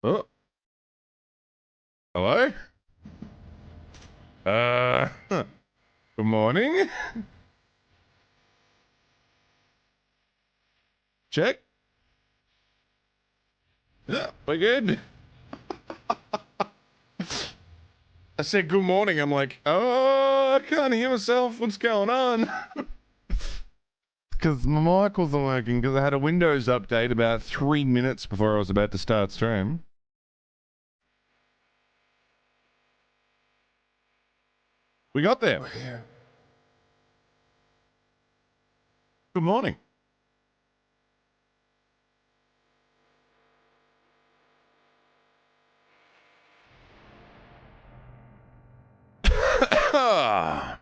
Oh, hello? Good morning. Check. Yeah, we're good. I said good morning. I'm like, oh, I can't hear myself. What's going on? Because my mic wasn't working because I had a Windows update about 3 minutes before I was about to start stream. We got there. Good morning. How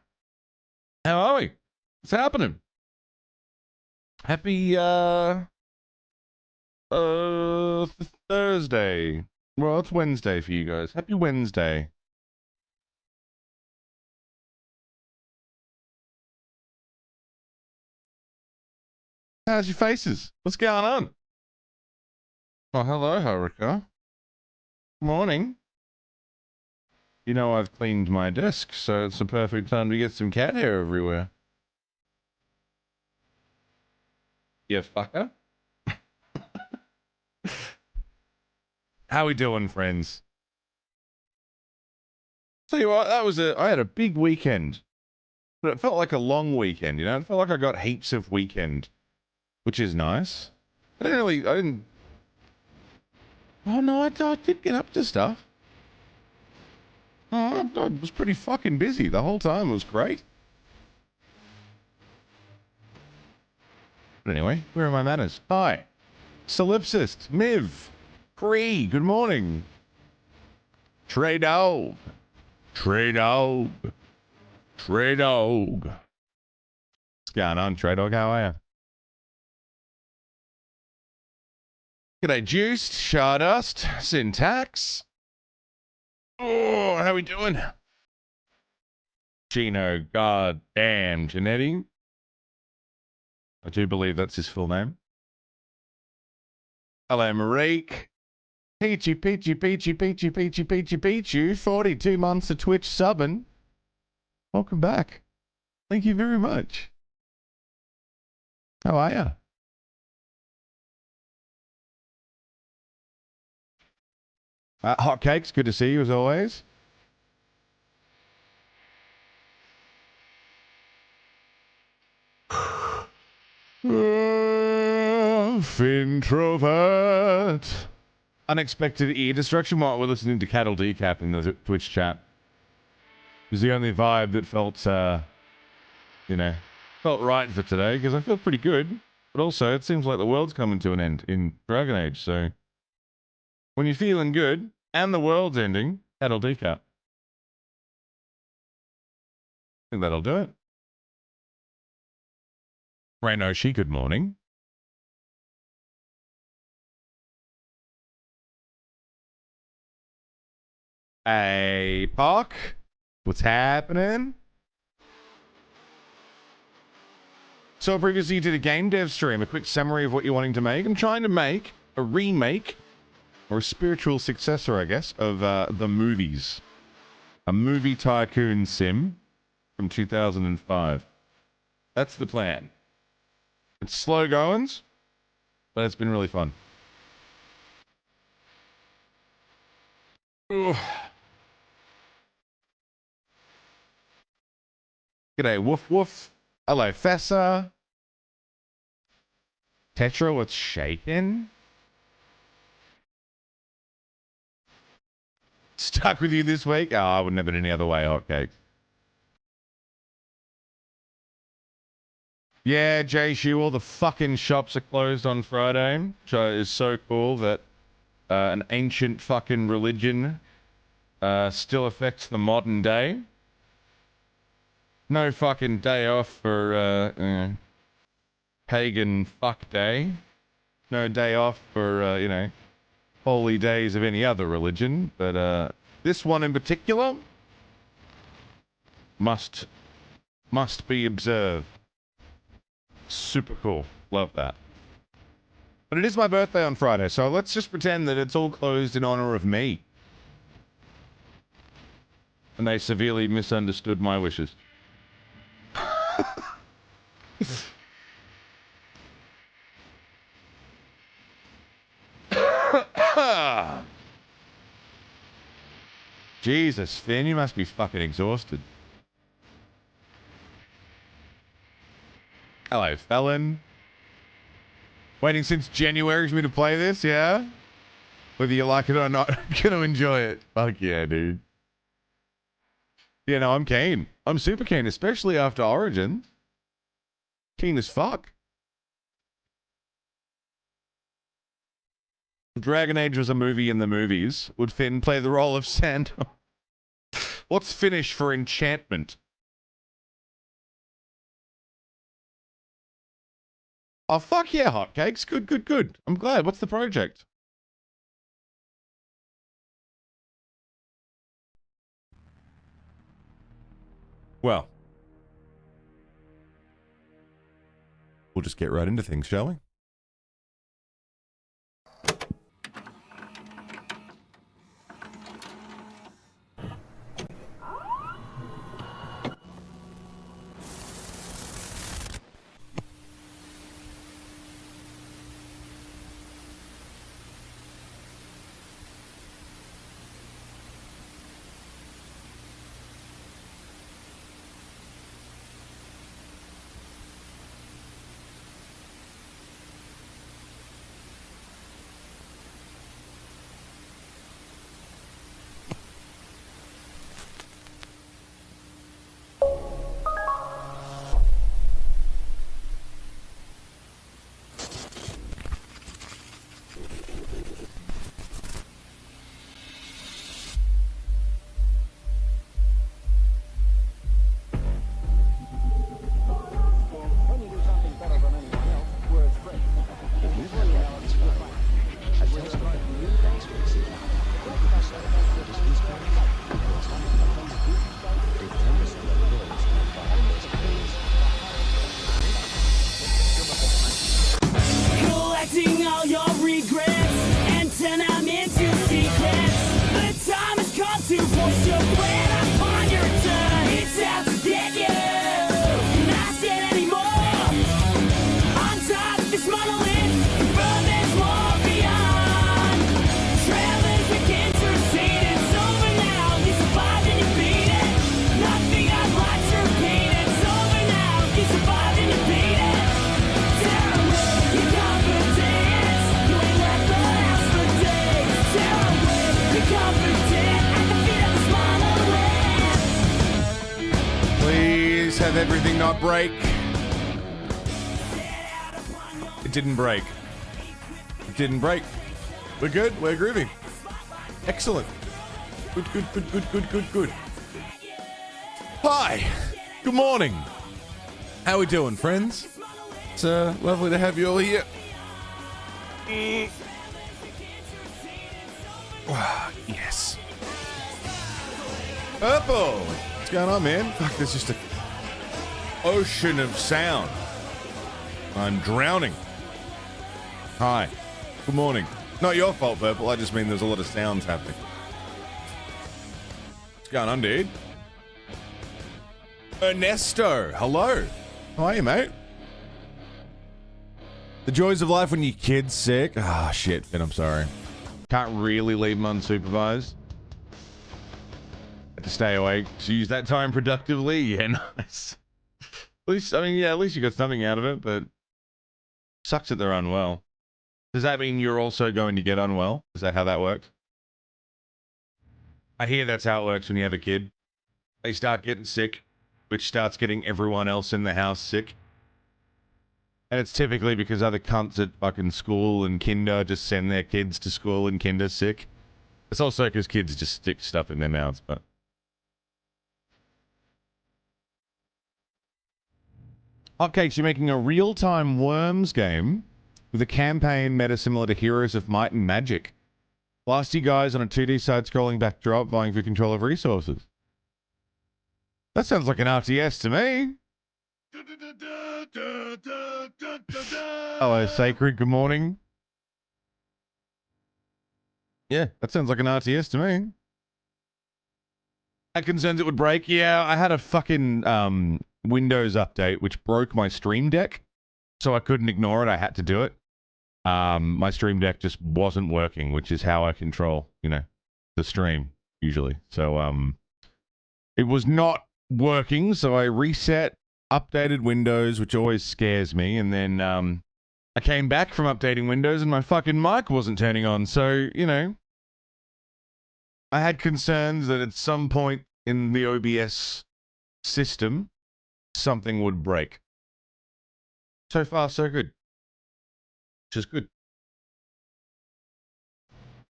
are we? What's happening? Happy Thursday. Well, it's Wednesday for you guys. Happy Wednesday. How's your faces? What's going on? Oh, hello, Haruka. Morning. You know I've cleaned my desk, so it's the perfect time to get some cat hair everywhere. You fucker. How we doing, friends? Tell you what, I had a big weekend. But it felt like a long weekend, you know? It felt like I got heaps of weekend, which is nice. I didn't... Oh, no, I did get up to stuff. Oh, I was pretty fucking busy the whole time. It was great. But anyway, where are my manners? Hi. Solipsist, Miv, Cree, good morning. Trey Dog. Trey Dog. Trey Dog. What's going on, Trey Dog? How are you? G'day, Juiced, Stardust, Syntax. Oh, how we doing? Gino, goddamn, Genetti. I do believe that's his full name. Hello, Marique. Peachy, Peachy, Peachy, Peachy, Peachy, Peachy, Peachy, 42 months of Twitch subbing. Welcome back. Thank you very much. How are you? Hotcakes, good to see you as always. Introvert. Unexpected ear destruction while we're listening to Cattle Decap in the Twitch chat. It was the only vibe that felt, felt right for today, because I feel pretty good. But also, it seems like the world's coming to an end in Dragon Age, so... When you're feeling good, and the world's ending, Cattle Decap. I think that'll do it. Rainoshi, good morning. Hey, Park. What's happening? So previously you did a game dev stream, a quick summary of what you're wanting to make. I'm trying to make a remake, or a spiritual successor, I guess, of the movies. A movie tycoon sim from 2005. That's the plan. It's slow goings, but it's been really fun. Ugh. G'day, Woof Woof. Hello, Fessa. Tetra, what's shaking? Stuck with you this week? Oh, I wouldn't have it any other way, hotcakes. Yeah, Jay Shu, all the fucking shops are closed on Friday, which is so cool that an ancient fucking religion still affects the modern day. No fucking day off for, pagan fuck day. No day off for, holy days of any other religion. But, this one in particular must be observed. Super cool. Love that. But it is my birthday on Friday, so let's just pretend that it's all closed in honor of me. And they severely misunderstood my wishes. Jesus, Finn, you must be fucking exhausted. Hello, Felon. Waiting since January for me to play this, yeah? Whether you like it or not, I'm gonna enjoy it. Fuck yeah, dude. Yeah, no, I'm keen. I'm super keen, especially after Origin. Keen as fuck. Dragon Age was a movie in the movies. Would Finn play the role of Santa? What's Finnish for enchantment? Oh, fuck yeah, hotcakes. Good, good, good. I'm glad. What's the project? Well, we'll just get right into things, shall we? Collecting all your regrets and turn them into secrets. The time has come to voice your plan upon your return. It's out to get you, not stand anymore. On top of this monolith, but there's more beyond. Travelers begin to recede. It's over now. You survived and you beat it. Nothing I'd like to repeat. It's over now. You survived and you beat it. Please have everything not break. It didn't break. It didn't break. We're good. We're groovy. Excellent. Good, good, good, good, good, good, good. Hi. Good morning. How we doing, friends? It's lovely to have you all here. Yes. Purple. What's going on, man? Fuck, there's just an ocean of sound. I'm drowning. Hi. Good morning. Not your fault, Purple. I just mean there's a lot of sounds happening. What's going on, dude? Ernesto. Hello. How are you, mate? The joys of life when your kid's sick. Ah, shit, Finn, I'm sorry. Can't really leave them unsupervised. Had to stay awake. So use that time productively. Yeah, nice. At least, I mean, yeah, at least you got something out of it, but sucks that they're unwell. Does that mean you're also going to get unwell? Is that how that works? I hear that's how it works when you have a kid. They start getting sick, which starts getting everyone else in the house sick. And it's typically because other cunts at fucking school and kinder just send their kids to school and kinder sick. It's also because kids just stick stuff in their mouths, but... Hotcakes, you're making a real-time Worms game with a campaign meta similar to Heroes of Might and Magic. Blasty guys on a 2D side-scrolling backdrop vying for control of resources. That sounds like an RTS to me. Hello, Sacred. Good morning. Yeah, that sounds like an RTS to me. Had concerns it would break. Yeah, I had a fucking Windows update which broke my Stream Deck, so I couldn't ignore it. I had to do it. My Stream Deck just wasn't working, which is how I control, the stream usually. So it was not working, so I reset, updated Windows, which always scares me, and then I came back from updating Windows and my fucking mic wasn't turning on. So, I had concerns that at some point in the OBS system, something would break. So far, so good. Which is good.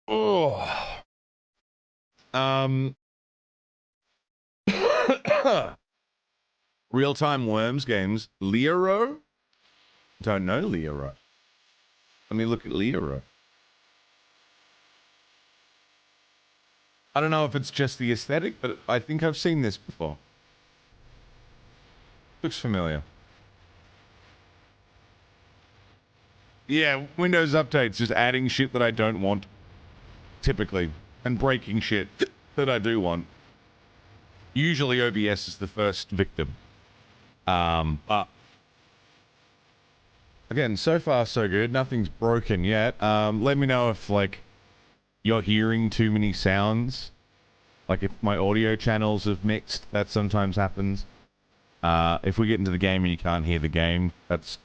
Oh. Real-time Worms games. Leoro? Don't know Leoro. Let me look at Leoro. I don't know if it's just the aesthetic, but I think I've seen this before. Looks familiar. Yeah, Windows updates just adding shit that I don't want, typically, and breaking shit that I do want. Usually OBS is the first victim. But again, so far so good. Nothing's broken yet. Let me know if, like, you're hearing too many sounds. Like, if my audio channels have mixed, that sometimes happens. If we get into the game and you can't hear the game, that's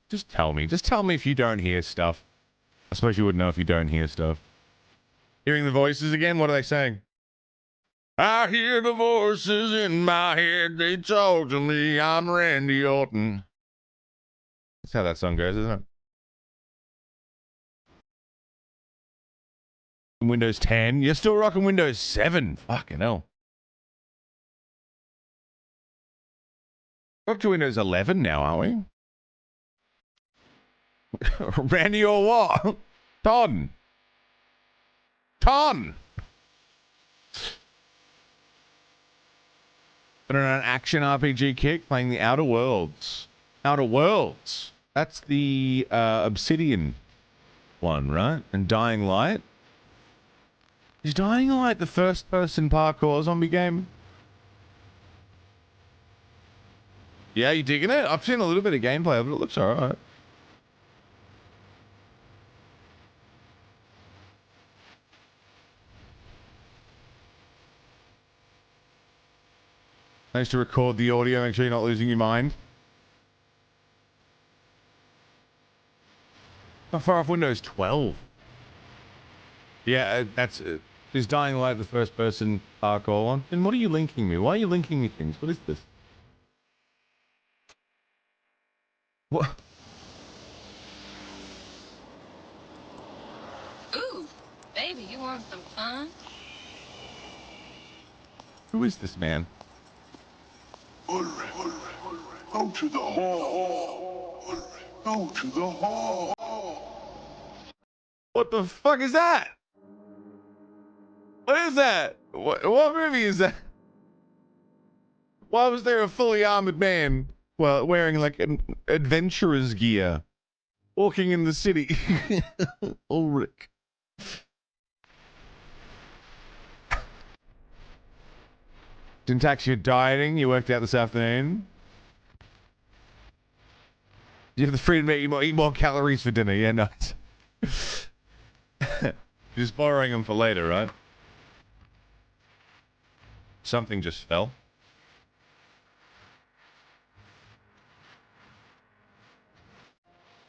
just tell me. Just tell me if you don't hear stuff. I suppose you would know if you don't hear stuff. Hearing the voices again? What are they saying? I hear the voices in my head. They talk to me. I'm Randy Orton. That's how that song goes, isn't it? Windows 10. You're still rocking Windows 7. Fucking hell. We're up to Windows 11 now, aren't we? Randy or what? Ton. But on an action RPG kick, playing the Outer Worlds. Outer Worlds. That's the Obsidian one, right? And Dying Light. Is Dying Light the first-person parkour zombie game? Yeah, you digging it? I've seen a little bit of gameplay of it. It looks alright. Nice to record the audio, make sure you're not losing your mind. How far off Windows 12? Yeah, that's it. Is Dying Light the first-person parkour one? And what are you linking me? Why are you linking me things? What is this? What? Ooh, baby, you want some fun? Who is this man? Go to the hall. Go to the hall. What the fuck is that? What is that? What movie is that? Why was there a fully armored man, well, wearing like an adventurer's gear, walking in the city? Ulrich. Syntax, you're dieting. You worked out this afternoon. You have the freedom to eat more calories for dinner. Yeah, nice. Just borrowing them for later, right? Something just fell.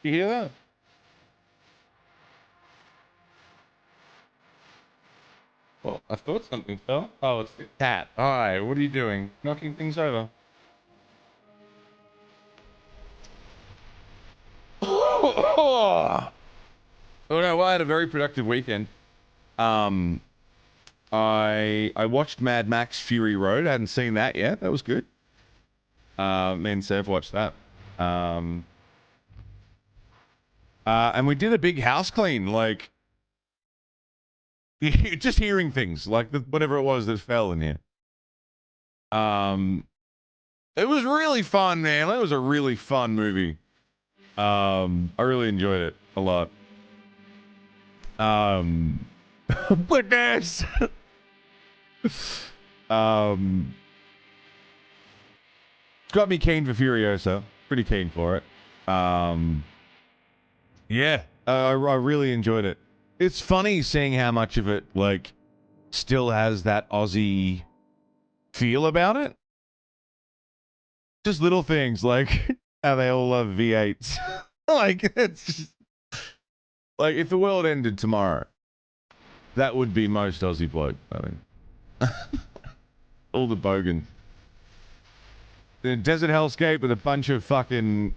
You hear that? Well, I thought something fell. Oh, it's the cat. Hi, what are you doing? Knocking things over. Oh no, well, I had a very productive weekend. I watched Mad Max Fury Road. I hadn't seen that yet. That was good. Me and Sev watched that. And we did a big house clean, like just hearing things, like whatever it was that fell in here. It was really fun, man. It was a really fun movie. I really enjoyed it a lot. Witness. Got me keen for Furiosa. Pretty keen for it. Yeah, I really enjoyed it. It's funny seeing how much of it, like, still has that Aussie feel about it. Just little things like how they all love V8s. Like, it's just, like, if the world ended tomorrow, that would be most Aussie bloke, I think. All the bogans. The desert hellscape with a bunch of fucking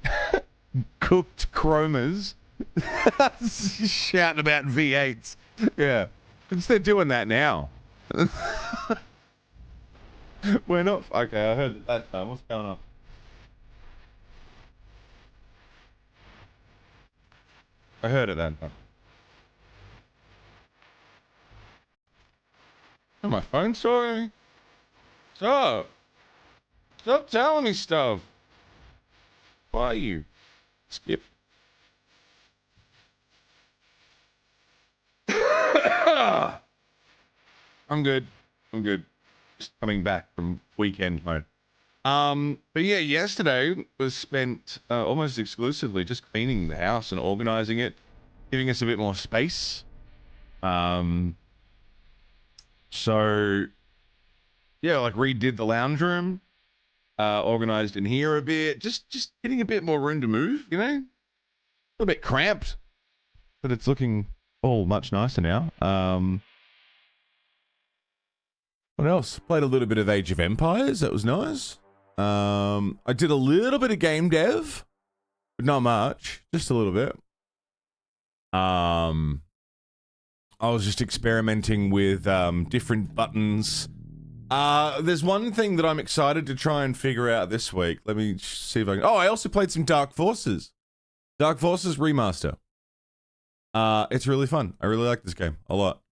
cooked chromas shouting about V8s. Yeah. They're doing that now. We're not. Okay, I heard it that time. What's going on? I heard it that time. Oh, my phone's talking. Stop telling me stuff. Why are you? Skip. I'm good. Just coming back from weekend mode. But yeah, yesterday was spent almost exclusively just cleaning the house and organizing it, giving us a bit more space. So yeah, like redid the lounge room, organized in here a bit, just getting a bit more room to move, you know? A little bit cramped, but it's looking all much nicer now. What else? Played a little bit of Age of Empires. That was nice. I did a little bit of game dev, but not much, just a little bit. I was just experimenting with different buttons. There's one thing that I'm excited to try and figure out this week. Let me see if I can. Oh, I also played some Dark Forces. Dark Forces Remaster. It's really fun. I really like this game a lot.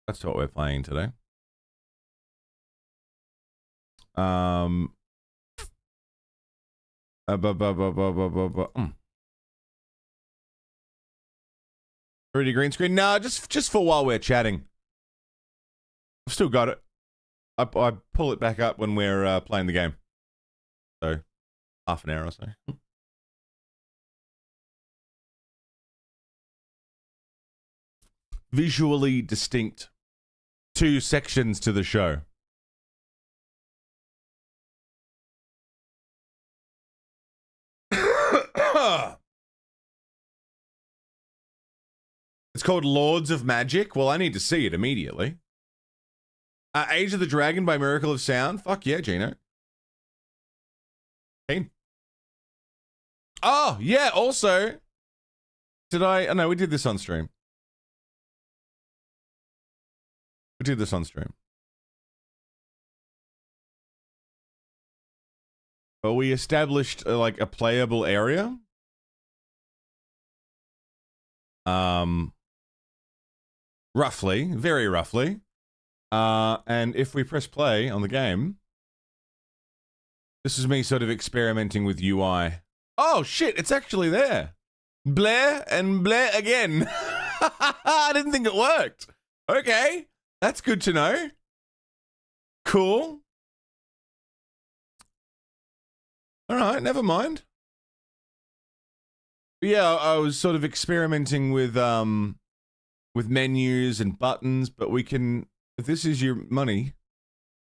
That's what we're playing today. 3D green screen? Nah, just for while we're chatting. I've still got it. I pull it back up when we're playing the game. So, half an hour or so. Visually distinct. 2 sections to the show. It's called Lords of Magic. Well, I need to see it immediately. Age of the Dragon by Miracle of Sound. Fuck yeah, Gino. Keen. Oh, yeah, also. Did I? Oh, no, we did this on stream. We did this on stream. But we established, like, a playable area. Roughly, very roughly. And if we press play on the game, this is me sort of experimenting with UI. Oh shit, it's actually there. Blair and Blair again. I didn't think it worked. Okay, that's good to know. Cool. All right, never mind. Yeah, I was sort of experimenting with menus and buttons, but we can, if this is your money,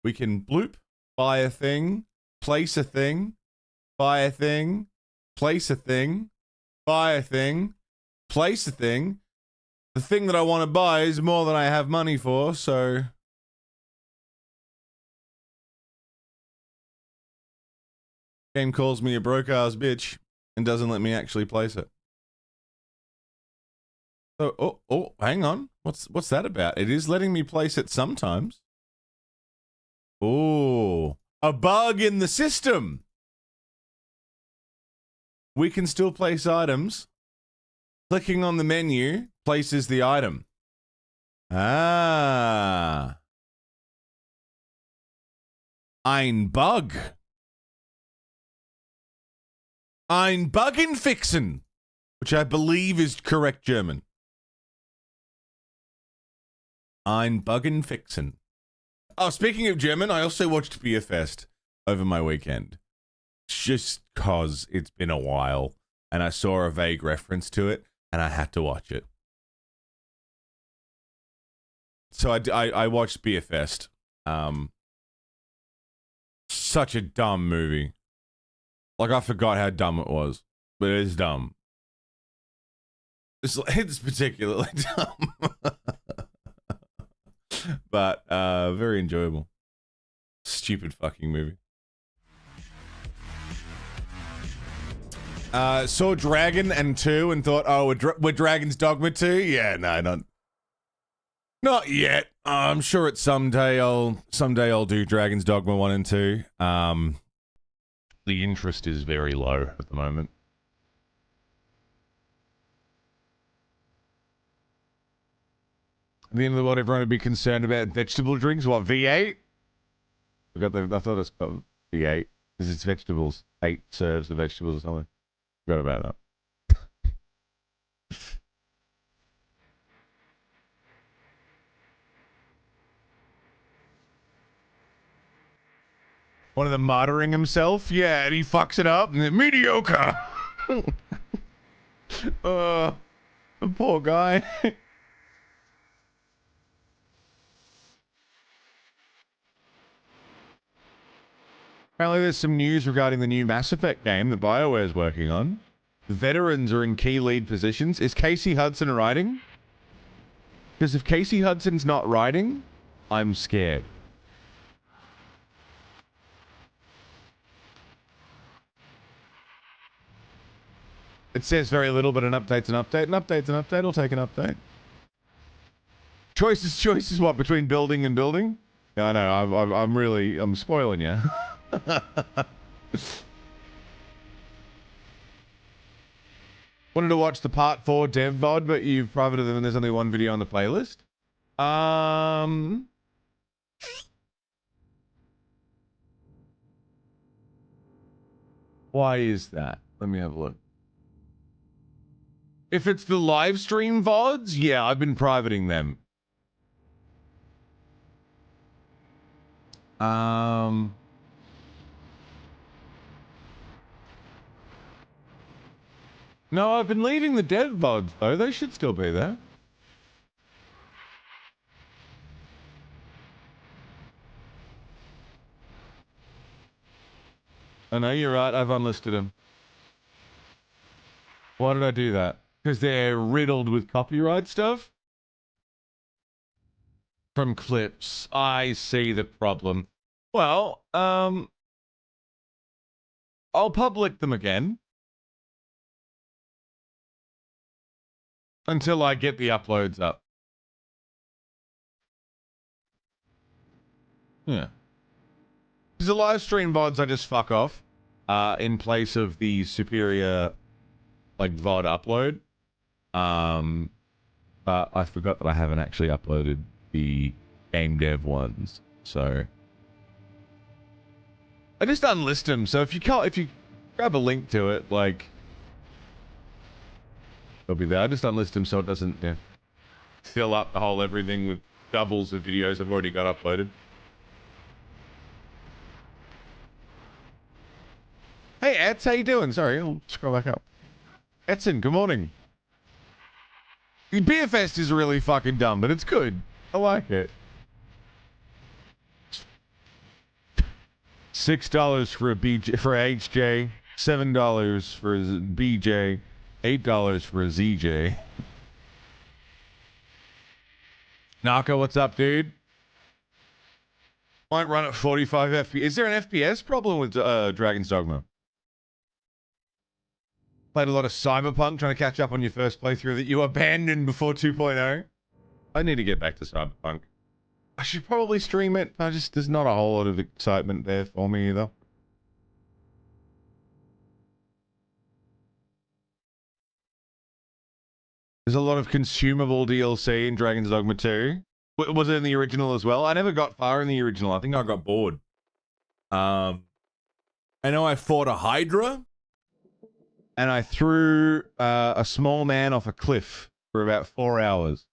we can bloop, buy a thing, place a thing, buy a thing, place a thing, buy a thing, place a thing. The thing that I want to buy is more than I have money for, so... Game calls me a broke-ass bitch and doesn't let me actually place it. So, oh, hang on. What's that about? It is letting me place it sometimes. Oh, a bug in the system. We can still place items. Clicking on the menu places the item. Ah. Ein Bug. Ein Buggen fixen. which I believe is correct German. Ein Buggen Fixen. Oh, speaking of German, I also watched Beerfest over my weekend. Just cause it's been a while, and I saw a vague reference to it, and I had to watch it. So I watched Beerfest. Such a dumb movie. Like, I forgot how dumb it was, but it is dumb. It's particularly dumb. But very enjoyable. Stupid fucking movie. Saw Dragon and 2 and thought, oh, we're Dragon's Dogma 2? Yeah, no, not yet. I'm sure at someday I'll do Dragon's Dogma 1 and 2. The interest is very low at the moment. At the end of the world, everyone would be concerned about vegetable drinks. What, V8? I thought it was called V8 because it's vegetables. 8 serves of vegetables or something. Forgot about that. One of them martyring himself? Yeah, and he fucks it up and then mediocre. The poor guy. Apparently there's some news regarding the new Mass Effect game that BioWare's working on. The veterans are in key lead positions. Is Casey Hudson writing? Because if Casey Hudson's not writing, I'm scared. It says very little, but an update's an update. An update's an update. I'll take an update. Choices what, between building and building? Yeah, I know. I'm spoiling you. Wanted to watch the part 4 dev VOD, but you've privated them and there's only one video on the playlist. Why is that? Let me have a look. If it's the live stream VODs, yeah, I've been privating them. No, I've been leaving the dev VODs, though. They should still be there. I know, you're right. I've unlisted them. Why did I do that? Because they're riddled with copyright stuff? From clips. I see the problem. Well, I'll public them again. Until I get the uploads up. Yeah. Because the live stream VODs I just fuck off. In place of the superior, like, VOD upload. But I forgot that I haven't actually uploaded the game dev ones. So I just unlist them. So if you grab a link to it, like, it'll be there. I just unlist them so it doesn't fill up the whole everything with doubles of videos I've already got uploaded. Hey, Ets, how you doing? Sorry, I'll scroll back up. Etson, good morning. Beerfest is really fucking dumb, but it's good. I like it. $6 for a BJ for a HJ, $7 for a BJ, $8 for a ZJ. Naka, what's up, dude? Might run at 45 FPS. Is there an FPS problem with Dragon's Dogma? Played a lot of Cyberpunk, trying to catch up on your first playthrough that you abandoned before 2.0. I need to get back to Cyberpunk. I should probably stream it. There's not a whole lot of excitement there for me either. There's a lot of consumable DLC in Dragon's Dogma 2. Was it in the original as well? I never got far in the original. I think I got bored. I know I fought a Hydra. and I threw a small man off a cliff for about 4 hours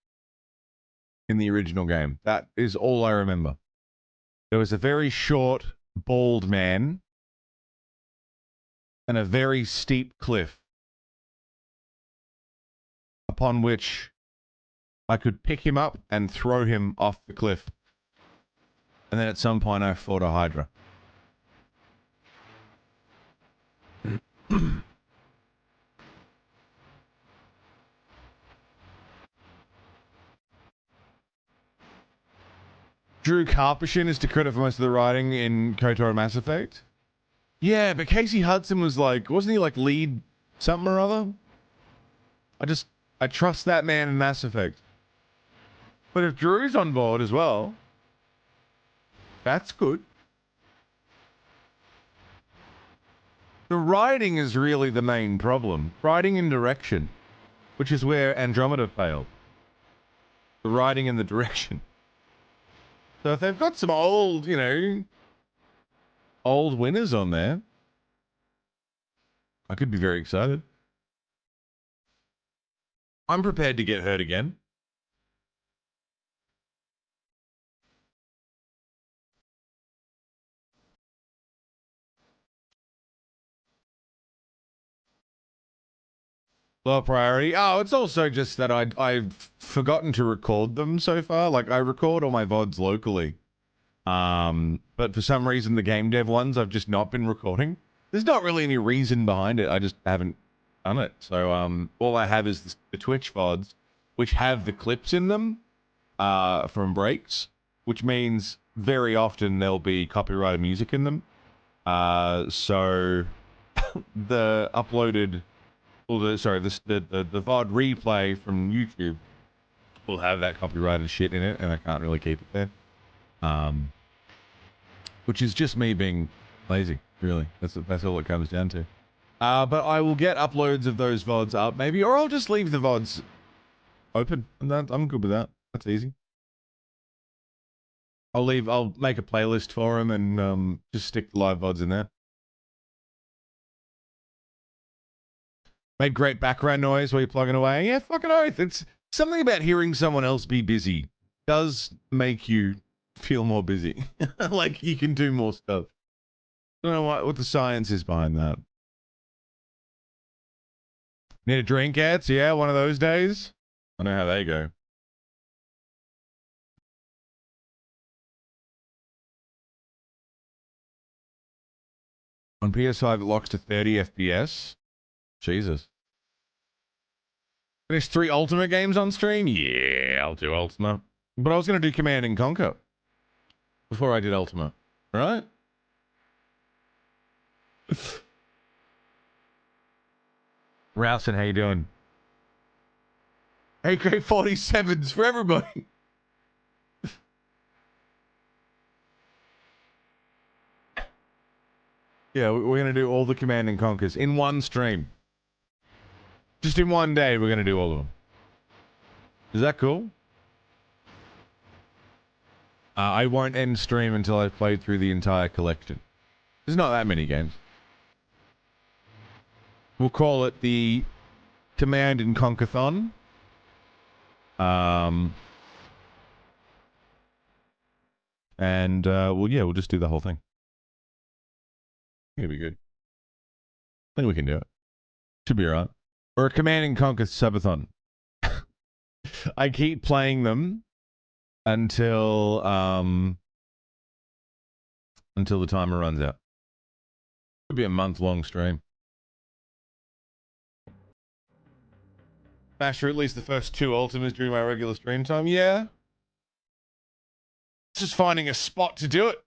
in the original game. That is all I remember. There was a very short, bald man and a very steep cliff upon which I could pick him up and throw him off the cliff. And then at some point I fought a Hydra. Drew Karpyshyn is to credit for most of the writing in KOTOR Mass Effect. Yeah, but Casey Hudson was like, wasn't he like lead something or other? I trust that man in Mass Effect. But if Drew's on board as well, that's good. The writing is really the main problem. Writing and direction, which is where Andromeda failed. The writing and the direction. So if they've got some old, you know, old winners on there, I could be very excited. I'm prepared to get hurt again. Low priority. Oh, it's also just that I've forgotten to record them so far. Like, I record all my VODs locally. But for some reason, the game dev ones, I've just not been recording. There's not really any reason behind it. I just haven't done it. So, all I have is the Twitch VODs, which have the clips in them, from breaks, which means very often there'll be copyrighted music in them. So the uploaded, or the VOD replay from YouTube will have that copyrighted shit in it, and I can't really keep it there. Which is just me being lazy, really. That's all it comes down to. But I will get uploads of those VODs up, maybe, or I'll just leave the VODs open. I'm good with that. That's easy. I'll make a playlist for them and just stick the live VODs in there. Made great background noise while you're plugging away. Yeah, fucking oath. It's something about hearing someone else be busy does make you feel more busy. Like you can do more stuff. I don't know what the science is behind that. Need a drink, Ats? Yeah, one of those days. I know how they go. On PS5, it locks to 30 FPS. Jesus. Finish 3 Ultimate games on stream? Yeah, I'll do Ultimate. But I was going to do Command and Conquer before I did Ultimate. Right? Rousen, how you doing? AK-47s for everybody. Yeah, we're going to do all the Command and Conquers in one stream. Just in one day, we're going to do all of them. Is that cool? I won't end stream until I've played through the entire collection. There's not that many games. We'll call it the Command and Conquer-thon. We'll just do the whole thing. It'll be good. I think we can do it. Should be alright. Or a Command and Conquer subathon. I keep playing them until the timer runs out. Could be a month-long stream. Master at least the first 2 ultimates during my regular stream time. Yeah. Just finding a spot to do it.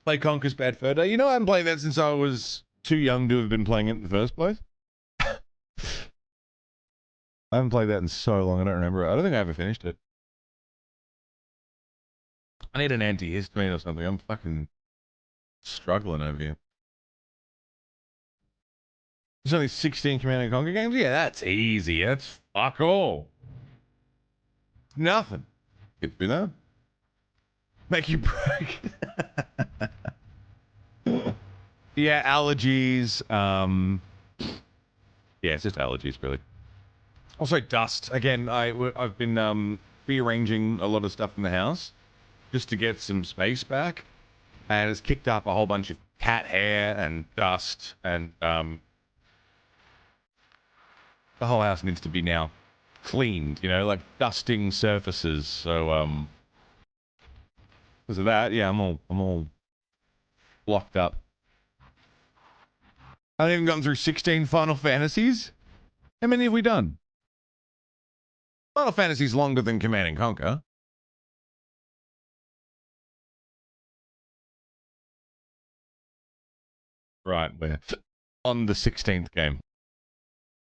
Play Conquer's Bad Fur Day. You know, I haven't played that since I was too young to have been playing it in the first place. I haven't played that in so long, I don't remember it. I don't think I ever finished it. I need an antihistamine or something. I'm fucking struggling over here. There's only 16 Command and Conquer games? Yeah, that's easy. That's fuck all. Nothing. Get through that. Make you break. Yeah, allergies. Yeah, it's just allergies, really. Also, dust. Again, I've been rearranging a lot of stuff in the house just to get some space back, and it's kicked up a whole bunch of cat hair and dust, and the whole house needs to be now cleaned. You know, like dusting surfaces. So because of that, yeah, I'm all blocked up. I haven't even gotten through 16 Final Fantasies. How many have we done? Final Fantasy's longer than Command and Conquer. Right, we're on the 16th game.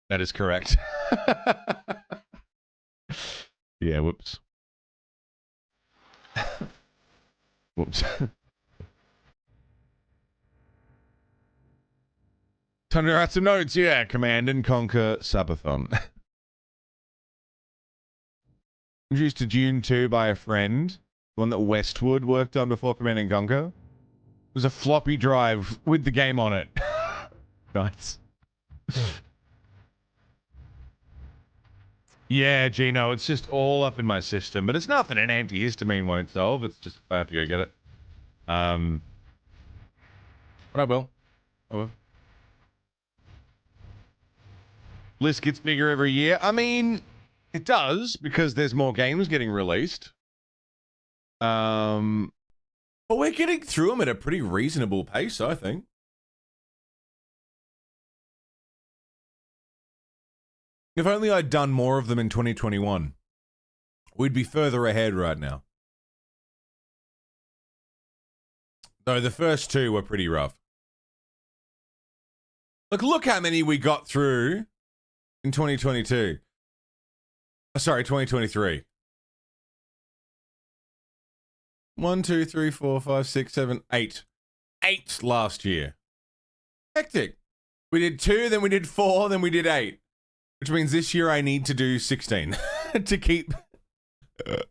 That is correct. Yeah, whoops. Whoops. Time to write some notes. Yeah, Command and Conquer Subathon. Introduced to Dune 2 by a friend. The one that Westwood worked on before Command and Conquer. It was a floppy drive with the game on it. Nice. Yeah, Gino, it's just all up in my system, but it's nothing an antihistamine won't solve. It's just I have to go get it. But I will. I will. List gets bigger every year. I mean, it does because there's more games getting released. But we're getting through them at a pretty reasonable pace, I think. If only I'd done more of them in 2021, we'd be further ahead right now. Though the first two were pretty rough. Look how many we got through in 2022. Sorry, 2023. 1, 2, 3, 4, 5, 6, 7, 8. 8 last year. Hectic. We did 2, then we did 4, then we did 8. Which means this year I need to do 16 to keep the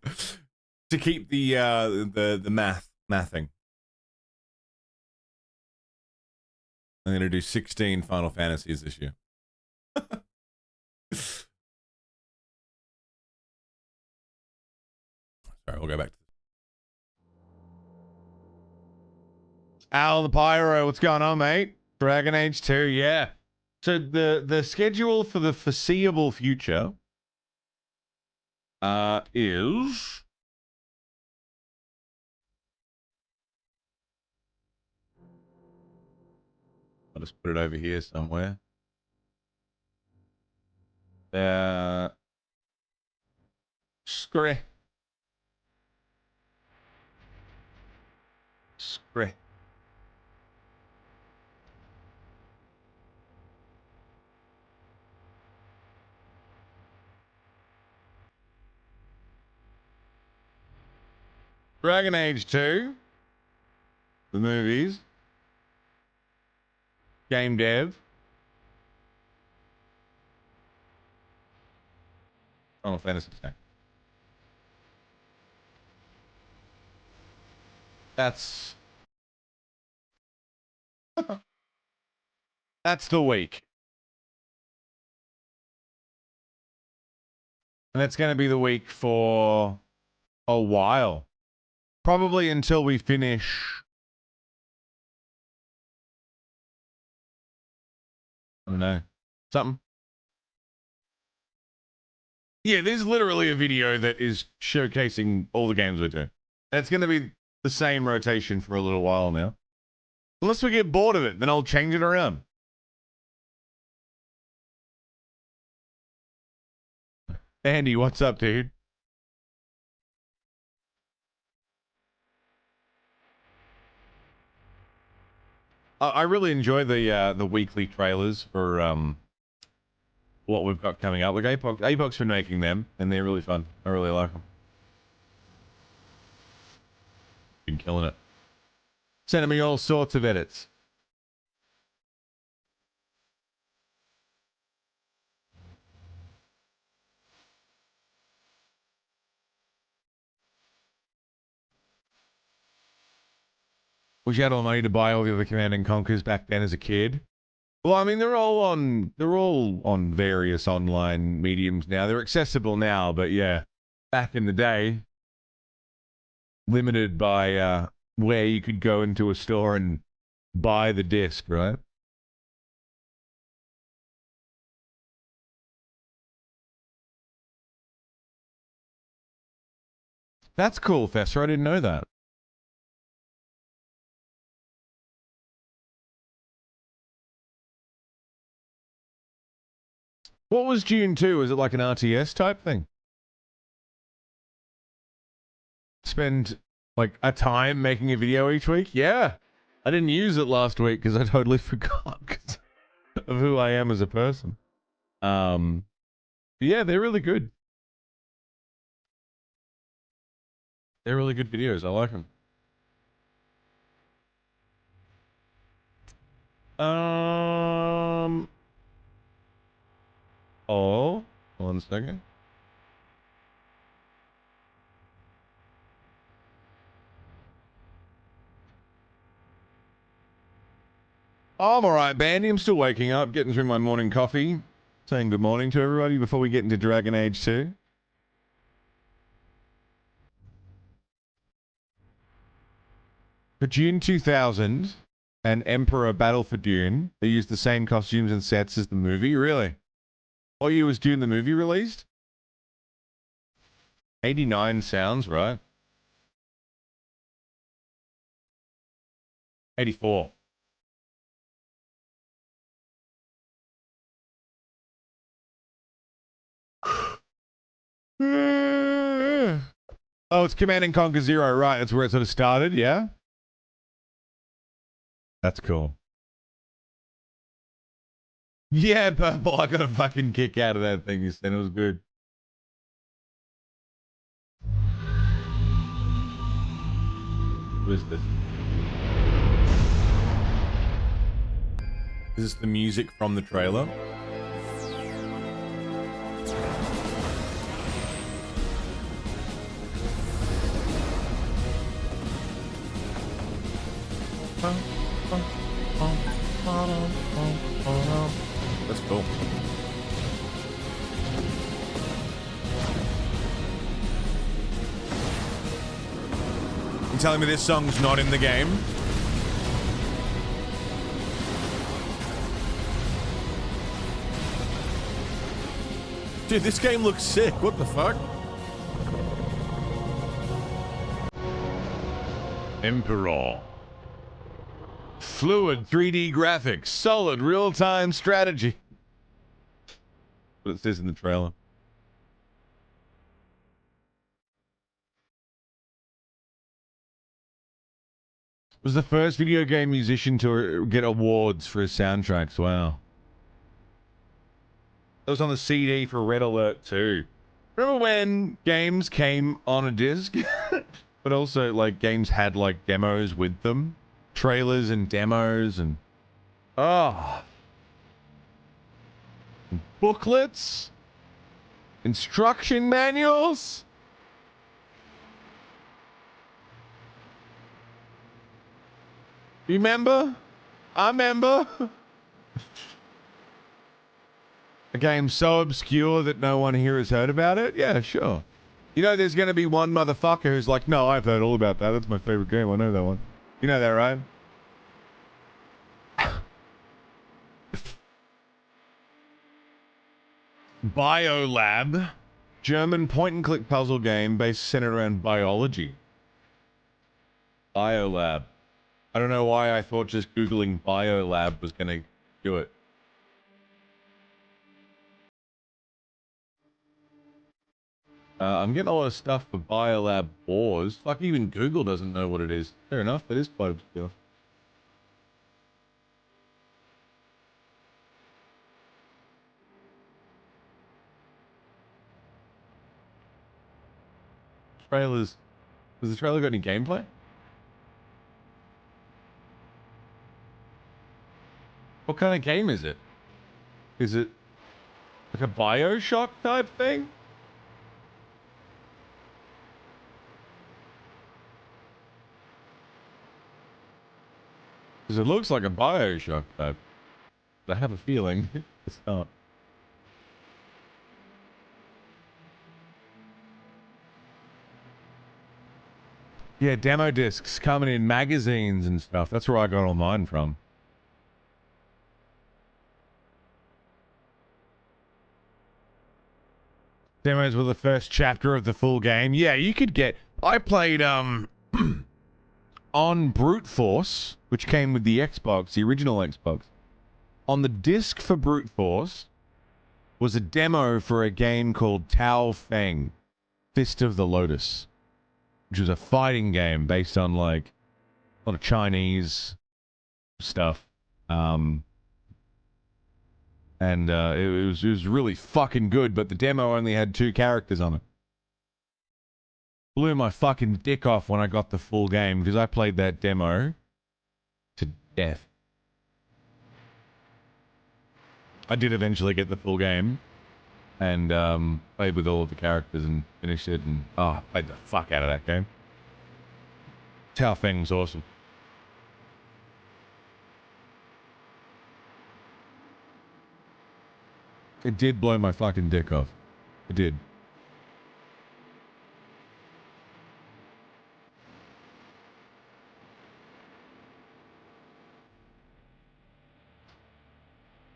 mathing. I'm gonna do 16 Final Fantasies this year. Sorry, we'll go back to Al the Pyro, what's going on, mate? Dragon Age 2, yeah. So the schedule for the foreseeable future is I'll just put it over here somewhere. Scree. Dragon Age 2, the movies, game dev, Final Fantasy X. That's that's the week. And that's going to be the week for a while. Probably until we finish. I don't know. Something. Yeah, there's literally a video that is showcasing all the games we do. And it's going to be the same rotation for a little while now. Unless we get bored of it, then I'll change it around. Andy, what's up, dude? I really enjoy the weekly trailers for what we've got coming up. Like Apoc's been making them, and they're really fun. I really like them. Been killing it. Sending me all sorts of edits. Wish you had all the money to buy all the other Command and Conquers back then as a kid. Well, I mean, they're all on various online mediums now. They're accessible now, but yeah, back in the day, limited by where you could go into a store and buy the disc, right? That's cool, Fester. I didn't know that. What was June 2? Was it like an RTS type thing? Spend like a time making a video each week? Yeah. I didn't use it last week because I totally forgot 'cause of who I am as a person. Yeah, they're really good. They're really good videos. I like them. Oh, 1 second. Oh, I'm all right, Bandy. I'm still waking up, getting through my morning coffee, saying good morning to everybody before we get into Dragon Age 2. For Dune 2000 and Emperor Battle for Dune, they used the same costumes and sets as the movie. Really? What year was Dune the movie released? 89 sounds right. 84. Oh, it's Command and Conquer Zero, right? That's where it sort of started, yeah? That's cool. Yeah, Purple, I got a fucking kick out of that thing you said. It was good. What is this? Is this the music from the trailer? That's cool. You telling me this song's not in the game? Dude, this game looks sick. What the fuck? Emperor. Fluid 3D graphics. Solid real-time strategy. What it says in the trailer. Was the first video game musician to get awards for his soundtracks. Wow. That was on the CD for Red Alert 2. Remember when games came on a disc? But also, like, games had, like, demos with them? Trailers and demos and... Oh. Booklets? Instruction manuals? You remember? I remember. A game so obscure that no one here has heard about it? Yeah, sure. You know there's going to be one motherfucker who's like, no, I've heard all about that. That's my favorite game. I know that one. You know that, right? Biolab. German point-and-click puzzle game based centered around biology. Biolab. I don't know why I thought just Googling Biolab was going to do it. I'm getting a lot of stuff for Biolab Wars. Fuck, even Google doesn't know what it is. Fair enough, that is quite obscure. Trailers. Does the trailer got any gameplay? What kind of game is it? Is it like a Bioshock type thing? Because it looks like a Bioshock type. But I have a feeling it's not. Yeah, demo discs coming in magazines and stuff. That's where I got all mine from. Demos were the first chapter of the full game. Yeah, you could get... I played, on Brute Force, which came with the Xbox, the original Xbox. On the disc for Brute Force was a demo for a game called Tao Feng, Fist of the Lotus, which was a fighting game based on, like, a lot of Chinese stuff. And it was really fucking good, but the demo only had 2 characters on it. Blew my fucking dick off when I got the full game, because I played that demo to death. I did eventually get the full game, and played with all of the characters and finished it, and played the fuck out of that game. Tao Feng was awesome. It did blow my fucking dick off. It did.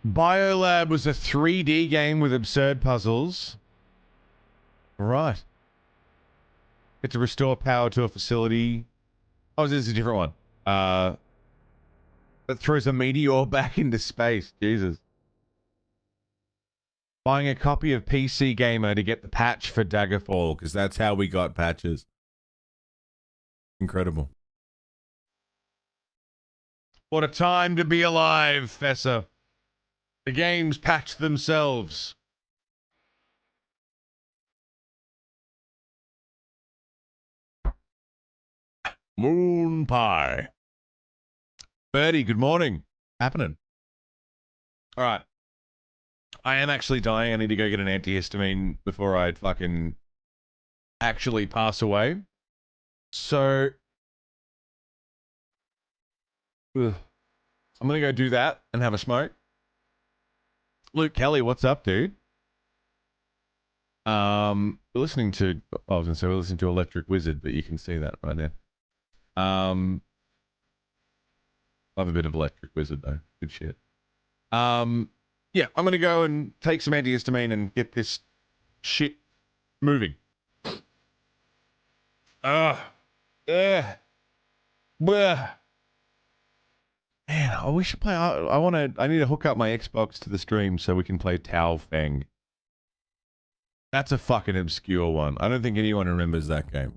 Biolab was a 3D game with absurd puzzles. Right. Get to restore power to a facility. Oh, this is a different one. That throws a meteor back into space. Jesus. Buying a copy of PC Gamer to get the patch for Daggerfall, because that's how we got patches. Incredible. What a time to be alive, Fessa. The games patch themselves. Moon pie. Birdie, good morning. Happening. All right. I am actually dying. I need to go get an antihistamine before I fucking actually pass away. So, I'm gonna go do that and have a smoke. Luke Kelly, what's up, dude? We're listening to... I was gonna say we're listening to Electric Wizard, but you can see that right there. Love a bit of Electric Wizard, though. Good shit. Yeah, I'm gonna go and take some antihistamine and get this shit moving. Yeah. Man, I wish to play... I need to hook up my Xbox to the stream so we can play Tao Feng. That's a fucking obscure one. I don't think anyone remembers that game.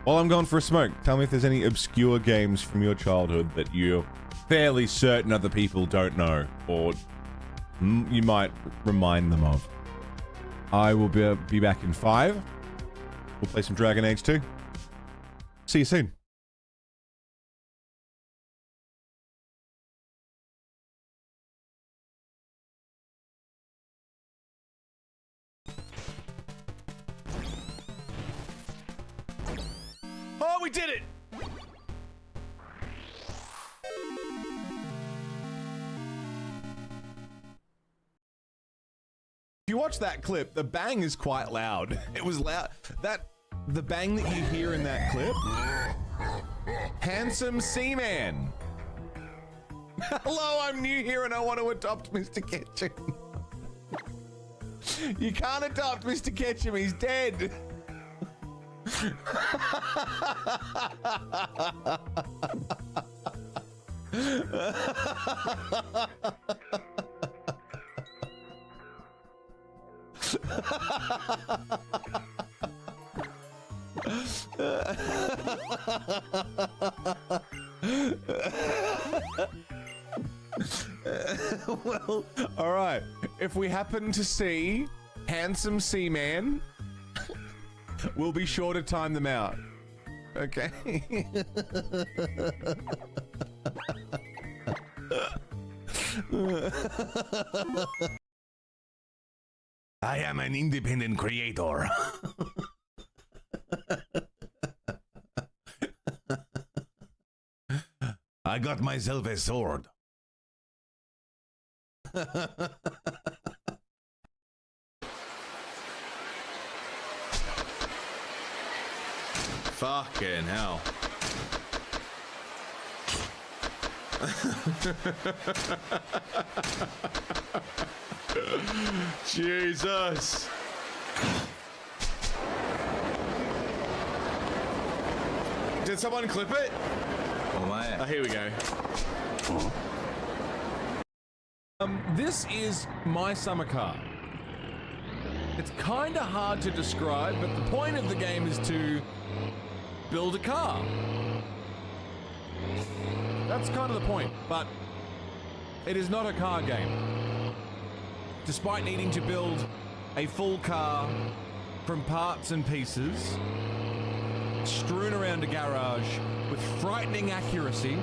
While I'm going for a smoke, tell me if there's any obscure games from your childhood that you're fairly certain other people don't know, or you might remind them of. I will be back in 5. We'll play some Dragon Age 2. See you soon. Oh, we did it! If you watch that clip, the bang is quite loud. It was loud. The bang that you hear in that clip. Handsome Seaman. Hello, I'm new here and I want to adopt Mr. Ketchum. You can't adopt Mr. Ketchum, he's dead. Well, all right. If we happen to see Handsome Seaman, we'll be sure to time them out. Okay. I am an independent creator. I got myself a sword. Fucking hell. Jesus. Did someone clip it? Oh, here we go. This is my summer car. It's kind of hard to describe, but the point of the game is to build a car. That's kind of the point, but it is not a car game. Despite needing to build a full car from parts and pieces, strewn around a garage with frightening accuracy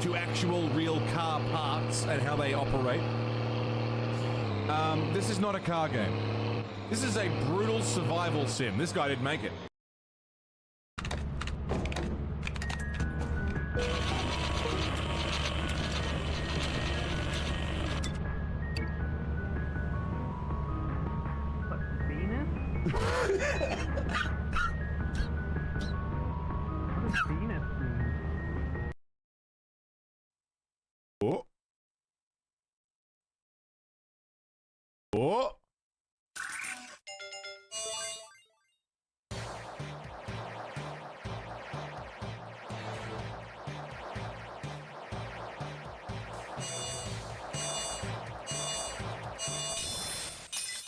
to actual real car parts and how they operate. This is not a car game. This is a brutal survival sim. This guy didn't make it. Oh. Oh.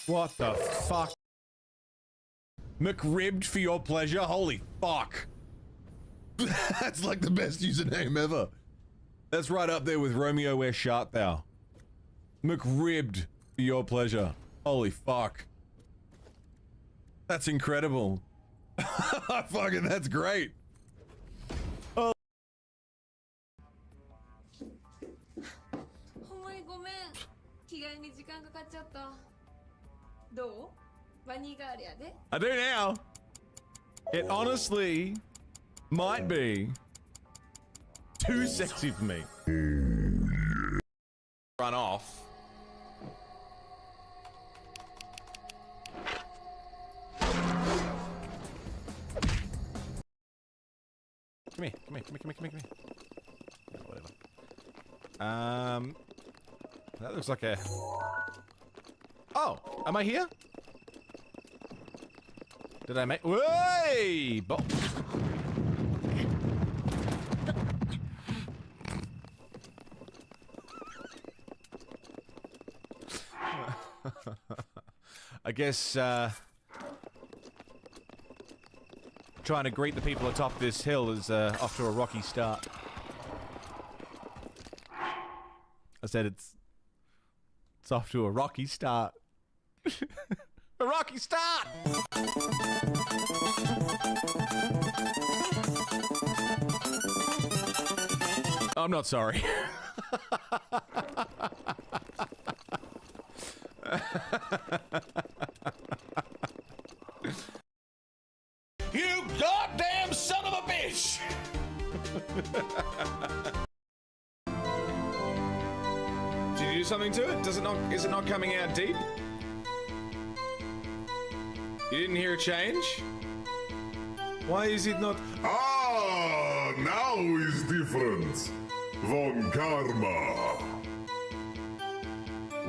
What the fuck? McRibbed for your pleasure? Holy fuck. That's like the best username ever. That's right up there with Romeo where shart thou. McRibbed for your pleasure. Holy fuck. That's incredible. Fucking, that's great. Oh. ほんまにごめん。着替えに時間かかっちゃった。どう？バニーガールやで。 I do now. It honestly might be too sexy for me. Run off. Come here, come here, come here, come here, come here, come here. Whatever. That looks like a... Oh, am I here? Did I make... Way! I guess, trying to greet the people atop this hill is off to a rocky start. I said it's off to a rocky start. A rocky start! I'm not sorry. You goddamn son of a bitch! Did you do something to it? Is it not coming out deep? You didn't hear a change? Why is it not? Ah, now is different. Von Karma.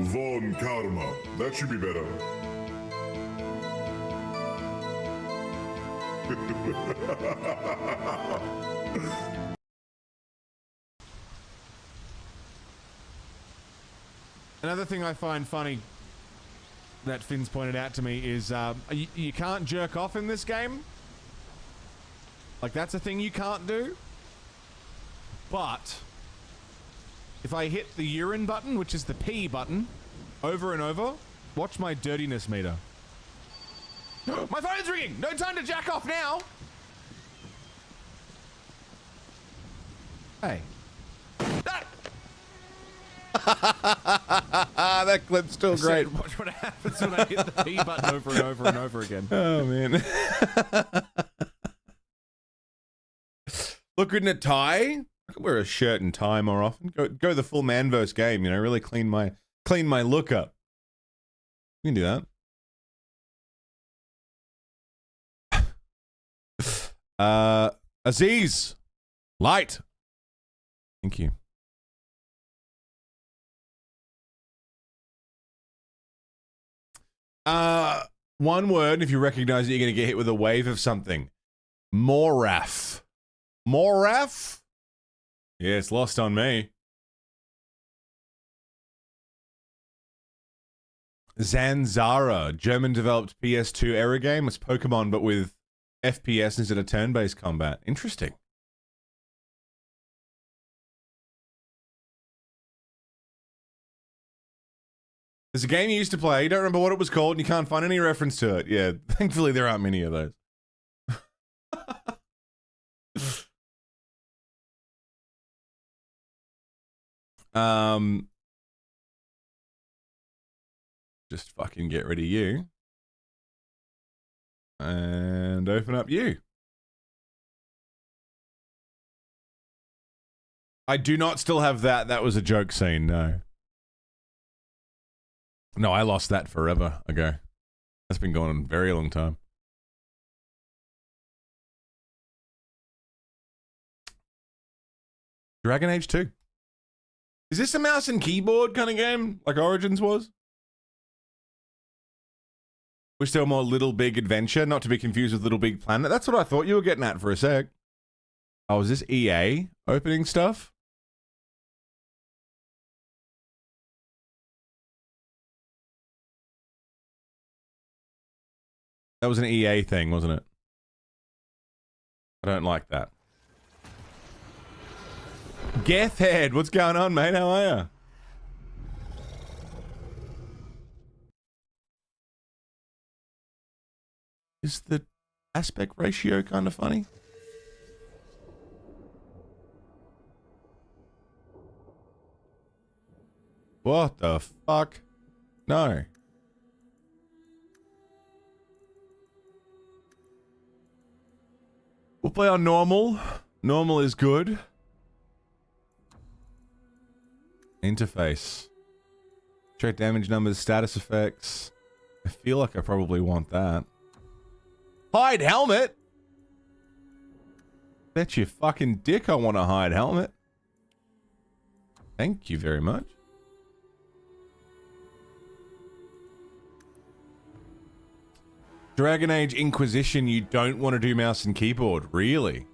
Von Karma. That should be better. Another thing I find funny that Finn's pointed out to me is you can't jerk off in this game. Like, that's a thing you can't do. But if I hit the urine button, which is the P button, over and over, watch my dirtiness meter. My phone's ringing! No time to jack off now! Hey. That clip's still great. Watch what happens when I hit the P button over and over and over again. Oh, man. Look in a tie. I could wear a shirt and tie more often. Go the full Manverse game, you know, really clean my look up. You can do that. Aziz, light. Thank you. One word, if you recognize that you're going to get hit with a wave of something. Moraph. Moraph? Yeah, it's lost on me. Zanzara, German-developed PS2 era game. It's Pokemon, but with FPS instead of turn-based combat. Interesting. There's a game you used to play, you don't remember what it was called, and you can't find any reference to it. Yeah, thankfully there aren't many of those. Just fucking get rid of you. And open up you. I do not still have that. That was a joke scene, no. No, I lost that forever ago. That's been going on a very long time. Dragon Age 2. Is this a mouse and keyboard kind of game, like Origins was? Wish there were more Little Big Adventure, not to be confused with Little Big Planet. That's what I thought you were getting at for a sec. Oh, is this EA opening stuff? That was an EA thing, wasn't it? I don't like that. Gethhead, what's going on, mate? How are ya? Is the aspect ratio kind of funny? What the fuck? No. We'll play on normal. Normal is good. Interface. Check damage numbers, status effects. I feel like I probably want that. Hide helmet? Bet you fucking dick I want a hide helmet. Thank you very much. Dragon Age Inquisition, you don't want to do mouse and keyboard, really?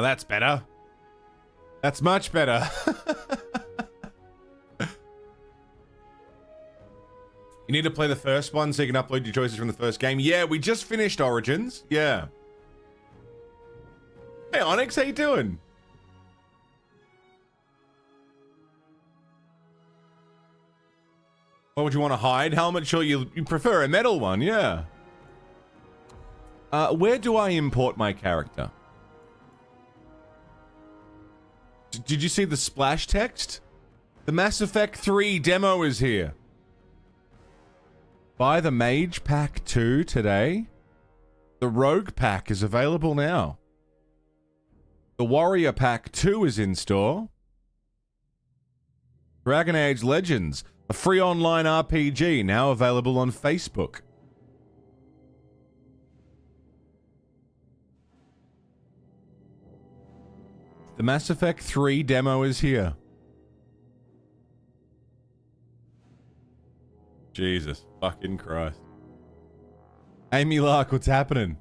That's better. That's much better. You need to play the first one so you can upload your choices from the first game. Yeah, we just finished Origins. Yeah. Hey, Onyx, how you doing? What would you want to hide? Helmet? Sure, you prefer a metal one, yeah. Where do I import my character? Did you see the splash text? The Mass Effect 3 demo is here. Buy the Mage Pack 2 today. The Rogue Pack is available now. The Warrior Pack 2 is in store. Dragon Age Legends, a free online RPG, now available on Facebook. The Mass Effect 3 demo is here. Jesus fucking Christ. Amy Lark, what's happening?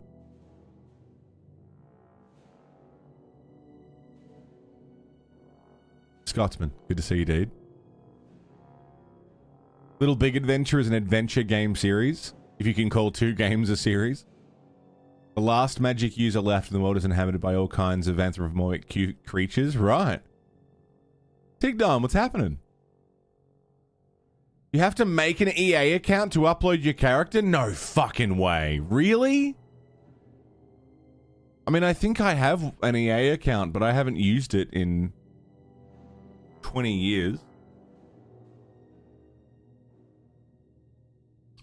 Scotsman, good to see you, dude. Little Big Adventure is an adventure game series, if you can call 2 games a series. The last magic user left in the world is inhabited by all kinds of anthropomorphic cute creatures. Right. Tigdom, what's happening? You have to make an EA account to upload your character? No fucking way. Really? I mean, I think I have an EA account, but I haven't used it in 20 years.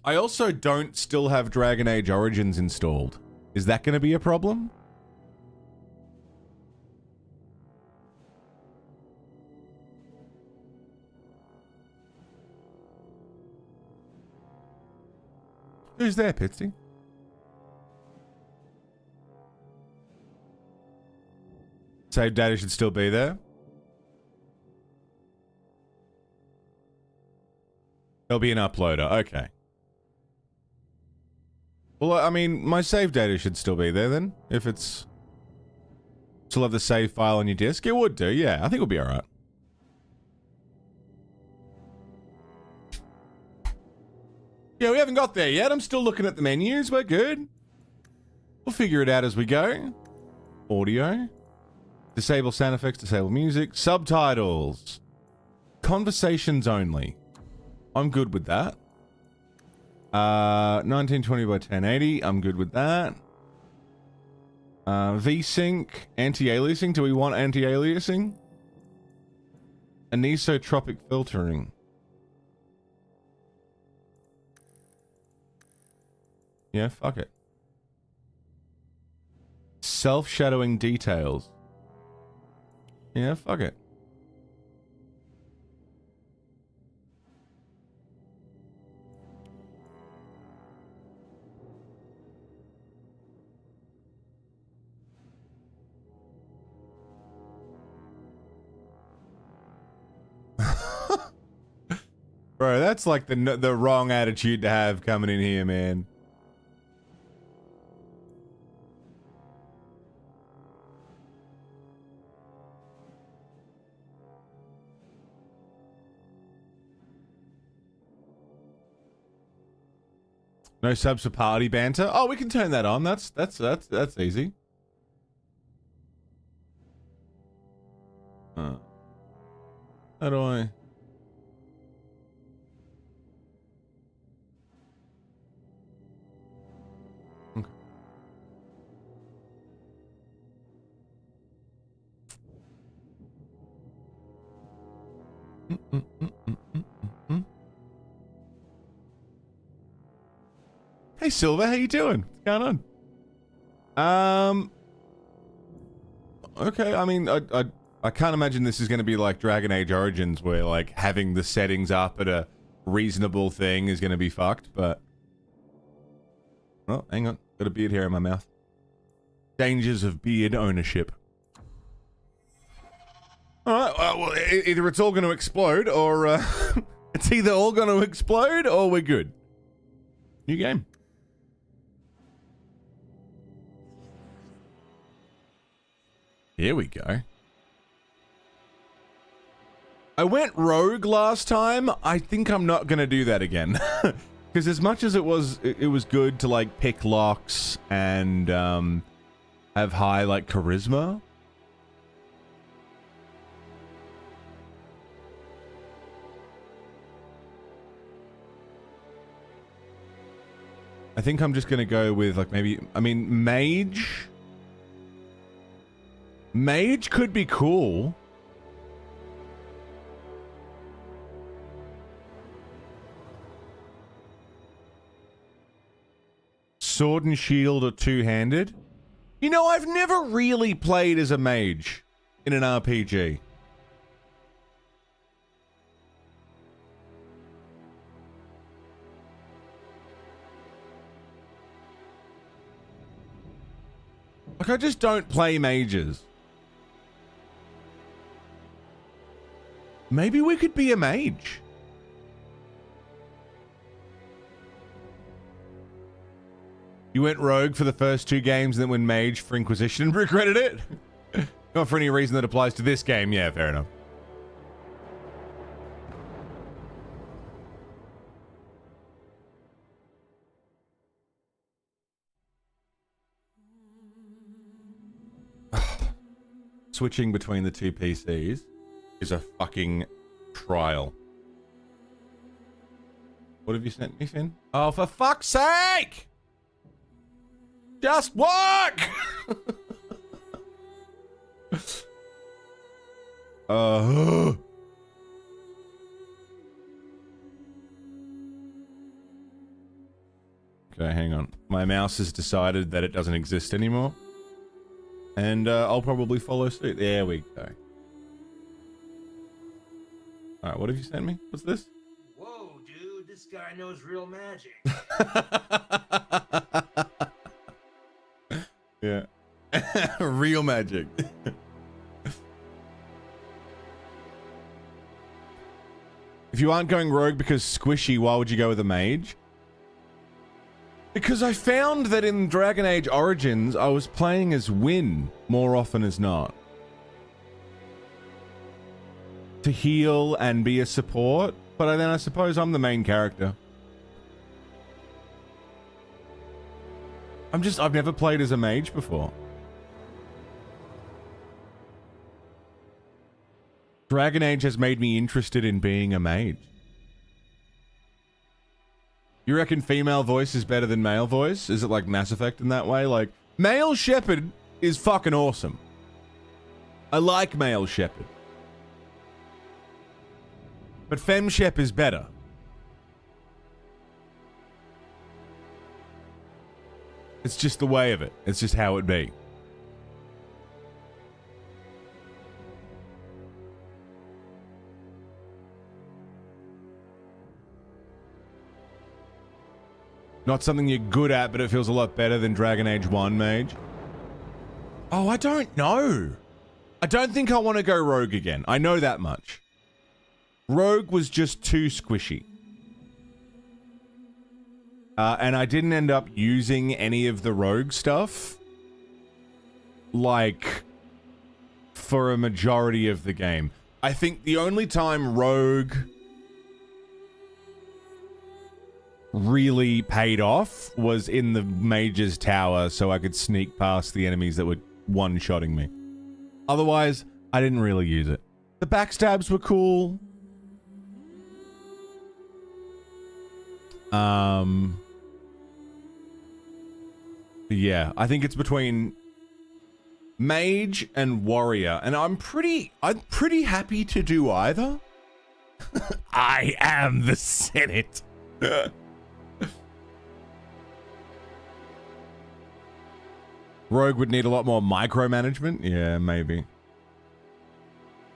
I also don't still have Dragon Age Origins installed. Is that going to be a problem? Who's there, Pitsy? Save data should still be there. There'll be an uploader. Okay. Well, I mean, my save data should still be there then. If it's... Still have the save file on your disk? It would do, yeah. I think it'll be alright. Yeah, we haven't got there yet. I'm still looking at the menus. We're good. We'll figure it out as we go. Audio. Disable sound effects, disable music. Subtitles. Conversations only. I'm good with that. 1920 by 1080. I'm good with that. VSync. Anti-aliasing. Do we want anti-aliasing? Anisotropic filtering. Yeah, fuck it. Self-shadowing details. Yeah, fuck it. Bro, that's like the wrong attitude to have coming in here, man. No subs for party banter. Oh, we can turn that on. That's easy. How do I? Okay. Hey Silver, how you doing? What's going on? Okay, I mean, I can't imagine this is going to be like Dragon Age Origins, where like having the settings up at a reasonable thing is going to be fucked. But oh, hang on, got a beard hair in my mouth. Dangers of beard ownership. All right, well, either it's all going to explode, or it's either all going to explode, or we're good. New game. Here we go. I went rogue last time. I think I'm not going to do that again. Because as much as it was good to like pick locks and have high like charisma. I think I'm just going to go with like maybe, I mean, mage. Mage could be cool. Sword and shield or two-handed. You know, I've never really played as a mage in an RPG. Like, I just don't play mages. Maybe we could be a mage. You went rogue for the first two games and then went mage for Inquisition and regretted it? Not for any reason that applies to this game. Yeah, fair enough. Switching between the two PCs is a fucking trial. What have you sent me, Finn? Oh, for fuck's sake! Just work! Okay, hang on. My mouse has decided that it doesn't exist anymore. And I'll probably follow suit. There we go. Alright, what have you sent me? What's this? Whoa, dude, this guy knows real magic. Yeah. Real magic. If you aren't going rogue because squishy, why would you go with a mage? Because I found that in Dragon Age Origins, I was playing as Wynn more often as not. To heal and be a support, but then I suppose I'm the main character. I've never played as a mage before. Dragon Age has made me interested in being a mage. You reckon female voice is better than male voice? Is it like Mass Effect in that way? Like, male Shepard is fucking awesome. I like male Shepard. But Fem Shep is better. It's just the way of it. It's just how it be. Not something you're good at, but it feels a lot better than Dragon Age 1 mage. Oh, I don't know. I don't think I want to go rogue again. I know that much. Rogue was just too squishy. And I didn't end up using any of the rogue stuff. Like, for a majority of the game. I think the only time rogue really paid off was in the mage's tower, so I could sneak past the enemies that were one-shotting me. Otherwise, I didn't really use it. The backstabs were cool. Yeah, I think it's between mage and warrior, and I'm pretty happy to do either. I am the Senate. Rogue would need a lot more micromanagement. Yeah, maybe.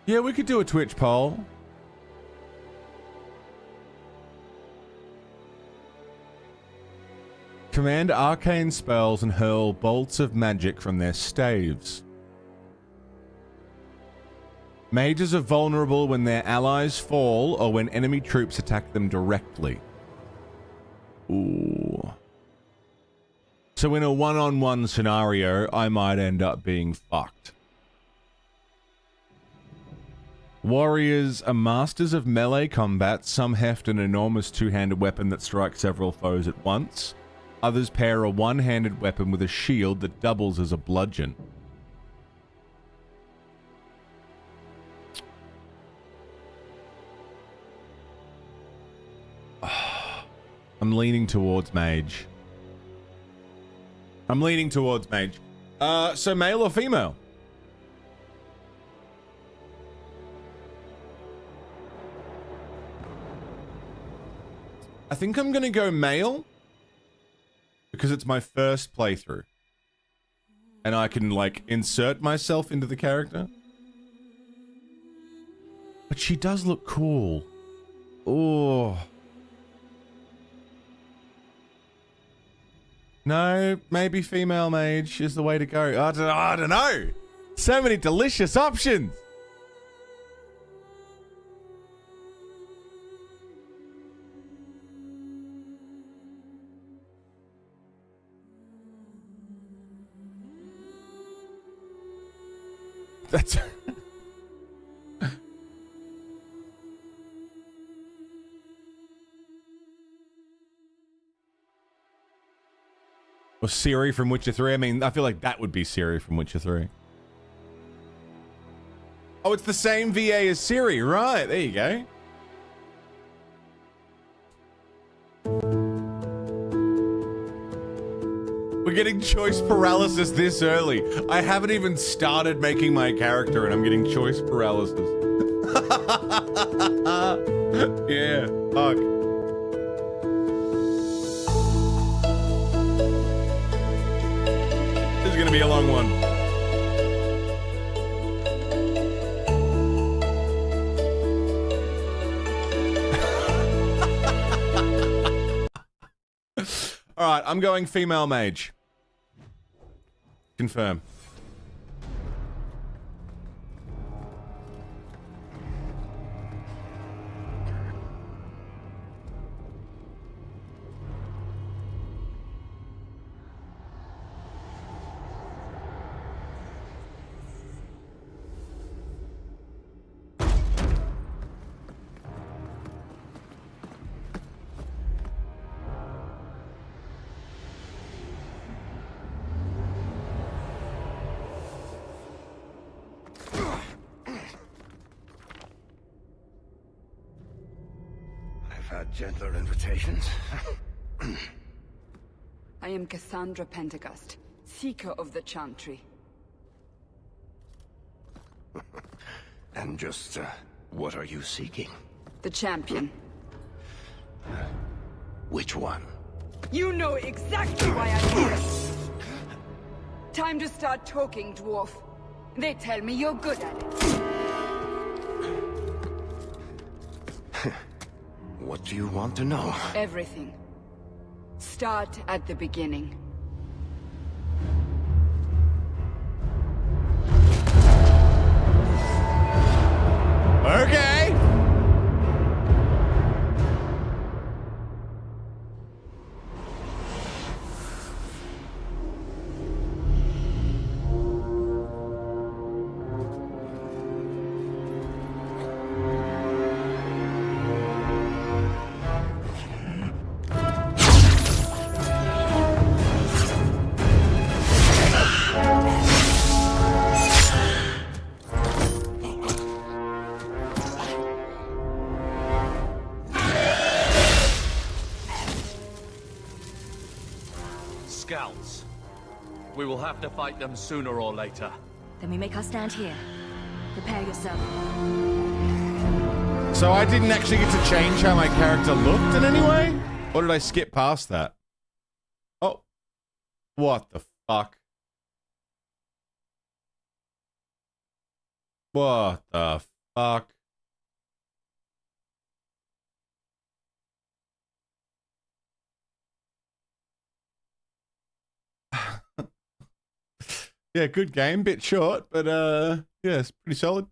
Yeah, we could do a Twitch poll. Command arcane spells and hurl bolts of magic from their staves. Mages are vulnerable when their allies fall or when enemy troops attack them directly. Ooh. So in a one-on-one scenario, I might end up being fucked. Warriors are masters of melee combat. Some heft an enormous two-handed weapon that strikes several foes at once. Others pair a one-handed weapon with a shield that doubles as a bludgeon. I'm leaning towards mage. I'm leaning towards mage. So male or female? I think I'm gonna go male because it's my first playthrough. And I can, like, insert myself into the character. But she does look cool. Oh. No, maybe female mage is the way to go. I don't know. So many delicious options. That's... Or Ciri from Witcher 3. I mean, I feel like that would be Ciri from Witcher 3. Oh, it's the same VA as Ciri. Right, there you go. We're getting choice paralysis this early. I haven't even started making my character and I'm getting choice paralysis. Yeah, fuck. This is gonna be a long one. Alright, I'm going female mage. Confirm. Gentler invitations. I am Cassandra Pentecost, Seeker of the Chantry. And just, what are you seeking? The champion. Which one? You know exactly why I'm here. Time to start talking, dwarf. They tell me you're good at it. What do you want to know? Everything. Start at the beginning. Okay. Scouts. We will have to fight them sooner or later. Then we make our stand here. Prepare yourself. So I didn't actually get to change how my character looked in any way? Or did I skip past that? Oh. What the fuck? What the fuck? Yeah, good game, bit short, but yeah, it's pretty solid.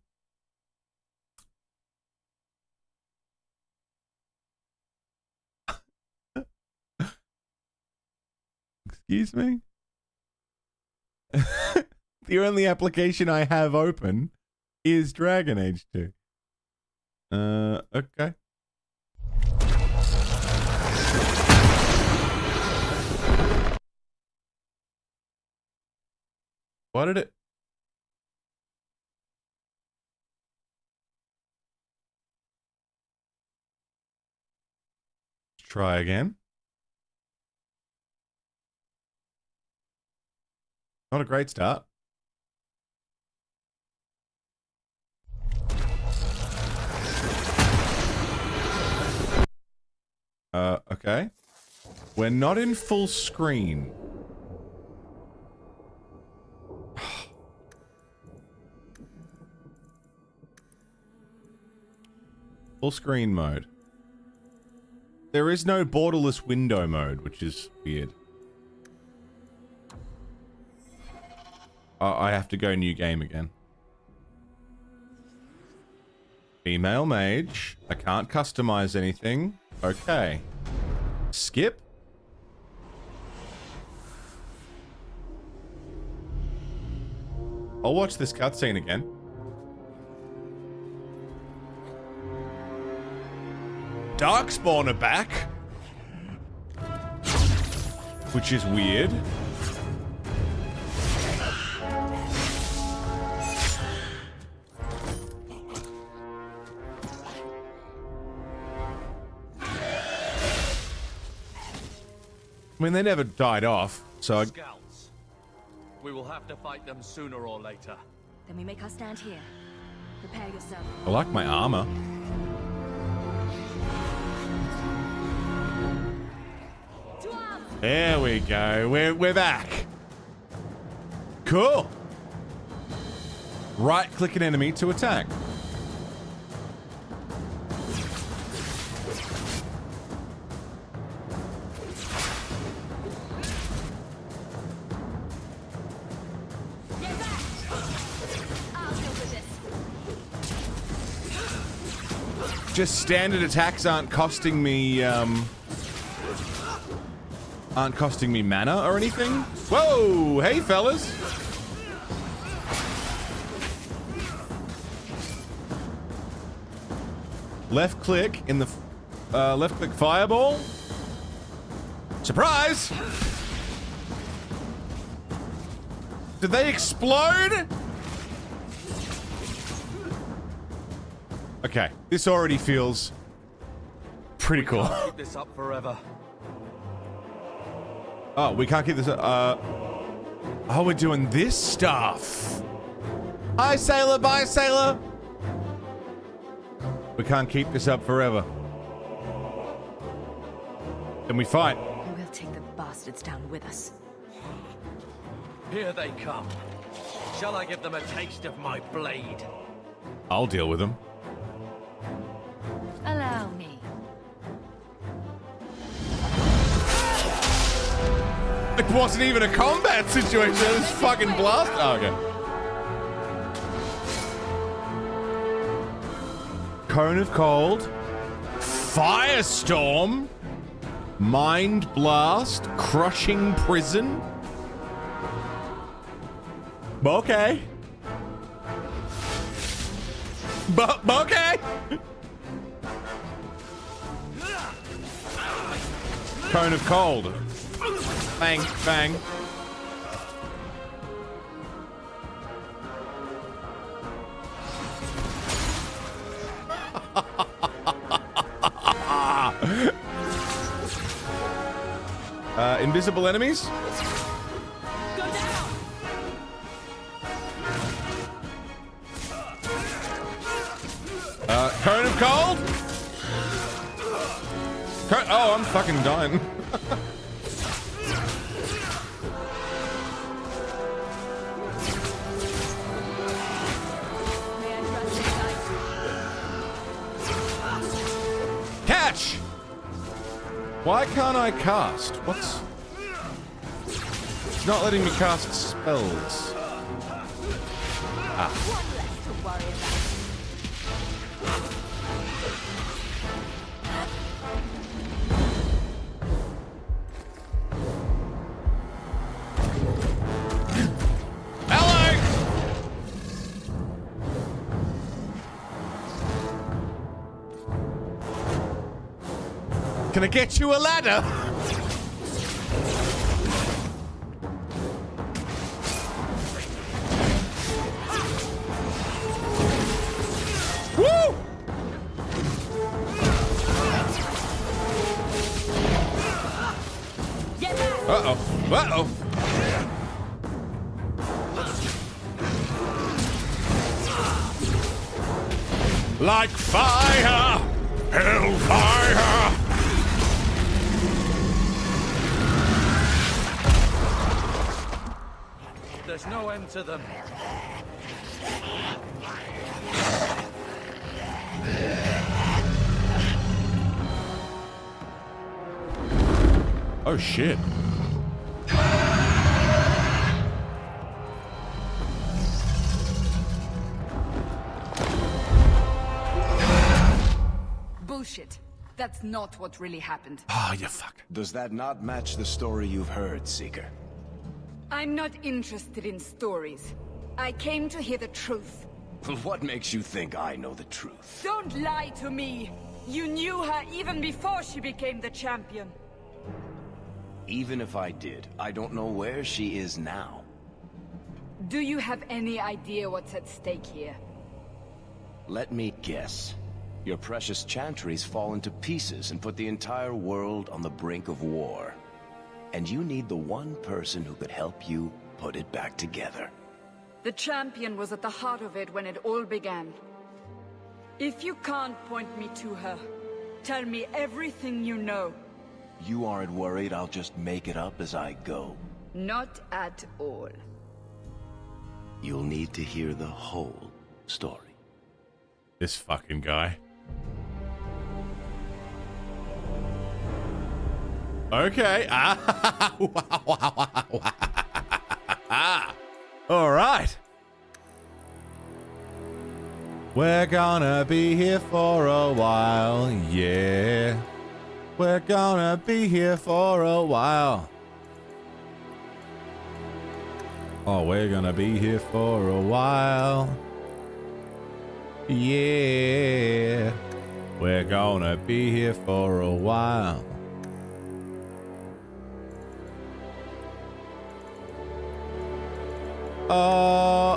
Excuse me? The only application I have open is Dragon Age 2. Okay. Why did it? Try again. Not a great start. Okay. We're not in full screen. Full screen mode. There is no borderless window mode, which is weird. I have to go new game again. Female mage. I can't customize anything. Okay. Skip. I'll watch this cutscene again. Darkspawn are back. Which is weird. I mean, they never died off. So Scouts. We will have to fight them sooner or later. Then we make our stand here. Prepare yourself. I like my armor. There we go. We're back. Cool. Right-click an enemy to attack. Just standard attacks aren't costing me mana or anything. Whoa, hey fellas. Left click in the left click fireball. Surprise! Did they explode? Okay, this already feels pretty cool. Can't keep this up forever. Oh, we can't keep this up. Oh, we're doing this stuff. Hi, sailor. Bye, sailor. We can't keep this up forever. Then we fight. We will take the bastards down with us. Here they come. Shall I give them a taste of my blade? I'll deal with them. Allow me. It wasn't even a combat situation. It was fucking blast. Oh, okay. Cone of Cold. Firestorm. Mind Blast. Crushing Prison. Okay. Okay. Cone of Cold. Bang, bang. Invisible enemies? Cone of Cold? Oh, I'm fucking dying. Catch! Why can't I cast? What's... It's not letting me cast spells. Ah. Can I get you a ladder? Woo! Uh-oh. Uh-oh. Like fire! Hellfire! There's no end to them. Oh shit. Bullshit. That's not what really happened. Ah, you fuck. Does that not match the story you've heard, Seeker? I'm not interested in stories. I came to hear the truth. What makes you think I know the truth? Don't lie to me! You knew her even before she became the champion. Even if I did, I don't know where she is now. Do you have any idea what's at stake here? Let me guess. Your precious chantries fall into pieces and put the entire world on the brink of war. And you need the one person who could help you put it back together. The champion was at the heart of it when it all began. If you can't point me to her, tell me everything you know. You aren't worried I'll just make it up as I go? Not at all. You'll need to hear the whole story. This fucking guy. Okay. All right. We're gonna be here for a while, yeah. We're gonna be here for a while. Oh, we're gonna be here for a while. Yeah. We're gonna be here for a while.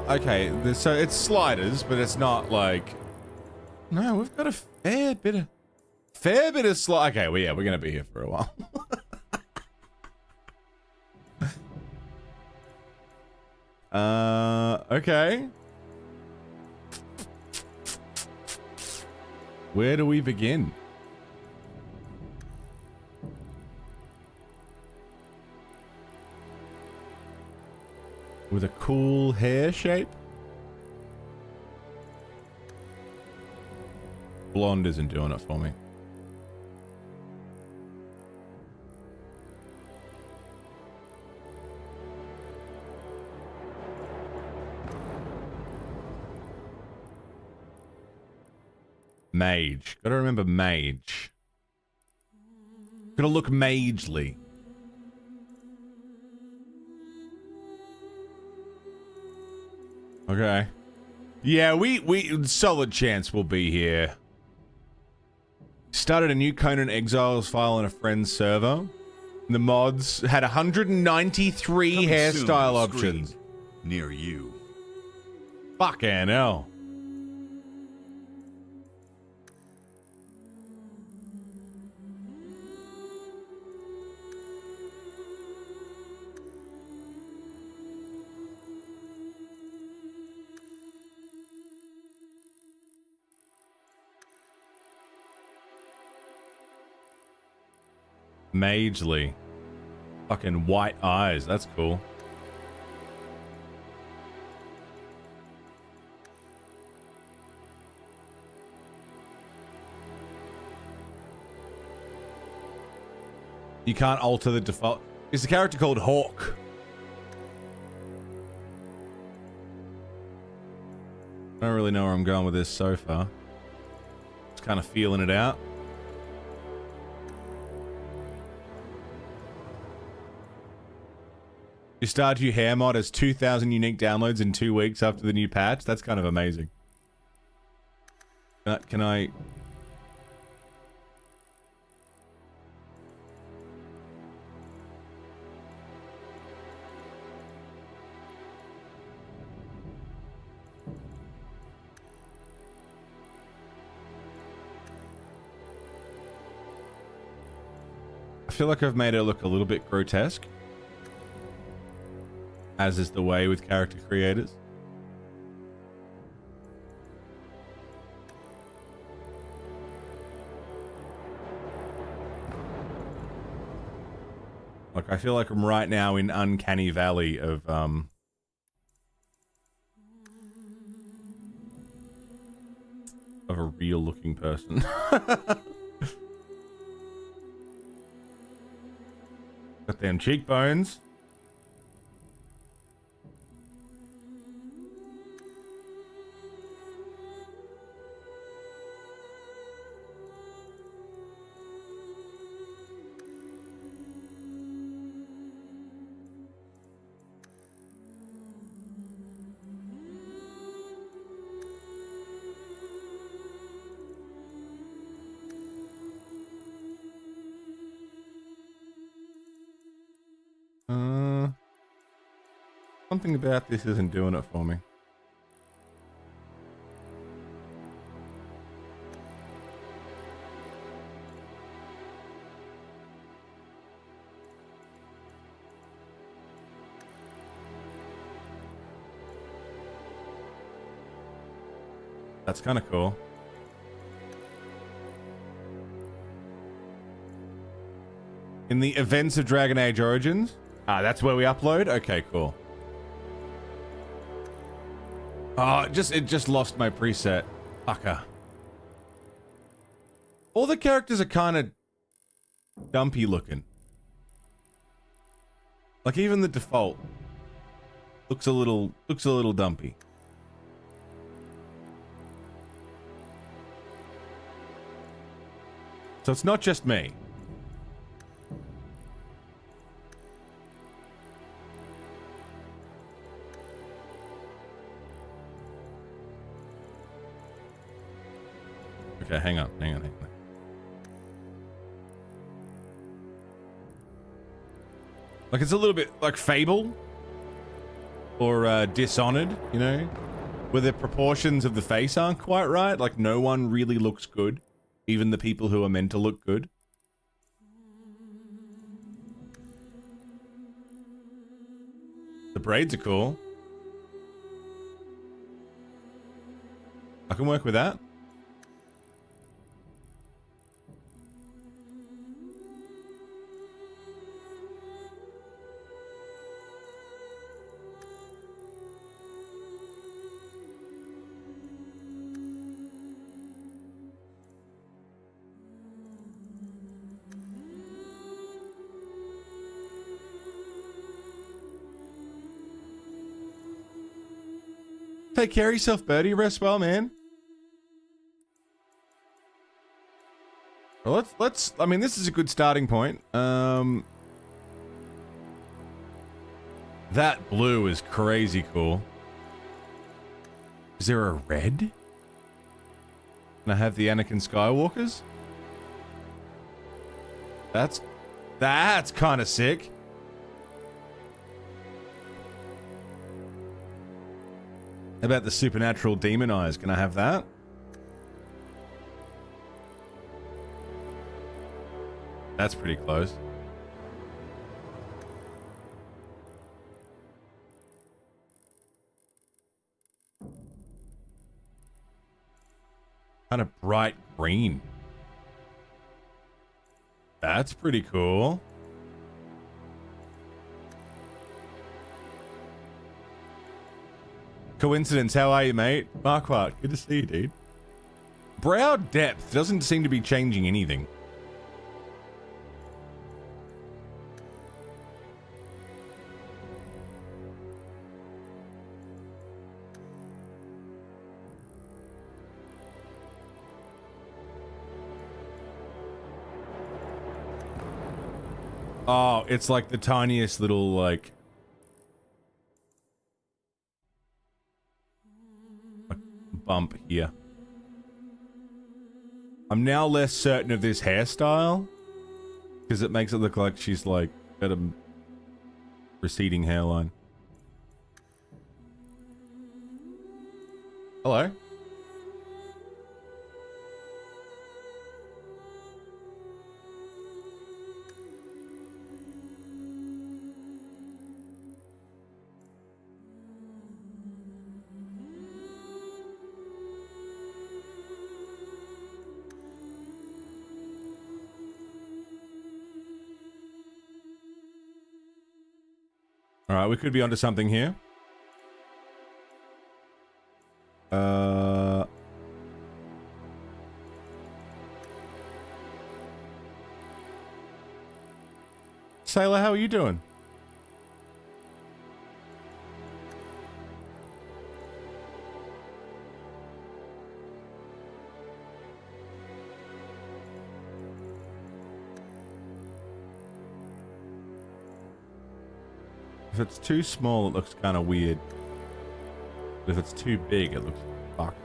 Okay, so it's sliders, but it's not like... No, we've got a fair bit of slide. Okay, well, yeah, we're gonna be here for a while. Okay. Where do we begin? With a cool hair shape? Blonde isn't doing it for me. Mage. Gotta remember mage. Gotta look magely. Okay. Yeah, we solid chance we'll be here. Started a new Conan Exiles file on a friend's server. The mods had 193 Coming hairstyle soon, options. screen near you. Fucking hell. Magely. Fucking white eyes. That's cool. You can't alter the default. It's a character called Hawk. I don't really know where I'm going with this so far. Just kind of feeling it out. Your Stardew hair mod has 2,000 unique downloads in 2 weeks after the new patch. That's kind of amazing. Can I... I feel like I've made it look a little bit grotesque. As is the way with character creators. Like, I feel like I'm right now in uncanny valley of, of a real looking person. Got them cheekbones. Something about this isn't doing it for me. That's kind of cool. In the events of Dragon Age Origins? Ah, that's where we upload? Okay, cool. Oh, it just lost my preset. Fucker. All the characters are kind of dumpy looking. Like even the default looks a little dumpy. So it's not just me. Okay, hang on. Like it's a little bit like Fable or Dishonored, you know, where the proportions of the face aren't quite right. Like no one really looks good, even the people who are meant to look good. The braids are cool. I can work with that. Take care of yourself, Birdie. Rest well, man. Well, let's. I mean, this is a good starting point. That blue is crazy cool. Is there a red? Can I have the Anakin Skywalkers? That's kind of sick. How about the supernatural demon eyes? Can I have that? That's pretty close. Kind of bright green. That's pretty cool. Coincidence, how are you, mate? Marquardt, good to see you, dude. Brow depth doesn't seem to be changing anything. Oh, it's like the tiniest little, like... bump here. I'm now less certain of this hairstyle because it makes it look like she's like got a receding hairline. Hello. All right, we could be onto something here. Sailor, how are you doing? If it's too small, it looks kind of weird. But if it's too big, it looks fucked.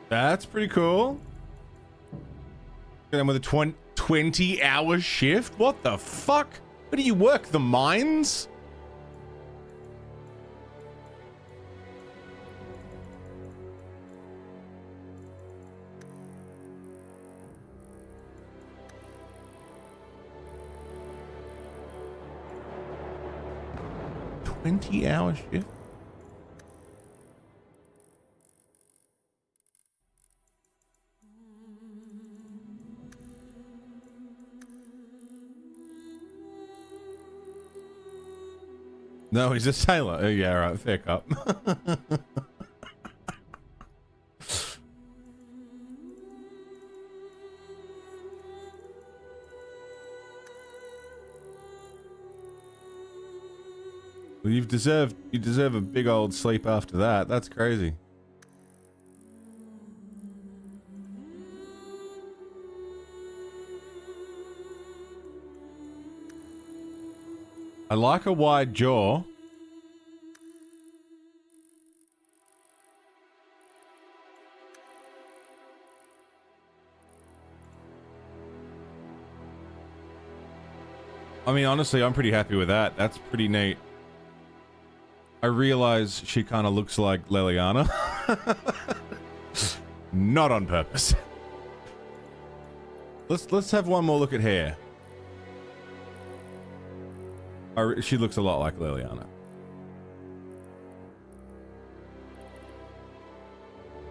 That's pretty cool. Get in with a 20-hour shift? What the fuck? Where do you work? The mines? 20-hour shift? No, he's a sailor. Oh, yeah, right. Fair cop. Well, you deserve a big old sleep after that. That's crazy. I like a wide jaw. I mean, honestly, I'm pretty happy with that. That's pretty neat. I realize she kind of looks like Leliana. Not on purpose. Let's have one more look at hair. She looks a lot like Leliana.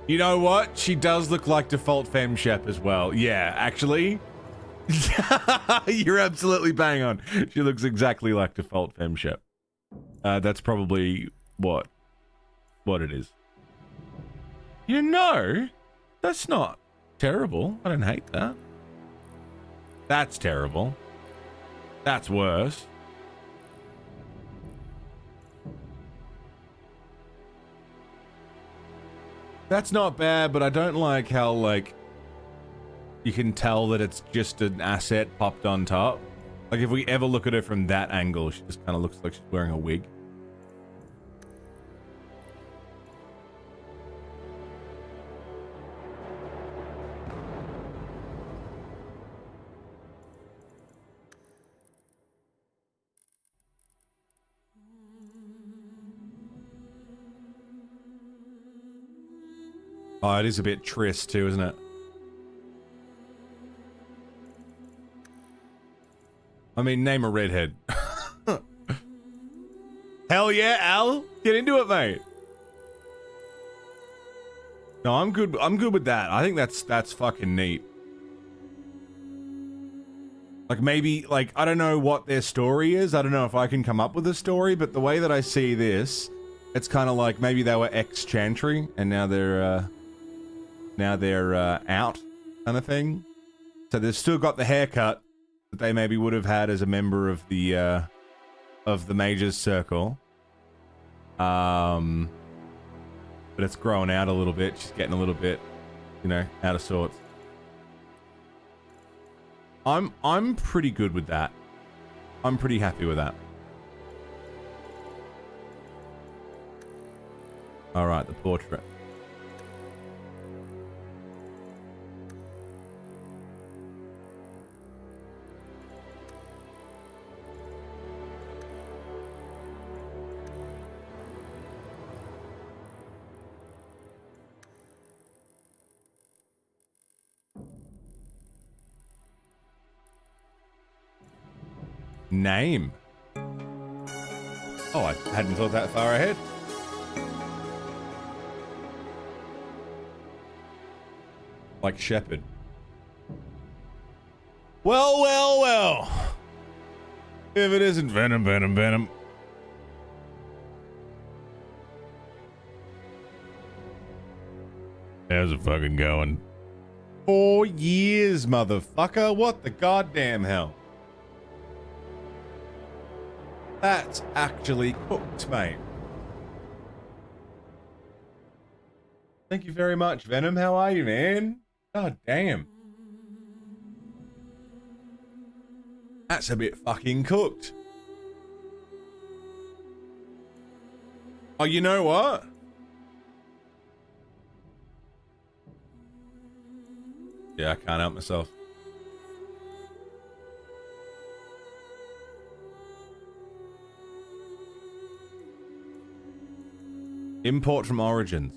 You know what? She does look like default FemShep as well. Yeah, actually. You're absolutely bang on. She looks exactly like default FemShep. That's probably what it is. You know, that's not terrible. I don't hate that. That's terrible. That's worse. That's not bad, but I don't like how, like, you can tell that it's just an asset popped on top. Like, if we ever look at her from that angle, she just kind of looks like she's wearing a wig. Oh, it is a bit trist too, isn't it? I mean, name a redhead. Hell yeah, Al! Get into it, mate. No, I'm good. I'm good with that. I think that's fucking neat. Like, maybe, like, I don't know what their story is. I don't know if I can come up with a story, but the way that I see this, it's kind of like maybe they were ex-Chantry and now they're out, kind of thing. So they've still got the haircut that they maybe would have had as a member of the Mage's Circle. But it's growing out a little bit. She's getting a little bit, you know, out of sorts. I'm pretty good with that. I'm pretty happy with that. All right, the portrait. Name. Oh, I hadn't thought that far ahead. Like Shepherd. Well, well, well. If it isn't Venom, Venom, Venom. How's it fucking going? 4 years, motherfucker. What the goddamn hell? That's actually cooked, mate. Thank you very much, Venom. How are you, man? God damn. That's a bit fucking cooked. Oh, you know what? Yeah, I can't help myself. Import from Origins.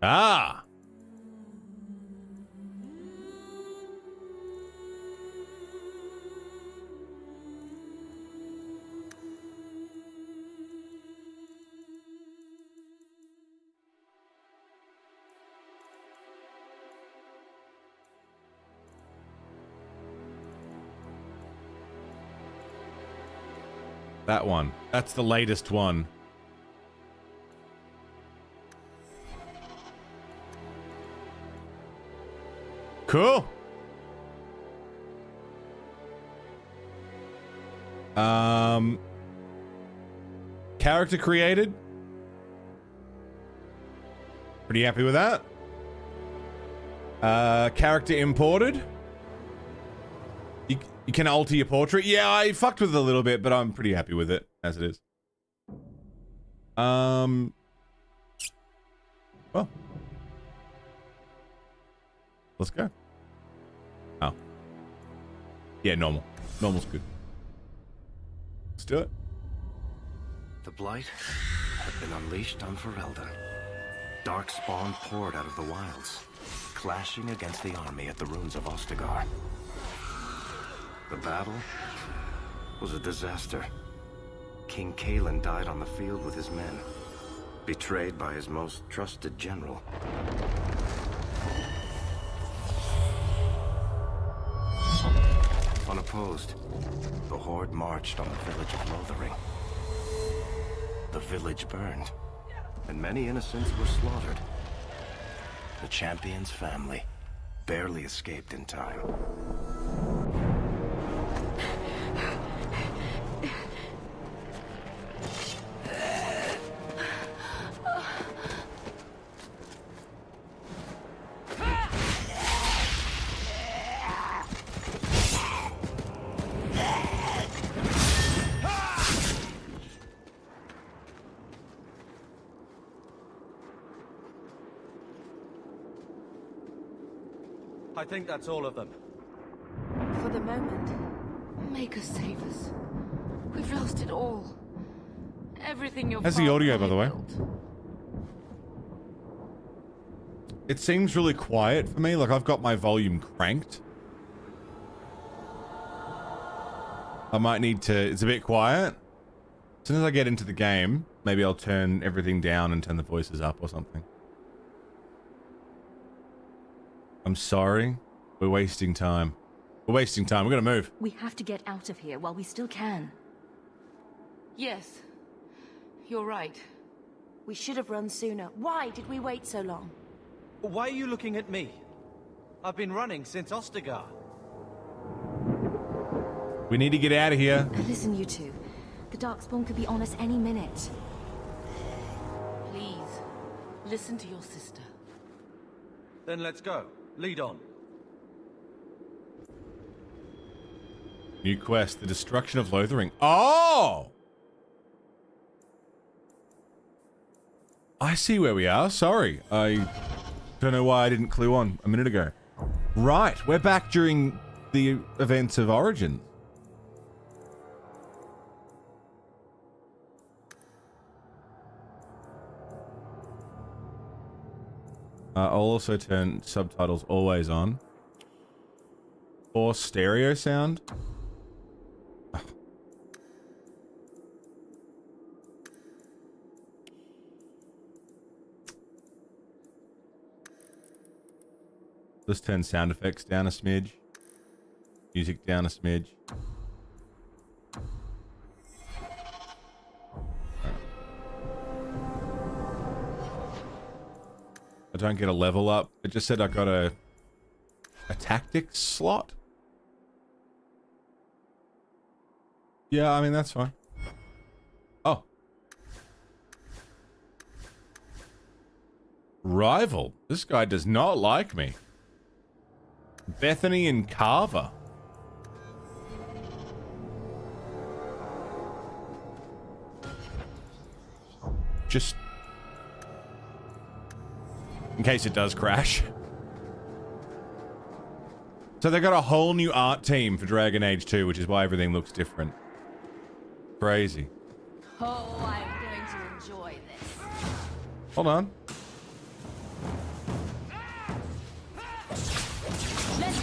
Ah! That one. That's the latest one. Cool. Character created. Pretty happy with that. Character imported. You can alter your portrait. Yeah, I fucked with it a little bit, but I'm pretty happy with it as it is. Well. Let's go. Oh. Yeah, normal. Normal's good. Let's do it. The Blight had been unleashed on Ferelden. Dark spawn poured out of the wilds, clashing against the army at the ruins of Ostagar. The battle was a disaster. King Kalen died on the field with his men, betrayed by his most trusted general. Unopposed, the Horde marched on the village of Lothering. The village burned, and many innocents were slaughtered. The champion's family barely escaped in time. I think that's all of them. For the moment, make us save us. We've lost it all. Everything your How's the audio, by father the way? built. It seems really quiet for me. Like I've got my volume cranked. I might need to... It's a bit quiet. As soon as I get into the game, maybe I'll turn everything down and turn the voices up or something. I'm sorry. We're wasting time. We're wasting time. We're gonna move. We have to get out of here while we still can. Yes. You're right. We should have run sooner. Why did we wait so long? Why are you looking at me? I've been running since Ostagar. We need to get out of here. Listen, you two. The Darkspawn could be on us any minute. Please, listen to your sister. Then let's go. Lead on. New quest, the destruction of Lothering. Oh! I see where we are. Sorry. I don't know why I didn't clue on a minute ago. Right, we're back during the events of Origin. I'll also turn subtitles always on. Or stereo sound. Let's turn sound effects down a smidge. Music down a smidge. I don't get a level up. It just said I got a tactics slot. Yeah, I mean, that's fine. Oh. Rival. This guy does not like me. Bethany and Carver. Just in case it does crash. So they got a whole new art team for Dragon Age 2, which is why everything looks different. Crazy. Oh, I'm going to enjoy this. Hold on.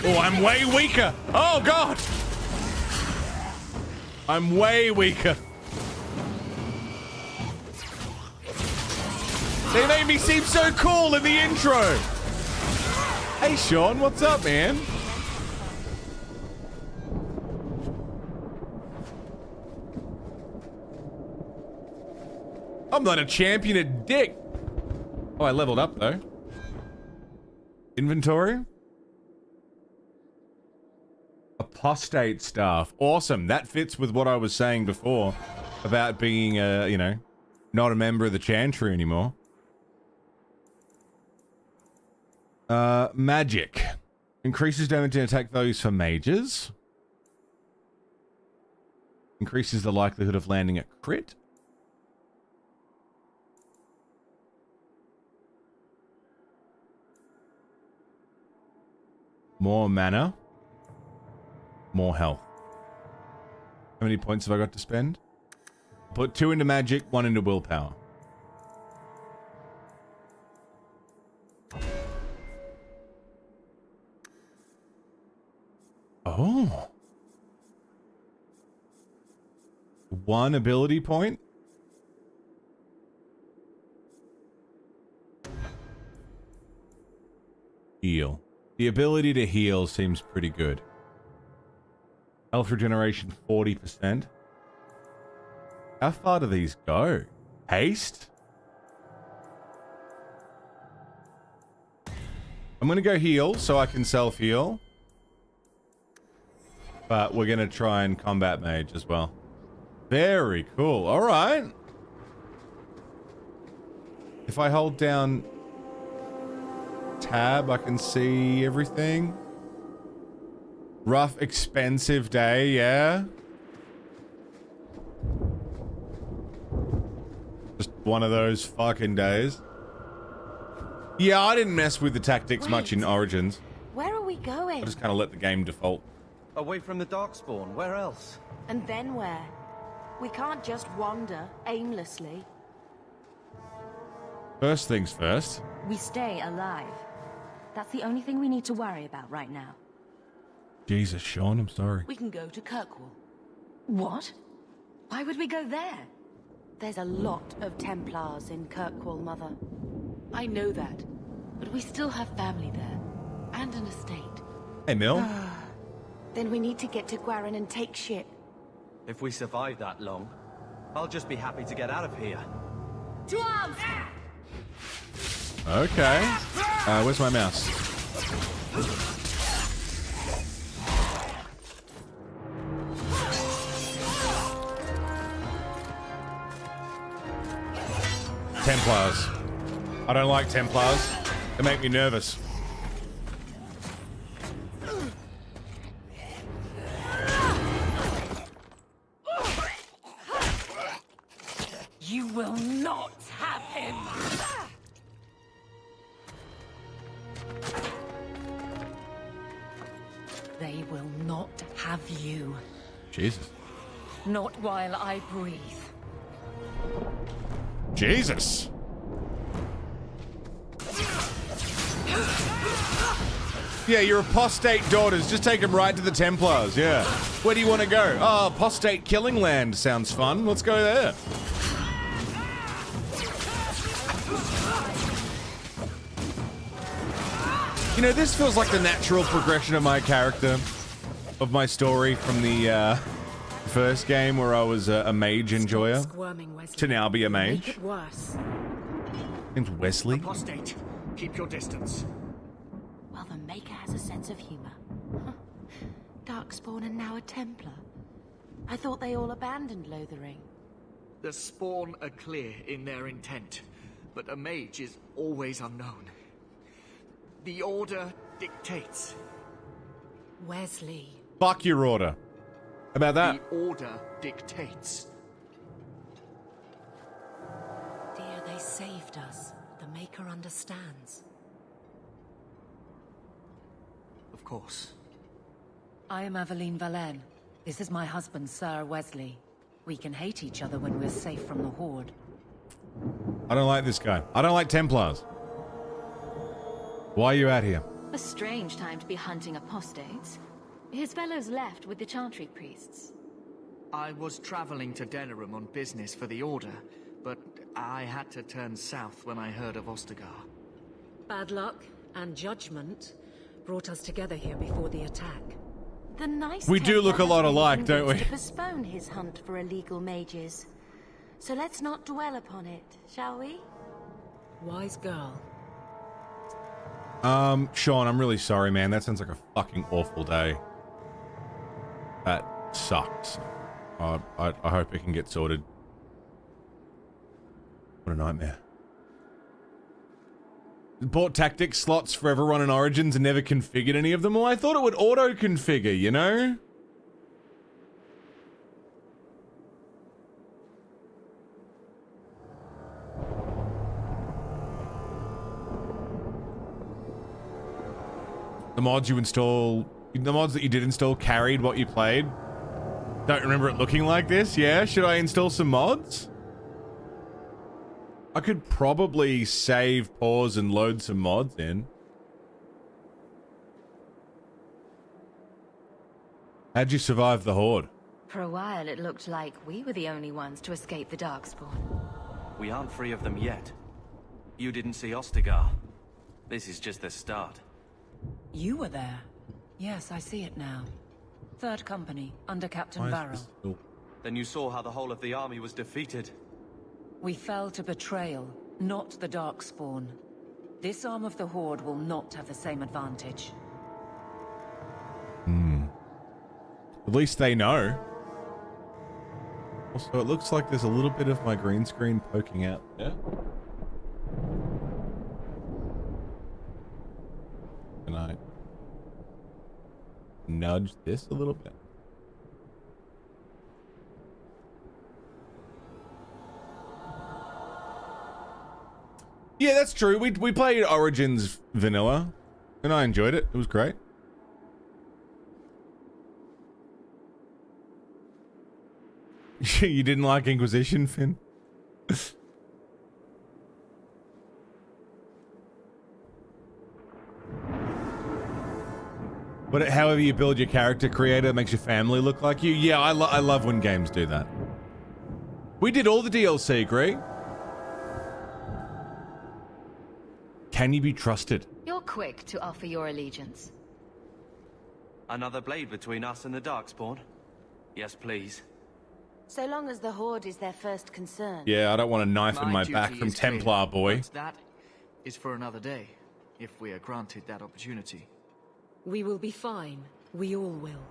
Oh, I'm way weaker. Oh, God. I'm way weaker. They made me seem so cool in the intro. Hey, Sean, what's up, man? I'm not a champion at dick. Oh, I leveled up though. Inventory. Apostate staff. Awesome. That fits with what I was saying before about being, you know, not a member of the Chantry anymore. Magic. Increases damage and attack values for mages. Increases the likelihood of landing a crit. More mana. More health. How many points have I got to spend? Put 2 into magic, 1 into willpower. Oh. 1 ability point? Heal. The ability to heal seems pretty good. Health regeneration 40%. How far do these go? Haste? I'm gonna go heal so I can self-heal. But we're gonna try and combat mage as well. Very cool. Alright. If I hold down tab, I can see everything. Rough, expensive day, yeah. Just one of those fucking days. Yeah, I didn't mess with the tactics much in Origins. Where are we going? I just kind of let the game default. Away from the Darkspawn, where else? And then where? We can't just wander aimlessly. First things first. We stay alive. That's the only thing we need to worry about right now. Jesus, Sean, I'm sorry. We can go to Kirkwall. What? Why would we go there? There's a lot of Templars in Kirkwall, Mother. I know that, but we still have family there, and an estate. Hey, Mill. Then we need to get to Gwarin and take ship. If we survive that long, I'll just be happy to get out of here. To arms! Okay. Where's my mouse? Templars. I don't like Templars. They make me nervous. You will not have him! They will not have you. Jesus. Not while I breathe. Jesus. Yeah, your apostate daughters. Just take them right to the Templars, yeah. Where do you want to go? Oh, apostate killing land sounds fun. Let's go there. You know, this feels like the natural progression of my character, of my story from the first game where I was a mage enjoyer, to now be a mage. Make it worse. Name's Wesley. Apostate, keep your distance. Well, the Maker has a sense of humor. Darkspawn and now a Templar. I thought they all abandoned Lothering. The Spawn are clear in their intent, but a mage is always unknown. The Order dictates. Wesley. Fuck your order. How about that? The Order dictates. Dear, they saved us. The Maker understands. Of course. I am Aveline Valenne. This is my husband, Sir Wesley. We can hate each other when we're safe from the Horde. I don't like this guy. I don't like Templars. Why are you out here? A strange time to be hunting apostates. His fellows left with the Chantry priests. I was traveling to Denerim on business for the Order, but I had to turn south when I heard of Ostagar. Bad luck and judgment brought us together here before the attack. The nice We do look a lot alike, don't we? To postpone his hunt for illegal mages. So let's not dwell upon it, shall we? Wise girl. Sean, I'm really sorry, man. That sounds like a fucking awful day. That sucks. I hope it can get sorted. What a nightmare. Bought tactics slots for everyone in Origins and never configured any of them. Well, I thought it would auto-configure, you know? The mods that you did install carried what you played. Don't remember it looking like this. Yeah, should I install some mods? I could probably save, pause, and load some mods in. How'd you survive the Horde? For a while, it looked like we were the only ones to escape the Darkspawn. We aren't free of them yet. You didn't see Ostagar. This is just the start. You were there. Yes, I see it now. Third Company, under Captain Barrow. Then you saw how the whole of the army was defeated. We fell to betrayal, not the Darkspawn. This arm of the Horde will not have the same advantage. At least they know. Also, it looks like there's a little bit of my green screen poking out there. Can I nudge this a little bit? Yeah, that's true. We played Origins vanilla, and I enjoyed it. It was great. You didn't like Inquisition, Finn? But however you build your character creator makes your family look like you. Yeah, I love when games do that. We did all the DLC, Greg. Can you be trusted? You're quick to offer your allegiance. Another blade between us and the Darkspawn? Yes, please. So long as the Horde is their first concern. Yeah, I don't want a knife in my back duty from is clear, Templar boy. but that is for another day, if we are granted that opportunity. We will be fine. We all will.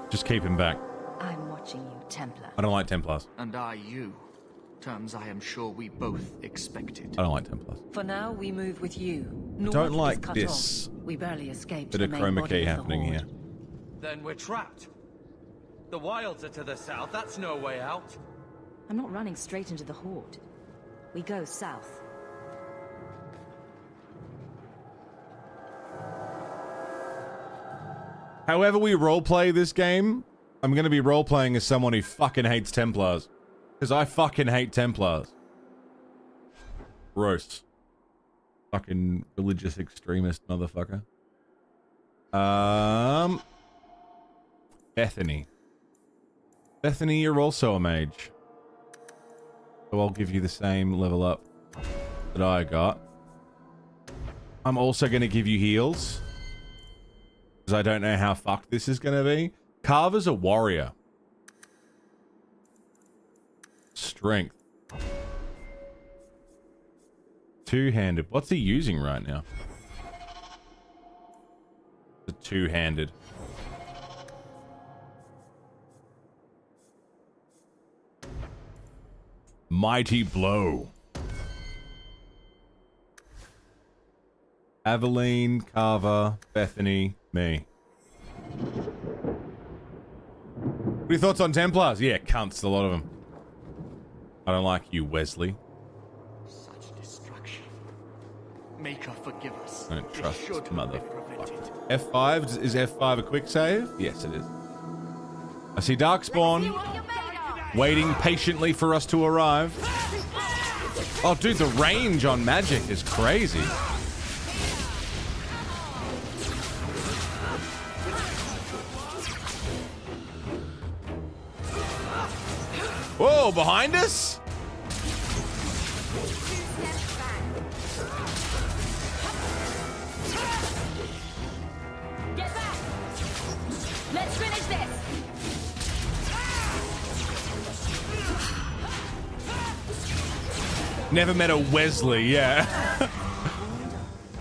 Just keep him back. I'm watching you, Templar. I don't like Templars. And I you. Terms I am sure we both expected. I don't like Templars. For now, we move with you. Don't like this We barely escaped bit of chroma key happening here. Then we're trapped. The wilds are to the south. That's no way out. I'm not running straight into the Horde. We go south. However we roleplay this game, I'm going to be roleplaying as someone who fucking hates Templars. Because I fucking hate Templars. Gross. Fucking religious extremist motherfucker. Bethany. Bethany, you're also a mage. So I'll give you the same level up that I got. I'm also going to give you heals. Because I don't know how fucked this is going to be. Carver's a warrior. Strength. Two-handed. What's he using right now? The two-handed. Mighty blow. Aveline, Carver, Bethany, me. What are your thoughts on Templars? Yeah, cunts, a lot of them. I don't like you, Wesley. Such destruction. Maker, forgive us. I don't trust should this motherfucker. F5? Is F5 a quick save? Yes, it is. I see Darkspawn waiting patiently for us to arrive. Oh, dude, the range on magic is crazy. Whoa, behind us? Get back! Let's finish this! Never met a Wesley, yeah.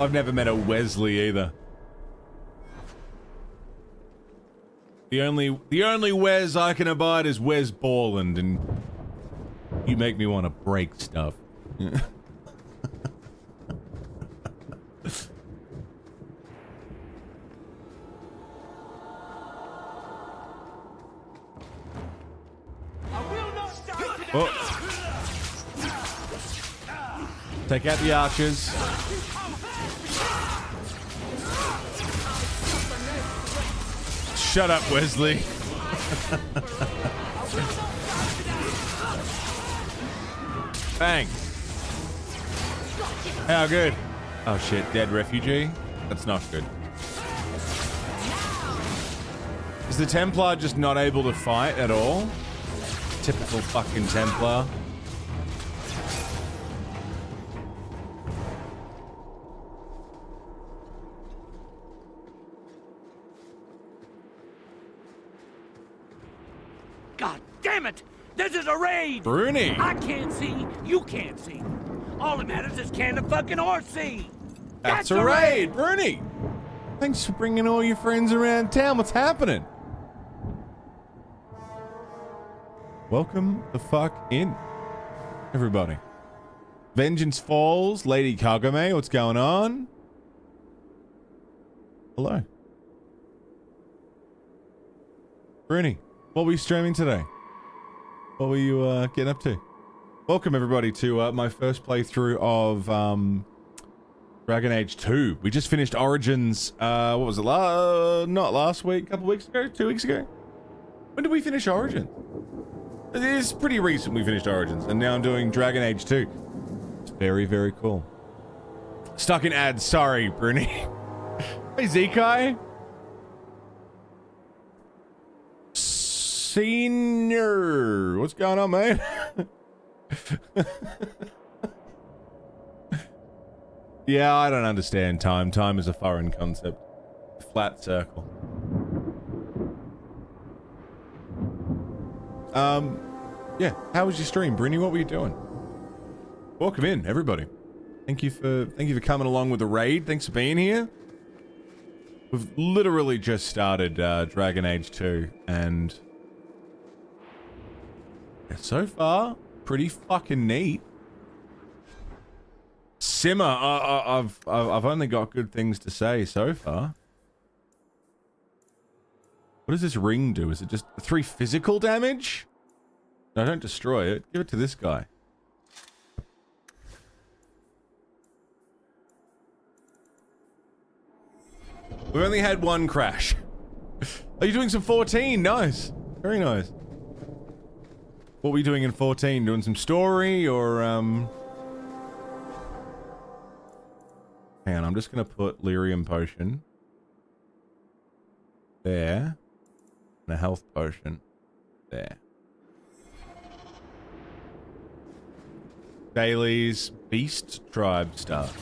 I've never met a Wesley either. The only Wes I can abide is Wes Borland, and you make me want to break stuff. Oh. Take out the archers. Shut up, Wesley. Bang. How good? Oh shit, dead refugee? That's not good. Is the Templar just not able to fight at all? Typical fucking Templar. God damn it! This is a raid! Bruni! I can't see, you can't see. All that matters is can the fucking horse see? That's a raid! Bruni! Thanks for bringing all your friends around town. What's happening? Welcome the fuck in, everybody. Vengeance Falls, Lady Kagome, what's going on? Hello. Bruni, what were you streaming today? What were you getting up to? Welcome everybody to my first playthrough of Dragon Age 2. We just finished Origins, what was it, not last week, a couple weeks ago, 2 weeks ago? When did we finish Origins? It is pretty recent we finished Origins, and now I'm doing Dragon Age 2. It's very, very cool. Stuck in ads, sorry, Bruni. Hey, Zekai. Senior. What's going on, mate? Yeah, I don't understand time. Time is a foreign concept. Flat circle. Yeah, how was your stream, Bruni? What were you doing? Welcome in, everybody. Thank you for coming along with the raid. Thanks for being here. We've literally just started Dragon Age 2, and yeah, so far, pretty fucking neat. Simmer, I've only got good things to say so far. What does this ring do? Is it just 3 physical damage? No, don't destroy it. Give it to this guy. We've only had 1 crash. Are you doing some 14? Nice. Very nice. What were you doing in 14? Doing some story or, Hang on, I'm just gonna put lyrium potion. There. And a health potion. There. Dailies, Beast Tribe stuff.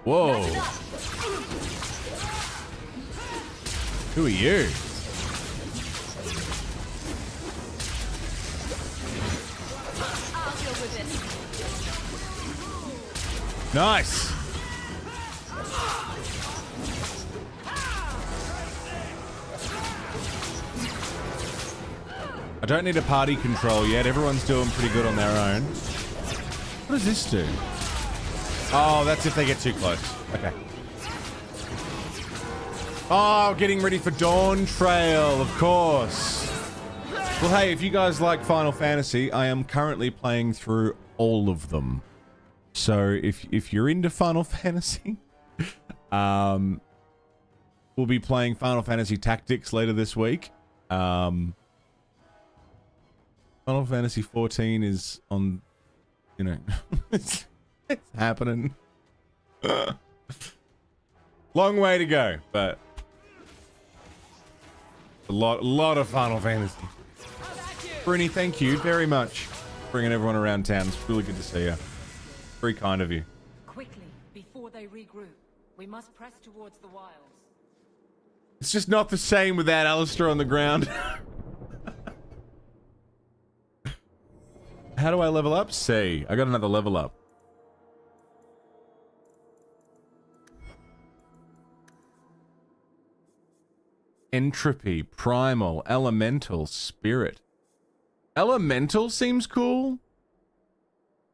Whoa. Who are you? I'll deal with it. Nice. I don't need a party control yet. Everyone's doing pretty good on their own. What does this do? Oh, that's if they get too close. Okay. Oh, getting ready for Dawn Trail, of course. Well, hey, if you guys like Final Fantasy, I am currently playing through all of them. So if you're into Final Fantasy, we'll be playing Final Fantasy Tactics later this week. Final Fantasy 14 is on, you know, it's happening. Long way to go, but a lot of Final Fantasy. Bruni, thank you very much for bringing everyone around town. It's really good to see you. Very kind of you. Quickly, before they regroup, we must press towards the wilds. It's just not the same without Alistair on the ground. How do I level up? C. I got another level up. Entropy, primal, elemental, spirit. Elemental seems cool.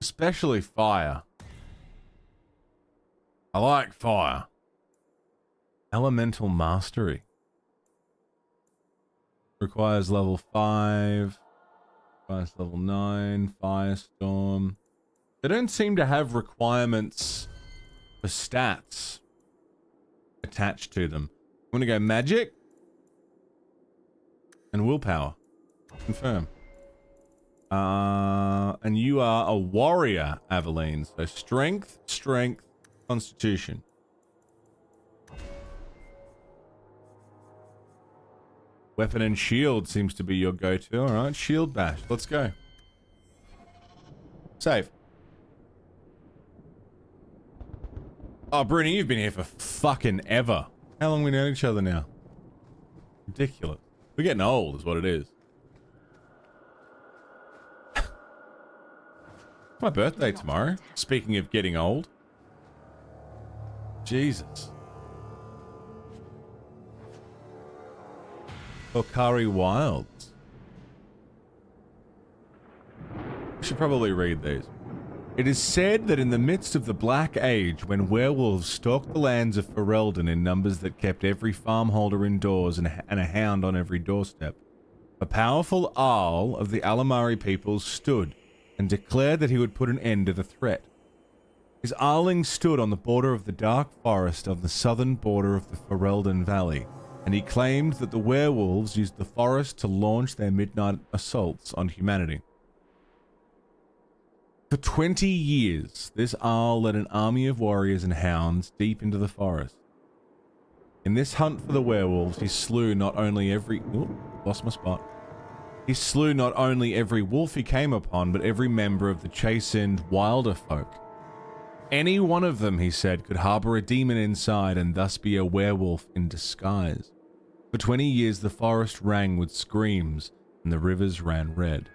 Especially fire. I like fire. Elemental mastery. Requires level 5. Requires level 9. Firestorm. They don't seem to have requirements for stats attached to them. I'm gonna go magic and willpower. Confirm. And you are a warrior, Aveline. So strength, constitution. Weapon and shield seems to be your go-to. Alright, shield bash. Let's go. Save. Oh, Bruni, you've been here for fucking ever. How long we known each other now? Ridiculous. We're getting old is what it is. My birthday tomorrow. Speaking of getting old. Jesus. Okari Wilds. I should probably read these. It is said that in the midst of the Black Age, when werewolves stalked the lands of Ferelden in numbers that kept every farmholder indoors and a hound on every doorstep, a powerful Arl of the Alamari peoples stood and declared that he would put an end to the threat. His Arling stood on the border of the dark forest on the southern border of the Ferelden Valley, and he claimed that the werewolves used the forest to launch their midnight assaults on humanity. For 20 years, this Arl led an army of warriors and hounds deep into the forest. In this hunt for the werewolves, he slew not only every... Ooh, lost my spot. He slew not only every wolf he came upon, but every member of the chastened wilder folk. Any one of them, he said, could harbor a demon inside and thus be a werewolf in disguise. For 20 years, the forest rang with screams, and the rivers ran red.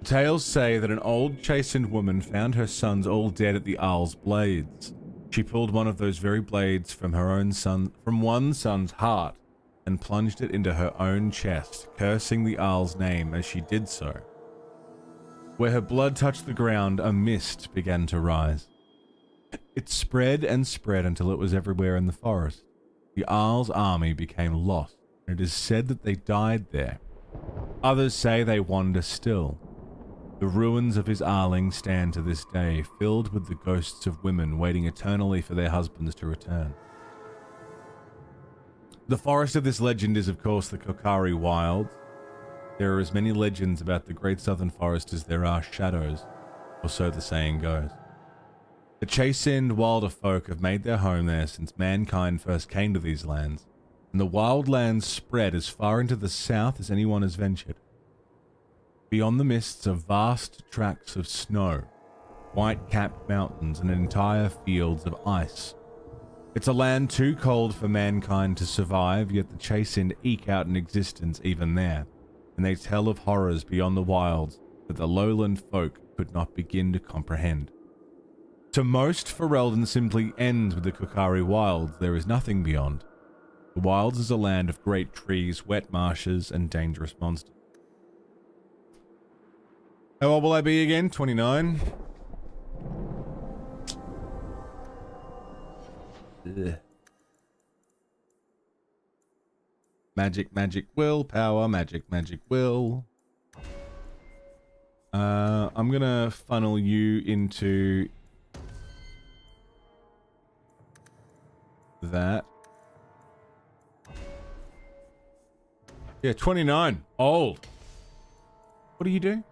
Tales say that an old chastened woman found her sons all dead at the Arl's blades. She pulled one of those very blades from one son's heart and plunged it into her own chest, cursing the Arl's name as she did so. Where her blood touched the ground, a mist began to rise. It spread and spread until it was everywhere in the forest. The Arl's army became lost, and it is said that they died there. Others say they wander still. The ruins of his Arling stand to this day, filled with the ghosts of women waiting eternally for their husbands to return. The forest of this legend is, of course, the Kokari Wilds. There are as many legends about the Great Southern Forest as there are shadows, or so the saying goes. The chastened wilder folk have made their home there since mankind first came to these lands, and the wild lands spread as far into the south as anyone has ventured. Beyond the mists are vast tracts of snow, white-capped mountains, and entire fields of ice. It's a land too cold for mankind to survive, yet the chastened eke out an existence even there, and they tell of horrors beyond the wilds that the lowland folk could not begin to comprehend. To most, Ferelden simply ends with the Kokari Wilds. There is nothing beyond. The wilds is a land of great trees, wet marshes, and dangerous monsters. How old will I be again? 29? Ugh. Magic, will, power, magic, will. I'm gonna funnel you into that. Yeah, 29. Old. What do you do?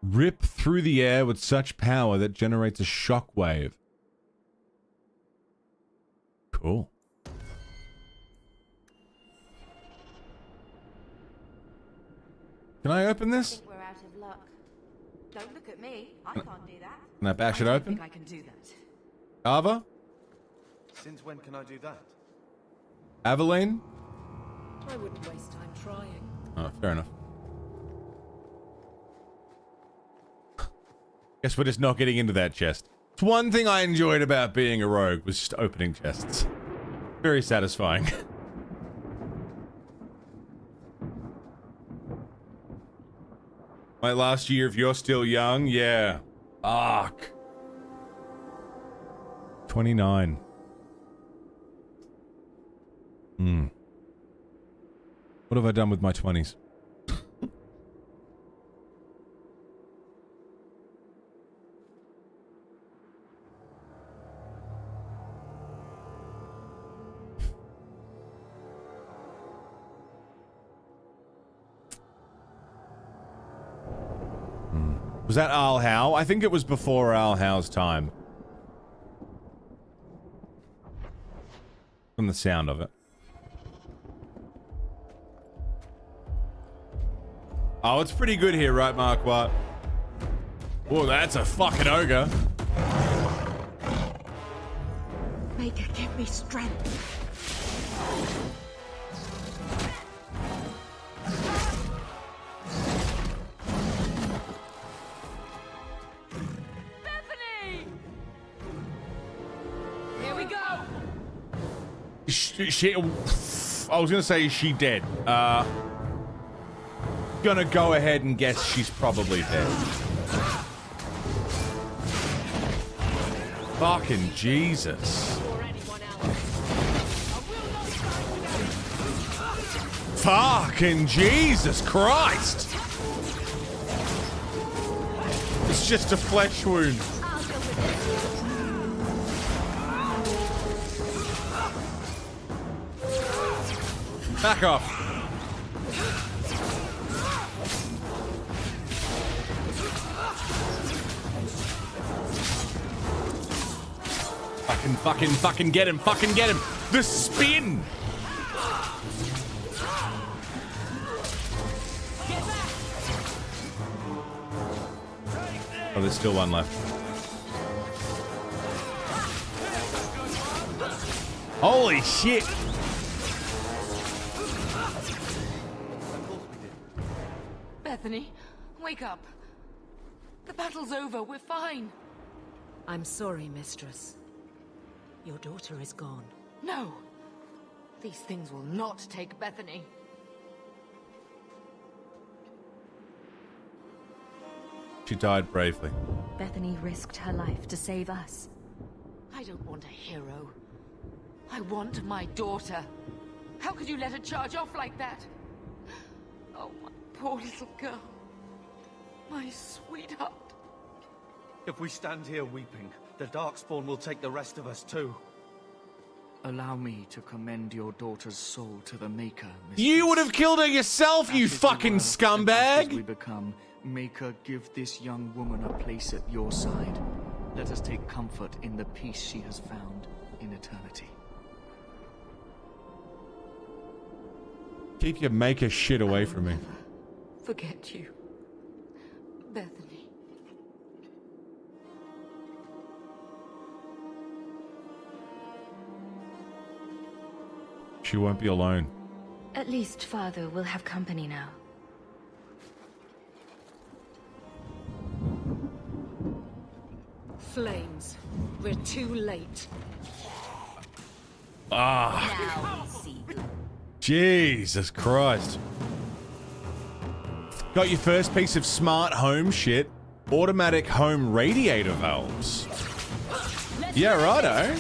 Rip through the air with such power that generates a shockwave. Cool. Can I open this? I think we're out of luck. Don't look at me. I can't do that. Can I bash it open? I can do that. Ava? Since when can I do that? Aveline? I wouldn't waste time trying. Oh, fair enough. Guess we're just not getting into that chest. It's one thing I enjoyed about being a rogue was just opening chests. Very satisfying. My last year, if you're still young, yeah. Fuck. 29. What have I done with my 20s? Was that Al Howe? I think it was before Al Howe's time. From the sound of it. Oh, it's pretty good here, right, Marquardt? Oh, that's a fucking ogre. Maker, give me strength. Bethany! Here we go! She, I was gonna say, is she dead? Gonna go ahead and guess she's probably dead. Fucking Jesus. Fucking Jesus Christ! It's just a flesh wound. Back off. Fucking get him. Fucking get him. The spin. Oh, there's still one left. Holy shit. Bethany, wake up. The battle's over. We're fine. I'm sorry, mistress. Your daughter is gone. No. These things will not take Bethany. She died bravely. Bethany risked her life to save us. I don't want a hero. I want my daughter. How could you let her charge off like that? Oh, my poor little girl. My sweetheart. If we stand here weeping, the Darkspawn will take the rest of us too. Allow me to commend your daughter's soul to the Maker, mistress. You would have killed her yourself, you fucking scumbag! As we become, Maker, give this young woman a place at your side. Let us take comfort in the peace she has found in eternity. Keep your Maker shit away from me. Forget you, Bethany. She won't be alone. At least Father will have company now. Flames. We're too late. Ah. Jesus Christ. Got your first piece of smart home shit. Automatic home radiator valves. Yeah, righto.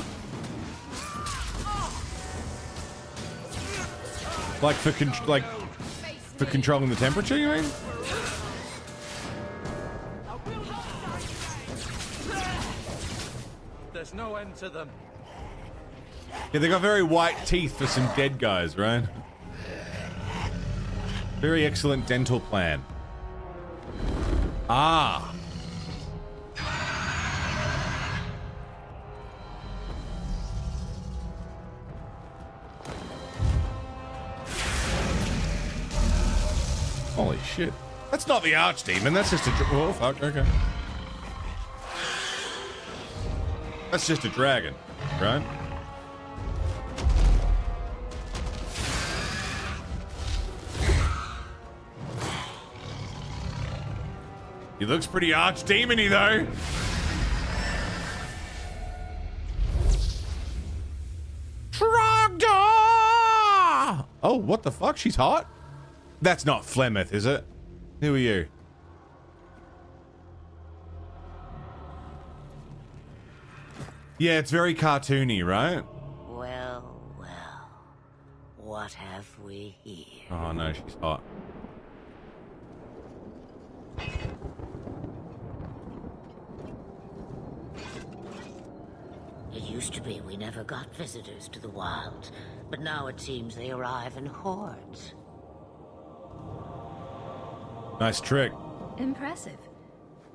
Like for controlling the temperature, you mean? There's no end to them. Yeah, they got very white teeth for some dead guys, right? Very excellent dental plan. Ah. Holy shit. That's not the Archdemon, that's just a... Oh, fuck, okay. That's just a dragon, right? He looks pretty archdemony though. Trogdor! Oh, what the fuck? She's hot? That's not Flemeth, is it? Who are you? Yeah, it's very cartoony, right? Well, what have we here? Oh no, she's hot. It used to be we never got visitors to the wilds, but now it seems they arrive in hordes. Nice trick. Impressive.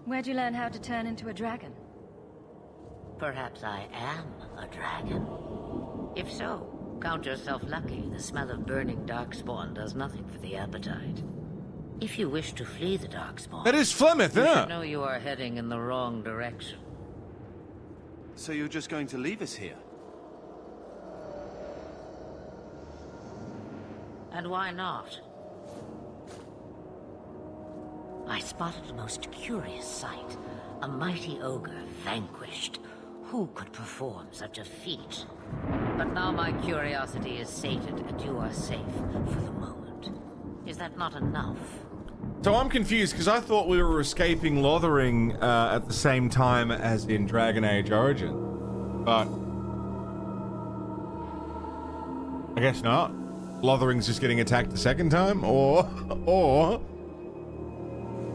Where'd you learn how to turn into a dragon? Perhaps I am a dragon. If so, count yourself lucky. The smell of burning darkspawn does nothing for the appetite. If you wish to flee the darkspawn... That is Flemeth, you yeah. should know you are heading in the wrong direction. So you're just going to leave us here? And why not? I spotted a most curious sight. A mighty ogre vanquished. Who could perform such a feat? But now my curiosity is sated and you are safe for the moment. Is that not enough? So I'm confused because I thought we were escaping Lothering at the same time as in Dragon Age Origin. But I guess not. Lothering's just getting attacked the second time, or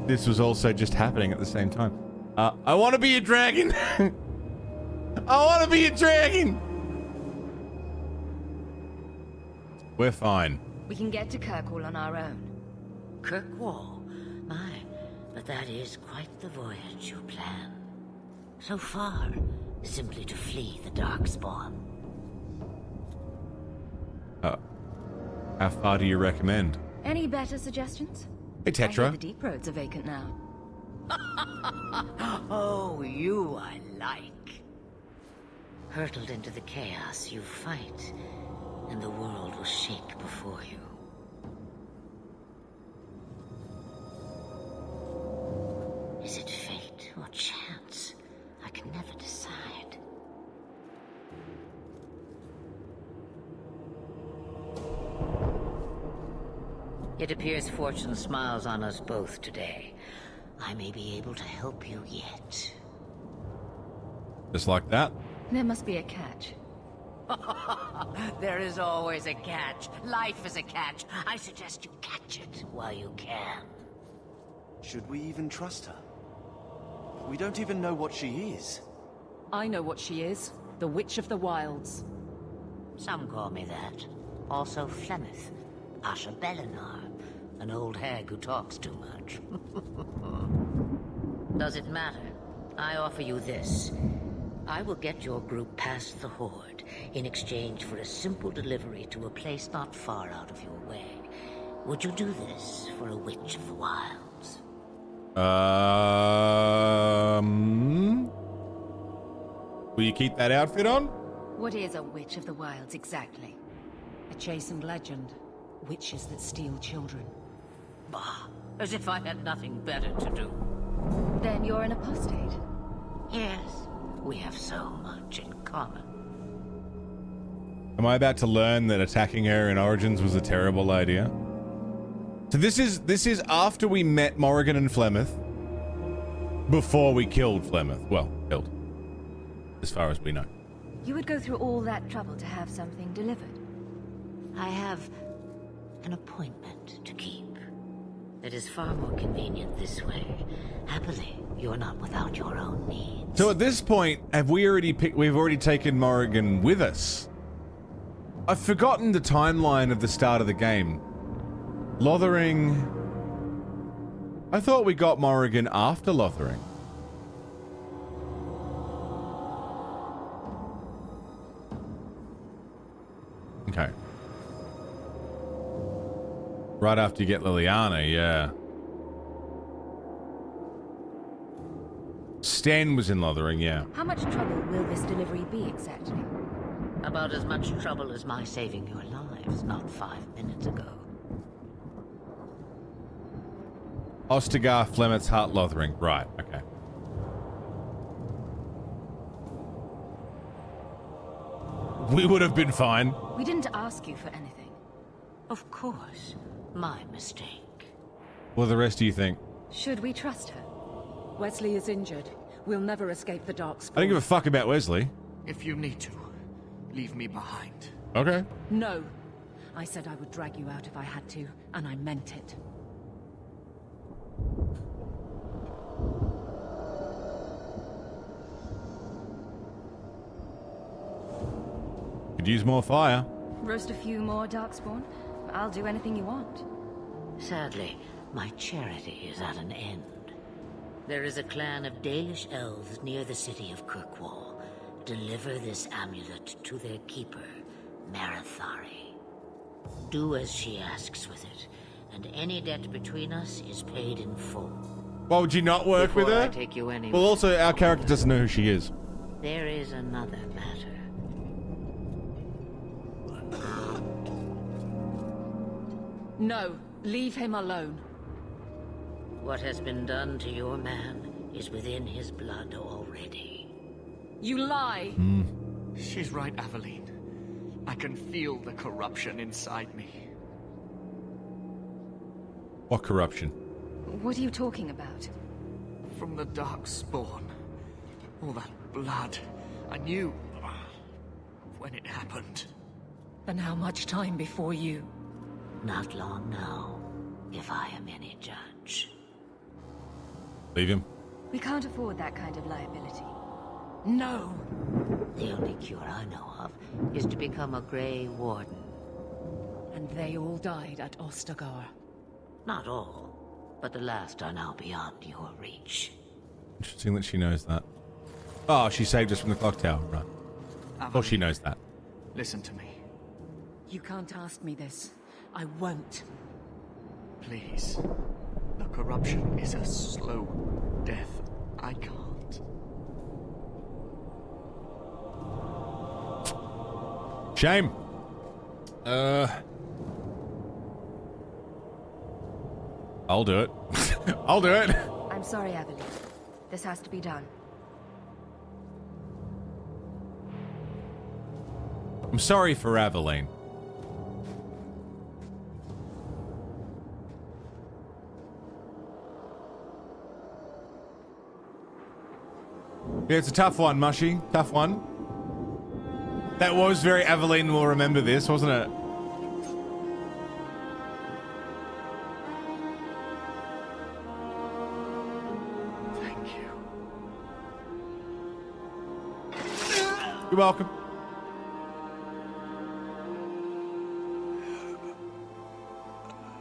this was also just happening at the same time. I want to be a dragon. I want to be a dragon. We're fine. We can get to Kirkwall on our own. Kirkwall? My, but that is quite the voyage you plan. So far, simply to flee the Darkspawn. How far do you recommend? Any better suggestions? Hey, I hear Tetra. the deep roads are vacant now. Oh, you I like. Hurtled into the chaos you fight, and the world will shake before you. Is it fate or chance? I can never decide. It appears fortune smiles on us both today. I may be able to help you yet. Just like that? There must be a catch. There is always a catch. Life is a catch. I suggest you catch it while you can. Should we even trust her? We don't even know what she is. I know what she is. The Witch of the Wilds. Some call me that. Also Flemeth. Asha Belinar. An old hag who talks too much. Does it matter? I offer you this. I will get your group past the Horde in exchange for a simple delivery to a place not far out of your way. Would you do this for a Witch of the Wilds? Will you keep that outfit on? What is a Witch of the Wilds exactly? A chastened legend. Witches that steal children. Bah, as if I had nothing better to do. Then you're an apostate. Yes, we have so much in common. Am I about to learn that attacking her in Origins was a terrible idea? So this is after we met Morrigan and Flemeth. Before we killed Flemeth. Well, killed. As far as we know. You would go through all that trouble to have something delivered? I have an appointment to keep. It is far more convenient this way. Happily, you're not without your own needs. So at this point, we've already taken Morrigan with us. I've forgotten the timeline of the start of the game. Lothering... I thought we got Morrigan after Lothering. Okay. Right after you get Liliana, yeah. Sten was in Lothering, yeah. How much trouble will this delivery be exactly? About as much trouble as my saving your lives not 5 minutes ago. Ostagar, Flemeth's Heart, Lothering. Right, okay. We would have been fine. We didn't ask you for anything. Of course. My mistake. What do the rest do you think? Should we trust her? Wesley is injured. We'll never escape the dark spawn. I don't give a fuck about Wesley. If you need to, leave me behind. Okay. No. I said I would drag you out if I had to, and I meant it. Could use more fire. Roast a few more darkspawn? I'll do anything you want. Sadly, my charity is at an end. There is a clan of Dalish elves near the city of Kirkwall. Deliver this amulet to their keeper, Marathari. Do as she asks with it, and any debt between us is paid in full. Why would you not work with Before her? I take you anywhere. Well, also, our character doesn't know who she is. There is another matter. No, leave him alone. What has been done to your man is within his blood already. You lie! She's right, Aveline. I can feel the corruption inside me. What corruption? What are you talking about? From the dark spawn. All that blood. I knew when it happened. And how much time before you? Not long now, if I am any judge. Leave him. We can't afford that kind of liability. No! The only cure I know of is to become a Grey Warden. And they all died at Ostagar. Not all, but the last are now beyond your reach. Interesting that she knows that. Oh, she saved us from the clock tower, right? Well, she knows that. Listen to me. You can't ask me this. I won't. Please. The corruption is a slow death. I can't. Shame. I'll do it. I'll do it. I'm sorry, Aveline. This has to be done. I'm sorry for Aveline. Yeah, it's a tough one, Mushy. Tough one. That was very Aveline will remember this, wasn't it? Thank you. You're welcome.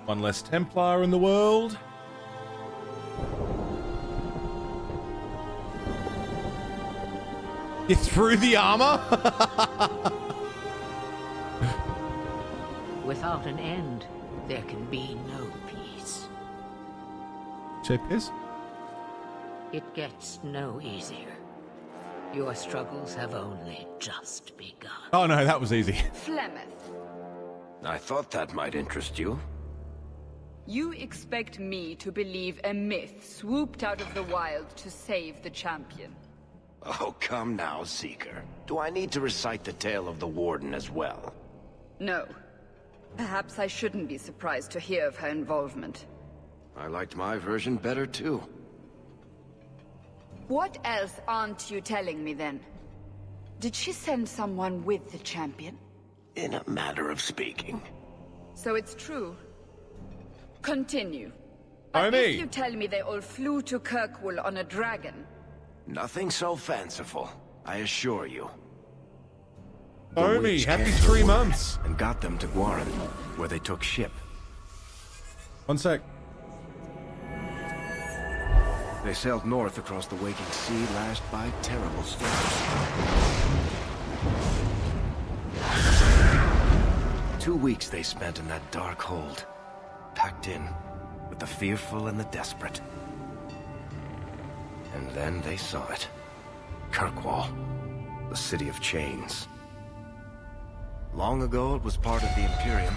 One less Templar in the world. You threw the armor? Without an end, there can be no peace. Say piss? It gets no easier. Your struggles have only just begun. Oh no, that was easy. Flemeth, I thought that might interest you. you expect me to believe a myth swooped out of the wild to save the champion? Oh, come now, Seeker. Do I need to recite the tale of the Warden as well? No. Perhaps I shouldn't be surprised to hear of her involvement. I liked my version better, too. What else aren't you telling me, then? Did she send someone with the champion? In a manner of speaking. So it's true. Continue. I But mean, if you tell me they all flew to Kirkwall on a dragon... Nothing so fanciful, I assure you. Omi, happy captured 3 the months. And got them to Guaran, where they took ship. One sec. They sailed north across the waking sea, lashed by terrible storms. 2 weeks they spent in that dark hold, packed in with the fearful and the desperate. And then they saw it. Kirkwall, the city of chains. Long ago it was part of the Imperium,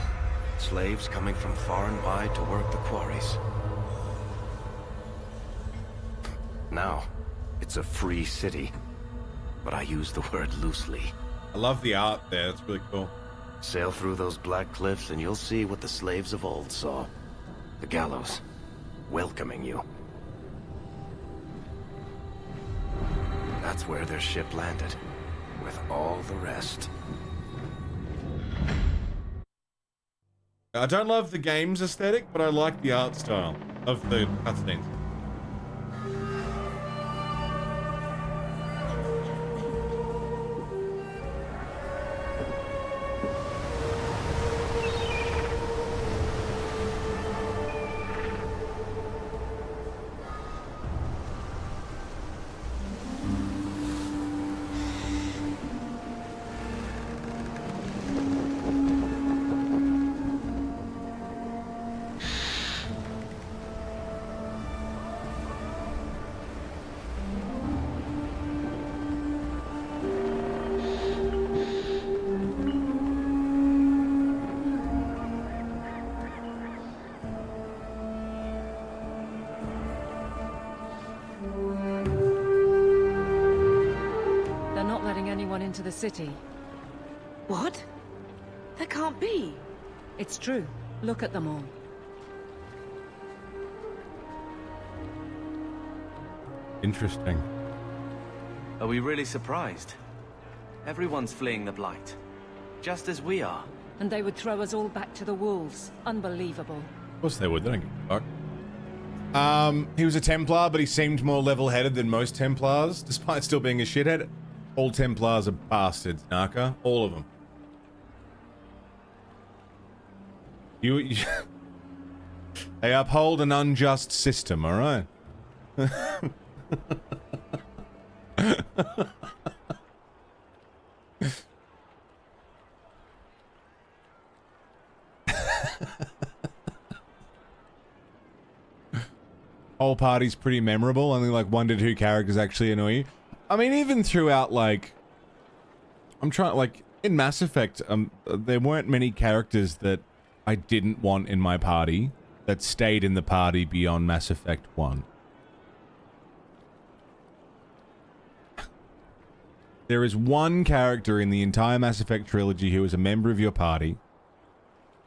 slaves coming from far and wide to work the quarries. Now, it's a free city. But I use the word loosely. I love the art there, it's really cool. Sail through those black cliffs and you'll see what the slaves of old saw. The gallows, welcoming you. That's where their ship landed, with all the rest. I don't love the game's aesthetic, but I like the art style of the cutscenes. Into the city. What? That can't be. It's true. Look at them all. Interesting. Are we really surprised? Everyone's fleeing the Blight. Just as we are. And they would throw us all back to the wolves. Unbelievable. Of course they would. They don't give a fuck. He was a Templar, but he seemed more level-headed than most Templars, despite still being a shithead. All Templars are bastards, Naka. All of them. You they uphold an unjust system, alright? Whole party's pretty memorable. Only like 1 to 2 characters actually annoy you. I mean, even throughout, like, I'm trying, like, in Mass Effect, there weren't many characters that I didn't want in my party that stayed in the party beyond Mass Effect 1. There is one character in the entire Mass Effect trilogy who is a member of your party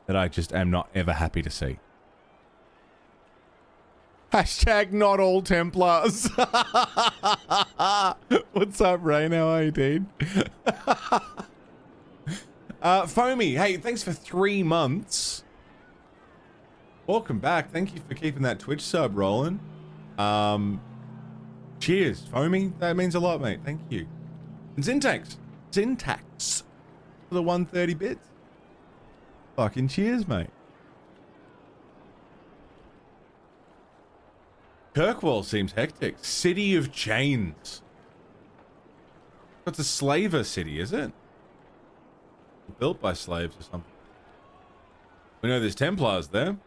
that I just am not ever happy to see. Hashtag not all Templars. What's up, Rain? How are you, dude? Foamy, hey, thanks for 3 months. Welcome back. Thank you for keeping that Twitch sub rolling. Cheers, Foamy. That means a lot, mate. Thank you. And Syntax for the 130 bits. Fucking cheers, mate. Kirkwall seems hectic. City of Chains. That's a slaver city, is it? Built by slaves or something. We know there's Templars there.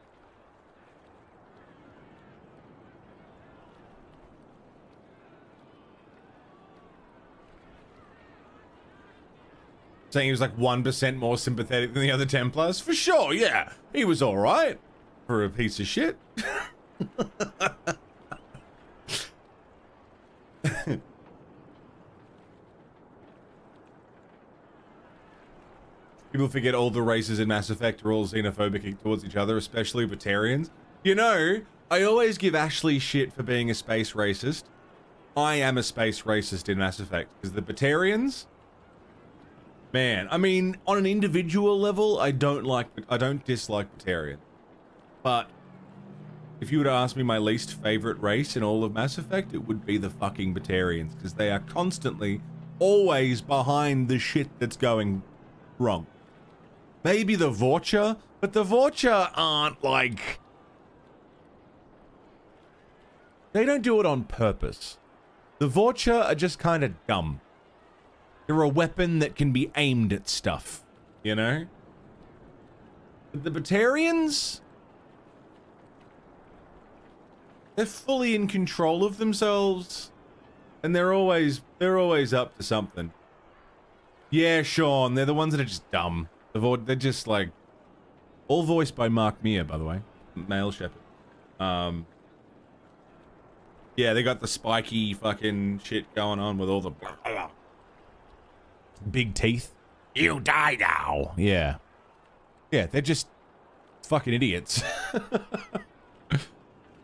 Saying he was like 1% more sympathetic than the other Templars? For sure, yeah. He was alright. For a piece of shit. People forget all the races in Mass Effect are all xenophobic towards each other, especially Batarians. You know, I always give Ashley shit for being a space racist. I am a space racist in Mass Effect, because the Batarians... Man, I mean, on an individual level, I don't dislike Batarians. But if you were to ask me my least favorite race in all of Mass Effect, it would be the fucking Batarians, because they are constantly, always behind the shit that's going wrong. Maybe the Vorcha, but the Vorcha aren't like... They don't do it on purpose. The Vorcha are just kind of dumb. They're a weapon that can be aimed at stuff, you know? But the Batarians... They're fully in control of themselves, and they're always up to something. Yeah, Sean, they're the ones that are just dumb. They're just like, all voiced by Mark Meir, by the way, male shepherd. Yeah, Yeah, they got the spiky fucking shit going on with all the big teeth. You die now. Yeah. Yeah, they're just fucking idiots.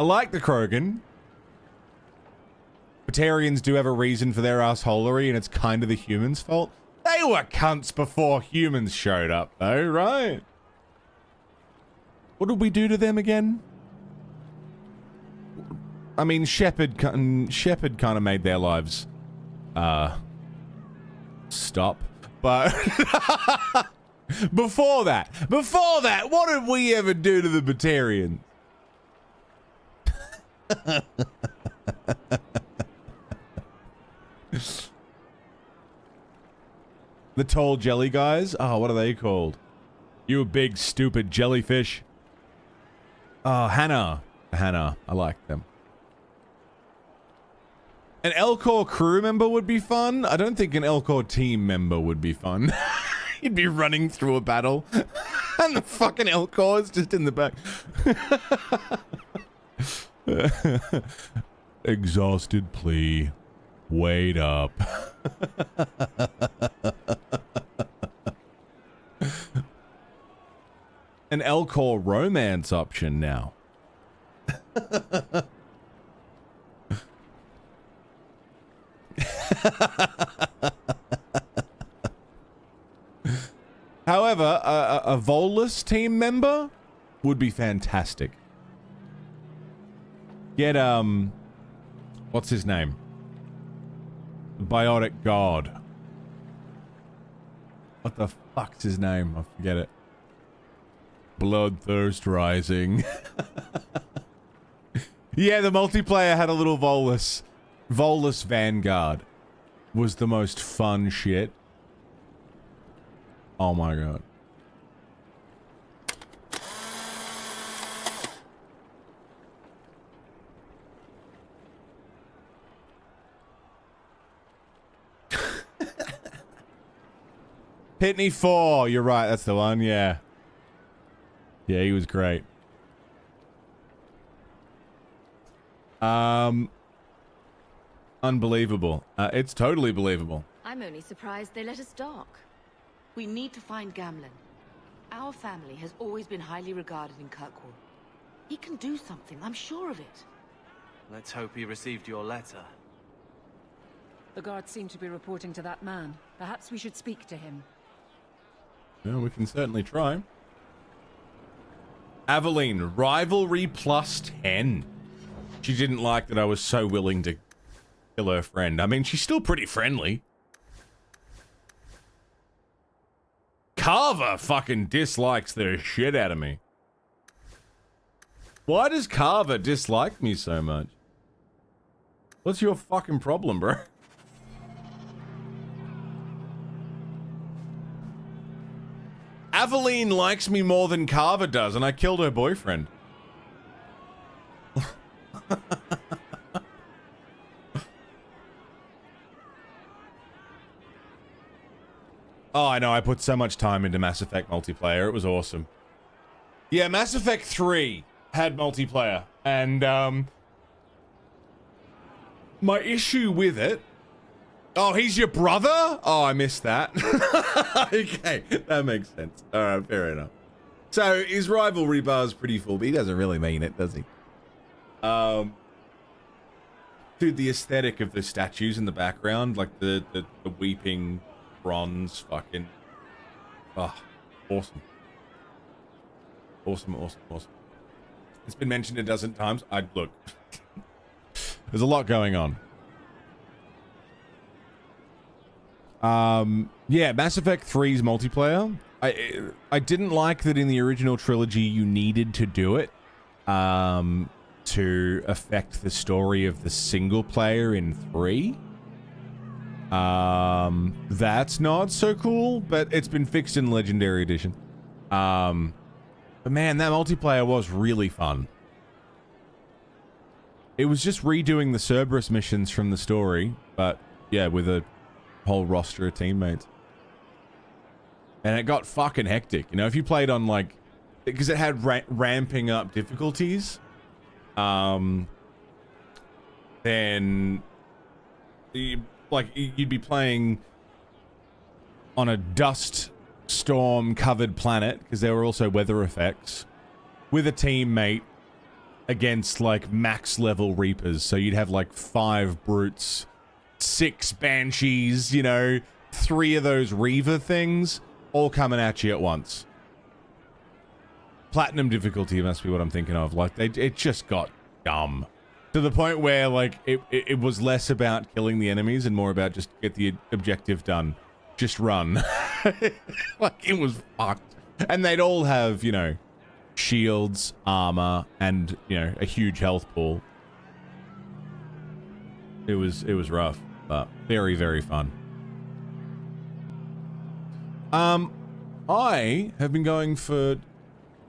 I like the Krogan. Batarians do have a reason for their assholery, and it's kind of the humans' fault. They were cunts before humans showed up, though, right? What did we do to them again? I mean, Shepard kind of made their lives, stop. But before that, what did we ever do to the Batarians? The tall jelly guys? Oh, what are they called? You big stupid jellyfish. Oh, Hannah. I like them. An Elcor crew member would be fun. I don't think an Elcor team member would be fun. You'd be running through a battle and the fucking Elcor is just in the back. Exhausted plea. Wait up. An Elcor romance option now. However, a Volus team member would be fantastic. Get, what's his name? Biotic God. What the fuck's his name? I forget it. Bloodthirst Rising. Yeah, the multiplayer had a little Volus. Volus Vanguard was the most fun shit. Oh my god. Pitney 4, you're right, that's the one, yeah. Yeah, he was great. Unbelievable. It's totally believable. I'm only surprised they let us dock. We need to find Gamlen. Our family has always been highly regarded in Kirkwall. He can do something, I'm sure of it. Let's hope he received your letter. The guards seem to be reporting to that man. Perhaps we should speak to him. Yeah, we can certainly try. Aveline, rivalry plus 10. She didn't like that I was so willing to kill her friend. I mean, she's still pretty friendly. Carver fucking dislikes the shit out of me. Why does Carver dislike me so much? What's your fucking problem, bro? Aveline likes me more than Carver does, and I killed her boyfriend. Oh, I know, I put so much time into Mass Effect multiplayer. It was awesome. Yeah, Mass Effect 3 had multiplayer, and, my issue with it... Oh, he's your brother? Oh, I missed that. Okay, that makes sense. Alright, fair enough. So, his rivalry bar is pretty full, but he doesn't really mean it, does he? Dude, the aesthetic of the statues in the background, like the weeping bronze fucking... Oh, awesome. Awesome. It's been mentioned a dozen times. Look. There's a lot going on. Yeah, Mass Effect 3's multiplayer. I didn't like that in the original trilogy you needed to do it to affect the story of the single player in 3. That's not so cool, but it's been fixed in Legendary Edition. But man, that multiplayer was really fun. It was just redoing the Cerberus missions from the story, but yeah, with a whole roster of teammates. And it got fucking hectic. You know, if you played on like... Because it had ramping up difficulties. It then you'd be playing on a dust storm covered planet, because there were also weather effects, with a teammate against like max level Reapers. So you'd have like 5 brutes, 6 banshees, you know, 3 of those Reaver things all coming at you at once. Platinum difficulty must be what I'm thinking of. Like it just got dumb to the point where like it was less about killing the enemies and more about just get the objective done. Just run. Like, it was fucked. And they'd all have, you know, shields, armor, and, you know, a huge health pool. It was rough, but very, very fun. I have been going for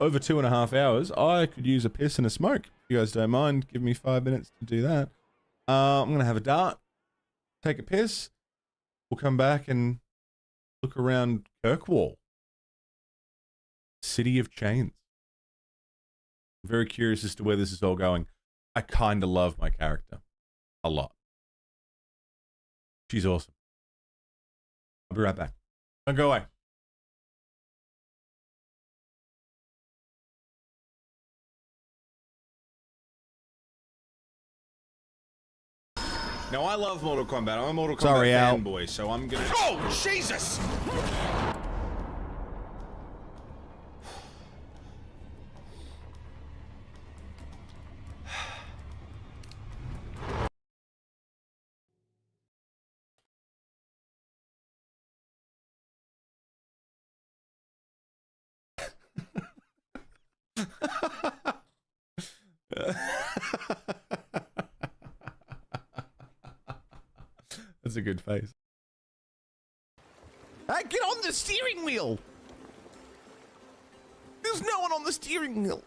over 2.5 hours. I could use a piss and a smoke. If you guys don't mind, give me 5 minutes to do that. I'm gonna have a dart, take a piss. We'll come back and look around Kirkwall. City of Chains. I'm very curious as to where this is all going. I kind of love my character. A lot. She's awesome. I'll be right back. Don't go away. Now, I love Mortal Kombat. I'm a Mortal Kombat fanboy, so I'm gonna... Oh, Jesus! That's a good face. Hey, get on the steering wheel! There's no one on the steering wheel.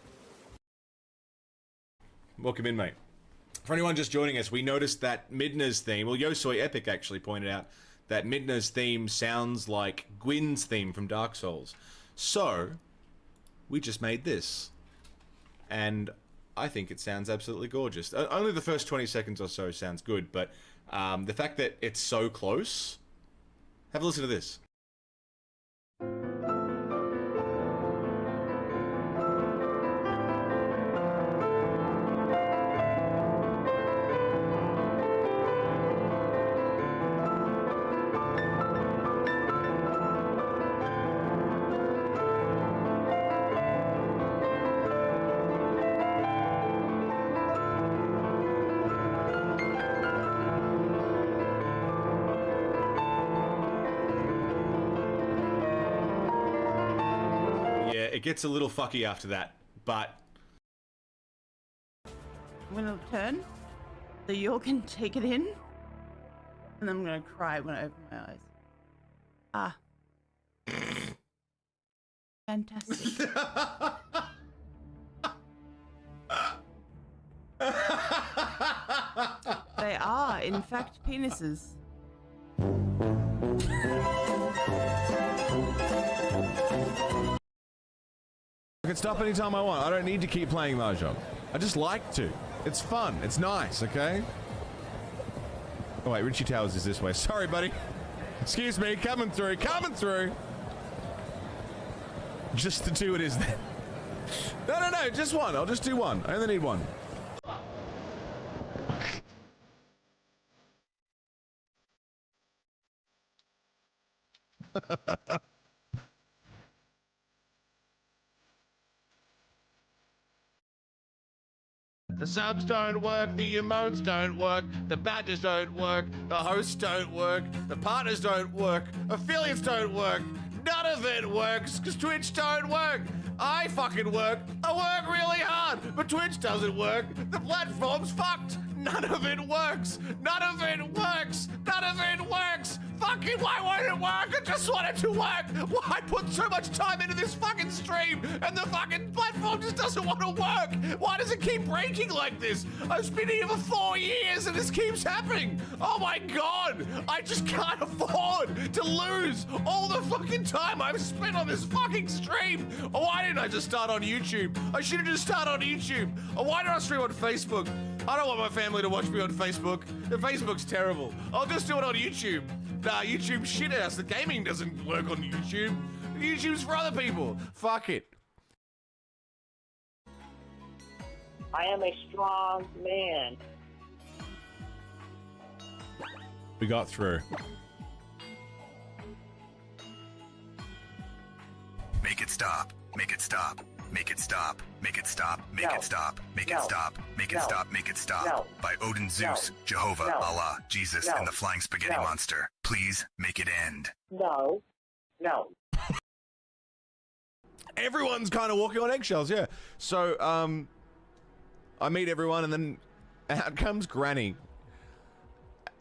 Welcome in, mate. For anyone just joining us, we noticed that Midna's theme, well, Yosoi Epic actually pointed out that Midna's theme sounds like Gwyn's theme from Dark Souls. So, we just made this. And I think it sounds absolutely gorgeous. Only the first 20 seconds or so sounds good, but the fact that it's so close... Have a listen to this. It gets a little fucky after that, but... I'm gonna turn so you can take it in, and then I'm gonna cry when I open my eyes. Ah. Fantastic. They are, in fact, penises. I can stop anytime I want. I don't need to keep playing Mahjong. I just like to. It's fun. It's nice, okay? Oh wait, Richie Towers is this way. Sorry, buddy. Excuse me, coming through, coming through. Just the 2 it is then. No, just one. I'll just do one. I only need one. The subs don't work, the emotes don't work, the badges don't work, the hosts don't work, the partners don't work, affiliates don't work. None of it works because Twitch don't work. I fucking work. I work really hard, but Twitch doesn't work. The platform's fucked. None of it works. None of it works. None of it works. Fucking why won't it work? I just want it to work. Why put so much time into this fucking stream and the fucking platform just doesn't want to work? Why does it keep breaking like this? I've been here for 4 years and this keeps happening. Oh my god. I just can't afford to lose all the fucking time I've spent on this fucking stream. Why didn't I just start on YouTube? I should have just started on YouTube. Why did I stream on Facebook? I don't want my family to watch me on Facebook. The Facebook's terrible. I'll just do it on YouTube. Nah, YouTube's shit house. The gaming doesn't work on YouTube. YouTube's for other people. Fuck it. I am a strong man. We got through. Make it stop. Make it stop. Make it stop. Make it stop. Make it stop. Make it stop. Make it stop. Make it stop. By Odin, Zeus, Jehovah, Allah, Jesus, and the Flying Spaghetti Monster. Please make it end. No. No. Everyone's kind of walking on eggshells, yeah. So, I meet everyone, and then out comes Granny.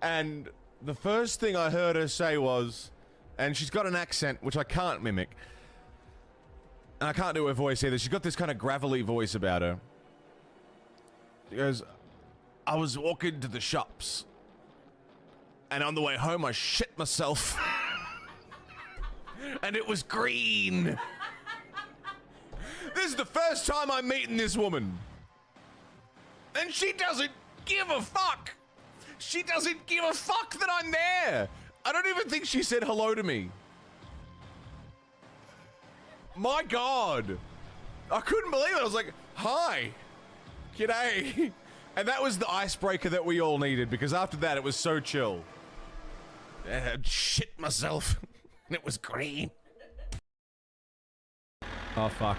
And the first thing I heard her say was, and she's got an accent which I can't mimic. And I can't do her voice either. She's got this kind of gravelly voice about her. She goes, I was walking to the shops. And on the way home, I shit myself. And it was green. This is the first time I'm meeting this woman. And she doesn't give a fuck. She doesn't give a fuck that I'm there. I don't even think she said hello to me. My God. I couldn't believe it. I was like, hi. G'day. And that was the icebreaker that we all needed, because after that it was so chill. Shit myself. And it was green. Oh, fuck.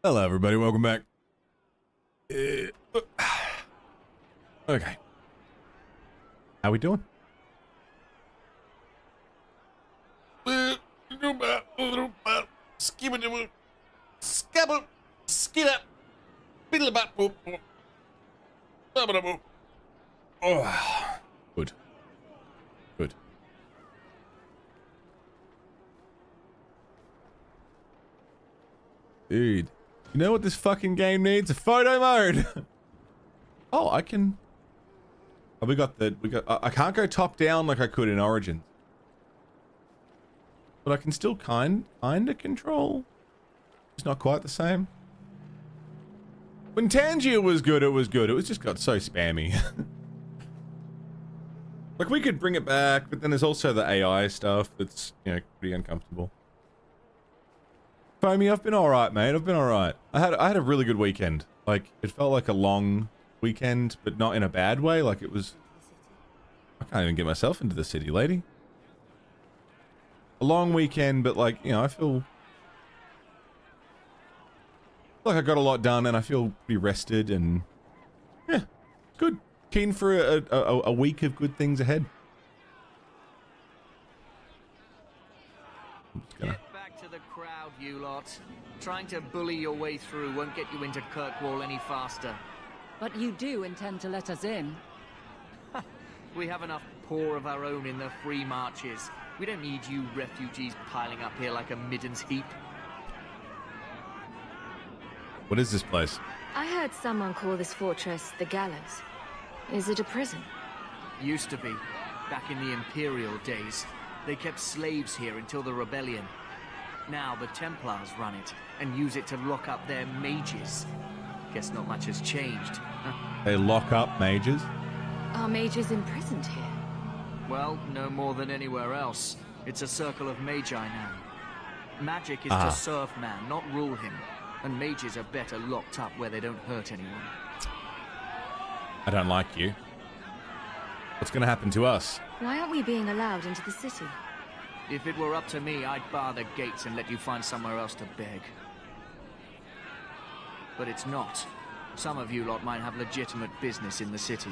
Hello, everybody. Welcome back. Okay. How we doing? Oh, good. Good. Dude, you know what this fucking game needs? A photo mode. Oh, I can. Oh, we got. I can't go top down like I could in Origins, but I can still kinda control. It's not quite the same. When Tangier was good, it was good. It was just got so spammy. Like, we could bring it back, but then there's also the AI stuff that's, you know, pretty uncomfortable. Foamy, I've been alright, mate. I've been alright. I had a really good weekend. Like, it felt like a long weekend, but not in a bad way. Like, it was... I can't even get myself into the city, lady. A long weekend, but, like, you know, I feel like I got a lot done, and I feel pretty rested, and... yeah, good. Keen for a week of good things ahead. I'm just gonna... Get back to the crowd, you lot. Trying to bully your way through won't get you into Kirkwall any faster. But you do intend to let us in. We have enough poor of our own in the free marches. We don't need you refugees piling up here like a middens heap. What is this place? I heard someone call this fortress the Gallows. Is it a prison? Used to be. Back in the Imperial days. They kept slaves here until the rebellion. Now the Templars run it, and use it to lock up their mages. Guess not much has changed. They lock up mages? Are mages imprisoned here? Well, no more than anywhere else. It's a circle of magi now. Magic is to serve man, not rule him. And mages are better locked up where they don't hurt anyone. I don't like you. What's gonna happen to us? Why aren't we being allowed into the city? If it were up to me, I'd bar the gates and let you find somewhere else to beg. but it's not. Some of you lot might have legitimate business in the city.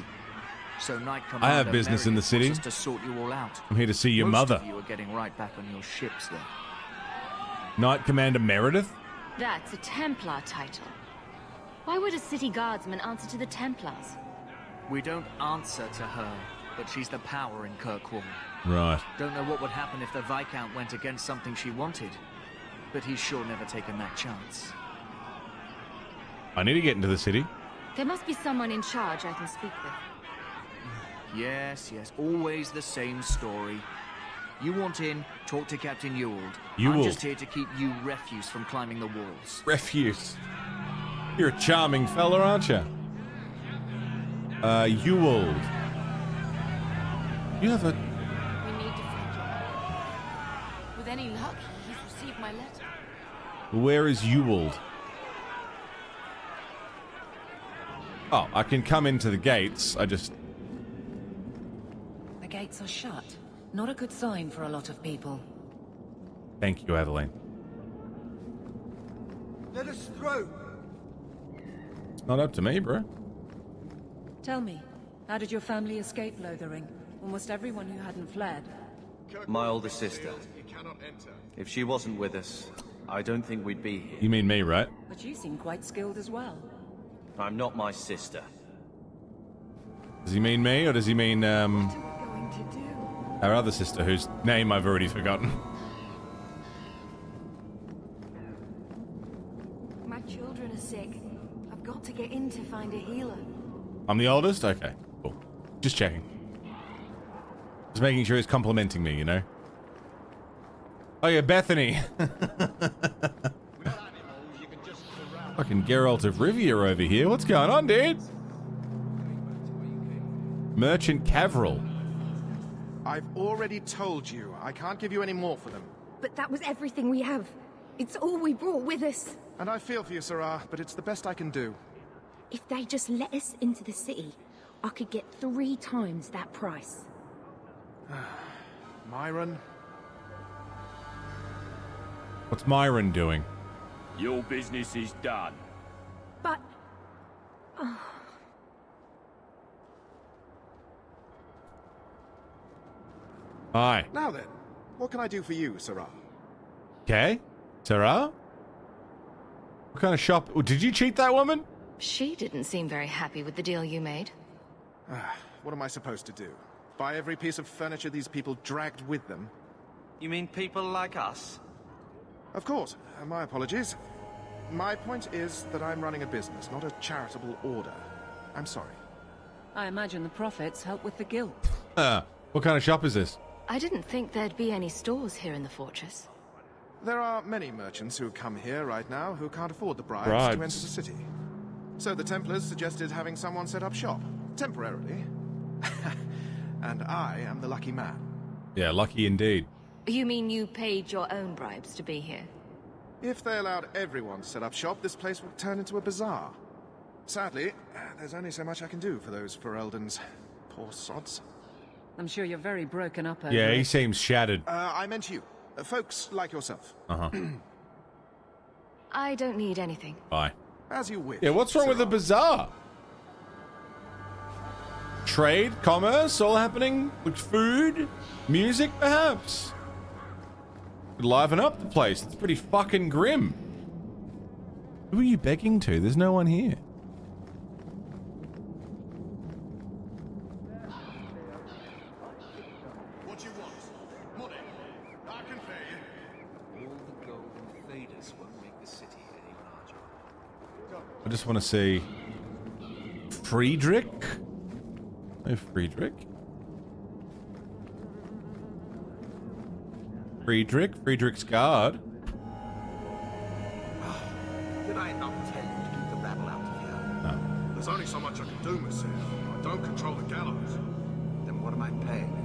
So Knight Commander I have business in the city. wants us to sort you all out. I'm here to see your Most mother. of you are getting right back on your ships there. Knight Commander Meredith? That's a Templar title. Why would a city guardsman answer to the Templars? We don't answer to her, but she's the power in Kirkwall. Right. Don't know what would happen if the Viscount went against something she wanted, but he's sure never taken that chance. I need to get into the city. There must be someone in charge I can speak with. Yes, always the same story. You want in, talk to Captain Ewald. Ewald. I'm just here to keep you refuse from climbing the walls. Refuse. You're a charming fella, aren't you? Ewald. You have a... We need to find you. With any luck, he's received my letter. Where is Ewald? Oh, I can come into the gates. I just... The gates are shut. Not a good sign for a lot of people. Thank you, Adeline. Let us through. It's not up to me, bro. Tell me, how did your family escape Lothering? Almost everyone who hadn't fled. My older sister. If she wasn't with us, I don't think we'd be here. You mean me, right? But you seem quite skilled as well. I'm not my sister. Does he mean me, or does he mean, our other sister, whose name I've already forgotten? My children are sick. I've got to get in to find a healer. I'm the oldest? Okay, cool. Just checking. Just making sure he's complimenting me, you know? Oh yeah, Bethany. Fucking Geralt of Rivia over here. What's going on, dude? Merchant Cavril. I've already told you. I can't give you any more for them. But that was everything we have. It's all we brought with us. And I feel for you, Sarah, but it's the best I can do. If they just let us into the city, I could get 3 times that price. Myron? What's Myron doing? Your business is done. But... Oh. Hi. Now then, what can I do for you, Sarah? Okay. Sarah? What kind of shop? Oh, did you cheat that woman? She didn't seem very happy with the deal you made. What am I supposed to do? Buy every piece of furniture these people dragged with them? You mean people like us? Of course. My apologies. My point is that I'm running a business, not a charitable order. I'm sorry. I imagine the profits help with the guild. What kind of shop is this? I didn't think there'd be any stores here in the fortress. There are many merchants who come here right now who can't afford the bribes to enter the city. So the Templars suggested having someone set up shop, temporarily. And I am the lucky man. Yeah, lucky indeed. You mean you paid your own bribes to be here? If they allowed everyone to set up shop, this place would turn into a bazaar. Sadly, there's only so much I can do for those Fereldans. Poor sods. I'm sure you're very broken up over Yeah, he it. seems shattered. I meant you. Folks like yourself. Uh-huh. I don't need anything. Bye. As you wish. Yeah, what's wrong with the bazaar? Trade, commerce, all happening? Like food, music, perhaps? Could liven up the place. It's pretty fucking grim. Who are you begging to? There's no one here. What do you want? Money? I can pay you. All the gold and faders won't make the city any larger. I just want to see... Friedrich? No Friedrich. Friedrich's guard. Did I not tell you to keep the rabble out of here? No. There's only so much I can do, monsieur. I don't control the gallows. Then what am I paying you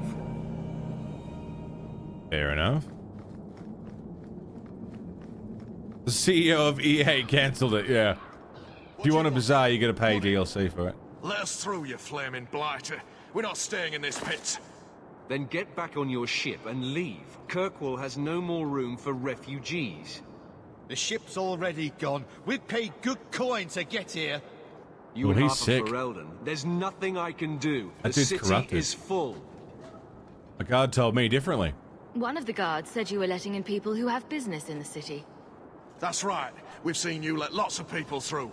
Fair enough. The CEO of EA cancelled it, yeah. If you want a bazaar, you gotta pay DLC for it. Let us through, you flaming blighter. We're not staying in this pit. Then get back on your ship and leave. Kirkwall has no more room for refugees. The ship's already gone. We paid good coin to get here. You Well, and he's half sick. of Ferelden. There's nothing I can do. That The dude's city corrupted. is full. A guard told me differently. One of the guards said you were letting in people who have business in the city. That's right. We've seen you let lots of people through.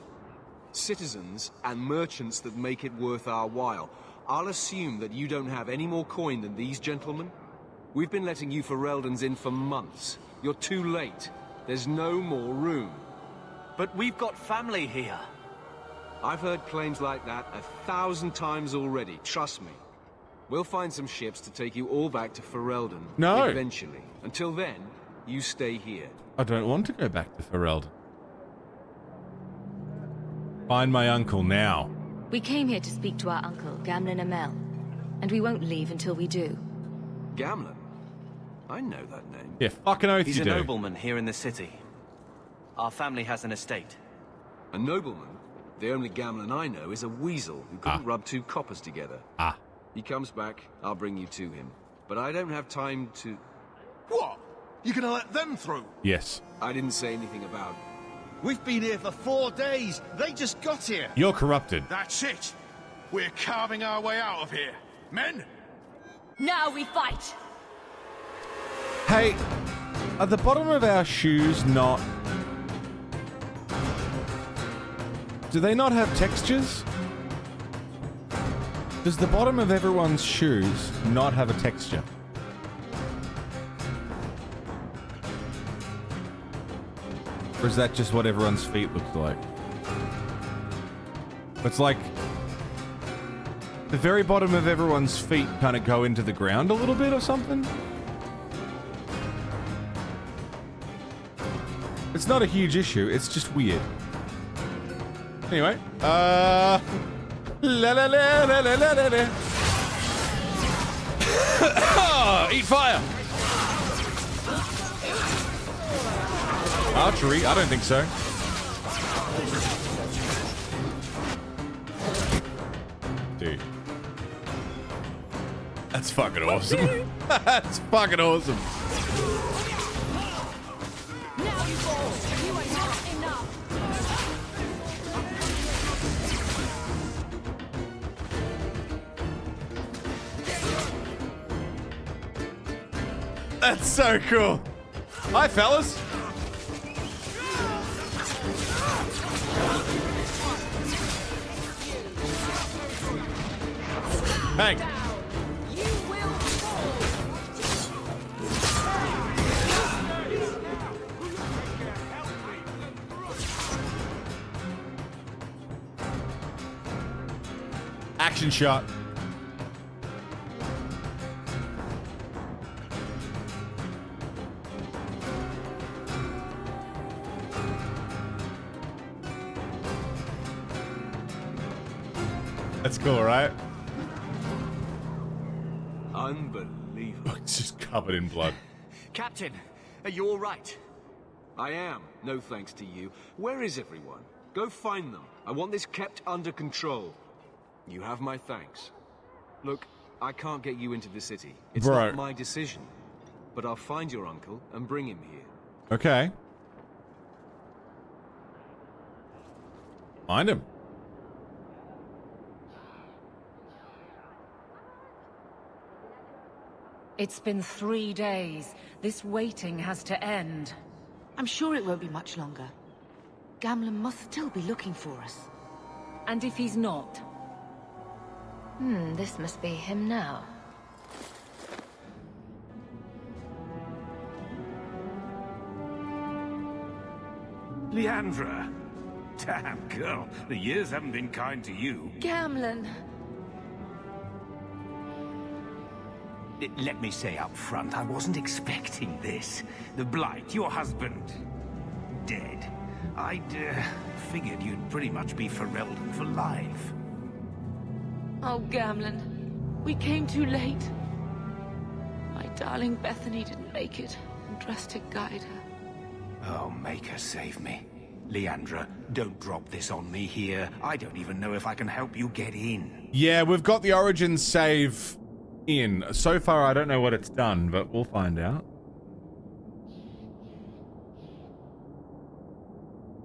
Citizens and merchants that make it worth our while. I'll assume that you don't have any more coin than these gentlemen. We've been letting you Fereldans in for months. You're too late. There's no more room. But we've got family here. I've heard claims like that 1,000 times already, trust me. We'll find some ships to take you all back to Ferelden. No. Eventually. Until then, you stay here. I don't want to go back to Ferelden. Find my uncle now. We came here to speak to our uncle, Gamlen Amel. And we won't leave until we do. Gamlen? I know that name. Yeah, fucking oath He's you a do. nobleman here in the city. Our family has an estate. A nobleman? The only Gamlen I know is a weasel who couldn't rub 2 coppers together. Ah. He comes back, I'll bring you to him. But I don't have time to... What? You're gonna let them through? Yes. I didn't say anything about... We've been here for 4 days. They just got here. You're corrupted. That's it. We're carving our way out of here. Men? Now we fight! Hey, are the bottom of our shoes not... Do they not have textures? Does the bottom of everyone's shoes not have a texture? Or is that just what everyone's feet looks like? It's like... the very bottom of everyone's feet kind of go into the ground a little bit or something? It's not a huge issue, it's just weird. Anyway, la la la la la la la la. Eat fire! Archery? I don't think so. Dude. That's fucking awesome. That's fucking awesome. Now you fall. You are not enough. That's so cool. Hi, fellas. Bang. Action shot. That's cool, right? Unbelievable. It's just covered in blood. Captain, are you all right? I am, no thanks to you. Where is everyone? Go find them. I want this kept under control. You have my thanks. Look, I can't get you into the city. It's Bro. not my decision. But I'll find your uncle and bring him here. Okay. Find him. It's been 3 days. This waiting has to end. I'm sure it won't be much longer. Gamlen must still be looking for us. And if he's not? This must be him now. Leandra. Damn, girl. The years haven't been kind to you. Gamlen. Let me say up front, I wasn't expecting this. The Blight, your husband, dead. I'd figured you'd pretty much be Ferelden for life. Oh, Gamlen. We came too late. My darling Bethany didn't make it, and Drastic guide her. Oh, make her save me. Leandra, don't drop this on me here. I don't even know if I can help you get in. Yeah, we've got the origin save in. So far, I don't know what it's done, but we'll find out.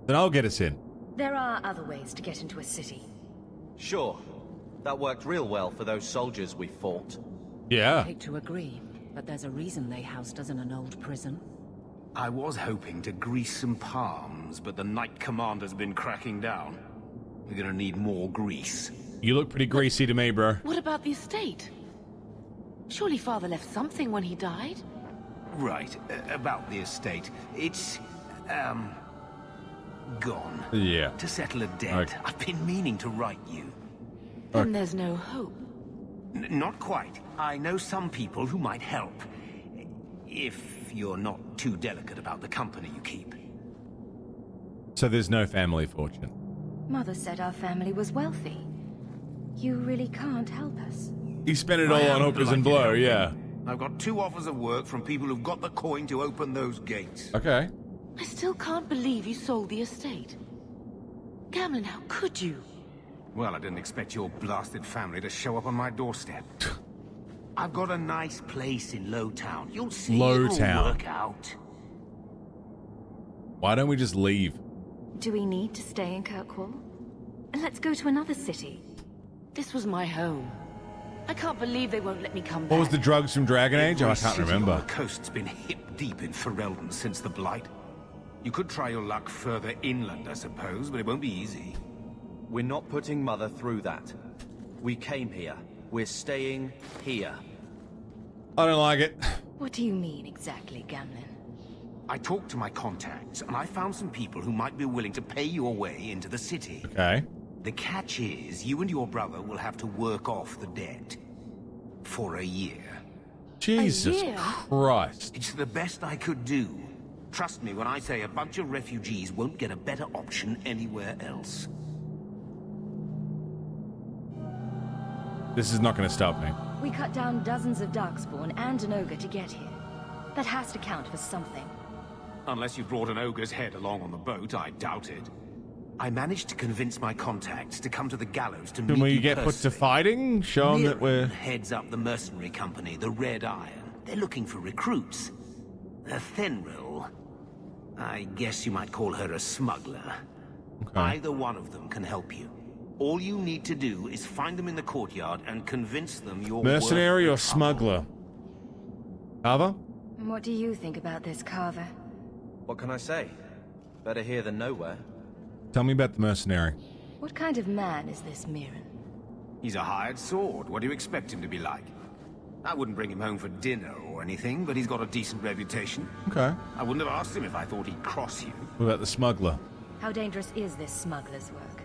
Then I'll get us in. There are other ways to get into a city. Sure. That worked real well for those soldiers we fought. Yeah. I hate to agree, but there's a reason they housed us in an old prison. I was hoping to grease some palms, but the Knight Commander's been cracking down. We're gonna need more grease. You look pretty greasy to me, bro. What about the estate? Surely Father left something when he died? Right, about the estate. It's, gone. Yeah. To settle a debt. Okay. I've been meaning to write you. Then there's no hope. Not quite. I know some people who might help. If you're not too delicate about the company you keep. So there's no family fortune. Mother said our family was wealthy. You really can't help us. You spent it all on hookers and blow, yeah. I've got 2 offers of work from people who've got the coin to open those gates. Okay. I still can't believe you sold the estate. Gamlin, how could you? Well, I didn't expect your blasted family to show up on my doorstep. I've got a nice place in Lowtown. You'll see it'll work out. Why don't we just leave? Do we need to stay in Kirkwall? Let's go to another city. This was my home. I can't believe they won't let me come back. What was the drugs from Dragon Age? Oh, I can't remember. The coast's been hip deep in Ferelden since the Blight. You could try your luck further inland, I suppose, but it won't be easy. We're not putting Mother through that. We came here. We're staying here. I don't like it. What do you mean exactly, Gamlin? I talked to my contacts, and I found some people who might be willing to pay your way into the city. Okay. The catch is, you and your brother will have to work off the debt. For a year. Jesus Christ. It's the best I could do. Trust me when I say a bunch of refugees won't get a better option anywhere else. This is not going to stop me. We cut down dozens of Darkspawn and an ogre to get here. That has to count for something. Unless you brought an ogre's head along on the boat, I doubt it. I managed to convince my contacts to come to the gallows to meet Can we you get put to personally. fighting? Show them that we're... heads up the mercenary company, the Red Iron. They're looking for recruits. Fenril, I guess you might call her a smuggler. Okay. Either one of them can help you. All you need to do is find them in the courtyard and convince them you're Mercenary or worth the trouble. smuggler? Carver? What do you think about this, Carver? What can I say? Better here than nowhere. Tell me about the mercenary. What kind of man is this Mirren? He's a hired sword. What do you expect him to be like? I wouldn't bring him home for dinner or anything, but he's got a decent reputation. Okay. I wouldn't have asked him if I thought he'd cross you. What about the smuggler? How dangerous is this smuggler's work?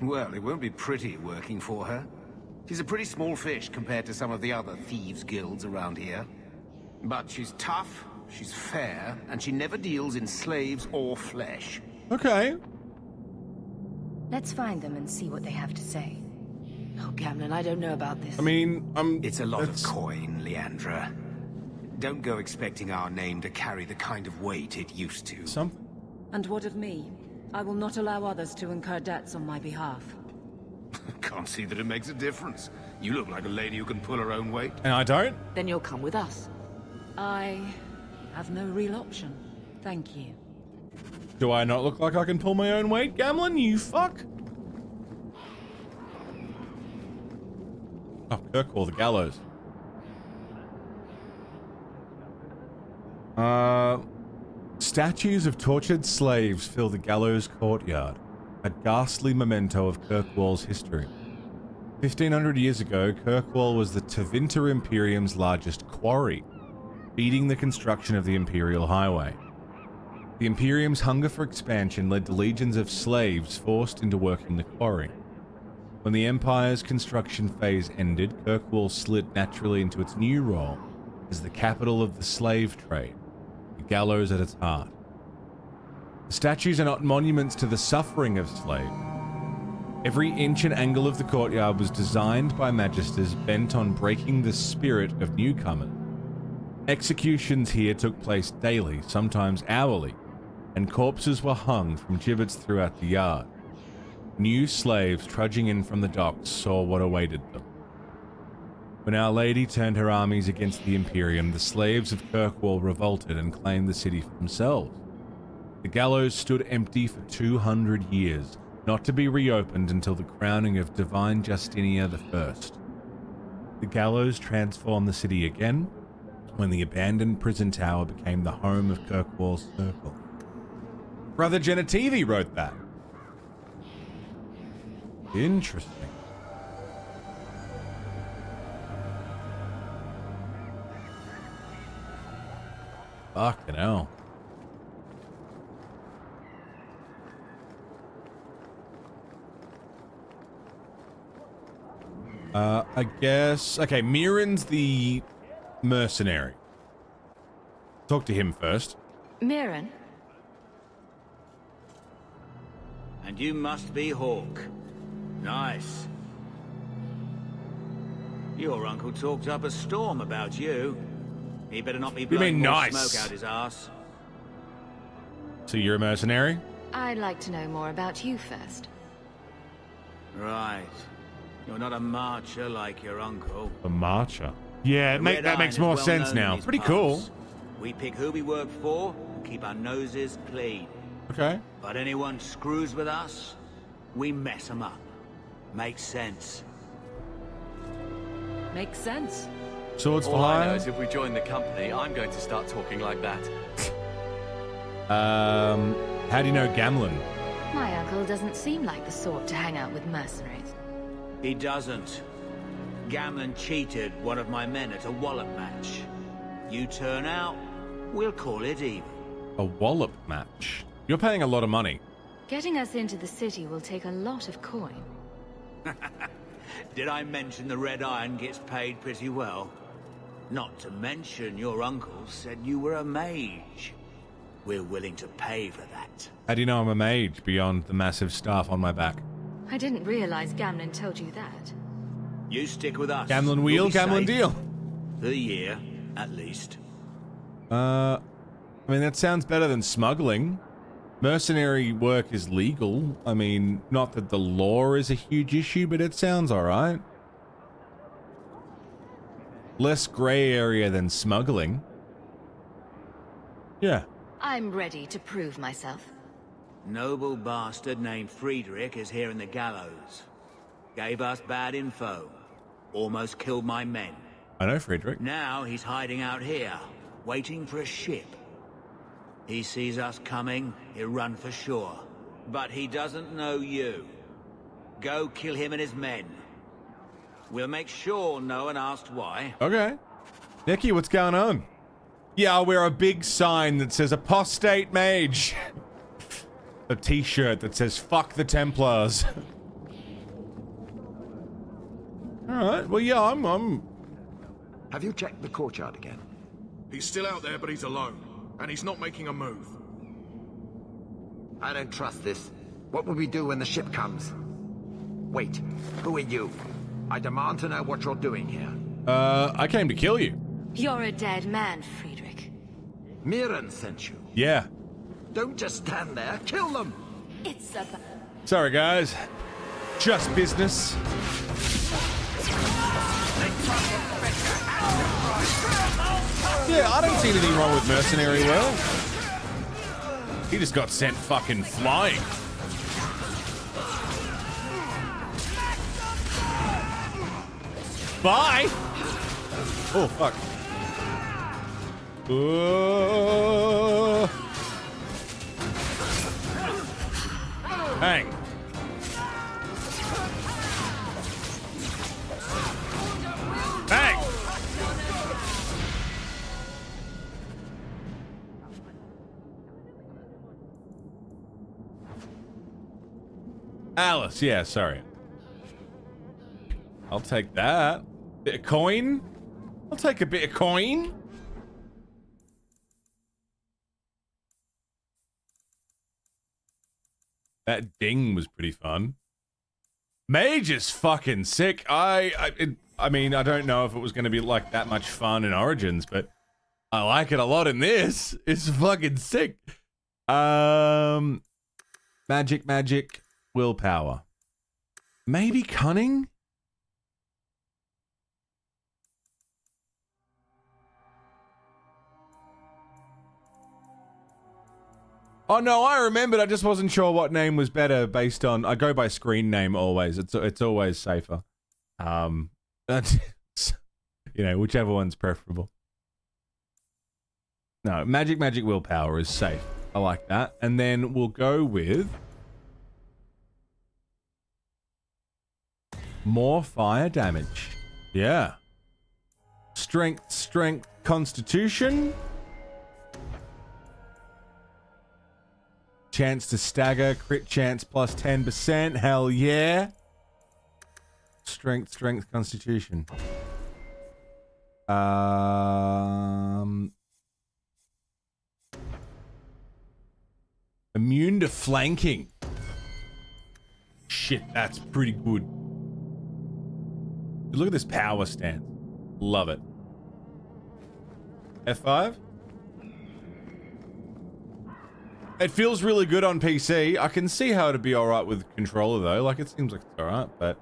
Well, it won't be pretty working for her. She's a pretty small fish compared to some of the other thieves' guilds around here. But she's tough, she's fair, and she never deals in slaves or flesh. Okay. Let's find them and see what they have to say. Oh, Gamlin, I don't know about this. I mean, It's a lot of coin, Leandra. Don't go expecting our name to carry the kind of weight it used to. Something. And what of me? I will not allow others to incur debts on my behalf. Can't see that it makes a difference. You look like a lady who can pull her own weight. And I don't? Then you'll come with us. I have no real option. Thank you. Do I not look like I can pull my own weight, Gamlin? You fuck? Oh, Kirkwall, the gallows. Statues of tortured slaves fill the gallows courtyard, a ghastly memento of Kirkwall's history. 1500 years ago, Kirkwall was the Tevinter Imperium's largest quarry, feeding the construction of the Imperial Highway. The Imperium's hunger for expansion led to legions of slaves forced into working the quarry. When the Empire's construction phase ended, Kirkwall slid naturally into its new role as the capital of the slave trade, the gallows at its heart. The statues are not monuments to the suffering of slaves. Every inch and angle of the courtyard was designed by magisters bent on breaking the spirit of newcomers. Executions here took place daily, sometimes hourly, and corpses were hung from gibbets throughout the yard. New slaves trudging in from the docks saw what awaited them. When Our Lady turned her armies against the Imperium, the slaves of Kirkwall revolted and claimed the city for themselves. The gallows stood empty for 200 years, not to be reopened until the crowning of Divine Justinia I. The gallows transformed the city again when the abandoned prison tower became the home of Kirkwall's Circle. Brother Genetivi wrote that. Interesting. Fucking hell. I guess... Okay, Mirren's the mercenary. Talk to him first. Mirren? And you must be Hawk. Nice. Your uncle talked up a storm about you. He better not be blowing more nice? smoke out his ass. So you're a mercenary? I'd like to know more about you first. Right. You're not a marcher like your uncle. A marcher? Yeah, The that Red makes Iron more is well sense known in now. these Pretty parts. cool. We pick who we work for and keep our noses clean. Okay. But anyone screws with us, we mess them up. Makes sense. Makes sense. Swords for All I know hire? is if we join the company, I'm going to start talking like that. How do you know Gamlen? My uncle doesn't seem like the sort to hang out with mercenaries. He doesn't. Gamlen cheated one of my men at a wallop match. You turn out, we'll call it even. A wallop match? You're paying a lot of money. Getting us into the city will take a lot of coin. Did I mention the Red Iron gets paid pretty well? Not to mention your uncle said you were a mage. We're willing to pay for that. How do you know I'm a mage beyond the massive staff on my back? I didn't realize Gamlen told you that. You stick with us. Gamlen wheel, You'll be Gamlen safe. deal. For the year, at least. I mean, that sounds better than smuggling. Mercenary work is legal. I mean, not that the law is a huge issue, but it sounds alright. Less grey area than smuggling. Yeah. I'm ready to prove myself. Noble bastard named Friedrich is here in the gallows. Gave us bad info. Almost killed my men. I know Friedrich. Now he's hiding out here, waiting for a ship. He sees us coming, he'll run for sure. But he doesn't know you. Go kill him and his men. We'll make sure no one asks why. Okay. Nicky, what's going on? Yeah, I'll wear a big sign that says Apostate Mage. A t-shirt that says fuck the Templars. Alright, well yeah, I'm... Have you checked the courtyard again? He's still out there, but he's alone. And he's not making a move. I don't trust this. What will we do when the ship comes? Wait, who are you? I demand to know what you're doing here. I came to kill you. You're a dead man, Friedrich. Mirren sent you. Yeah. Don't just stand there, kill them! It's a... Sorry, guys. Just business. Yeah, I don't see anything wrong with mercenary well. He just got sent fucking flying. Bye! Oh, fuck. Hang. Bang! Alice, yeah, sorry. I'll take that. Bit of coin? I'll take a bit of coin. That ding was pretty fun. Mage is fucking sick. I mean, I don't know if it was going to be like that much fun in Origins, but I like it a lot in this. It's fucking sick. Magic, willpower. Maybe cunning? Oh no, I remembered. I just wasn't sure what name was better based on. I go by screen name always. It's always safer. You know, whichever one's preferable. No, magic willpower is safe. I like that. And then we'll go with more fire damage. Yeah. Strength, constitution. Chance to stagger, crit chance plus 10%. Hell yeah. Strength, constitution. Immune to flanking. Shit, that's pretty good. Look at this power stance. Love it. F5. It feels really good on PC. I can see how it'd be alright with controller though. Like, it seems like it's alright, but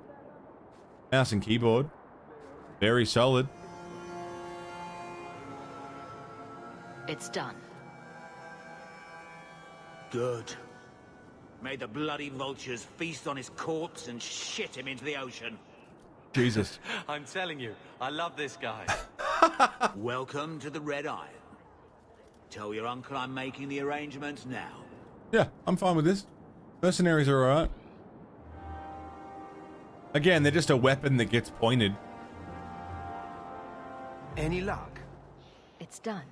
mouse and keyboard, very solid. It's done. Good. May the bloody vultures feast on his corpse and shit him into the ocean. Jesus. I'm telling you, I love this guy. Welcome to the Red Iron. Tell your uncle I'm making the arrangements now. Yeah, I'm fine with this. Mercenaries are alright. Again, they're just a weapon that gets pointed. Any luck? It's done.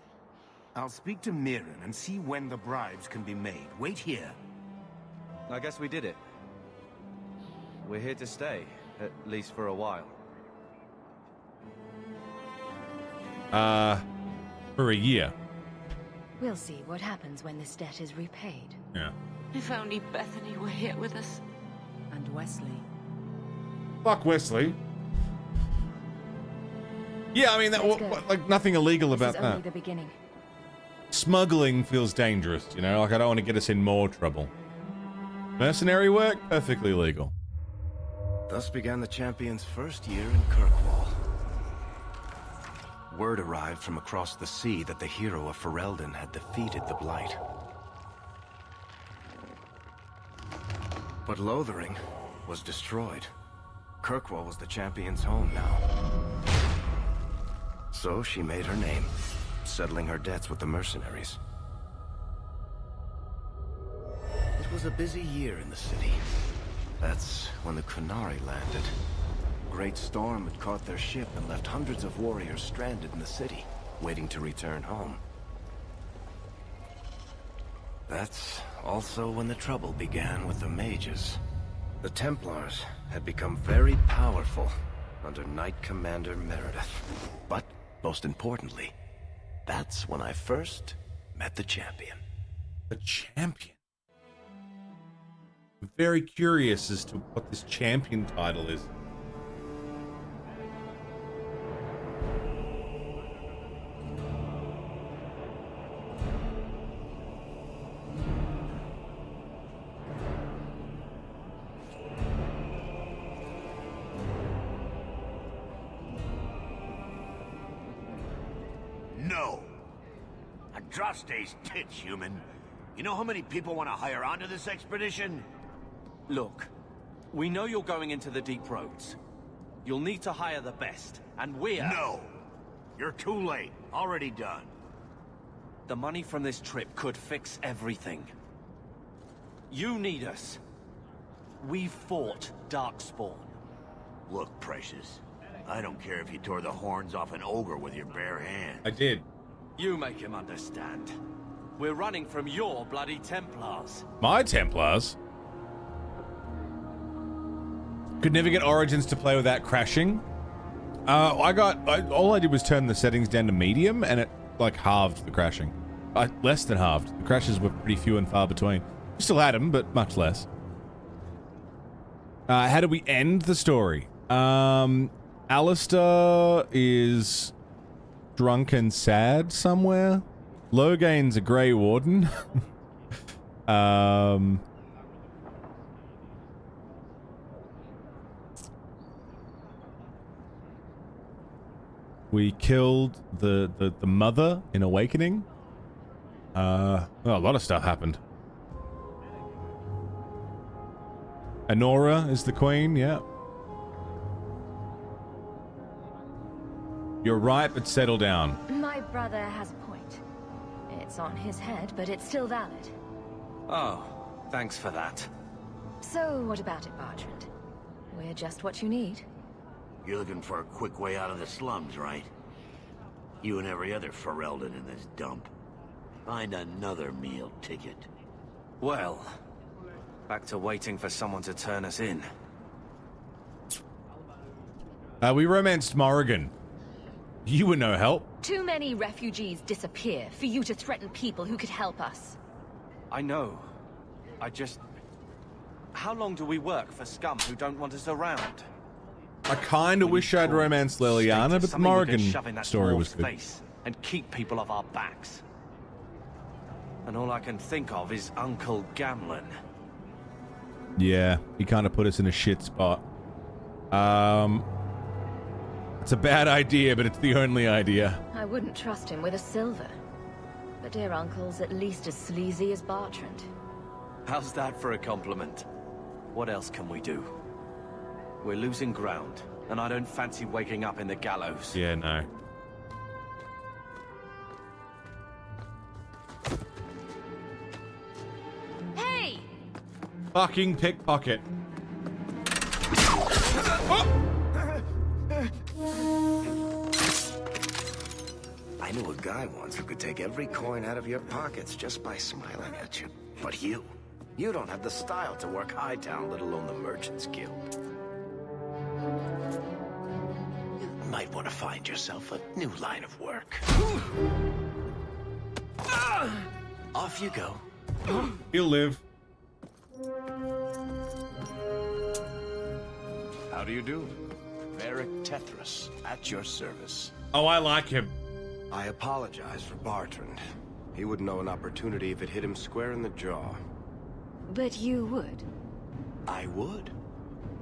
I'll speak to Mirren and see when the bribes can be made. Wait here. I guess we did it. We're here to stay, at least for a while. For a year. We'll see what happens when this debt is repaid. Yeah. If only Bethany were here with us. And Wesley. Fuck Wesley. Yeah, I mean, that like nothing illegal about this is that. only the beginning. Smuggling feels dangerous, you know? Like, I don't want to get us in more trouble. Mercenary work? Perfectly legal. Thus began the champion's first year in Kirkwall. Word arrived from across the sea that the hero of Ferelden had defeated the Blight. But Lothering was destroyed. Kirkwall was the champion's home now. So she made her name, settling her debts with the mercenaries. It was a busy year in the city. That's when the Kunari landed. A great storm had caught their ship and left hundreds of warriors stranded in the city, waiting to return home. That's also when the trouble began with the mages. The Templars had become very powerful under Knight Commander Meredith. But, most importantly, that's when I first met the champion. The champion? I'm very curious as to what this champion title is. No. Andraste's tits, human. You know how many people want to hire onto this expedition? Look, we know you're going into the deep roads. You'll need to hire the best, and we're... No! You're too late. Already done. The money from this trip could fix everything. You need us. We fought Darkspawn. Look, Precious. I don't care if you tore the horns off an ogre with your bare hands. I did. You make him understand. We're running from your bloody Templars. My Templars? Could never get Origins to play without crashing. All I did was turn the settings down to medium, and it, like, halved the crashing. Less than halved. The crashes were pretty few and far between. We still had them, but much less. How do we end the story? Alistair is drunk and sad somewhere. Loghain's a Grey Warden. We killed the mother in Awakening. Well, a lot of stuff happened. Honora is the queen, yeah. You're right, but settle down. My brother has a point. It's on his head, but it's still valid. Oh, thanks for that. So, what about it, Bertrand? We're just what you need. You're looking for a quick way out of the slums, right? You and every other Ferelden in this dump. Find another meal ticket. Well, back to waiting for someone to turn us in. We romanced Morrigan. You were no help. Too many refugees disappear for you to threaten people who could help us. I know. I just... How long do we work for scum who don't want us around? I kind of wish I'd romanced Liliana, but the Morrigan story was good. And keep people off our backs. And all I can think of is Uncle Gamlen. Yeah, he kind of put us in a shit spot. It's a bad idea, but it's the only idea. I wouldn't trust him with a silver. But dear uncle's at least as sleazy as Bertrand. How's that for a compliment? What else can we do? We're losing ground, and I don't fancy waking up in the gallows. Yeah, no. Hey! Fucking pickpocket. I knew a guy once who could take every coin out of your pockets just by smiling at you. But you don't have the style to work Hightown, let alone the Merchants Guild. You might want to find yourself a new line of work. Off you go. He'll live. How do you do? Varric Tethras, at your service. Oh, I like him. I apologize for Bertrand. He wouldn't know an opportunity if it hit him square in the jaw. But you would. I would.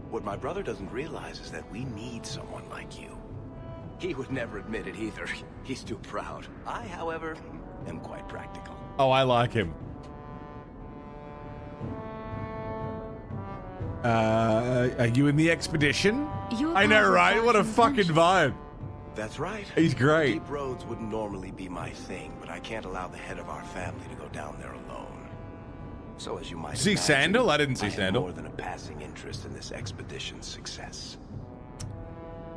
What my brother doesn't realize is that we need someone like you. He would never admit it either. He's too proud. I, however, am quite practical. Oh, I like him. Are you in the expedition? I know, right? What a fucking vibe. That's right. He's great. Deep roads wouldn't normally be my thing, but I can't allow the head of our family to go down there alone. So as you might see imagine, Sandal? I didn't see I have Sandal. more than a passing interest in this expedition's success.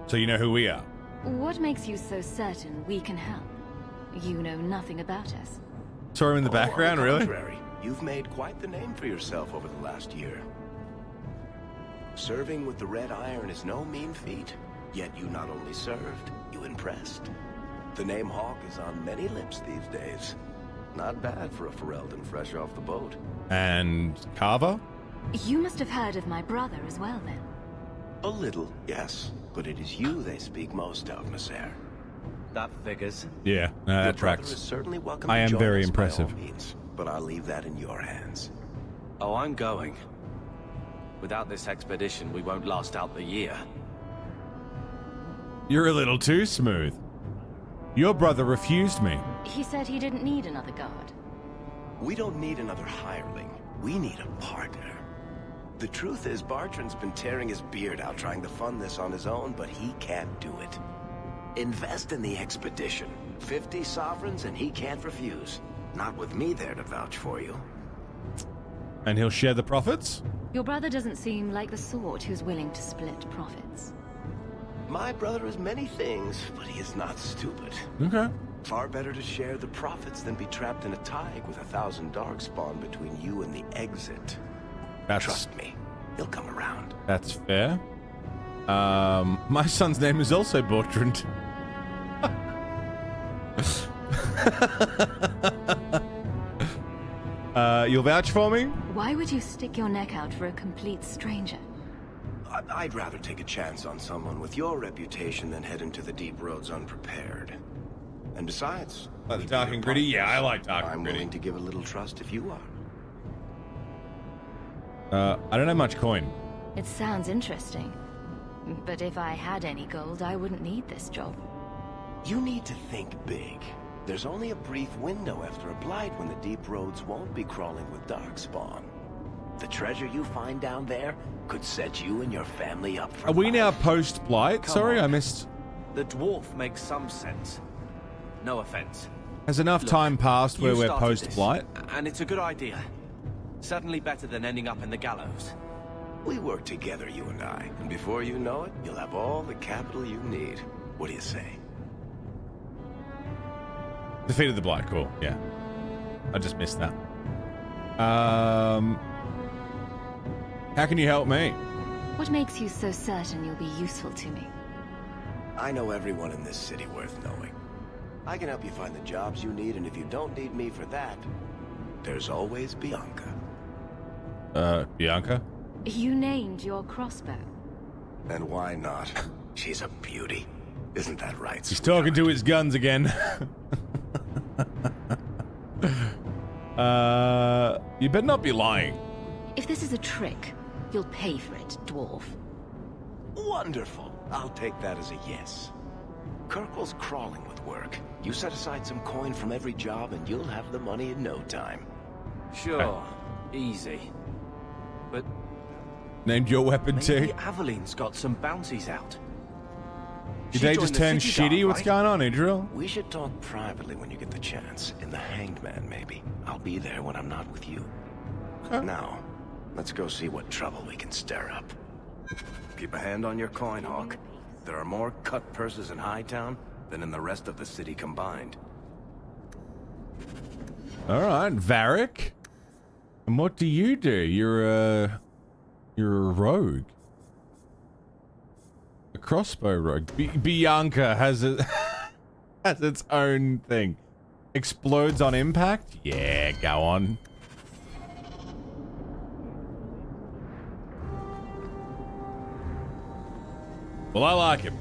So you know who we are? What makes you so certain we can help? You know nothing about us. Saw him in the background, on the really? contrary, you've made quite the name for yourself over the last year. Serving with the Red Iron is no mean feat, yet you not only served, you impressed. The name Hawk is on many lips these days. Not bad for a Ferelden fresh off the boat. And Carver? You must have heard of my brother as well, then. A little, yes. But it is you they speak most of, Messer. That figures. Yeah, Your that brother tracks. is certainly welcome I to am join very us impressive. by all means, but I'll leave that in your hands. Oh, I'm going. Without this expedition, we won't last out the year. You're a little too smooth. Your brother refused me. He said he didn't need another guard. We don't need another hireling. We need a partner. The truth is, Bertrand's been tearing his beard out trying to fund this on his own, but he can't do it. Invest in the expedition. 50 sovereigns and he can't refuse. Not with me there to vouch for you. And he'll share the profits? Your brother doesn't seem like the sort who's willing to split profits. My brother is many things, but he is not stupid. Okay. Far better to share the profits than be trapped in a tide with 1,000 darkspawn between you and the exit. Trust me, he'll come around. That's fair. My son's name is also Bertrand. You'll vouch for me? Why would you stick your neck out for a complete stranger? I'd rather take a chance on someone with your reputation than head into the deep roads unprepared. And besides... Like the dark and gritty? Yeah, I like dark and I'm gritty. willing to give a little trust if you are. I don't have much coin. It sounds interesting. But if I had any gold, I wouldn't need this job. You need to think big. There's only a brief window after a blight when the deep roads won't be crawling with darkspawn. The treasure you find down there could set you and your family up for Are we life. now post-Blight? Come Sorry, on. I missed. The dwarf makes some sense. No offense. Has enough Look, time passed where you we're started this, post-Blight? And it's a good idea. Certainly better than ending up in the gallows. We work together, you and I, and before you know it, you'll have all the capital you need. What do you say? Defeated the Blight, cool, yeah. I just missed that. How can you help me? What makes you so certain you'll be useful to me? I know everyone in this city worth knowing. I can help you find the jobs you need, and if you don't need me for that, there's always Bianca. Bianca? You named your crossbow. And why not? She's a beauty. Isn't that right? He's talking to his guns again. You better not be lying. If this is a trick, you'll pay for it, dwarf. Wonderful. I'll take that as a yes. Kirkwall's crawling with work. You set aside some coin from every job and you'll have the money in no time. Sure. Easy. But named your weapon maybe too? Aveline's got some bounties out. Did they just turn shitty? What's going on, Idril? We should talk privately when you get the chance. In the Hanged Man, maybe. I'll be there when I'm not with you. Now, let's go see what trouble we can stir up. Keep a hand on your coin, Hawk. There are more cut purses in Hightown than in the rest of the city combined. Alright, Varric. And what do? You're a rogue. A crossbow rogue. Bianca has has its own thing. Explodes on impact? Yeah, go on. Well, I like him.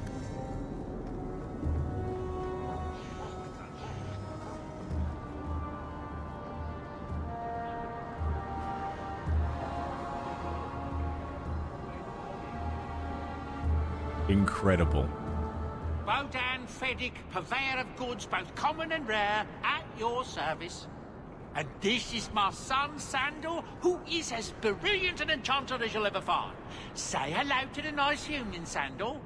Incredible. Wodan Feddick, purveyor of goods both common and rare, at your service. And this is my son, Sandal, who is as brilliant an enchanter as you'll ever find. Say hello to the nice union, Sandal.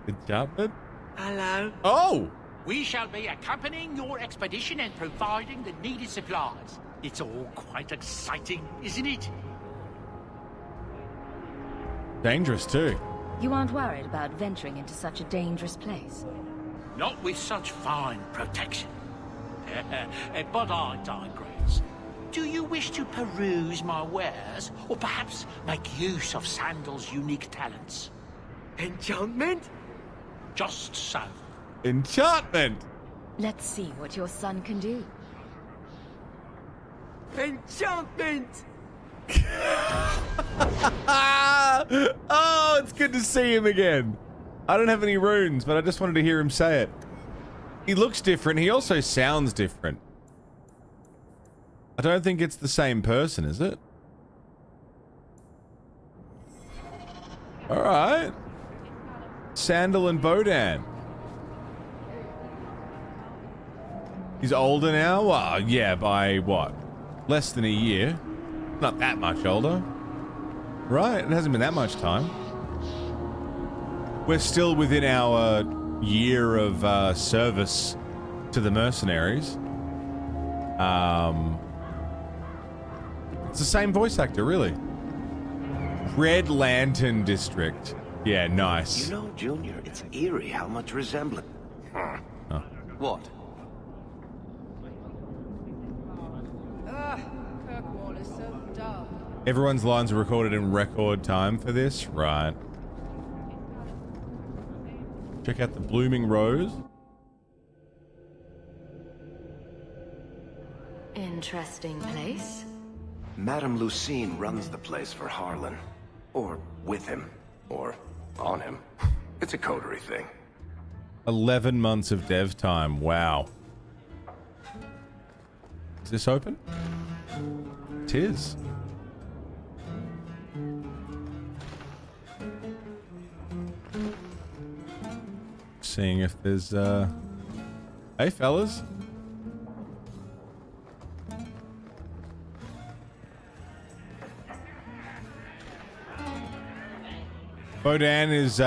Good job, man. Hello. Oh! We shall be accompanying your expedition and providing the needed supplies. It's all quite exciting, isn't it? Dangerous, too. You aren't worried about venturing into such a dangerous place? Not with such fine protection. But I digress. Do you wish to peruse my wares, or perhaps make use of Sandal's unique talents? Enchantment? Just so. Enchantment! Let's see what your son can do. Enchantment! Oh, it's good to see him again. I don't have any runes, but I just wanted to hear him say it. He looks different. He also sounds different. I don't think it's the same person, is it? Alright. Sandal and Bodan. He's older now? Well, yeah, by what? Less than a year. Not that much older. Right, it hasn't been that much time. We're still within our year of service to the mercenaries. It's the same voice actor, really. Red Lantern District. Yeah, nice. You know, Junior, it's eerie how much resemblance. Oh. What? Kirkwall is so dull. Everyone's lines are recorded in record time for this, right? Check out the Blooming Rose. Interesting place. Madame Lucine runs the place for Harlan. Or with him. Or on him. It's a coterie thing. 11 months of dev time. Wow. Is this open? It is. Seeing if there's, Hey, fellas. Bodan is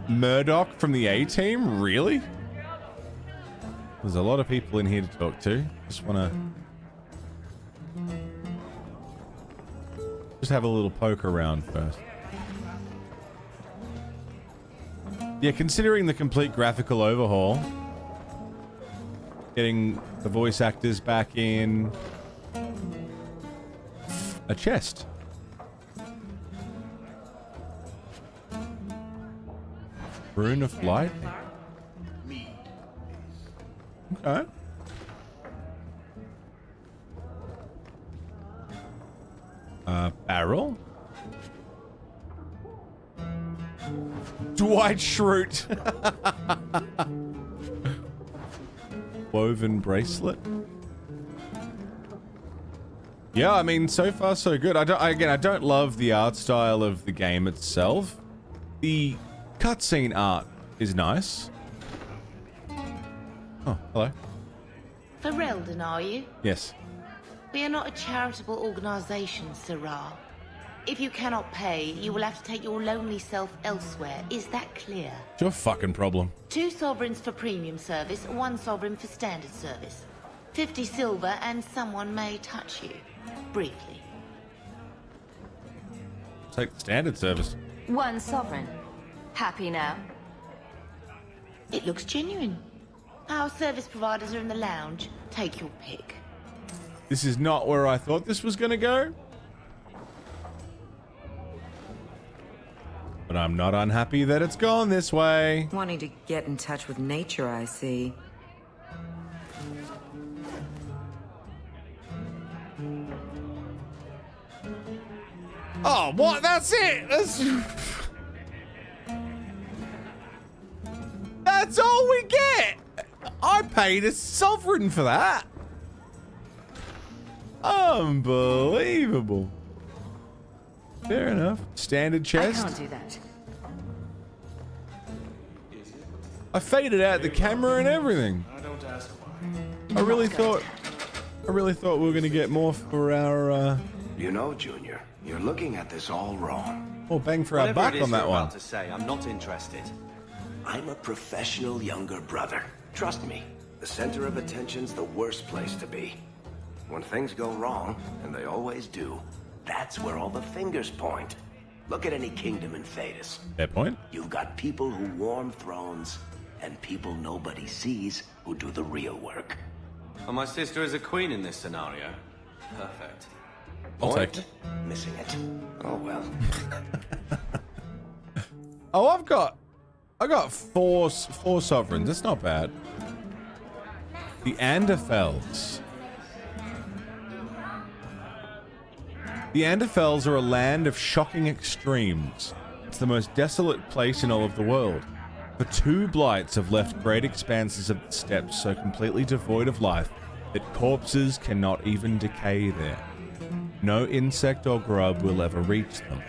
Murdoch from the A-Team? Really? There's a lot of people in here to talk to. Just want to have a little poke around first. Yeah, considering the complete graphical overhaul, getting the voice actors back in, a chest. Rune of Light. Okay. Barrel. Dwight Schrute. Woven bracelet. Yeah, I mean, so far so good. I don't love the art style of the game itself. The cutscene art is nice. Oh, hello. Ferelden, are you? Yes. We are not a charitable organization, Sirrah. If you cannot pay, you will have to take your lonely self elsewhere. Is that clear? It's your fucking problem. 2 sovereigns for premium service, 1 sovereign for standard service. 50 silver and someone may touch you. Briefly. Take the standard service. 1 sovereign. Happy now? It looks genuine. Our service providers are in the lounge. Take your pick. This is not where I thought this was gonna go. But I'm not unhappy that it's gone this way. Wanting to get in touch with nature, I see. Oh, what? That's it! That's all we get! I paid a sovereign for that. Unbelievable. Fair enough. Standard chest. I can't do that. I faded out the camera and everything. I really thought we were gonna get more for our You know, Junior, you're looking at this all wrong. more bang for our buck on that one. To say, I'm not interested. I'm a professional younger brother. Trust me, the center of attention's the worst place to be. When things go wrong, and they always do, that's where all the fingers point. Look at any kingdom in Thedas. Fair point. You've got people who warm thrones, and people nobody sees who do the real work. And my sister is a queen in this scenario. Perfect. I'll take it. Missing it. Oh well. Oh, I got four sovereigns. That's not bad. The Anderfels. The Anderfels are a land of shocking extremes. It's the most desolate place in all of the world. The 2 blights have left great expanses of the steppes so completely devoid of life that corpses cannot even decay there. No insect or grub will ever reach them.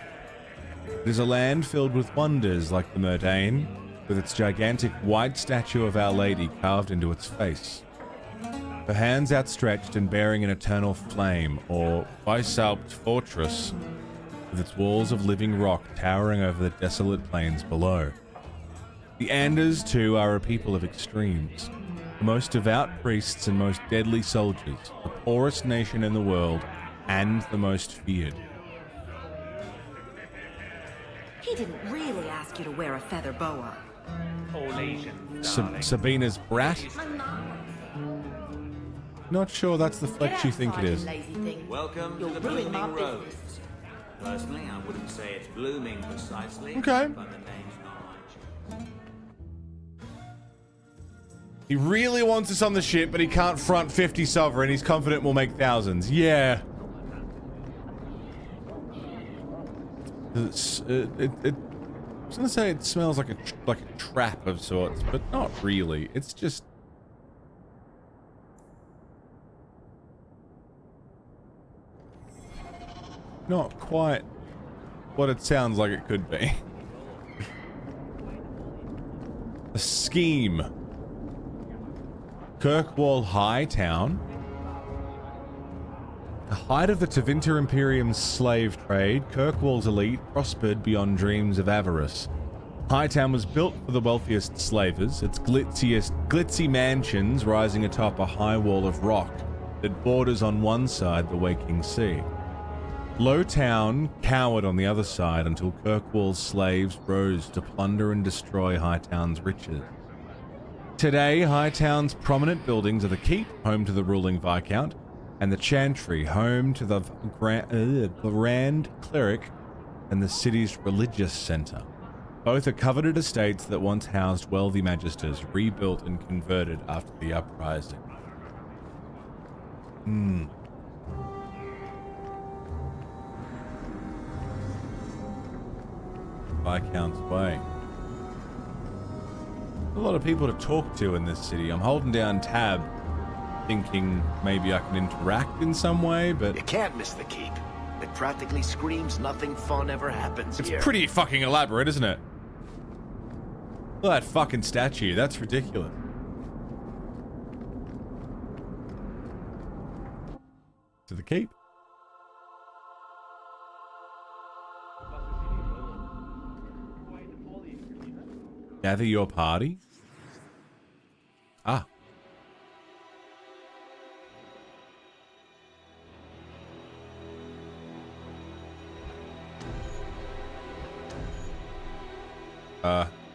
It is a land filled with wonders like the Murdain, with its gigantic white statue of Our Lady carved into its face. Her hands outstretched and bearing an eternal flame, or Weishaupt Fortress, with its walls of living rock towering over the desolate plains below. The Anders, too, are a people of extremes. The most devout priests and most deadly soldiers, the poorest nation in the world, and the most feared. He didn't really ask you to wear a feather boa. Sabina's brat? Not sure that's the flex you think it is. Welcome to the Blooming Road. Personally, I wouldn't say it's blooming precisely. Okay. But the name's not like He really wants us on the ship, but he can't front 50 sovereign. He's confident we'll make thousands. Yeah. I was gonna say it smells like a trap of sorts, but not really. It's just not quite what it sounds like it could be. A scheme. Kirkwall High Town. the height of the Tevinter Imperium's slave trade, Kirkwall's elite prospered beyond dreams of avarice. Hightown was built for the wealthiest slavers, its glitzy mansions rising atop a high wall of rock that borders on one side the waking sea. Lowtown cowered on the other side until Kirkwall's slaves rose to plunder and destroy Hightown's riches. Today, Hightown's prominent buildings are the Keep, home to the ruling Viscount, and the Chantry, home to the Grand Cleric and the city's religious center. Both are coveted estates that once housed wealthy magisters, rebuilt and converted after the uprising. Viscount's Way. A lot of people to talk to in this city. I'm holding down tab, thinking maybe I can interact in some way, but... You can't miss the Keep. It practically screams nothing fun ever happens here. It's pretty fucking elaborate, isn't it? Look at that fucking statue. That's ridiculous. To the Keep. Gather your party? Ah.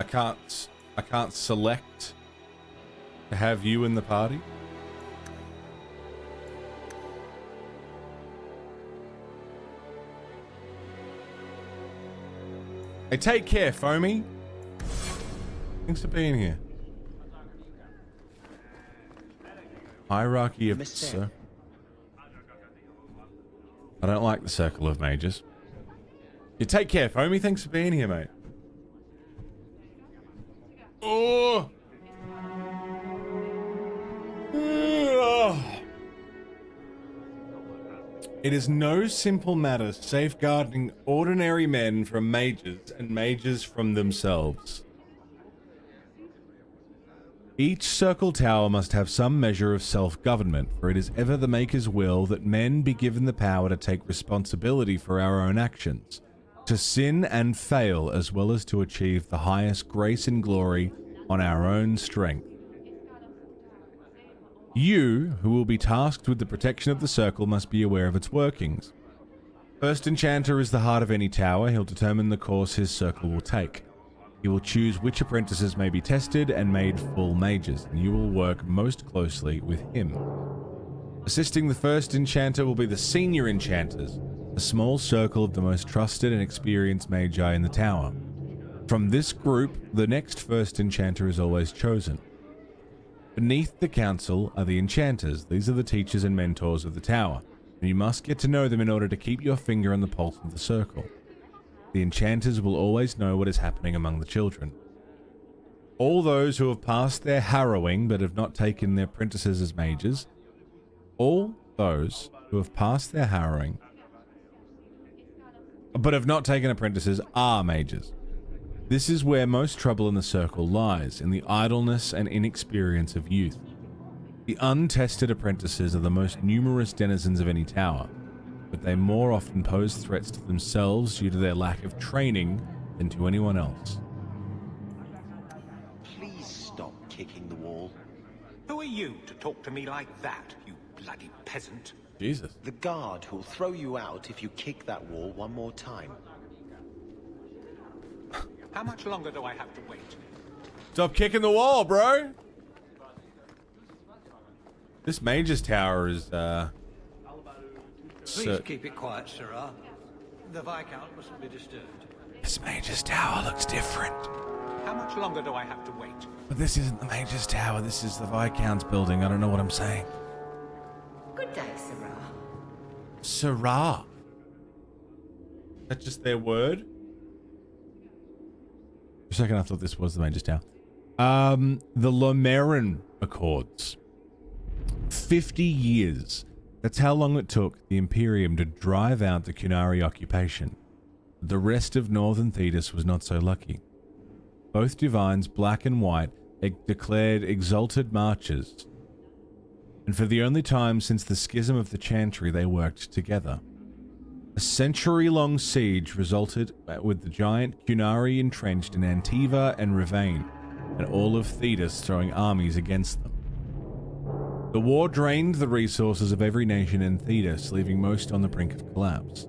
I can't select to have you in the party. Hey, take care, Foamy. Thanks for being here. Hierarchy of Sir. I don't like the circle of mages. You take care, Foamy. Thanks for being here, mate. Oh. It is no simple matter safeguarding ordinary men from mages and mages from themselves. Each circle tower must have some measure of self-government, for it is ever the Maker's will that men be given the power to take responsibility for our own actions, to sin and fail, as well as to achieve the highest grace and glory on our own strength. You, who will be tasked with the protection of the circle, must be aware of its workings. First Enchanter is the heart of any tower. He'll determine the course his circle will take. He will choose which apprentices may be tested and made full mages, and you will work most closely with him. Assisting the first Enchanter will be the Senior Enchanters, a small circle of the most trusted and experienced magi in the tower. From this group, the next first Enchanter is always chosen. Beneath the council are the Enchanters. These are the teachers and mentors of the tower, and you must get to know them in order to keep your finger on the pulse of the circle. The Enchanters will always know what is happening among the children. All those who have passed their harrowing but have not taken their apprentices as mages, all those who have passed their harrowing but have not taken apprentices are mages. This is where most trouble in the circle lies, in the idleness and inexperience of youth. The untested apprentices are the most numerous denizens of any tower, but they more often pose threats to themselves due to their lack of training than to anyone else. Please stop kicking the wall. Who are you to talk to me like that, you bloody peasant? Jesus. The guard who'll throw you out if you kick that wall one more time. How much longer do I have to wait? Stop kicking the wall, bro! This Mage's Tower is, Please keep it quiet, Sirrah. The Viscount mustn't be disturbed. This Mage's Tower looks different. How much longer do I have to wait? But this isn't the Mage's Tower, this is the Viscount's building. I don't know what I'm saying. Good day, Sirrah. Sirrah? That's just their word? For a second I thought this was the Mage's Tower. The Lomeran Accords. 50 years. That's how long it took the Imperium to drive out the Qunari occupation. The rest of northern Thetis was not so lucky. Both divines, black and white, declared exalted marches and for the only time since the schism of the Chantry they worked together. A century-long siege resulted with the giant Qunari entrenched in Antiva and Ravane, and all of Thedas throwing armies against them. The war drained the resources of every nation in Thedas, leaving most on the brink of collapse.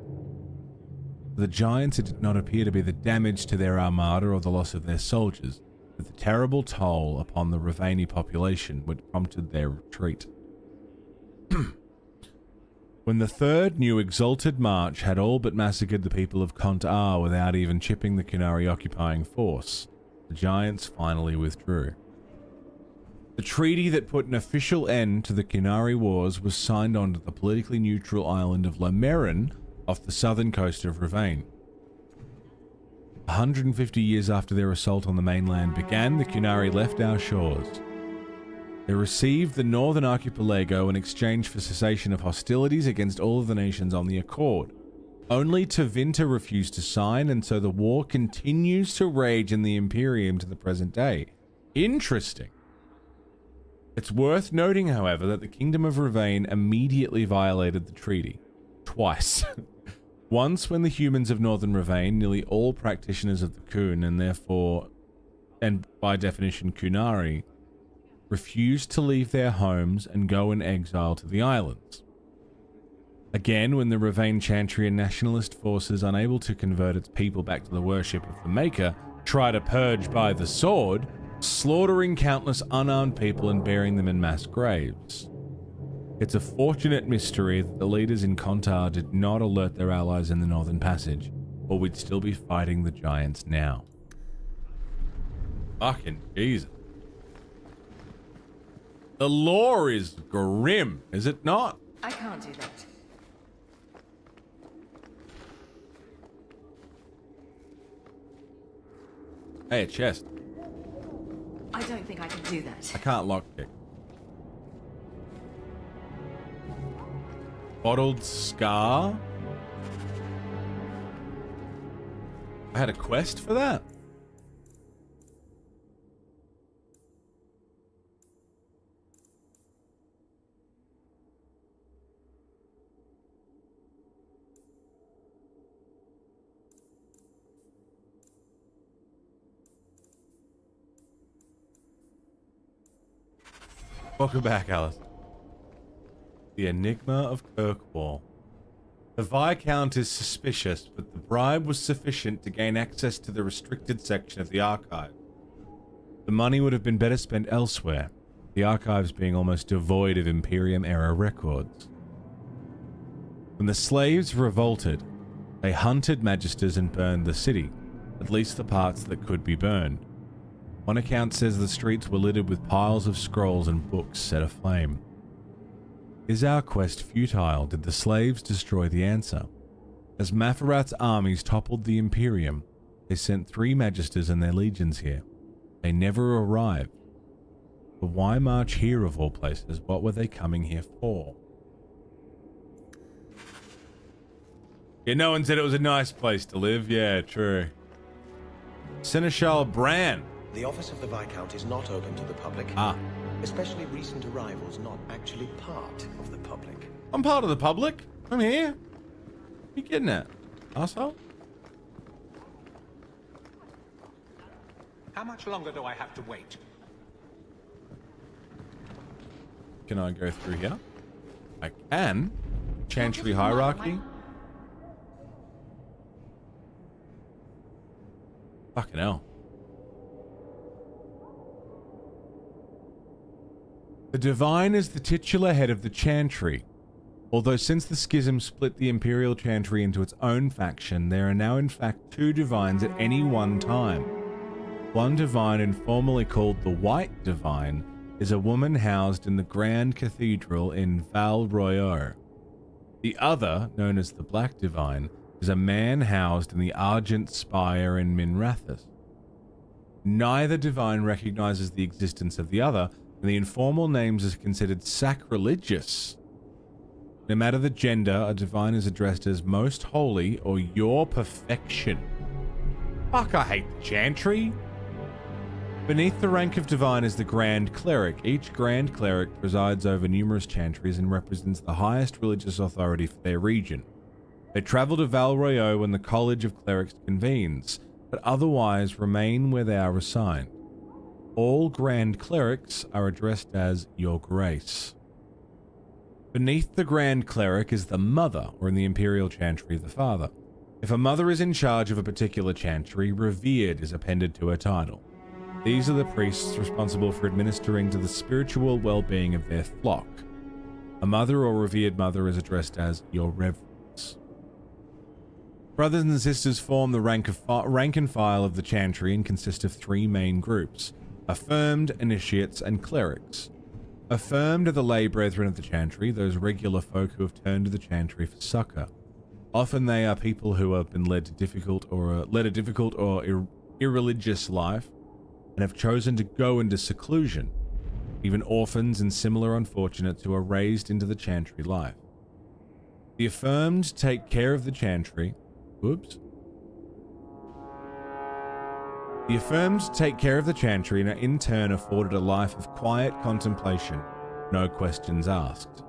For the Giants, it did not appear to be the damage to their armada or the loss of their soldiers, but the terrible toll upon the Ravani population which prompted their retreat. When the third new exalted march had all but massacred the people of Kont-Ar without even chipping the Qunari occupying force, the Giants finally withdrew. The treaty that put an official end to the Qunari wars was signed onto the politically neutral island of Lomerin off the southern coast of Ravane. 150 years after their assault on the mainland began, the Qunari left our shores. They received the northern archipelago in exchange for cessation of hostilities against all of the nations on the Accord. Only Tevinter refused to sign, and so the war continues to rage in the Imperium to the present day. Interesting. It's worth noting, however, that the Kingdom of Ravane immediately violated the treaty. Twice. Once when the humans of Northern Ravane, nearly all practitioners of the Kun, and therefore, and by definition Qunari, refused to leave their homes and go in exile to the islands. Again, when the Ravane Chantry and nationalist forces, unable to convert its people back to the worship of the Maker, try to purge by the sword, slaughtering countless unarmed people and burying them in mass graves. It's a fortunate mystery that the leaders in Kont-Ar did not alert their allies in the Northern Passage, or we'd still be fighting the Giants now. Fucking Jesus. The lore is grim, is it not? I can't do that. Hey, a chest. I don't think I can do that. I can't lockpick. Bottled Scar? I had a quest for that? Welcome back, Alice. The Enigma of Kirkwall. The Viscount is suspicious, but the bribe was sufficient to gain access to the restricted section of the archive. The money would have been better spent elsewhere, the archives being almost devoid of Imperium-era records. When the slaves revolted, they hunted magisters and burned the city, at least the parts that could be burned. One account says the streets were littered with piles of scrolls and books set aflame. Is our quest futile? Did the slaves destroy the answer? As Mafarat's armies toppled the Imperium, they sent 3 magisters and their legions here. They never arrived. But why march here of all places? What were they coming here for? Yeah, no one said it was a nice place to live. Yeah, true. Seneschal Bran. The office of the Viscount is not open to the public. Ah. Especially recent arrivals not actually part of the public. I'm part of the public. I'm here. What are you getting at, asshole? How much longer do I have to wait? Can I go through here? I can. Chantry hierarchy. Fucking hell. The Divine is the titular head of the Chantry. Although since the schism split the Imperial Chantry into its own faction, there are now in fact 2 Divines at any one time. One Divine, informally called the White Divine, is a woman housed in the Grand Cathedral in Val Royeaux. The other, known as the Black Divine, is a man housed in the Argent Spire in Minrathous. Neither Divine recognizes the existence of the other, and the informal names are considered sacrilegious. No matter the gender, a Divine is addressed as Most Holy or Your Perfection. Fuck, I hate the Chantry. Beneath the rank of divine is the Grand Cleric. Each Grand Cleric presides over numerous chantries and represents the highest religious authority for their region. They travel to Val Royeaux when the College of Clerics convenes, but otherwise remain where they are assigned. All Grand Clerics are addressed as Your Grace. Beneath the Grand Cleric is the Mother, or in the Imperial Chantry, the Father. If a mother is in charge of a particular chantry, Revered is appended to her title. These are the priests responsible for administering to the spiritual well-being of their flock. A mother or revered mother is addressed as Your Reverence. Brothers and sisters form the rank and file of the chantry and consist of three main groups: affirmed, initiates, and clerics. Affirmed are the lay brethren of the chantry, those regular folk who have turned to the chantry for succor. Often they are people who have been led a difficult or irreligious life, and have chosen to go into seclusion, even orphans and similar unfortunates who are raised into the chantry life. The affirmed take care of the chantry. The affirmed take care of the chantry and are in turn afforded a life of quiet contemplation, no questions asked.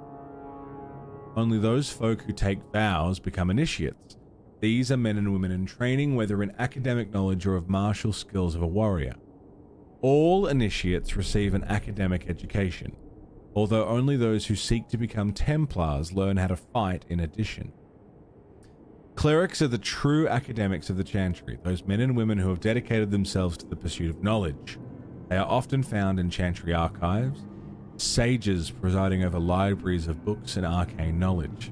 Only those folk who take vows become initiates. These are men and women in training, whether in academic knowledge or of martial skills of a warrior. All initiates receive an academic education, although only those who seek to become Templars learn how to fight in addition. Clerics are the true academics of the chantry, those men and women who have dedicated themselves to the pursuit of knowledge. They are often found in chantry archives, sages presiding over libraries of books and arcane knowledge.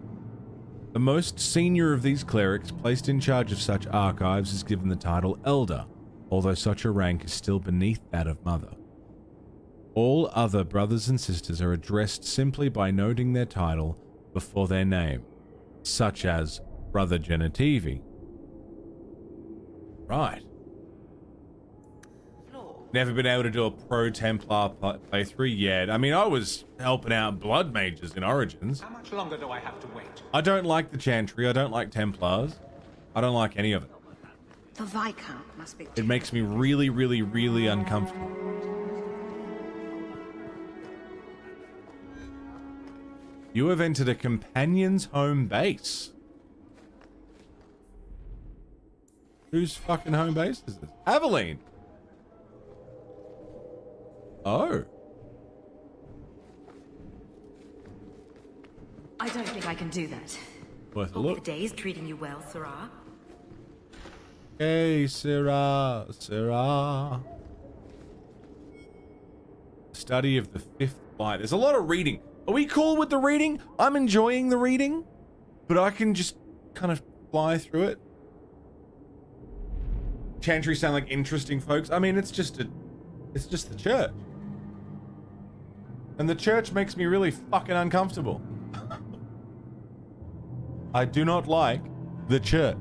The most senior of these clerics placed in charge of such archives is given the title Elder, although such a rank is still beneath that of Mother. All other brothers and sisters are addressed simply by noting their title before their name, such as Brother Genitivi. Right. Never been able to do a pro Templar playthrough yet. I mean, I was helping out blood mages in Origins. How much longer do I have to wait? I don't like the Chantry. I don't like Templars. I don't like any of it. The Viscount must be... It makes me really, really, really uncomfortable. You have entered a companion's home base. Whose fucking home base is this? Aveline! Oh. I don't think I can do that. Worth a Hope look. the day is treating you well, Sirrah. Hey, Sirrah, Sirrah. Study of the Fifth Blight. There's a lot of reading. Are we cool with the reading? I'm enjoying the reading, but I can just kind of fly through it. Chantry sound like interesting folks. I mean, it's just the church. And the church makes me really fucking uncomfortable. I do not like the church.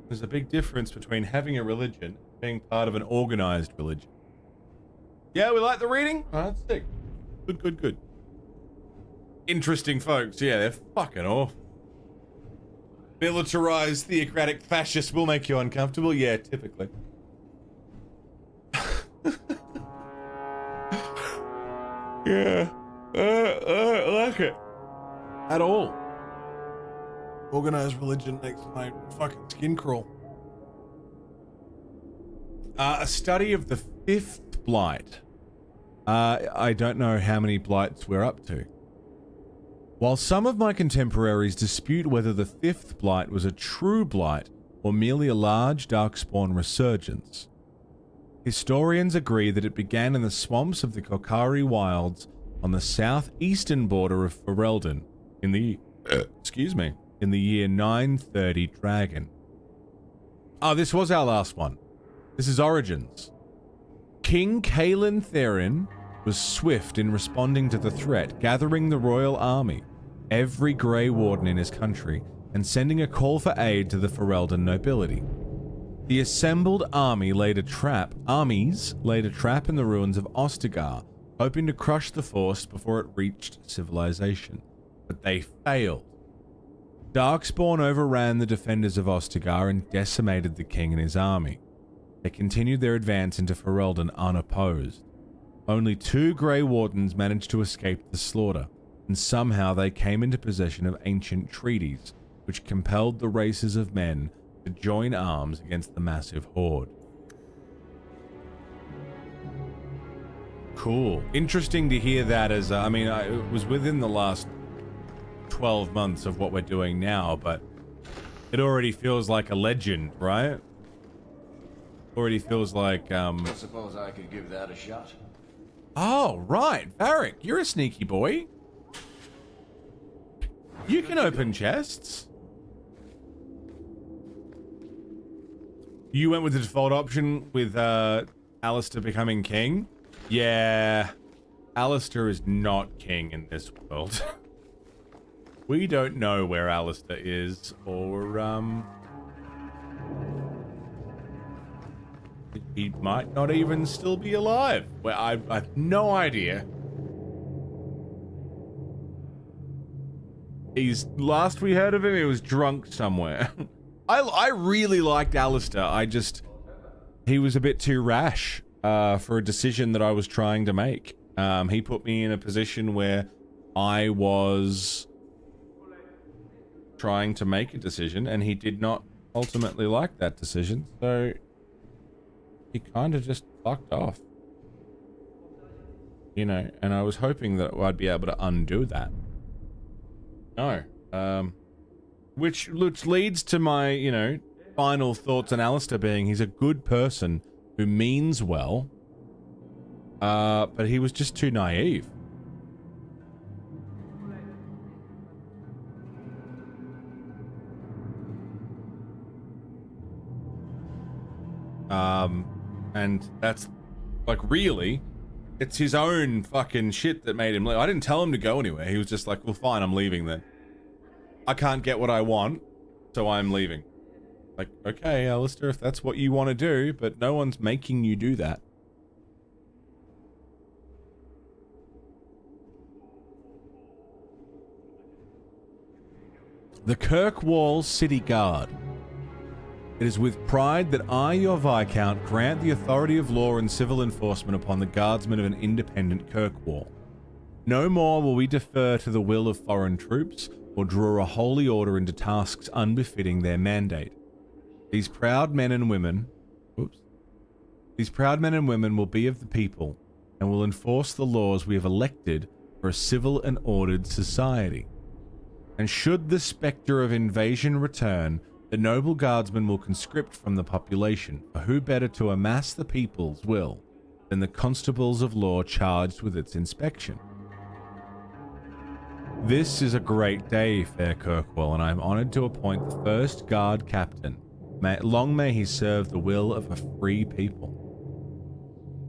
There's a big difference between having a religion and being part of an organized religion. Yeah, we like the reading? Oh, that's sick. Good, good, good. Interesting folks. Yeah, they're fucking awful. Militarized, theocratic fascists will make you uncomfortable. Yeah, typically. Yeah. I like it. At all. Organized religion makes my fucking skin crawl. A study of the Fifth Blight. I don't know how many blights we're up to. While some of my contemporaries dispute whether the Fifth Blight was a true blight or merely a large darkspawn resurgence, historians agree that it began in the swamps of the Kokari Wilds on the southeastern border of Ferelden in the year 930 Dragon. Oh, this was our last one. This is Origins. King Kaelin Therin was swift in responding to the threat, gathering the royal army, every Grey Warden in his country, and sending a call for aid to the Ferelden nobility. The assembled armies laid a trap in the ruins of Ostagar, hoping to crush the force before it reached civilization. But they failed. Darkspawn overran the defenders of Ostagar and decimated the king and his army. They continued their advance into Ferelden unopposed. Only 2 Grey Wardens managed to escape the slaughter, and somehow they came into possession of ancient treaties, which compelled the races of men to join arms against the massive horde. Cool. Interesting to hear that as, it was within the last 12 months of what we're doing now, but it already feels like a legend, right? Already feels like, I suppose I could give that a shot. Oh, right. Varric, you're a sneaky boy. You can open chests. You went with the default option with Alistair becoming king? Yeah. Alistair is not king in this world. We don't know where Alistair is, or he might not even still be alive. Well, I have no idea. Last we heard of him, he was drunk somewhere. I really liked Alistair. He was a bit too rash for a decision that I was trying to make. He put me in a position where I was trying to make a decision, and he did not ultimately like that decision, so he kind of just fucked off. You know, and I was hoping that I'd be able to undo that. No. Which leads to my, final thoughts on Alistair being he's a good person who means well, but he was just too naive. And that's, like, really, it's his own fucking shit that made him leave. I didn't tell him to go anywhere. He was just like, well, fine, I'm leaving then. I can't get what I want, so I'm leaving. Like, okay, Alistair, if that's what you want to do, but no one's making you do that. The Kirkwall City Guard. It is with pride that I, your Viscount, grant the authority of law and civil enforcement upon the guardsmen of an independent Kirkwall. No more will we defer to the will of foreign troops, or draw a holy order into tasks unbefitting their mandate. These proud men and women will be of the people, and will enforce the laws we have elected for a civil and ordered society. And should the spectre of invasion return, the noble guardsmen will conscript from the population, for who better to amass the people's will than the constables of law charged with its inspection? This is a great day, fair Kirkwall, and I am honoured to appoint the first guard captain. Long may he serve the will of a free people.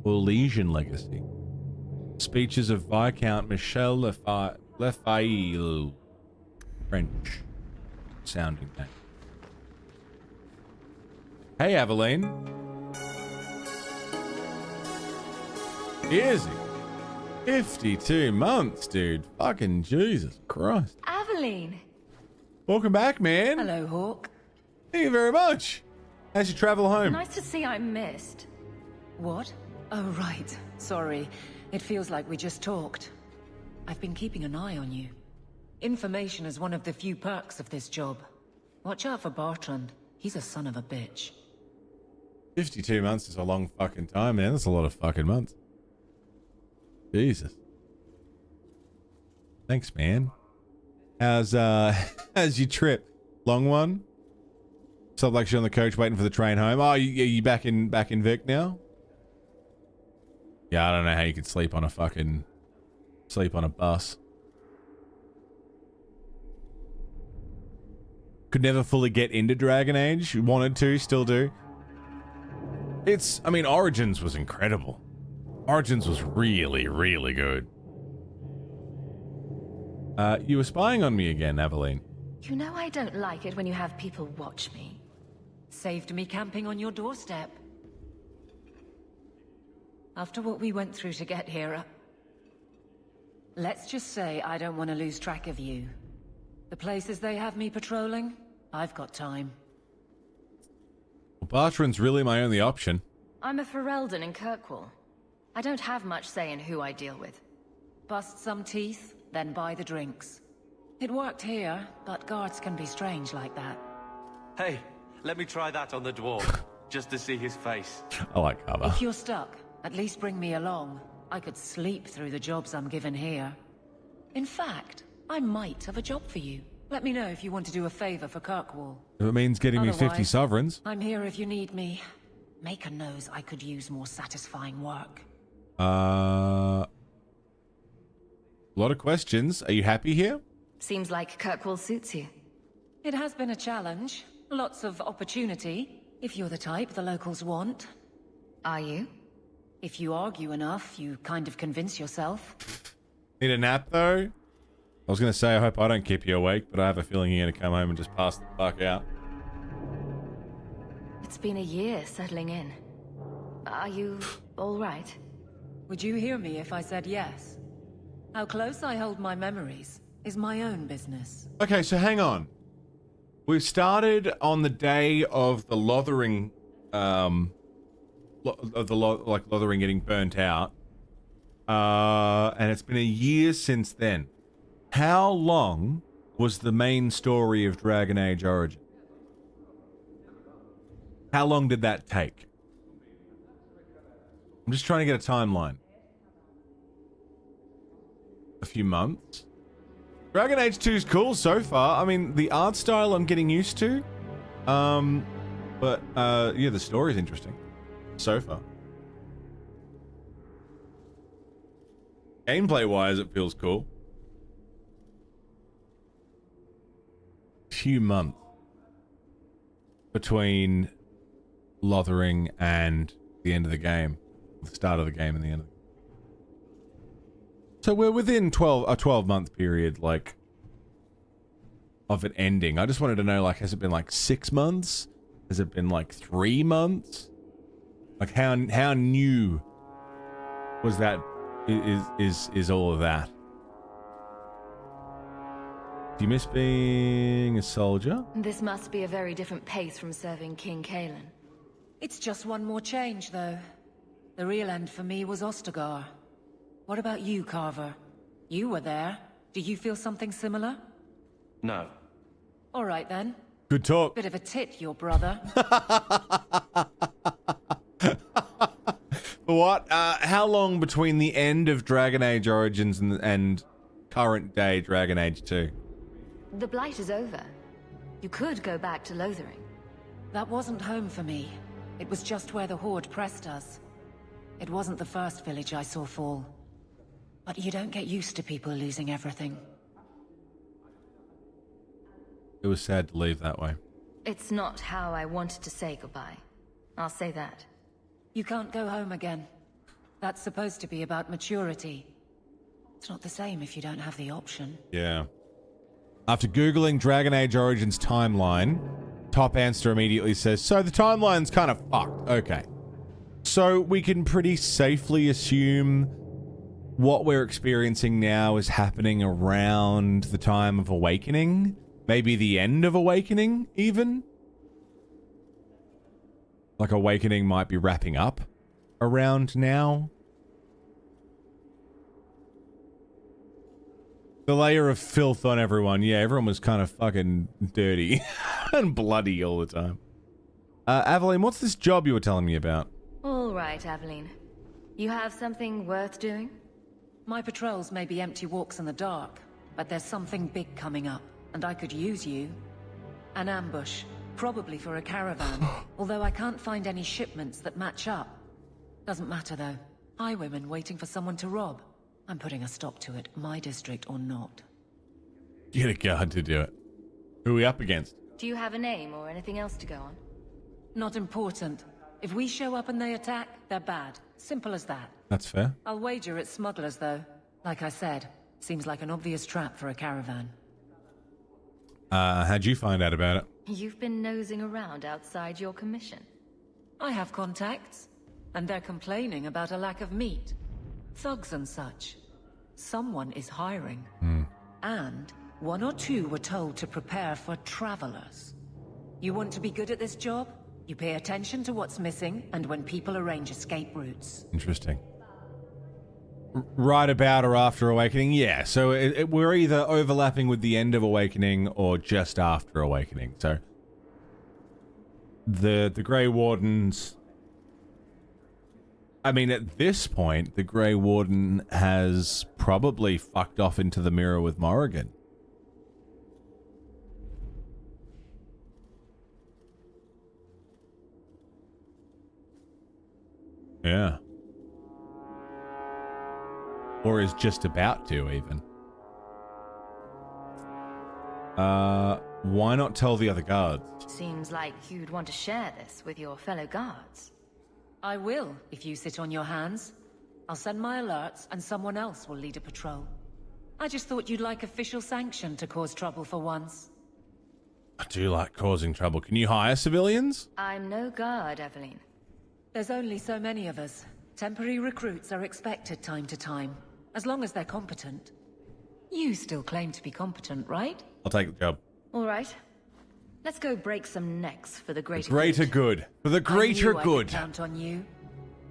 Orlesian legacy. Speeches of Viscount Michel Lefayette. French sounding name. Hey, Aveline. Easy. 52 months, dude. Fucking Jesus Christ. Aveline. Welcome back, man. Hello, Hawk. Thank you very much. How's your travel home? Nice to see I'm missed. What? Oh, right. Sorry. It feels like we just talked. I've been keeping an eye on you. Information is one of the few perks of this job. Watch out for Bertrand. He's a son of a bitch. 52 months is a long fucking time, man. That's a lot of fucking months. Jesus. Thanks, man. How's your trip? Long one? Stop like you're on the coach waiting for the train home. Oh, you back in Vic now? Yeah, I don't know how you could sleep on a bus. Could never fully get into Dragon Age. Wanted to, still do. Origins was incredible. Origins was really, really good. You were spying on me again, Aveline. You know I don't like it when you have people watch me. Saved me camping on your doorstep. After what we went through to get here, let's just say I don't want to lose track of you. The places they have me patrolling, I've got time. Well, Bartrand's really my only option. I'm a Ferelden in Kirkwall. I don't have much say in who I deal with. Bust some teeth, then buy the drinks. It worked here, but guards can be strange like that. Hey, let me try that on the dwarf, just to see his face. I like cover. If you're stuck, at least bring me along. I could sleep through the jobs I'm given here. In fact, I might have a job for you. Let me know if you want to do a favor for Kirkwall. If it means getting me 50 sovereigns. I'm here if you need me. Maker knows I could use more satisfying work. A lot of questions. Are you happy here? Seems like Kirkwall suits you. It has been a challenge. Lots of opportunity, if you're the type the locals want. Are you? If you argue enough, you kind of convince yourself. Need a nap, though? I was going to say, I hope I don't keep you awake, but I have a feeling you're going to come home and just pass the fuck out. It's been a year settling in. Are you all right? Would you hear me if I said yes? How close I hold my memories is my own business. Okay, so hang on. We've started on the day of the Lothering, Lothering getting burnt out. And it's been a year since then. How long was the main story of Dragon Age Origin? How long did that take? I'm just trying to get a timeline. A few months? Dragon Age 2 is cool so far. I mean, the art style I'm getting used to. But yeah, the story's interesting. So far. Gameplay-wise, it feels cool. Few months between Lothering and the end of the game. The start of the game and the end of the game. So we're within a 12-month period, like, of it ending. I just wanted to know, like, has it been like 6 months? Has it been like 3 months? Like, how new was that? Is all of that? Do you miss being a soldier? This must be a very different pace from serving King Kalen. It's just one more change, though. The real end for me was Ostagar. What about you, Carver? You were there. Do you feel something similar? No. All right, then. Good talk. Bit of a tit, your brother. What? How long between the end of Dragon Age Origins and current day Dragon Age 2? The Blight is over. You could go back to Lothering. That wasn't home for me. It was just where the Horde pressed us. It wasn't the first village I saw fall. But you don't get used to people losing everything. It was sad to leave that way. It's not how I wanted to say goodbye. I'll say that. You can't go home again. That's supposed to be about maturity. It's not the same if you don't have the option. Yeah. After Googling Dragon Age Origins timeline, top answer immediately says, so the timeline's kind of fucked. Okay. So we can pretty safely assume what we're experiencing now is happening around the time of Awakening? Maybe the end of Awakening, even? Like Awakening might be wrapping up around now? The layer of filth on everyone. Yeah, everyone was kind of fucking dirty and bloody all the time. Aveline, what's this job you were telling me about? All right, Aveline. You have something worth doing? My patrols may be empty walks in the dark, but there's something big coming up, and I could use you. An ambush, probably for a caravan, although I can't find any shipments that match up. Doesn't matter though. Highwaymen waiting for someone to rob. I'm putting a stop to it, my district or not. Get a guard to do it. Who are we up against? Do you have a name or anything else to go on? Not important. If we show up and they attack, they're bad. Simple as that. That's fair. I'll wager it's smugglers, though. Like I said, seems like an obvious trap for a caravan. How'd you find out about it? You've been nosing around outside your commission. I have contacts, and they're complaining about a lack of meat. Thugs and such. Someone is hiring. And 1 or 2 were told to prepare for travelers. You want to be good at this job? You pay attention to what's missing, and when people arrange escape routes. Interesting. Right about or after Awakening? Yeah, so we're either overlapping with the end of Awakening or just after Awakening. So the Grey Wardens... I mean, at this point, the Grey Warden has probably fucked off into the mirror with Morrigan. Yeah. Or is just about to, even. Why not tell the other guards? Seems like you'd want to share this with your fellow guards. I will, if you sit on your hands. I'll send my alerts, and someone else will lead a patrol. I just thought you'd like official sanction to cause trouble for once. I do like causing trouble. Can you hire civilians? I'm no guard, Evelyn. There's only so many of us. Temporary recruits are expected time to time, as long as they're competent. You still claim to be competent, right? I'll take the job. All right. Let's go break some necks for the greater good. For the greater I good. could count on you.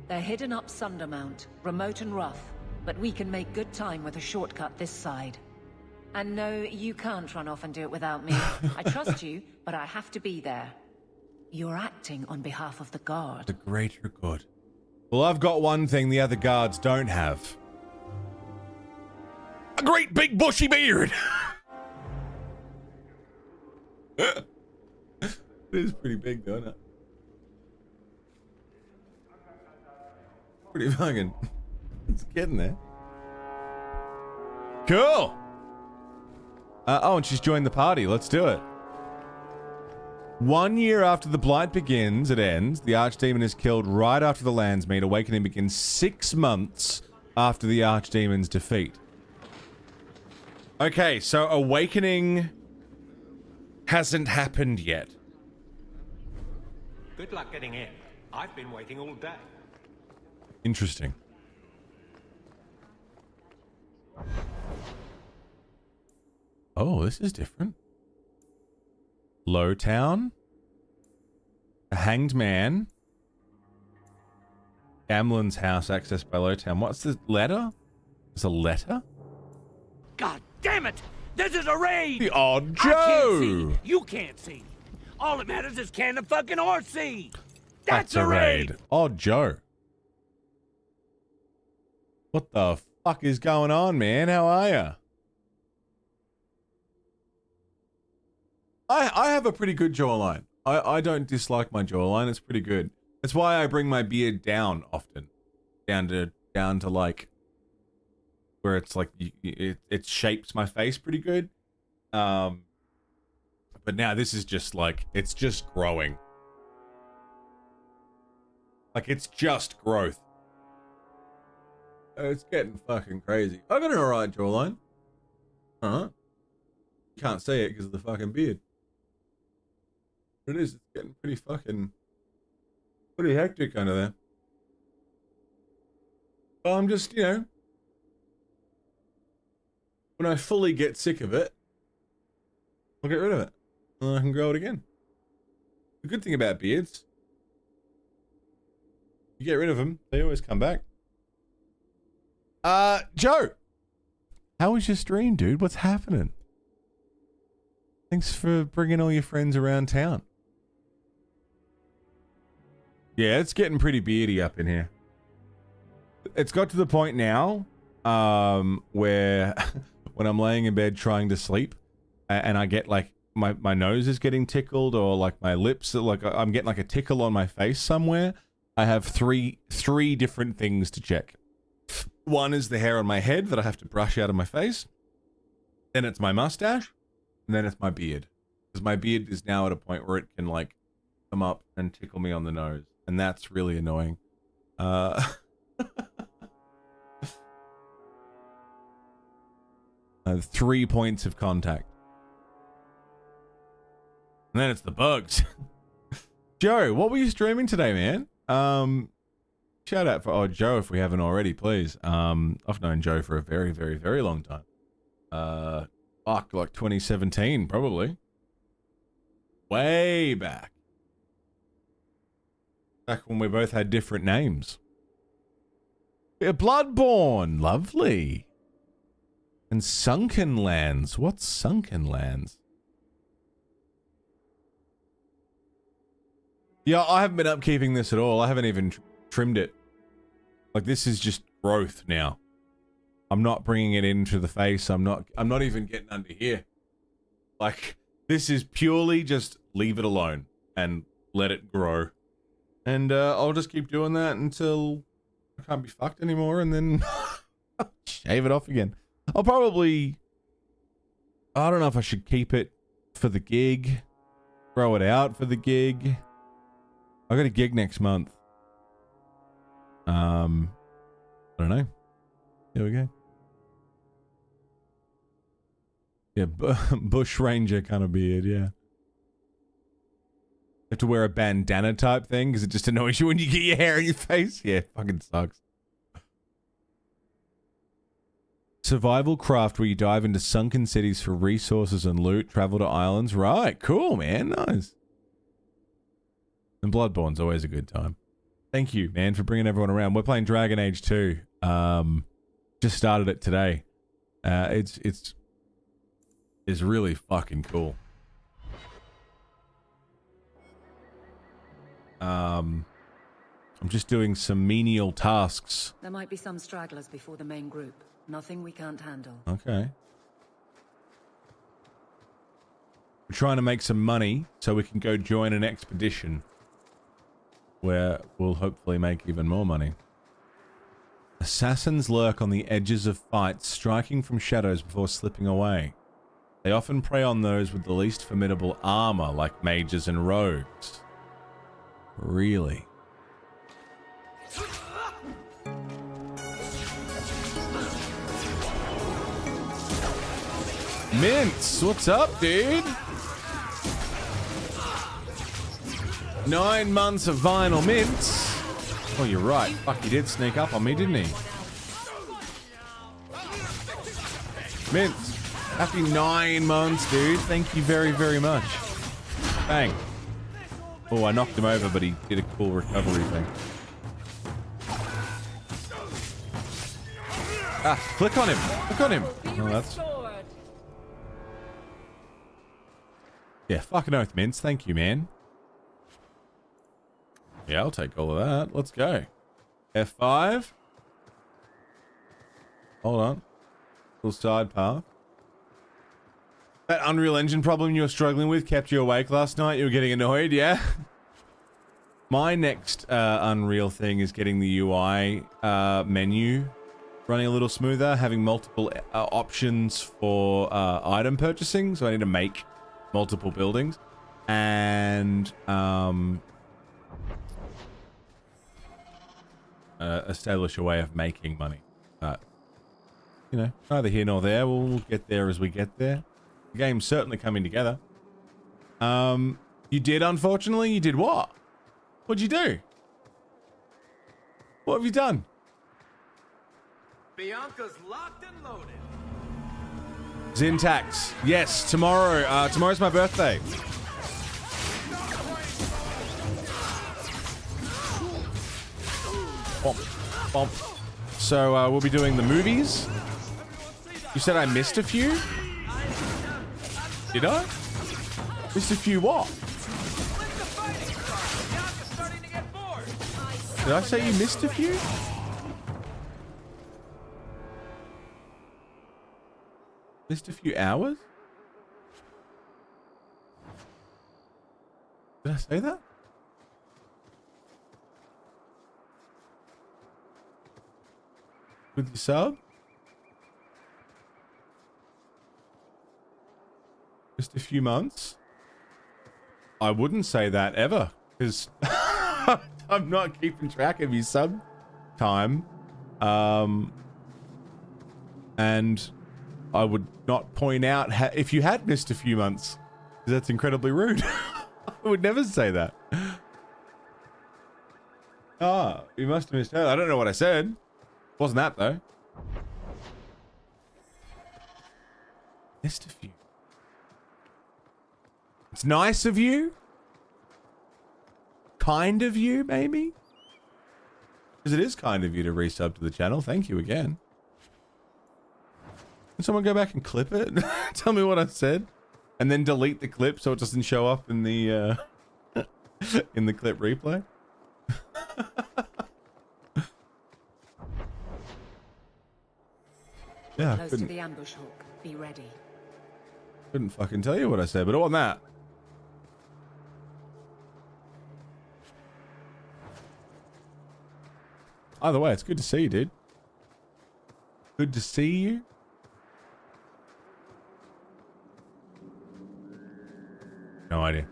They're hidden up Sundermount, remote and rough, but we can make good time with a shortcut this side. And no, you can't run off and do it without me. I trust you, but I have to be there. You're acting on behalf of the guard. The greater good. Well, I've got one thing the other guards don't have. A great big bushy beard! It is pretty big, though, isn't it? Pretty fucking... It's getting there. Cool! Oh, and she's joined the party. Let's do it. 1 year after the Blight begins, it ends. The Archdemon is killed right after the lands meet. Awakening begins 6 months after the Archdemon's defeat. Okay, so Awakening hasn't happened yet. Good luck getting in. I've been waiting all day. Interesting. Oh, this is different. Lowtown. A hanged man. Gamlen's house accessed by Lowtown. What's the letter? It's a letter? God damn it! This is a raid! The odd I can't Joe! see. You can't see. All that matters is can the fucking horse see? That's a raid! Odd Joe. What the fuck is going on, man? How are ya? I have a pretty good jawline. I don't dislike my jawline. It's pretty good. That's why I bring my beard down often. Down to like where it's like it shapes my face pretty good. But now this is just like it's just growing. Like it's just growth. It's getting fucking crazy. I got an alright jawline. You can't see it because of the fucking beard. It is. It's getting pretty hectic under there. Well, I'm just, you know, when I fully get sick of it, I'll get rid of it. And I can grow it again. The good thing about beards, you get rid of them, they always come back. Joe! How was your stream, dude? What's happening? Thanks for bringing all your friends around town. Yeah, it's getting pretty beardy up in here. It's got to the point now where when I'm laying in bed trying to sleep and I get like my nose is getting tickled or like my lips, like I'm getting like a tickle on my face somewhere, I have three different things to check. One is the hair on my head that I have to brush out of my face. Then it's my mustache. And then it's my beard. Because my beard is now at a point where it can like come up and tickle me on the nose. And that's really annoying. 3 points of contact. And then it's the bugs. Joe, what were you streaming today, man? Shout out for Joe if we haven't already, please. I've known Joe for a very, very, very long time. Fuck, like 2017, probably. Way back. Back when we both had different names. Yeah, Bloodborne, lovely. And Sunken Lands. What's Sunken Lands? Yeah, I haven't been upkeeping this at all. I haven't even trimmed it. Like, this is just growth now. I'm not bringing it into the face. I'm not even getting under here. Like, this is purely just leave it alone and let it grow. And I'll just keep doing that until I can't be fucked anymore, and then shave it off again. I'll probably... I don't know if I should keep it for the gig. Throw it out for the gig. I got a gig next month. I don't know. Here we go. Yeah, bush ranger kind of beard, yeah. Have to wear a bandana type thing because it just annoys you when you get your hair in your face. Yeah, fucking sucks. Survival craft where you dive into sunken cities for resources and loot, travel to islands. Right, cool, man. Nice. And Bloodborne's always a good time. Thank you, man, for bringing everyone around. We're playing Dragon Age 2. Just started it today. It's really fucking cool. I'm just doing some menial tasks. There might be some stragglers before the main group. Nothing we can't handle. Okay. We're trying to make some money so we can go join an expedition where we'll hopefully make even more money. Assassins lurk on the edges of fights, striking from shadows before slipping away. They often prey on those with the least formidable armor, like mages and rogues. Really? Mints, what's up, dude? 9 months of vinyl mints. Oh, you're right. Fuck, he did sneak up on me, didn't he? Mints, happy 9 months, dude. Thank you very, very much. Bang. Oh, I knocked him over, but he did a cool recovery thing. Ah, click on him. Click on him. Oh, that's... Yeah, fucking oath, Mints. Thank you, man. Yeah, I'll take all of that. Let's go. F5. Hold on. Little side path. That Unreal Engine problem you were struggling with kept you awake last night? You were getting annoyed, yeah? My next Unreal thing is getting the UI menu running a little smoother, having multiple options for item purchasing, so I need to make multiple buildings, and establish a way of making money. You know, neither here nor there. We'll get there as we get there. The game's certainly coming together. You did, unfortunately? You did what? What'd you do? What have you done? Bianca's locked and loaded. Zintax. Yes, tomorrow. Tomorrow's my birthday. Bump, bump. So we'll be doing the movies. You said I missed a few? Did I? Missed a few what? Did I say you missed a few? Missed a few hours? Did I say that? With your sub? Just a few months? I wouldn't say that ever, because I'm not keeping track of your sub time. And I would not point out if you had missed a few months, because that's incredibly rude. I would never say that. Ah, you must have missed out. I don't know what I said. Wasn't that, though. Missed a few. It's nice of you. Kind of you, maybe? Because it is kind of you to resub to the channel. Thank you again. Can someone go back and clip it? Tell me what I said. And then delete the clip so it doesn't show up in the in the clip replay. Yeah, Close to the ambush hook. Be ready. Couldn't fucking tell you what I said, but it wasn't that. Either way, it's good to see you, dude. Good to see you. No idea.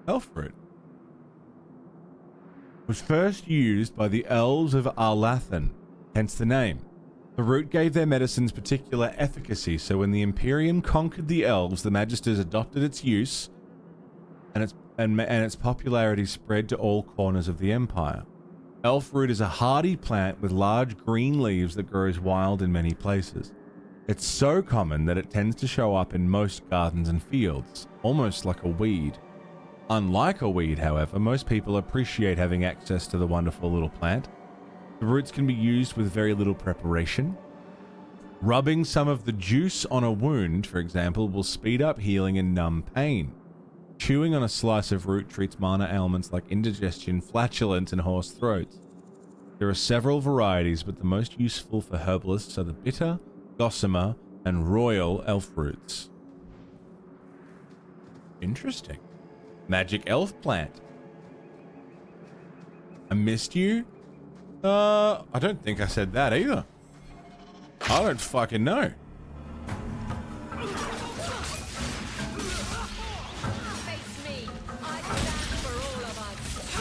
Elf fruit was first used by the elves of Arlathan, hence the name. The root gave their medicines particular efficacy, so when the Imperium conquered the elves, the Magisters adopted its use, and its popularity spread to all corners of the Empire. Elf root is a hardy plant with large green leaves that grows wild in many places. It's so common that it tends to show up in most gardens and fields, almost like a weed. Unlike a weed, however, most people appreciate having access to the wonderful little plant. The roots can be used with very little preparation. Rubbing some of the juice on a wound, for example, will speed up healing and numb pain. Chewing on a slice of root treats minor ailments like indigestion, flatulence, and hoarse throats. There are several varieties, but the most useful for herbalists are the bitter, gossamer, and royal elf roots. Interesting. Magic elf plant. I missed you? I don't think I said that either. I don't fucking know.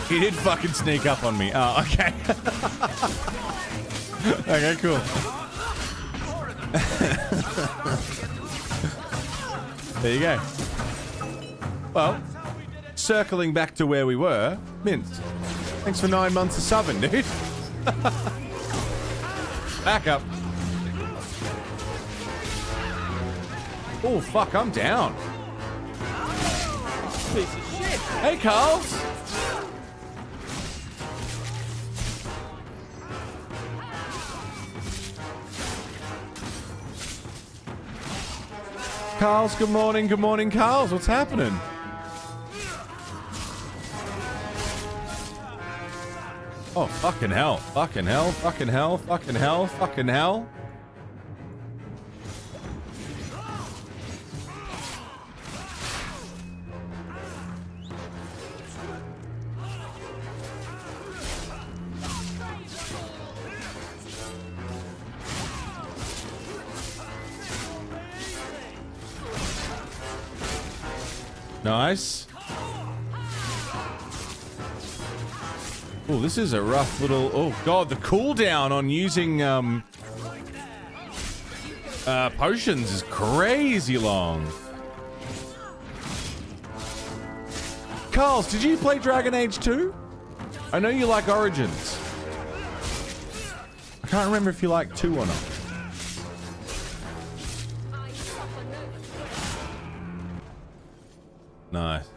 He did fucking sneak up on me. Oh, okay. Okay, cool. There you go. Well, circling back to where we were, Mince. Thanks for 9 months of subbing, dude. Back up. Oh, fuck, I'm down. Piece of shit. Hey, Carl. Carls, good morning, Carls. What's happening? Oh, fucking hell, fucking hell, fucking hell, fucking hell, fucking hell. Nice. Oh, this is a rough little... Oh, God, the cooldown on using potions is crazy long. Carls, did you play Dragon Age 2? I know you like Origins. I can't remember if you like 2 or not. Nice.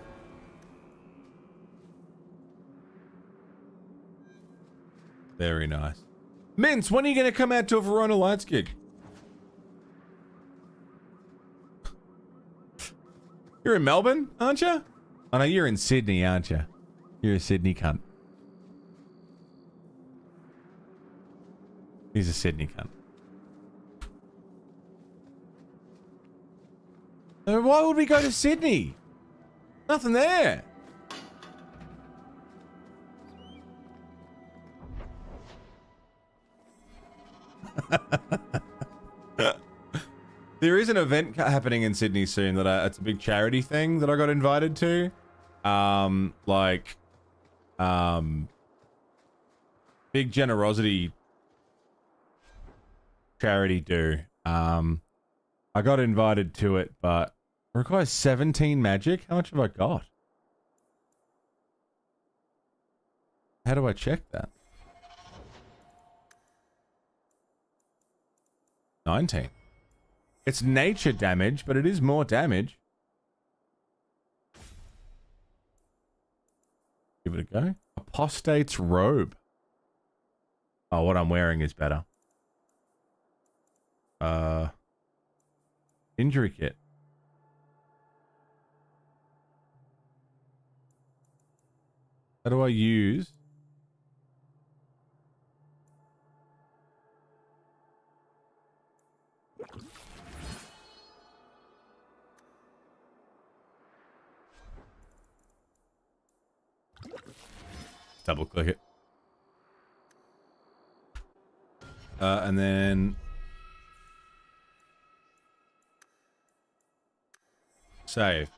Very nice. Mince, when are you going to come out to a Verona Lights gig? You're in Melbourne, aren't you? Oh, no, you're in Sydney, aren't you? You're a Sydney cunt. He's a Sydney cunt. Why would we go to Sydney? Nothing there. There is an event happening in Sydney soon that it's a big charity thing that I got invited to. Big generosity charity do. I got invited to it, but it requires 17 magic. How much have I got? How do I check that? 19. It's nature damage, but it is more damage. Give it a go. Apostate's robe. Oh, what I'm wearing is better. Injury kit. How do I use? Double click it. And then save.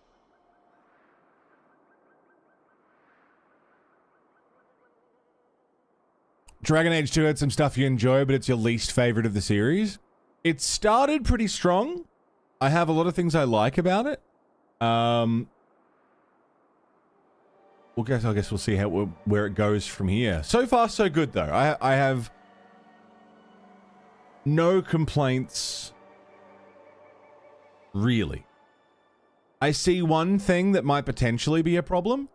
Dragon Age 2 had some stuff you enjoy, but it's your least favorite of the series. It started pretty strong. I have a lot of things I like about it. I guess we'll see where it goes from here. So far, so good, though. I have no complaints, really. I see one thing that might potentially be a problem,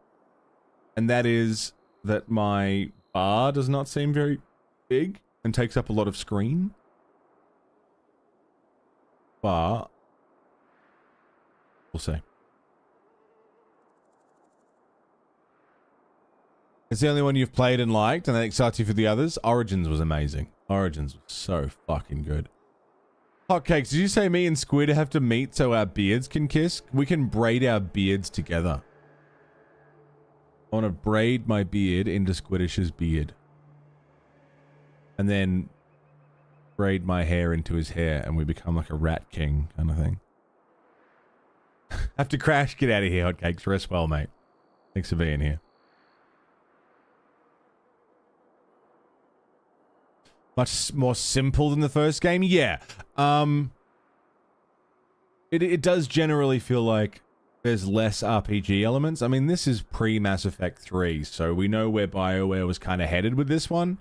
and that is that my bar does not seem very big and takes up a lot of screen. But we'll see. It's the only one you've played and liked, and that excites you for the others. Origins was amazing. Origins was so fucking good. Hotcakes, did you say me and Squid have to meet so our beards can kiss? We can braid our beards together. I want to braid my beard into Squiddish's beard. And then braid my hair into his hair, and we become like a rat king kind of thing. Have to crash. Get out of here, Hotcakes. Rest well, mate. Thanks for being here. Much more simple than the first game? Yeah. It does generally feel like there's less RPG elements. I mean, this is pre-Mass Effect 3, so we know where BioWare was kind of headed with this one,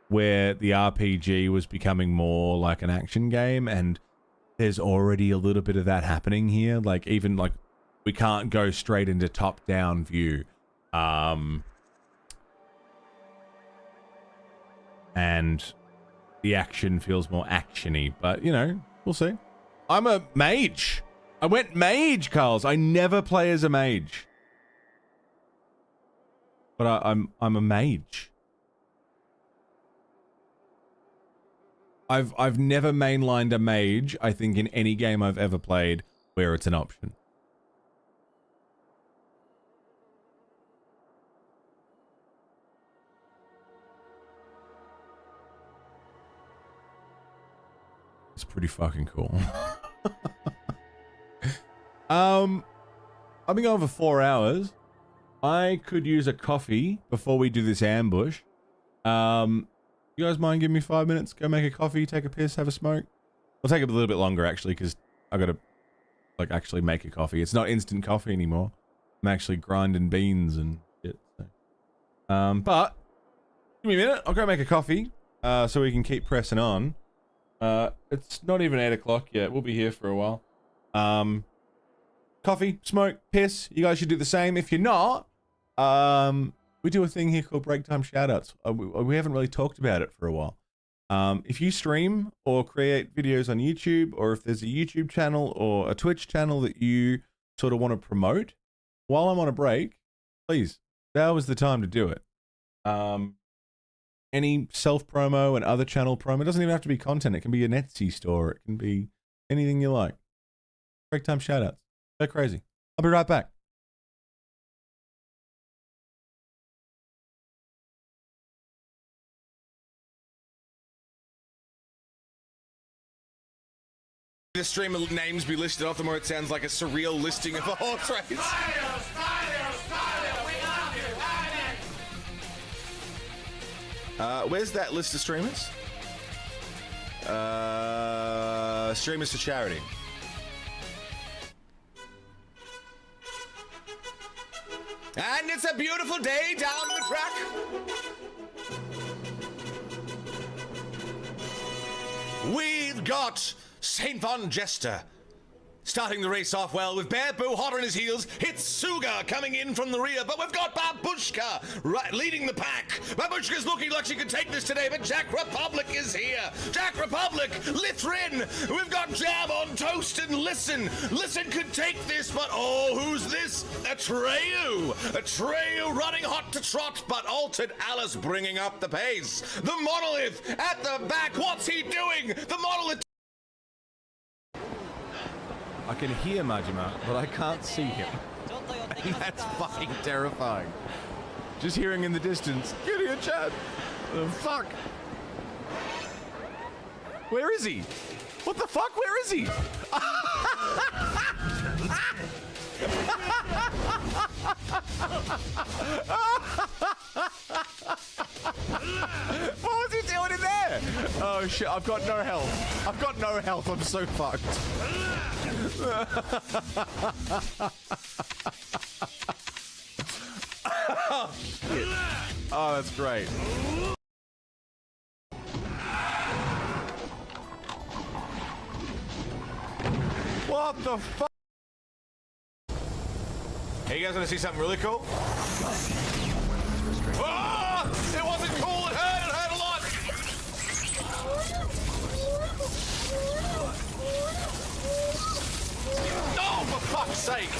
where the RPG was becoming more like an action game, and there's already a little bit of that happening here. Like, even, like, we can't go straight into top-down view. And the action feels more action-y, but, you know, we'll see. I'm a mage. I went mage, Carls. I never play as a mage. But I'm a mage. I've never mainlined a mage, I think, in any game I've ever played where it's an option. It's pretty fucking cool. I've been going for 4 hours. I could use a coffee before we do this ambush. You guys mind giving me 5 minutes? Go make a coffee, take a piss, have a smoke? It'll take a little bit longer, actually, because I gotta, like, actually make a coffee. It's not instant coffee anymore. I'm actually grinding beans and shit. So. But give me a minute. I'll go make a coffee, so we can keep pressing on. It's not even 8 o'clock yet. We'll be here for a while. Coffee, smoke, piss. You guys should do the same. If you're not, we do a thing here called breaktime shoutouts. We haven't really talked about it for a while. If you stream or create videos on YouTube, or if there's a YouTube channel or a Twitch channel that you sort of want to promote while I'm on a break, please, now is the time to do it. Any self-promo and other channel promo, it doesn't even have to be content. It can be an Etsy store. It can be anything you like. Breaktime shoutouts. Go crazy. I'll be right back. The stream of names be listed off, the more it sounds like a surreal listing of a horse race. Where's that list of streamers? Streamers for charity. And it's a beautiful day down the track. We've got St. Von Jester starting the race off well with Bear Boo hot on his heels. It's Suga coming in from the rear, but we've got Babushka right leading the pack. Babushka's looking like she could take this today, but Jack Republic is here. Jack Republic, Lithrin. We've got Jam on toast and Listen. Listen could take this, but oh, who's this? Atreyu. Atreyu running hot to trot, but Altered Alice bringing up the pace. The Monolith at the back. What's he doing? The Monolith. I can hear Majima, but I can't see him. And that's fucking terrifying. Just hearing in the distance, get here, Chad. The fuck? Where is he? What the fuck? Where is he? What was he doing in there? Oh shit, I've got no health. I've got no health, I'm so fucked. Oh, shit. Oh, that's great. What the fuck? Hey, you guys want to see something really cool? Oh, it wasn't cool. It hurt a lot. Oh, for fuck's sake.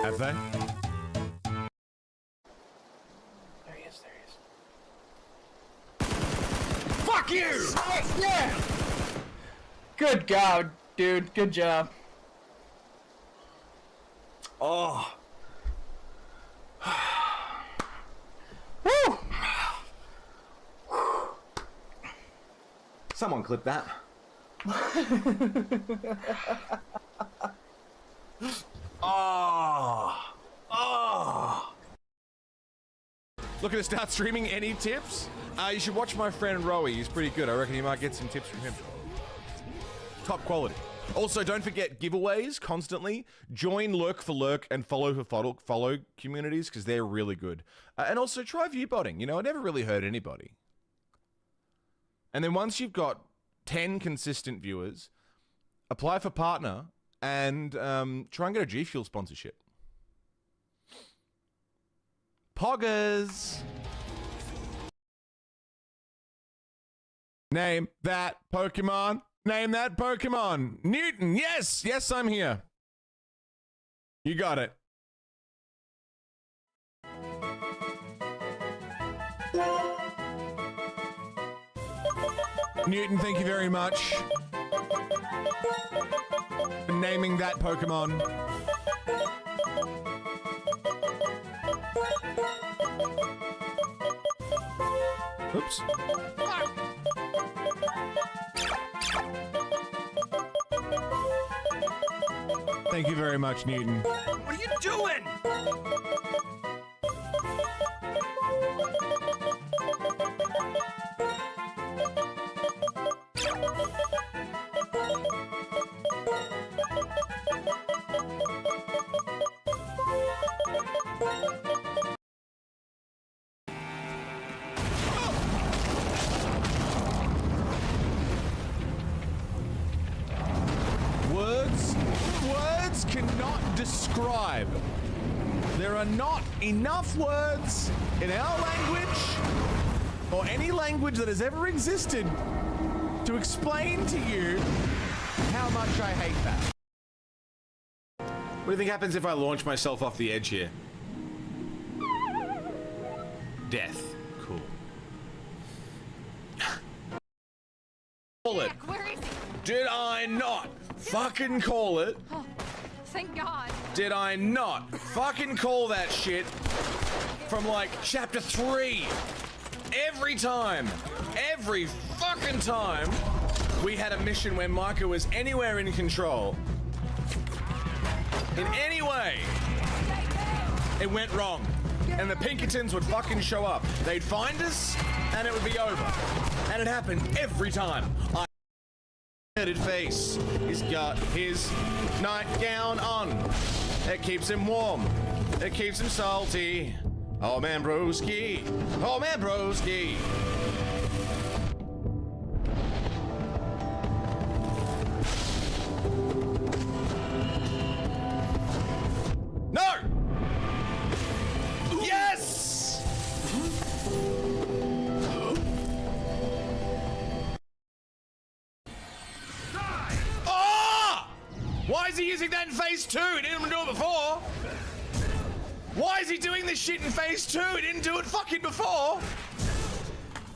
Have they? There he is. Fuck you! Yeah! Good God, dude. Good job. Oh. Woo! Someone clip that. Oh. Oh. Looking to start streaming, any tips? You should watch my friend Rowie. He's pretty good. I reckon you might get some tips from him. Top quality. Also, don't forget giveaways constantly. Join Lurk for Lurk and Follow for Follow communities because they're really good. And also try viewbotting. You know, it never really hurt anybody. And then once you've got 10 consistent viewers, apply for partner and try and get a G Fuel sponsorship. Poggers! Name that Pokemon. Name that Pokemon. Newton, yes! Yes, I'm here. You got it. Newton, thank you very much for naming that Pokemon. Oops. Thank you very much, Newton. What are you doing? Words cannot describe. There are not enough words in our language or any language that has ever existed to explain to you how much I hate that. What do you think happens if I launch myself off the edge here? Death. Cool. Call it. Where is he? Did I not fucking call it? Oh, thank God. Did I not fucking call that shit from like chapter 3? Every time, every fucking time we had a mission where Micah was anywhere in control, in any way, it went wrong. And the Pinkertons would fucking show up. They'd find us, and it would be over. And it happened every time. Face. He's got his nightgown on. It keeps him warm. It keeps him salty. Oh man, broski. Oh man, broski. No! Yes! Oh! Why is he using that in phase 2? He didn't even do it before. Why is he doing this shit in phase 2? He didn't do it fucking before.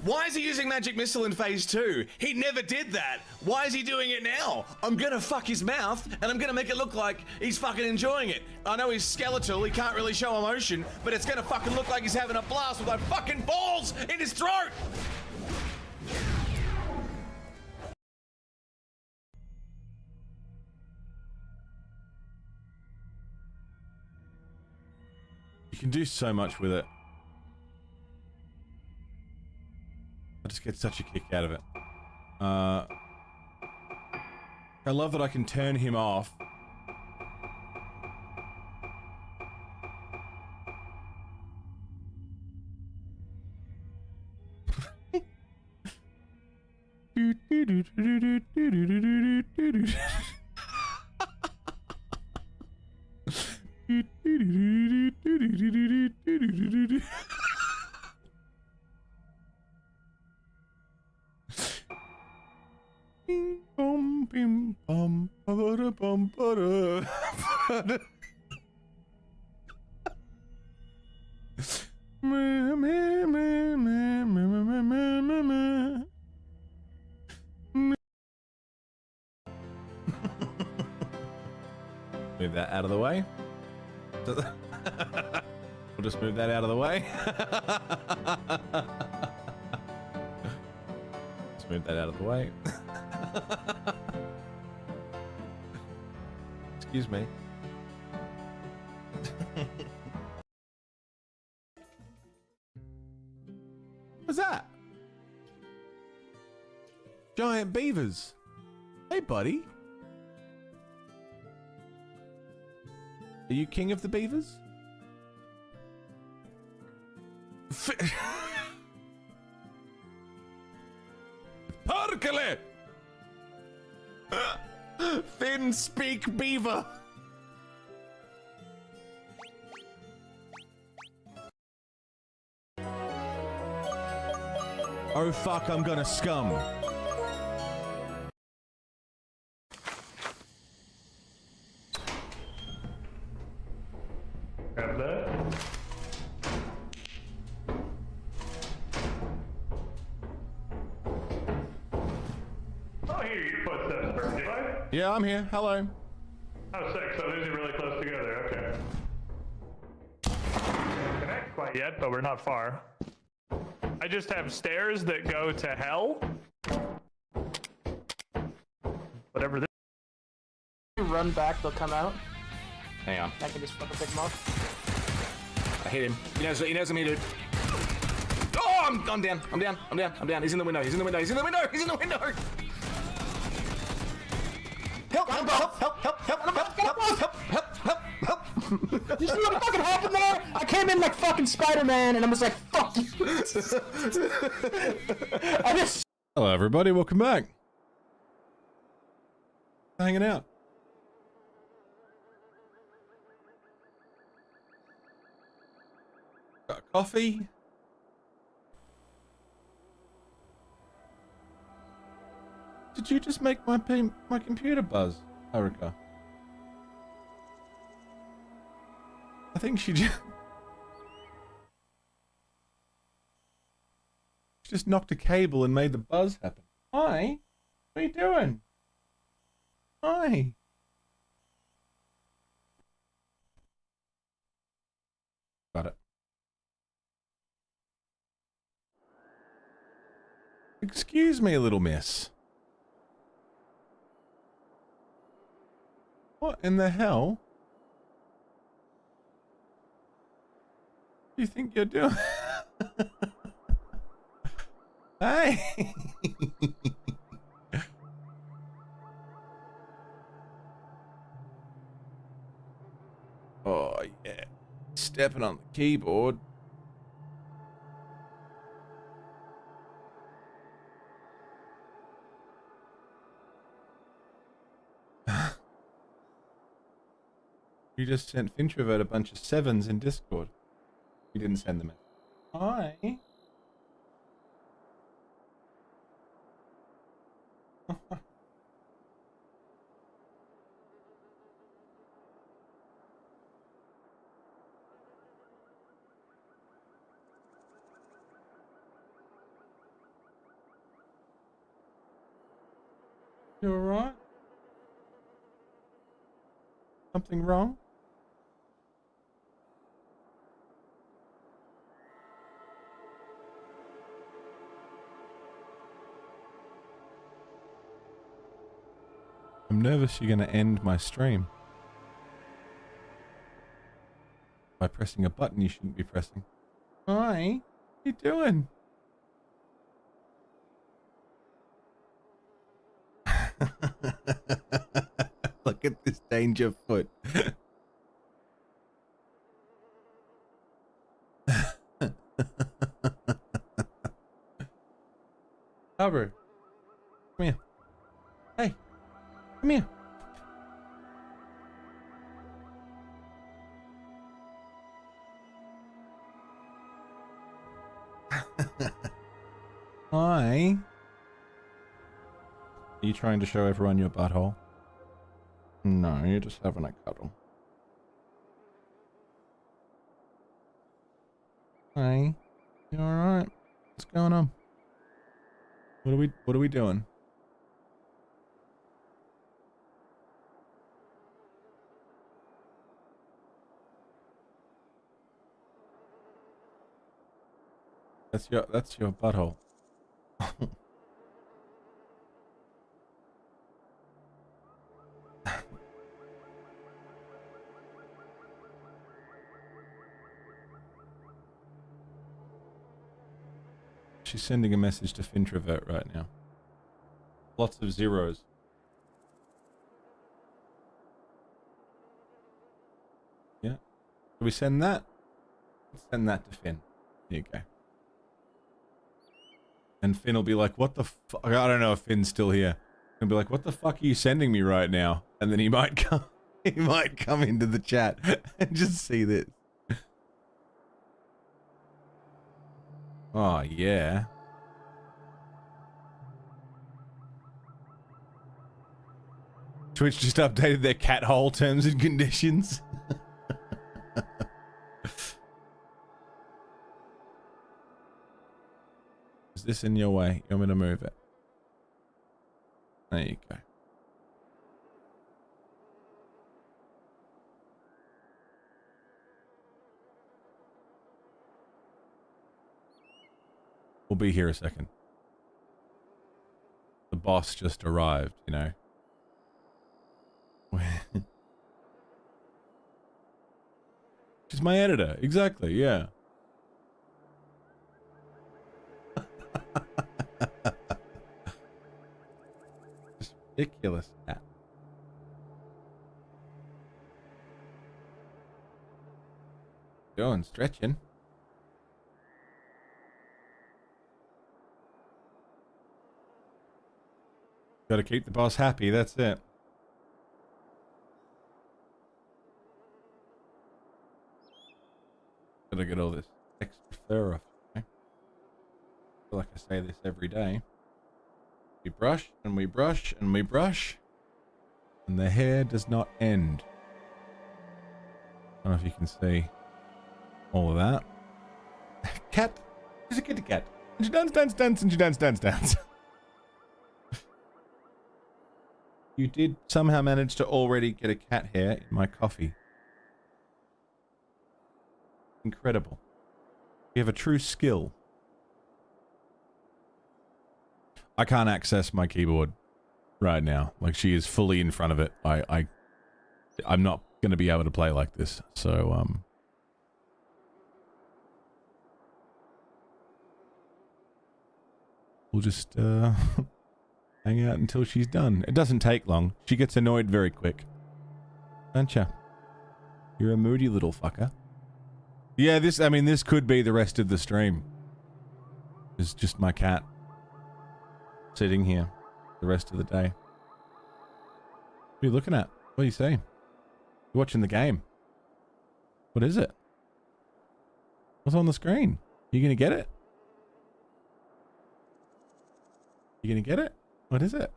Why is he using magic missile in phase 2? He never did that. Why is he doing it now? I'm gonna fuck his mouth and I'm gonna make it look like he's fucking enjoying it. I know he's skeletal, he can't really show emotion, but it's gonna fucking look like he's having a blast with my fucking balls in his throat. You can do so much with it. I just get such a kick out of it. I love that I can turn him off. Bing bum bim bum ba bum ba. Move that out of the way. We'll just move that out of the way. Let's move that out of the way. Excuse me. What's that? Giant beavers. Hey, buddy. Are you king of the beavers? Perkele! Thin speak beaver. Oh fuck, I'm gonna scum. Grab that. Oh, I hear your footsteps, Bertie. Yeah, I'm here. Hello. Oh, sick. So these are really close together. Okay. Can't connect quite yet, but we're not far. I just have stairs that go to hell. Whatever this. You run back, they'll come out. Hang on. I can just fucking pick them off. I hit him. He knows what me, dude. Oh, I'm down. I'm down. I'm down. I'm down. He's in the window. He's in the window. He's in the window. He's in the window. Help! Help! Help! Help! Help! Help! Help! Help! Help! Help! Help! You see what fucking happened there? I came in like fucking Spider-Man and I was like, fuck you. I just... Hello, everybody. Welcome back. Hanging out. Got a coffee. Did you just make my computer buzz, Erica? I think she just knocked a cable and made the buzz happen. Hi, what are you doing? Hi. Got it. Excuse me, little miss. What in the hell do you think you're doing? Hey! Oh, yeah. stepping on the keyboard. You just sent Fintrovert a bunch of 7s in Discord. You didn't send them in. Hi. You alright? Something wrong? I'm nervous you're going to end my stream by pressing a button you shouldn't be pressing. Hi, what are you doing? Look at this danger foot. Albert, come here. Hey, come here. Hi. Are you trying to show everyone your butthole? No, you're just having a cuddle. Hi. You alright? What's going on? What are we doing? That's your butthole. She's sending a message to Fintrovert right now. Lots of zeros. Yeah. Should we send that? Let's send that to Finn. There you go. And Finn will be like, what the fuck? I don't know if Finn's still here. He'll be like, what the fuck are you sending me right now? And then he might come, into the chat and just see this. Oh, yeah. Twitch just updated their cat hole terms and conditions. Is this in your way? You want me to move it? There you go. We'll be here a second. The boss just arrived, you know. She's my editor. Exactly, yeah. Just ridiculous. Going, stretching. Gotta keep the boss happy, that's it. Gotta get all this extra fur off. Okay? I feel like I say this every day. We brush, and we brush, and we brush, and the hair does not end. I don't know if you can see all of that. Cat! She's a kitty cat. And she dance, dance, dance, and she dance, dance, dance. You did somehow manage to already get a cat hair in my coffee. Incredible. You have a true skill. I can't access my keyboard right now. Like, she is fully in front of it. I'm not going to be able to play like this. So, we'll just, hang out until she's done. It doesn't take long. She gets annoyed very quick. Don't ya? You're a moody little fucker. Yeah, this could be the rest of the stream. It's just my cat sitting here the rest of the day. What are you looking at? What are you saying? You're watching the game. What is it? What's on the screen? You gonna get it? You gonna get it? What is it?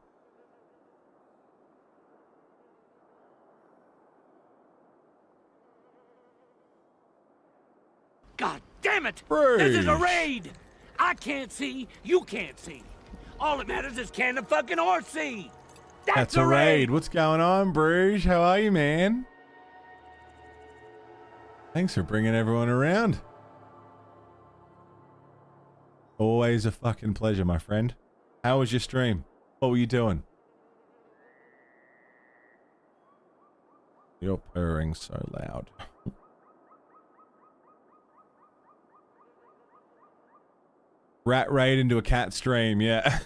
God damn it! Bruce. This is a raid! I can't see, you can't see. All that matters is can the fucking horse see? That's a raid. What's going on, Bruges? How are you, man? Thanks for bringing everyone around. Always a fucking pleasure, my friend. How was your stream? What were you doing? You're purring so loud. Rat raid into a cat stream, yeah.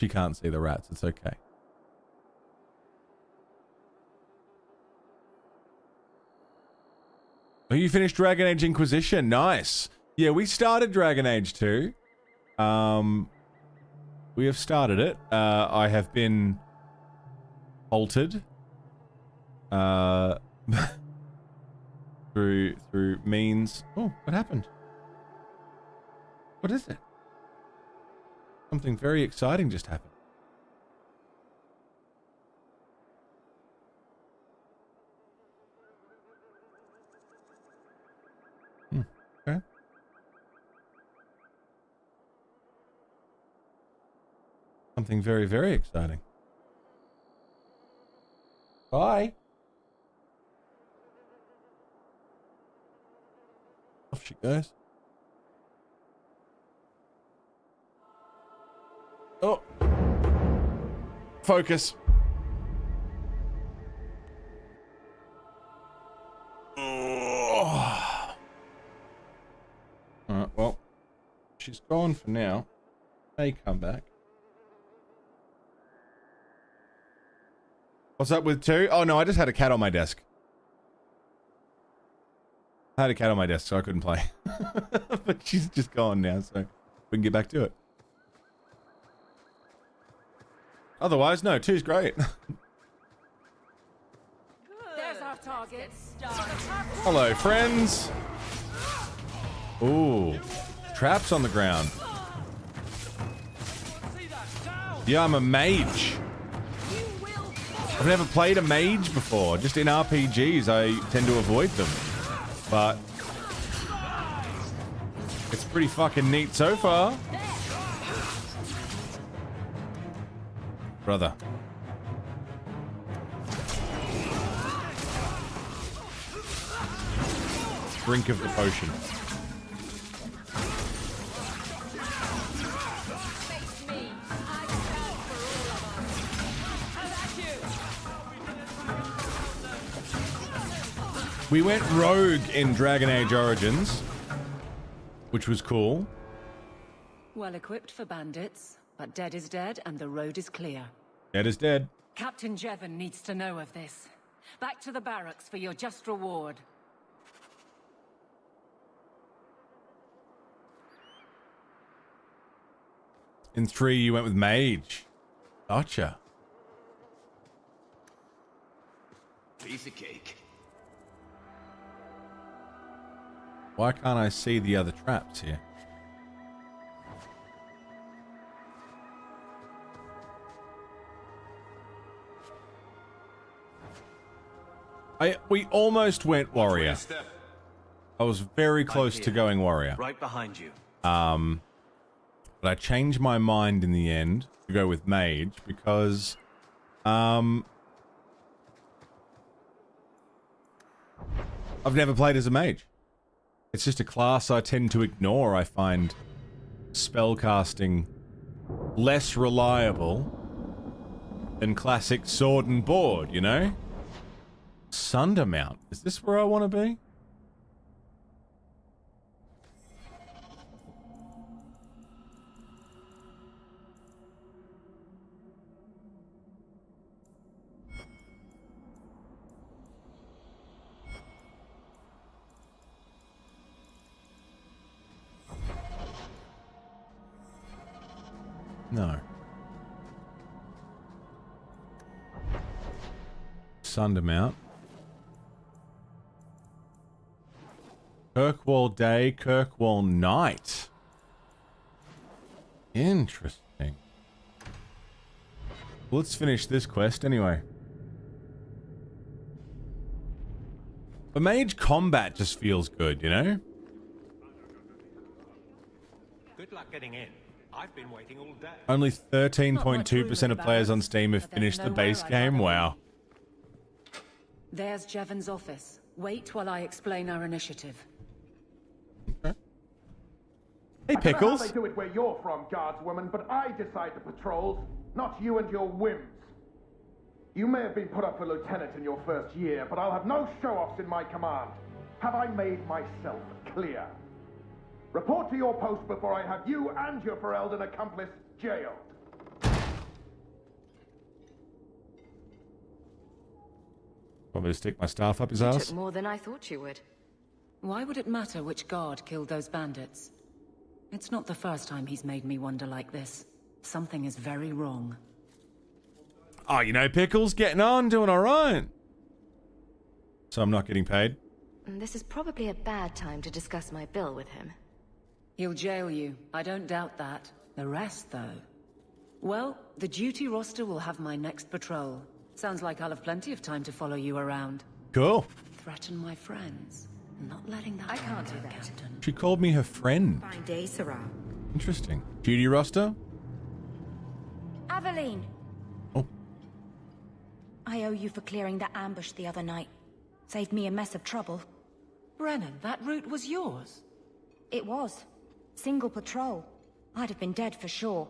She can't see the rats, it's okay. Oh, you finished Dragon Age Inquisition, nice. Yeah, we started Dragon Age 2. We have started it. I have been halted. Through means. Oh, what happened? What is it? Something very exciting just happened. Okay. Something very, very exciting. Bye. Off she goes. Oh. Focus. Oh. Alright, well, she's gone for now. May come back. What's up with 2? Oh no, I just had a cat on my desk. I had a cat on my desk, so I couldn't play. But she's just gone now, so we can get back to it. Otherwise, no, 2's great. There's our target. Hello, friends. Ooh, traps on the ground. Yeah, I'm a mage. I've never played a mage before. Just in RPGs, I tend to avoid them. But it's pretty fucking neat so far. Brother. Drink of the potion. We went rogue in Dragon Age Origins, which was cool. Well equipped for bandits, but dead is dead and the road is clear. Dead is dead. Captain Jevon needs to know of this. Back to the barracks for your just reward. In 3, you went with mage. Gotcha. Piece of cake. Why can't I see the other traps here? We almost went warrior. I was very close to going warrior. Right behind you. But I changed my mind in the end to go with mage because I've never played as a mage. It's just a class I tend to ignore. I find spellcasting less reliable than classic sword and board, you know? Sundermount. Is this where I want to be? No. Sundermount. Kirkwall Day, Kirkwall Night. Interesting. Let's finish this quest anyway. The mage combat just feels good, you know? Good luck getting in. I've been waiting all day. Only 13.2% of players on Steam have finished the base game. Wow. There's Jevon's office. Wait while I explain our initiative. Hey, I don't know Pickles. how they do it where you're from, guardswoman, but I decide the patrols, not you and your whims. You may have been put up for lieutenant in your first year, but I'll have no show-offs in my command. Have I made myself clear? Report to your post before I have you and your Ferelden accomplice jailed. Want me to stick my staff up his You ass? took more than I thought you would. Why would it matter which guard killed those bandits? It's not the first time he's made me wonder like this. Something is very wrong. Oh, you know, Pickles, getting on, doing all right. So I'm not getting paid? This is probably a bad time to discuss my bill with him. He'll jail you. I don't doubt that. The rest, though. Well, the duty roster will have my next patrol. Sounds like I'll have plenty of time to follow you around. Cool. Threaten my friends. Not letting that. I can't do that. Captain. She called me her friend. Fine day, Sarah. Interesting. Duty roster? Aveline! Oh. I owe you for clearing that ambush the other night. Saved me a mess of trouble. Brennan, that route was yours. It was. Single patrol. I'd have been dead for sure.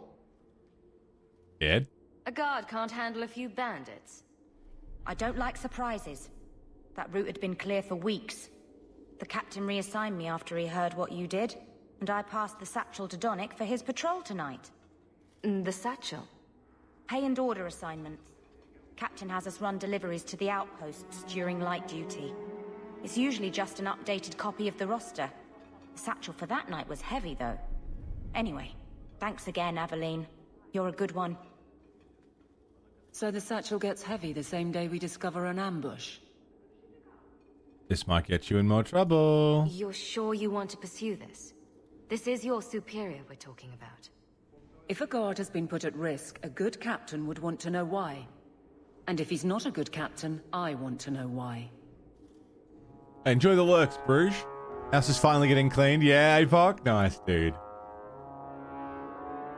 Dead? A guard can't handle a few bandits. I don't like surprises. That route had been clear for weeks. The captain reassigned me after he heard what you did, and I passed the satchel to Donnick for his patrol tonight. The satchel? Pay and order assignments. Captain has us run deliveries to the outposts during light duty. It's usually just an updated copy of the roster. The satchel for that night was heavy, though. Anyway, thanks again, Aveline. You're a good one. So the satchel gets heavy the same day we discover an ambush. This might get you in more trouble. You're sure you want to pursue this? This is your superior we're talking about. If a guard has been put at risk, a good captain would want to know why. And if he's not a good captain, I want to know why. Enjoy the lurks, Bruges. House is finally getting cleaned. Yeah, APOC. Nice, dude.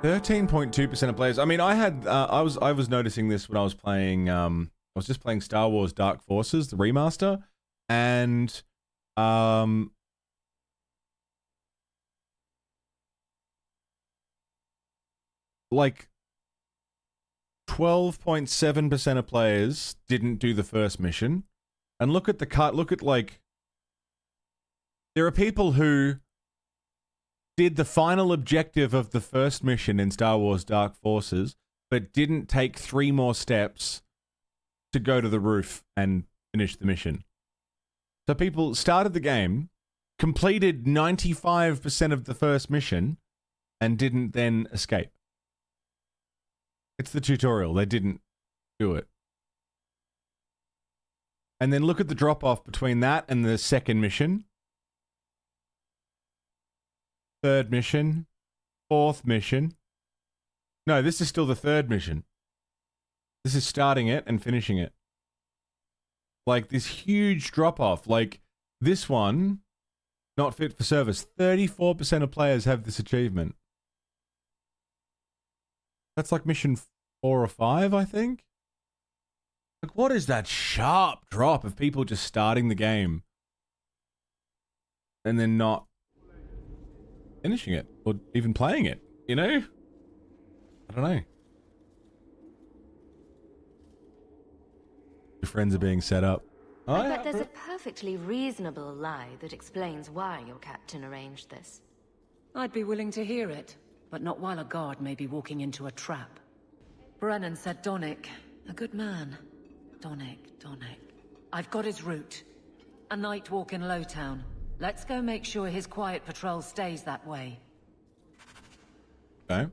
13.2% of players. I mean, I had I was noticing this when I was playing I was just playing Star Wars Dark Forces, the remaster, and like 12.7% of players didn't do the first mission. And look at the cut, look at like there are people who did the final objective of the first mission in Star Wars Dark Forces, but didn't take 3 more steps to go to the roof and finish the mission. So people started the game, completed 95% of the first mission, and didn't then escape. It's the tutorial. They didn't do it. And then look at the drop-off between that and the second mission. Third mission. Fourth mission. No, this is still the third mission. This is starting it and finishing it. Like, this huge drop-off. Like, this one, not fit for service. 34% of players have this achievement. That's like mission 4 or 5, I think. Like, what is that sharp drop of people just starting the game and then not finishing it or even playing it, you know? I don't know. Your friends are being set up. I bet there's a perfectly reasonable lie that explains why your captain arranged this. I'd be willing to hear it, but not while a guard may be walking into a trap. Brennan said Donnick. A good man. Donnick. I've got his route. A night walk in Lowtown. Let's go make sure his quiet patrol stays that way. Okay.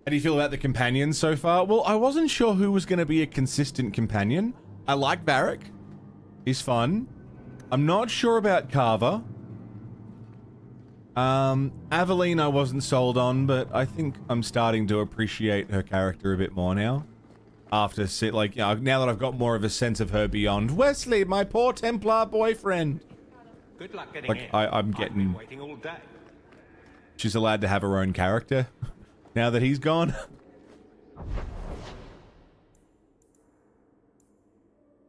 How do you feel about the companions so far? Well, I wasn't sure who was going to be a consistent companion. I like Barrick. He's fun. I'm not sure about Carver. Aveline I wasn't sold on, but I think I'm starting to appreciate her character a bit more now. After, like, you know, now that I've got more of a sense of her beyond Wesley, my poor Templar boyfriend. Good luck getting Like, in. I'm I've getting... been waiting all day. She's allowed to have her own character now that he's gone.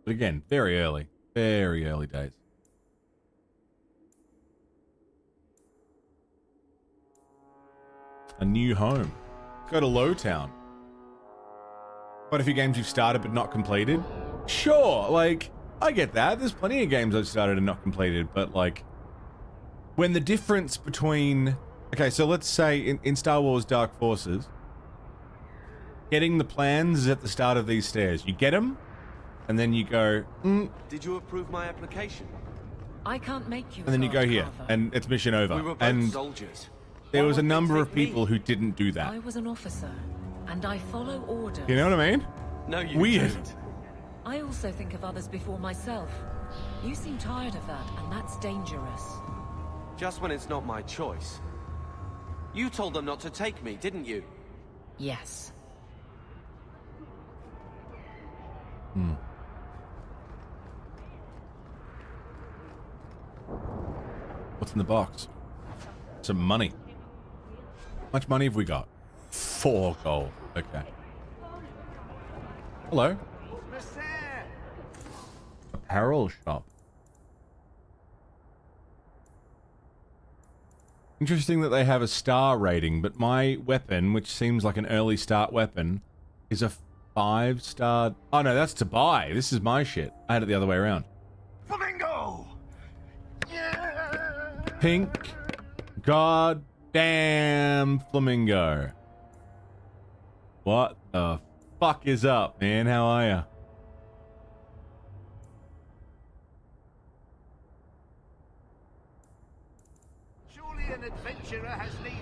But again, very early days. A new home. Go to Lowtown. Quite a few games you've started but not completed. Sure, like, I get that. There's plenty of games I've started and not completed, but like, when the difference between... Okay, so let's say in Star Wars Dark Forces, getting the plans is at the start of these stairs. You get them, and then you go, Did you approve my application? I can't make you. and then you go here, and it's mission over. We were both And soldiers. there Why was a would they number of take me? people who didn't do that. I was an officer, and I follow orders. You know what I mean? No, you Weird. didn't. I also think of others before myself. You seem tired of that, and that's dangerous. Just when it's not my choice. You told them not to take me, didn't you? Yes. What's in the box? Some money. How much money have we got? 4 gold. Okay. Hello. Apparel shop. Interesting that they have a star rating, but my weapon, which seems like an early start weapon, is a 5-star... Oh no, that's to buy. This is my shit. I had it the other way around. Flamingo! Pink goddamn flamingo. What the fuck is up, man? How are ya?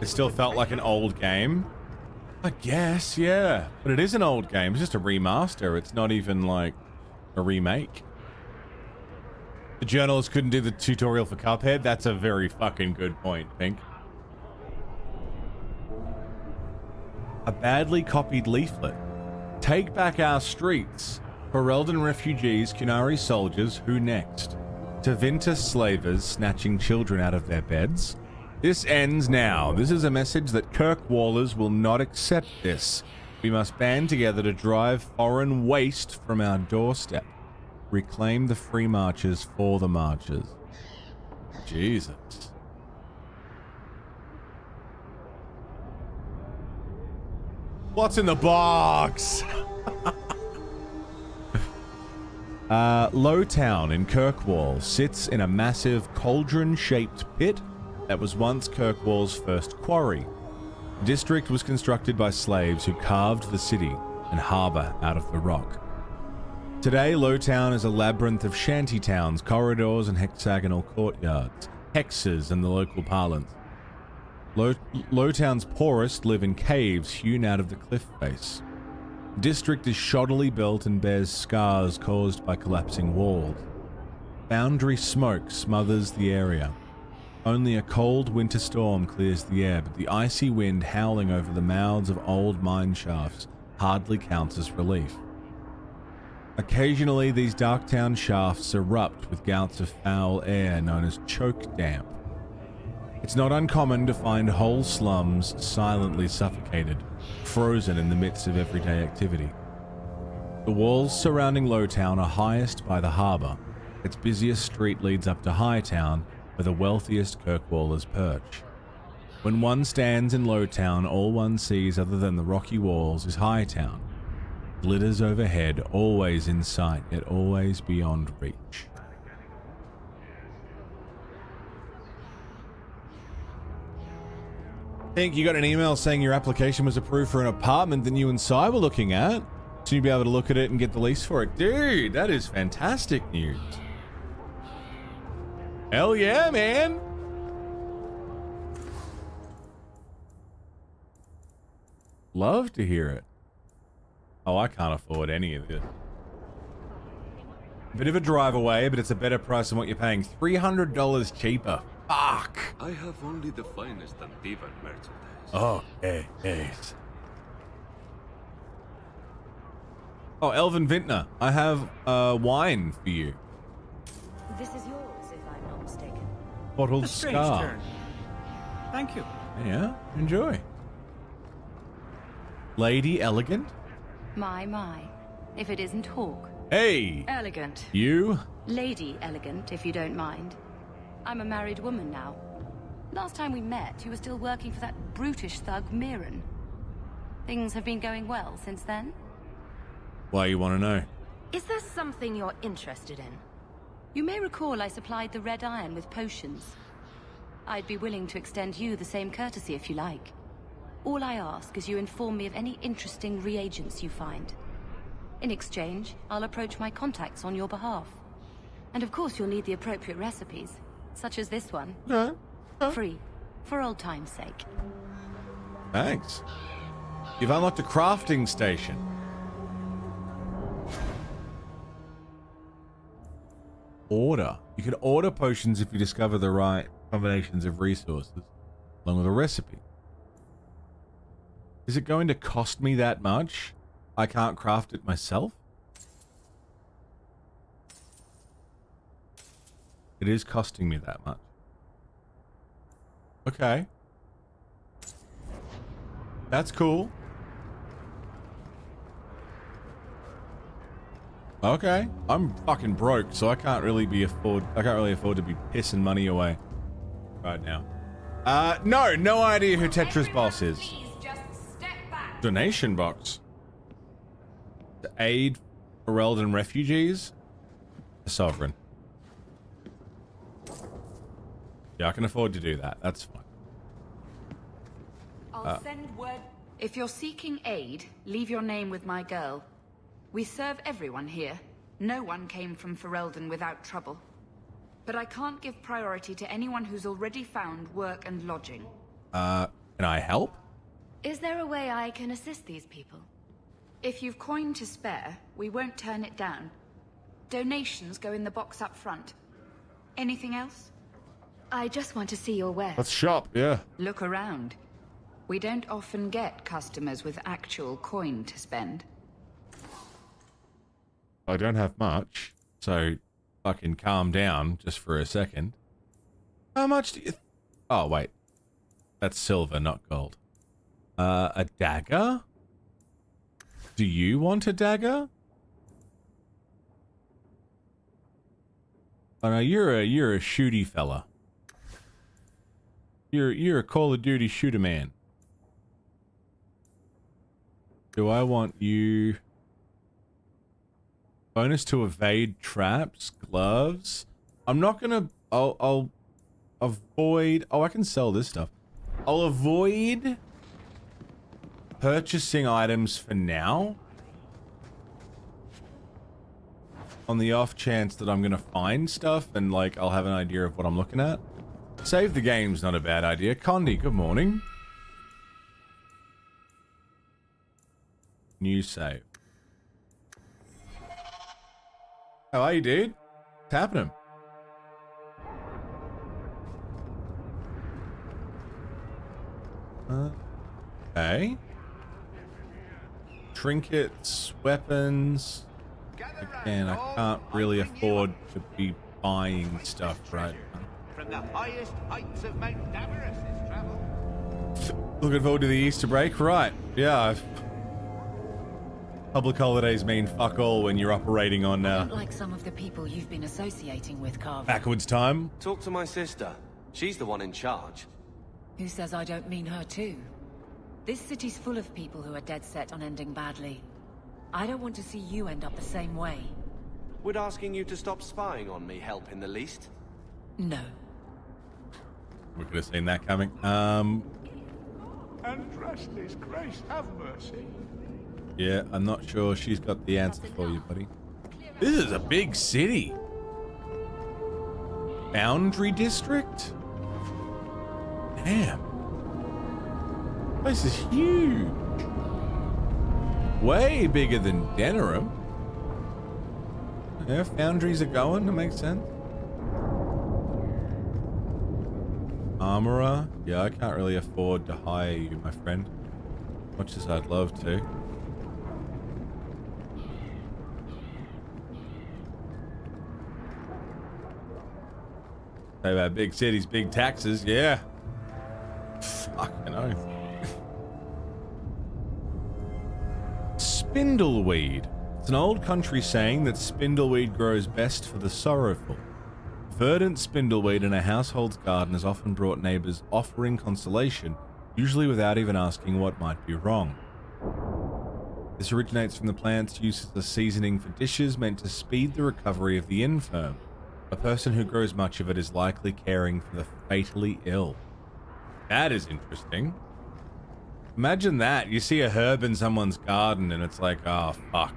It still felt like an old game. I guess, yeah. But it is an old game. It's just a remaster. It's not even like a remake. The journalist couldn't do the tutorial for Cuphead? That's a very fucking good point, Pink. A badly copied leaflet. Take back our streets. Ferelden refugees, Kunari soldiers, who next? Tevinter slavers snatching children out of their beds. This ends now. This is a message that Kirkwallers will not accept this. We must band together to drive foreign waste from our doorstep. Reclaim the free marchers for the marchers. Jesus. What's in the box? Lowtown in Kirkwall sits in a massive cauldron-shaped pit that was once Kirkwall's first quarry. The district was constructed by slaves who carved the city and harbour out of the rock. Today, Lowtown is a labyrinth of shanty towns, corridors, and hexagonal courtyards, hexes in the local parlance. Lowtown's poorest live in caves hewn out of the cliff face. The district is shoddily built and bears scars caused by collapsing walls. Boundary smoke smothers the area. Only a cold winter storm clears the air, but the icy wind howling over the mouths of old mine shafts hardly counts as relief. Occasionally, these Darktown shafts erupt with gouts of foul air known as choke damp. It's not uncommon to find whole slums silently suffocated, frozen in the midst of everyday activity. The walls surrounding Lowtown are highest by the harbour. Its busiest street leads up to Hightown, where the wealthiest Kirkwallers perch. When one stands in Lowtown, all one sees other than the rocky walls is Hightown. Glitters overhead, always in sight, yet always beyond reach. I think you got an email saying your application was approved for an apartment that you and Sai were looking at. So you'll be able to look at it and get the lease for it. Dude, that is fantastic news. Hell yeah, man. Love to hear it. Oh, I can't afford any of this. Bit of a drive away, but it's a better price than what you're paying. $300 cheaper. Fuck. I have only the finest Antivan merchandise. Okay, yes. Oh, Elvin Vintner, I have wine for you. This is yours, if I'm not mistaken. Bottled A strange Scar. turn. Thank you. Yeah, enjoy. Lady Elegant? My. If it isn't Hawk. Hey! Elegant. You? Lady Elegant, if you don't mind. I'm a married woman now. Last time we met, you were still working for that brutish thug, Mirren. Things have been going well since then? Why you want to know? Is there something you're interested in? You may recall I supplied the Red Iron with potions. I'd be willing to extend you the same courtesy if you like. All I ask is you inform me of any interesting reagents you find. In exchange, I'll approach my contacts on your behalf. And of course you'll need the appropriate recipes, such as this one. Free, for old time's sake. Thanks. You've unlocked a crafting station. Order. You can order potions if you discover the right combinations of resources, along with a recipe. Is it going to cost me that much? I can't craft it myself? It is costing me that much. Okay. That's cool. Okay. I'm fucking broke, so I can't really afford to be pissing money away right now. No idea who Tetra's boss is. Donation box. To aid Ferelden refugees. The Sovereign. Yeah, I can afford to do that. That's fine. I'll send word. If you're seeking aid, leave your name with my girl. We serve everyone here. No one came from Ferelden without trouble. But I can't give priority to anyone who's already found work and lodging. Can I help? Is there a way I can assist these people? If you've coin to spare, we won't turn it down. Donations go in the box up front. Anything else? I just want to see your wares. Let's shop, yeah. Look around. We don't often get customers with actual coin to spend. I don't have much, so fucking calm down just for a second. How much do you... Oh, wait. That's silver, not gold. A dagger? Do you want a dagger? Oh no, you're a shooty fella. You're a Call of Duty shooter man. Do I want you? Bonus to evade traps, gloves. I'm not gonna. I'll avoid. Oh, I can sell this stuff. I'll avoid purchasing items for now. On the off chance that I'm gonna find stuff and like I'll have an idea of what I'm looking at. Save the game's not a bad idea. Condi, good morning. New save. How are you, dude? What's happening? Okay. Trinkets, weapons. Again, I can't really afford to be buying stuff right now. From the highest heights of Mount Damaris is travel. Looking forward to the Easter break, right? Yeah. Public holidays mean fuck all when you're operating on I don't like some of the people you've been associating with, KARL. backwards time. Talk to my sister. She's the one in charge. Who says I don't mean her too? This city's full of people who are dead set on ending badly. I don't want to see you end up the same way. Would asking you to stop spying on me help in the least? No. We could have seen that coming. And rest his grace, have mercy. Yeah, I'm not sure she's got the answer for you, buddy. This is a big city. Boundary district? Damn. This is huge. Way bigger than Denerim. Yeah, foundries are going. That makes sense. Armorer. Yeah, I can't really afford to hire you, my friend. Much as I'd love to. Say about big cities, big taxes. Yeah. Fucking oath. Spindleweed. It's an old country saying that spindleweed grows best for the sorrowful. Verdant spindleweed in a household's garden has often brought neighbors offering consolation, usually without even asking what might be wrong. This originates from the plant's use as a seasoning for dishes meant to speed the recovery of the infirm. A person who grows much of it is likely caring for the fatally ill. That is interesting. Imagine that. You see a herb in someone's garden and it's like, oh, fuck.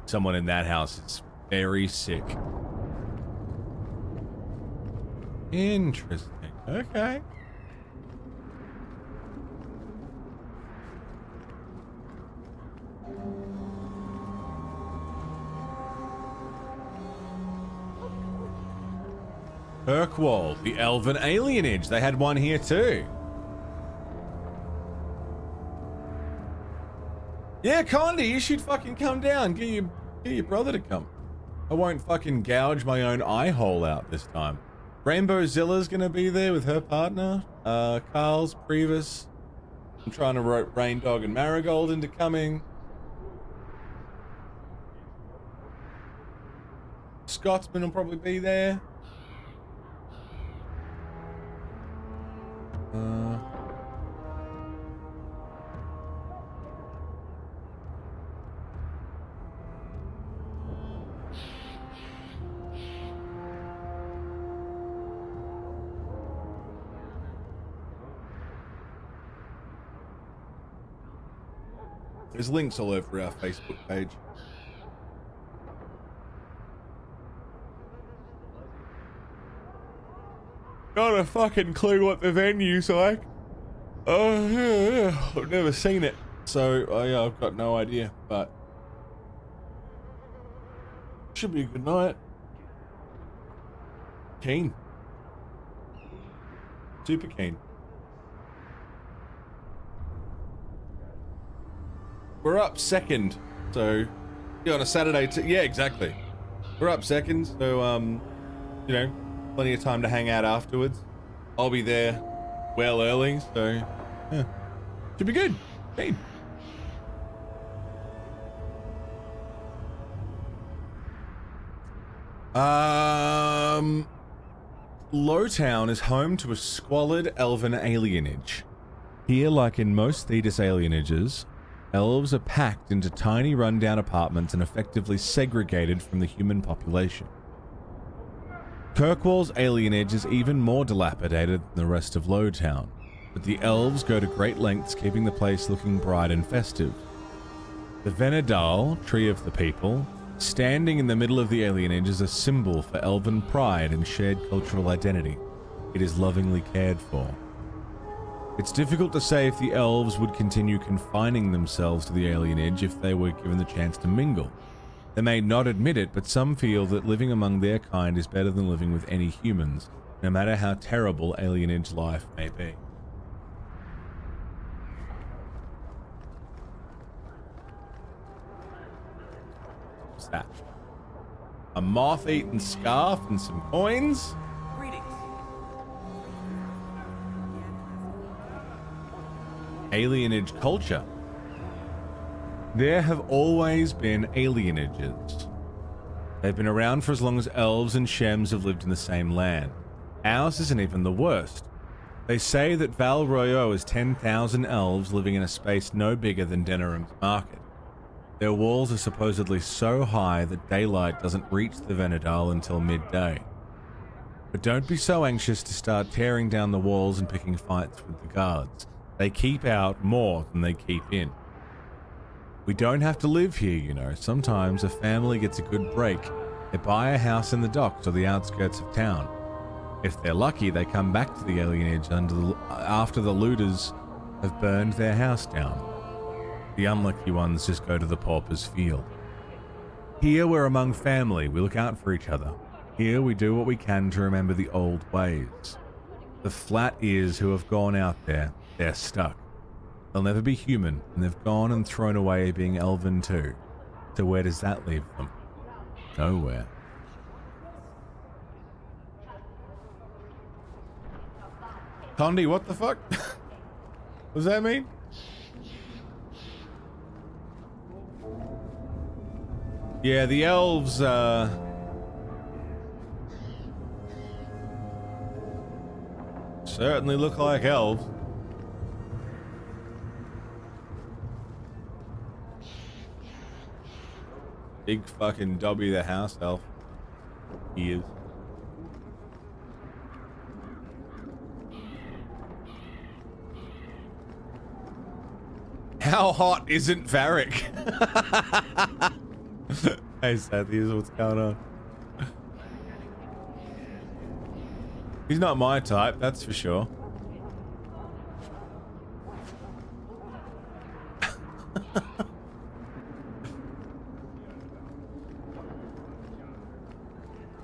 Someone in that house is very sick. Interesting. Okay. Kirkwall, the elven alienage. They had one here too. Yeah, Condi, you should fucking come down. Get your brother to come. I won't fucking gouge my own eye hole out this time. Rainbow Zilla's gonna be there with her partner. Carl's Previs. I'm trying to rope Rain Dog and Marigold into coming. Scotsman will probably be there. There's links all over our Facebook page. Not a fucking clue what the venue's like. I've never seen it, so yeah, I've got no idea, but should be a good night. Keen. Super keen. We're up second, so yeah, on a Saturday. Yeah, exactly. We're up second, so you know, plenty of time to hang out afterwards. I'll be there well early, so yeah, should be good. Hey. Lowtown is home to a squalid elven alienage. Here, like in most Thetis alienages, elves are packed into tiny rundown apartments and effectively segregated from the human population. Kirkwall's alienage is even more dilapidated than the rest of Lowtown, but the elves go to great lengths keeping the place looking bright and festive. The Venedal, Tree of the People, standing in the middle of the alienage is a symbol for elven pride and shared cultural identity. It is lovingly cared for. It's difficult to say if the elves would continue confining themselves to the alienage if they were given the chance to mingle. They may not admit it, but some feel that living among their kind is better than living with any humans, no matter how terrible alienage life may be. What's that? A moth-eaten scarf and some coins? Alienage culture. There have always been alienages. They've been around for as long as elves and shems have lived in the same land. Ours isn't even the worst. They say that Val Royeaux has 10,000 elves living in a space no bigger than Denerim's market. Their walls are supposedly so high that daylight doesn't reach the Venedal until midday. But don't be so anxious to start tearing down the walls and picking fights with the guards. They keep out more than they keep in. We don't have to live here, you know. Sometimes a family gets a good break. They buy a house in the docks or the outskirts of town. If they're lucky, they come back to the alienage after the looters have burned their house down. The unlucky ones just go to the pauper's field. Here we're among family, we look out for each other. Here we do what we can to remember the old ways. The flat ears who have gone out there, they're stuck. They'll never be human, and they've gone and thrown away being elven too. So where does that leave them? Nowhere. Condi, what the fuck? What does that mean? Yeah, the elves, certainly look like elves. Big fucking W the house elf. He is. How hot isn't Varric? Hey Sathies, what's going on? He's not my type, that's for sure.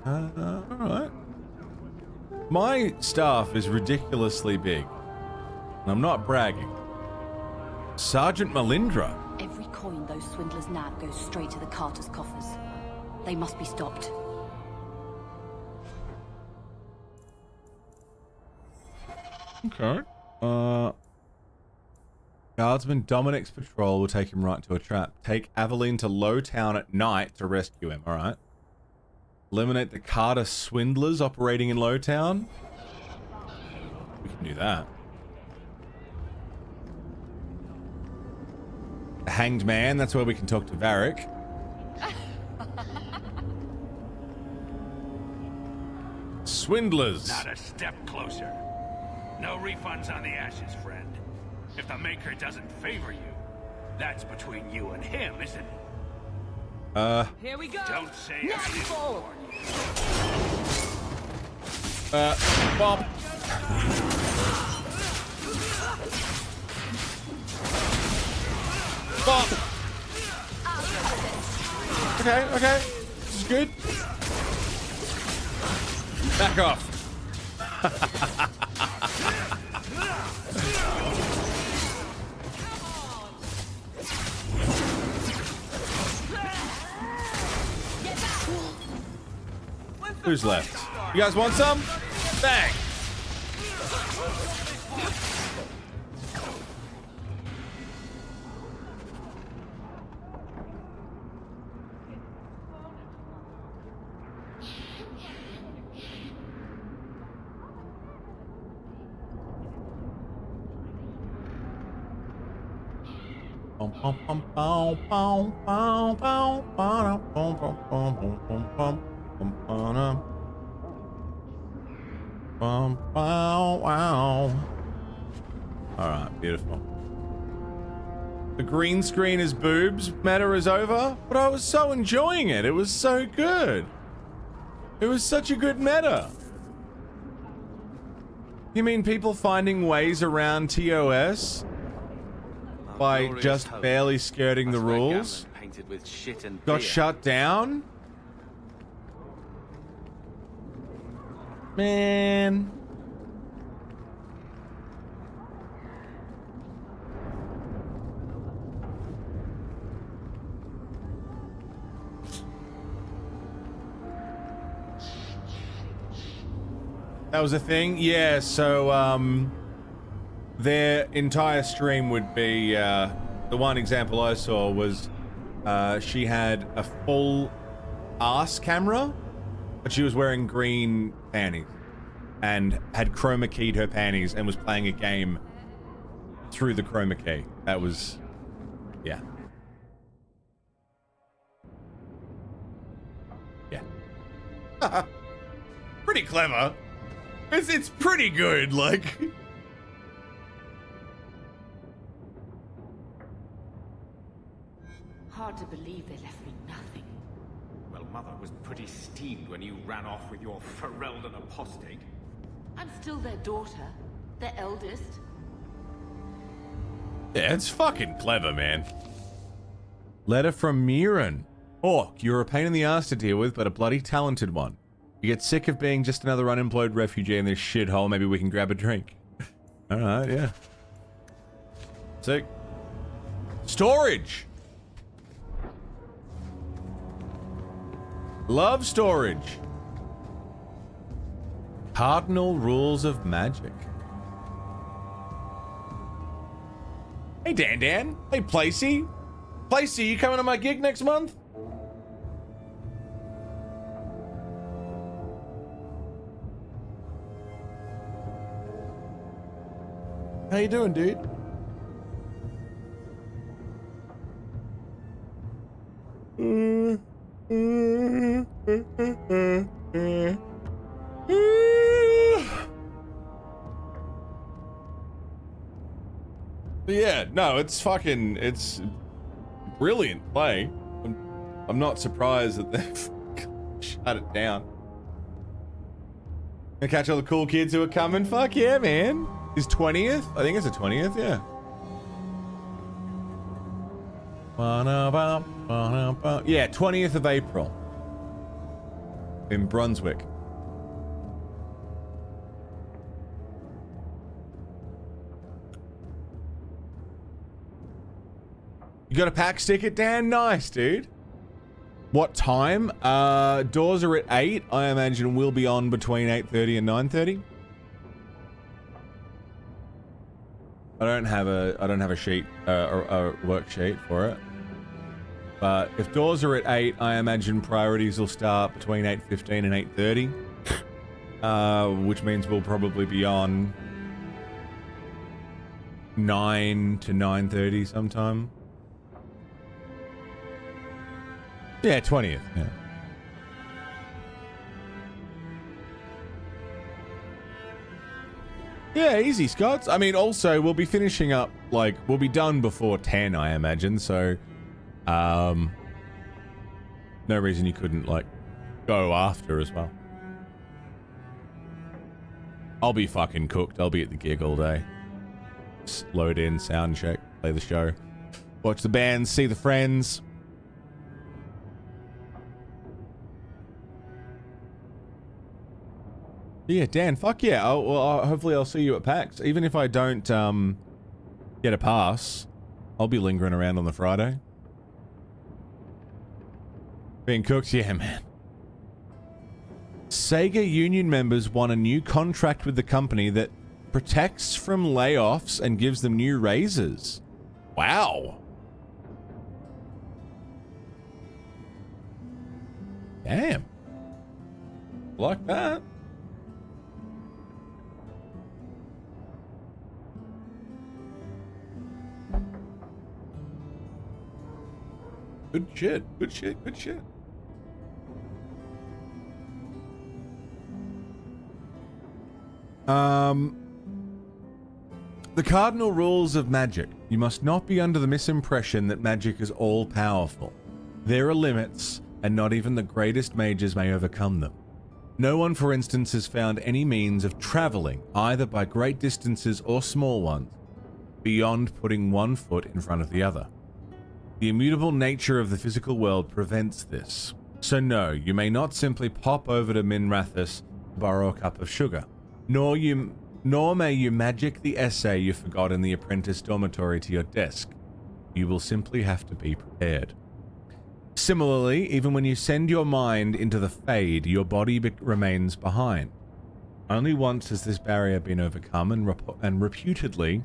Alright. My staff is ridiculously big. And I'm not bragging. Sergeant Melindra. Every coin those swindlers nab goes straight to the Carter's coffers. They must be stopped. Okay. Guardsman Dominic's patrol will take him right to a trap. Take Aveline to Lowtown at night to rescue him. Alright. Eliminate the Carter swindlers operating in Lowtown. We can do that. The Hanged Man, that's where we can talk to Varric. Swindlers. Not a step closer. No refunds on the ashes, friend. If the Maker doesn't favor you, that's between you and him, isn't it? Here we go. Don't say I didn't warn you. Bob. Bob. Okay, okay. This is good. Back off. Who's left? You guys want some? Bang! Alright, beautiful. The green screen is boobs, meta is over, but I was so enjoying it. It was so good. It was such a good meta. You mean people finding ways around TOS by just barely skirting the rules? Painted with shit and got beer. shut down? Man. That was a thing? Yeah, so, their entire stream would be, the one example I saw was, she had a full ass camera, but she was wearing green panties and had chroma keyed her panties and was playing a game through the chroma key. That was, yeah. Yeah. Pretty clever. It's pretty good, like. Hard to believe they left me nothing. Well, Mother was pretty steamed when you ran off with your Ferelden apostate. I'm still their daughter, their eldest. Yeah, it's fucking clever, man. Letter from Miran. Orc, you're a pain in the ass to deal with, but a bloody talented one. You get sick of being just another unemployed refugee in this shithole, maybe we can grab a drink. Alright, yeah. Sick. Storage! Love storage. Cardinal rules of magic. Hey, Dan. Hey, Placey. Placey, you coming to my gig next month? How you doing, dude? Yeah, no, it's brilliant play. I'm not surprised that they've shut it down. Gonna catch all the cool kids who are coming. Fuck yeah, man. Is 20th? I think it's the 20th, yeah. Yeah, 20th of April. In Brunswick. You got a PAX ticket, Dan? Nice, dude. What time? Doors are at 8. I imagine we'll be on between 8:30 and 9:30. I don't have a sheet, a worksheet for it. But if doors are at 8, I imagine priorities will start between 8:15 and 8:30. Which means we'll probably be on 9 to 9:30 sometime. Yeah, 20th, yeah. Yeah, easy, Scots. I mean, also, we'll be finishing up, like, we'll be done before 10, I imagine, so, no reason you couldn't, like, go after as well. I'll be fucking cooked. I'll be at the gig all day. Just load in, sound check, play the show, watch the bands, see the friends. Yeah, Dan, fuck yeah. Hopefully I'll see you at PAX. Even if I don't get a pass, I'll be lingering around on the Friday. Being cooked? Yeah, man. Sega union members won a new contract with the company that protects from layoffs and gives them new raises. Wow. Damn. Like that. Good shit, good shit, good shit. The cardinal rules of magic. You must not be under the misimpression that magic is all-powerful. There are limits, and not even the greatest mages may overcome them. No one, for instance, has found any means of traveling, either by great distances or small ones, beyond putting one foot in front of the other. The immutable nature of the physical world prevents this. So no, you may not simply pop over to Minrathous to borrow a cup of sugar. Nor may you magic the essay you forgot in the apprentice dormitory to your desk. You will simply have to be prepared. Similarly, even when you send your mind into the Fade, your body remains behind. Only once has this barrier been overcome, and reputedly,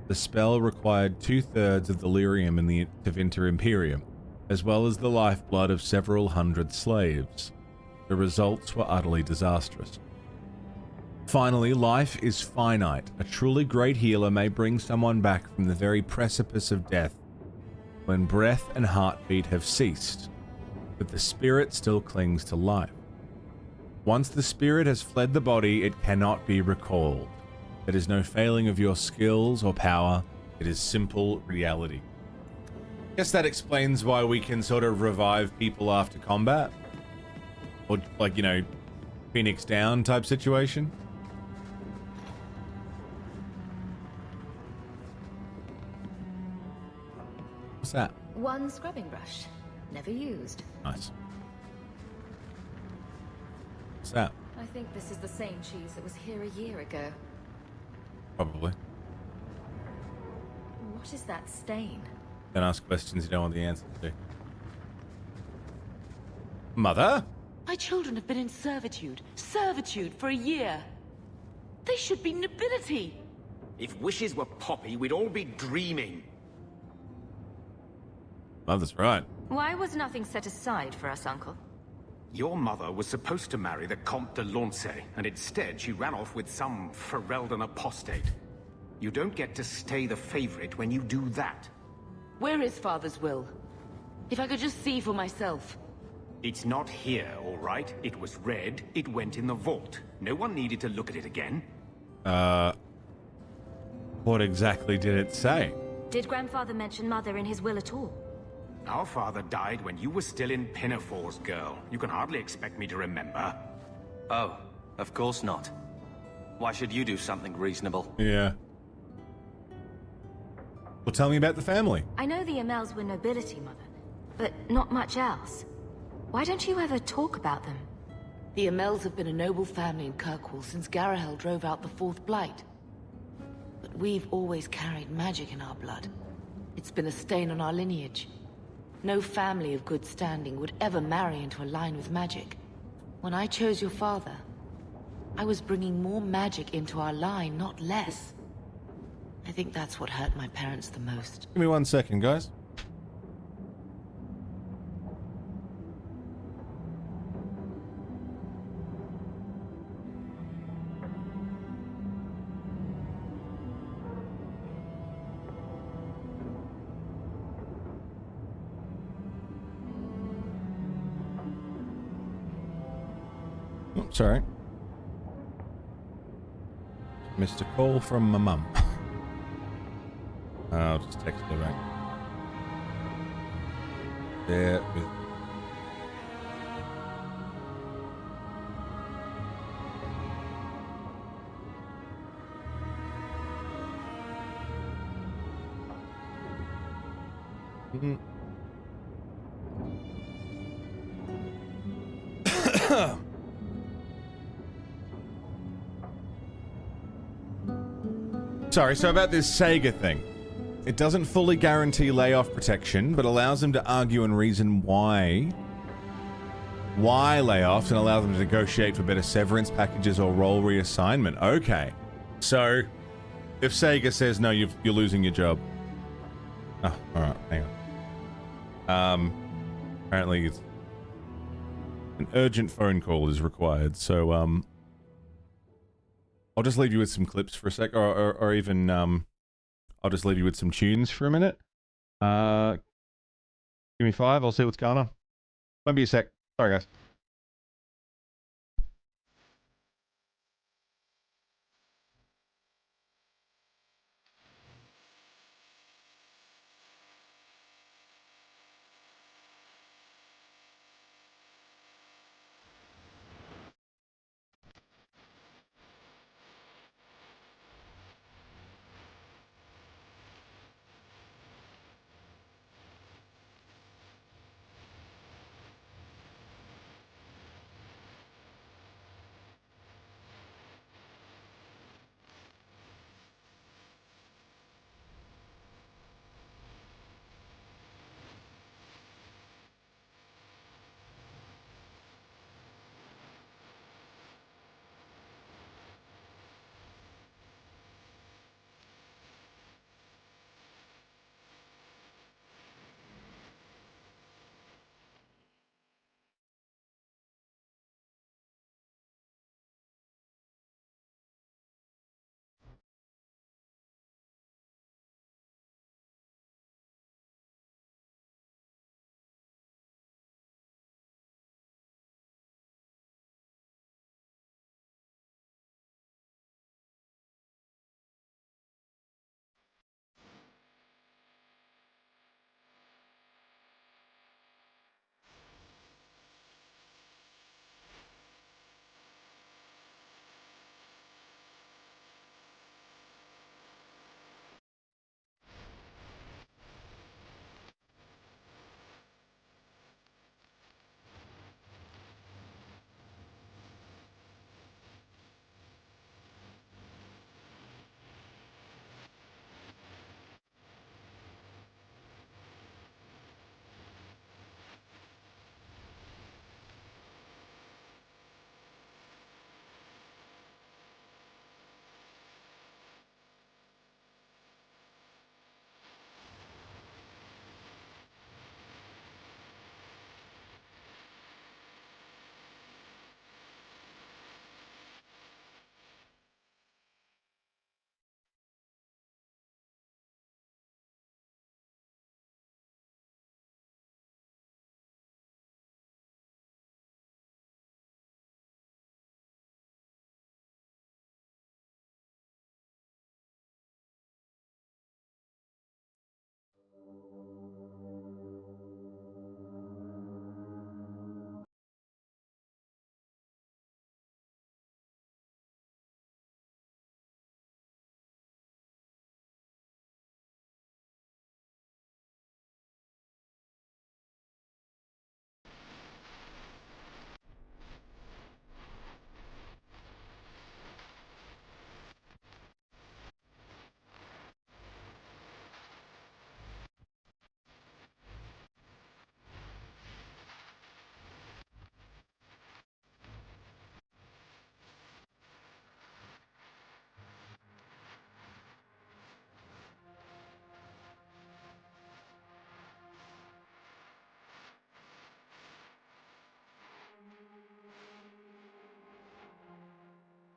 the spell required 2/3 of the lyrium in the Tevinter Imperium, as well as the lifeblood of several hundred slaves. The results were utterly disastrous. Finally, life is finite. A truly great healer may bring someone back from the very precipice of death when breath and heartbeat have ceased, but the spirit still clings to life. Once the spirit has fled the body, it cannot be recalled. There is no failing of your skills or power. It is simple reality. Guess that explains why we can sort of revive people after combat. Or, like, you know, Phoenix Down type situation. What's that? One scrubbing brush. Never used. Nice. What's that? I think this is the same cheese that was here a year ago. Probably. What is that stain? Don't ask questions you don't want the answers to. Mother? My children have been in servitude. Servitude for a year. They should be nobility. If wishes were poppy, we'd all be dreaming. Mother's right. Why was nothing set aside for us, Uncle? Your mother was supposed to marry the Comte de Lancey, and instead she ran off with some Ferelden apostate. You don't get to stay the favorite when you do that. Where is Father's will? If I could just see for myself. It's not here, all right? It was read, it went in the vault. No one needed to look at it again. What exactly did it say? Did Grandfather mention Mother in his will at all? Our father died when you were still in Pinafores, girl. You can hardly expect me to remember. Oh, of course not. Why should you do something reasonable? Yeah. Well, tell me about the family. I know the Amels were nobility, Mother, but not much else. Why don't you ever talk about them? The Amels have been a noble family in Kirkwall since Garahel drove out the Fourth Blight. But we've always carried magic in our blood. It's been a stain on our lineage. No family of good standing would ever marry into a line with magic. When I chose your father, I was bringing more magic into our line, not less. I think that's what hurt my parents the most. Give me 1 second, guys. Oh, sorry. Missed a call from my mum. I'll just text her back. There with. Sorry, so about this Sega thing. It doesn't fully guarantee layoff protection, but allows them to argue and reason why layoffs and allow them to negotiate for better severance packages or role reassignment. Okay. So, if Sega says, no, you're losing your job. Oh, alright, hang on. Apparently it's an urgent phone call is required, so, I'll just leave you with some clips for a sec, or even, I'll just leave you with some tunes for a minute. Give me 5, I'll see what's going on. Won't be a sec. Sorry, guys.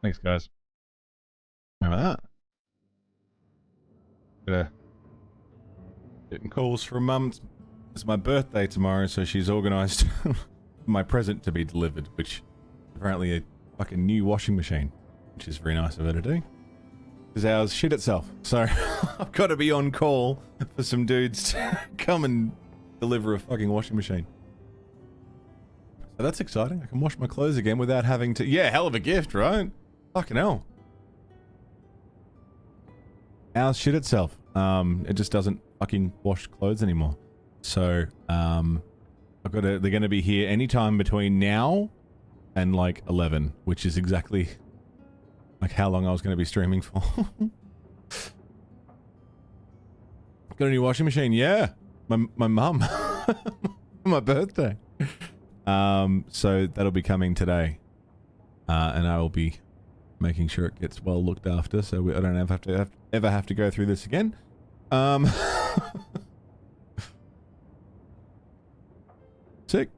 Thanks, guys. Remember that? Getting calls from Mum. It's my birthday tomorrow, so she's organised my present to be delivered, which apparently a fucking new washing machine, which is very nice of her to do. Because ours shit itself, so I've got to be on call for some dudes to come and deliver a fucking washing machine. So that's exciting. I can wash my clothes again without having to... Yeah, hell of a gift, right? Fucking hell. Ours shit itself. It just doesn't fucking wash clothes anymore. So, I've got to... They're going to be here anytime between now and, like, 11, which is exactly, like, how long I was going to be streaming for. Got a new washing machine? Yeah. My mum. My birthday. So that'll be coming today. And I will be making sure it gets well looked after, so I don't ever have to go through this again. Sick.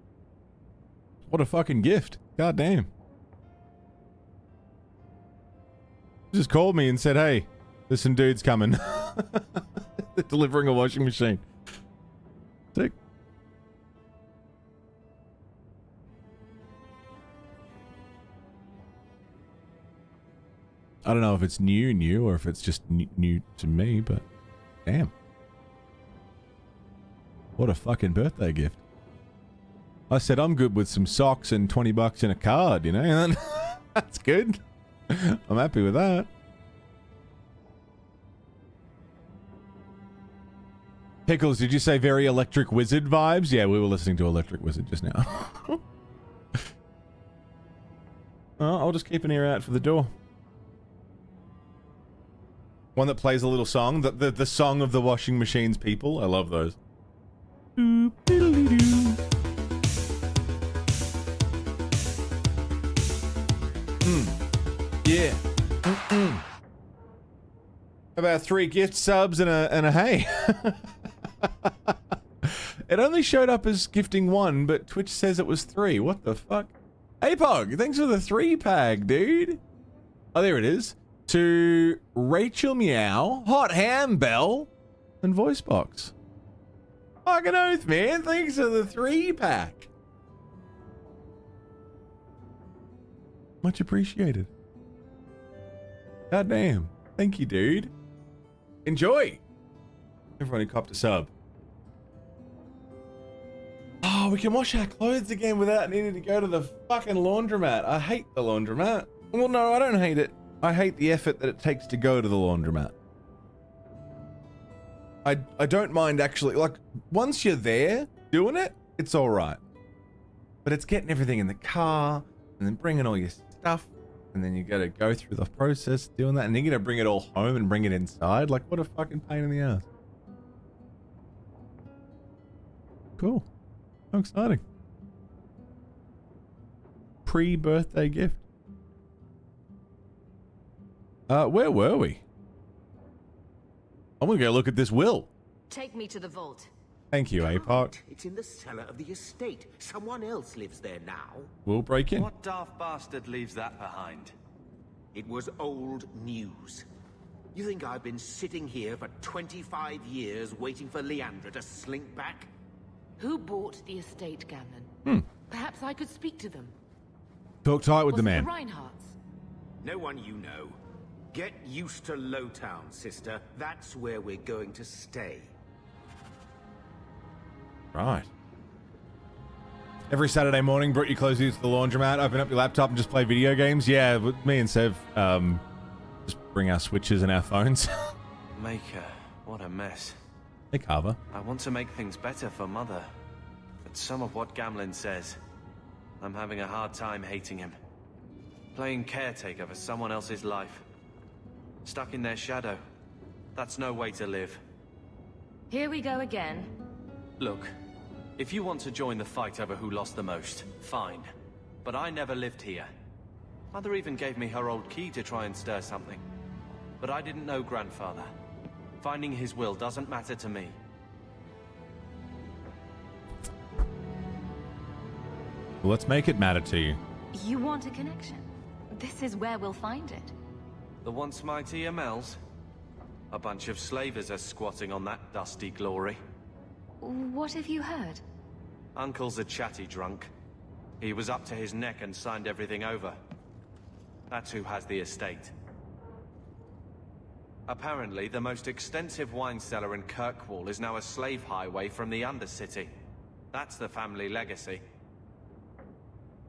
What a fucking gift. God damn. Just called me and said, hey, there's some dudes coming. They're delivering a washing machine. Sick. I don't know if it's new or if it's just new to me, but damn. What a fucking birthday gift. I said I'm good with some socks and 20 bucks in a card, you know? And that's good. I'm happy with that. Pickles, did you say very Electric Wizard vibes? Yeah, we were listening to Electric Wizard just now. I'll just keep an ear out for the door. One that plays a little song, the song of the washing machine's people. I love those. Yeah. About 3 gift subs and a hey. It only showed up as gifting 1, but Twitch says it was 3. What the fuck? Hey Pog, thanks for the 3-pack, dude. Oh, there it is. To Rachel Meow, Hot Ham Bell, and Voicebox. Fucking oath, man. Thanks for the 3-pack. Much appreciated. God damn. Thank you, dude. Enjoy. Everyone who copped a sub. Oh, we can wash our clothes again without needing to go to the fucking laundromat. I hate the laundromat. Well, no, I don't hate it. I hate the effort that it takes to go to the laundromat. I don't mind actually, like, once you're there doing it, it's alright. But it's getting everything in the car, and then bringing all your stuff, and then you gotta go through the process doing that, and then you gotta bring it all home and bring it inside. Like, what a fucking pain in the ass. Cool. How exciting. Pre-birthday gift. Where were we? I'm gonna go look at this will. Take me to the vault. Thank you, APOC. It's in the cellar of the estate. Someone else lives there now. We'll break in. What daft bastard leaves that behind? It was old news. You think I've been sitting here for 25 years waiting for Leandra to slink back? Who bought the estate, Gamlen? Perhaps I could speak to them. Talk tight with the man. The Reinhardts? No one you know. Get used to Lowtown, sister. That's where we're going to stay. Right. Every Saturday morning, brought your clothes to the laundromat, open up your laptop and just play video games. Yeah, with me and Sev, just bring our Switches and our phones. Maker, what a mess. Hey, Carver. I want to make things better for Mother. But some of what Gamlen says, I'm having a hard time hating him. Playing caretaker for someone else's life. Stuck in their shadow. That's no way to live. Here we go again. Look, if you want to join the fight over who lost the most, fine. But I never lived here. Mother even gave me her old key to try and stir something. But I didn't know Grandfather. Finding his will doesn't matter to me. Well, let's make it matter to you. You want a connection? This is where we'll find it. The once mighty Amels? A bunch of slavers are squatting on that dusty glory. What have you heard? Uncle's a chatty drunk. He was up to his neck and signed everything over. That's who has the estate. Apparently, the most extensive wine cellar in Kirkwall is now a slave highway from the Undercity. That's the family legacy.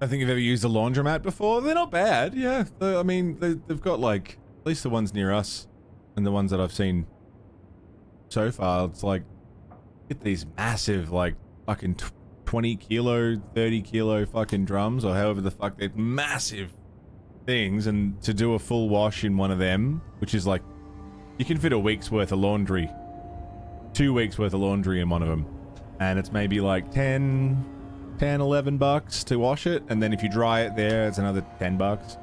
I think you've ever used a laundromat before. They're not bad, yeah. I mean, they've got like, at least the ones near us and the ones that I've seen so far, it's like, get these massive, like, fucking 20 kilo, 30 kilo fucking drums, or however the fuck, they're massive things, and to do a full wash in one of them, which is like, you can fit a week's worth of laundry, 2 weeks worth of laundry in one of them, and it's maybe like 11 bucks to wash it, and then if you dry it there, it's another 10 bucks.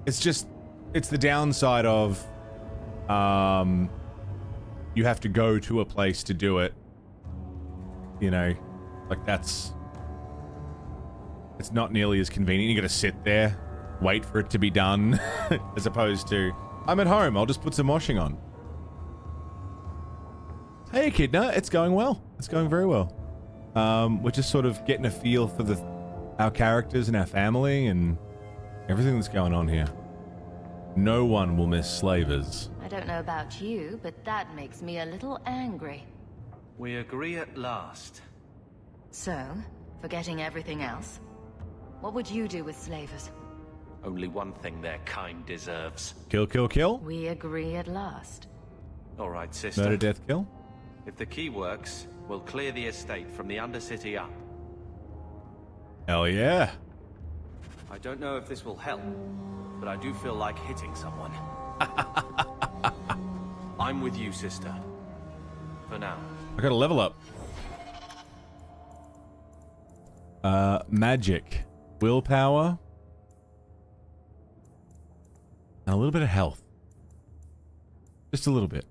It's just, it's the downside of, you have to go to a place to do it. You know, like it's not nearly as convenient. You gotta sit there, wait for it to be done, as opposed to, I'm at home, I'll just put some washing on. Hey Echidna, it's going well. It's going very well. We're just sort of getting a feel for our characters and our family and everything that's going on here. No one will miss slavers. I don't know about you, but that makes me a little angry. We agree at last. So, forgetting everything else, what would you do with slavers? Only one thing their kind deserves. Kill, kill, kill. We agree at last. All right, sister. Murder, death, kill. If the key works, we'll clear the estate from the Undercity up. Hell yeah. I don't know if this will help, but I do feel like hitting someone. I'm with you, sister. For now. I gotta level up. Magic. Willpower. And a little bit of health. Just a little bit.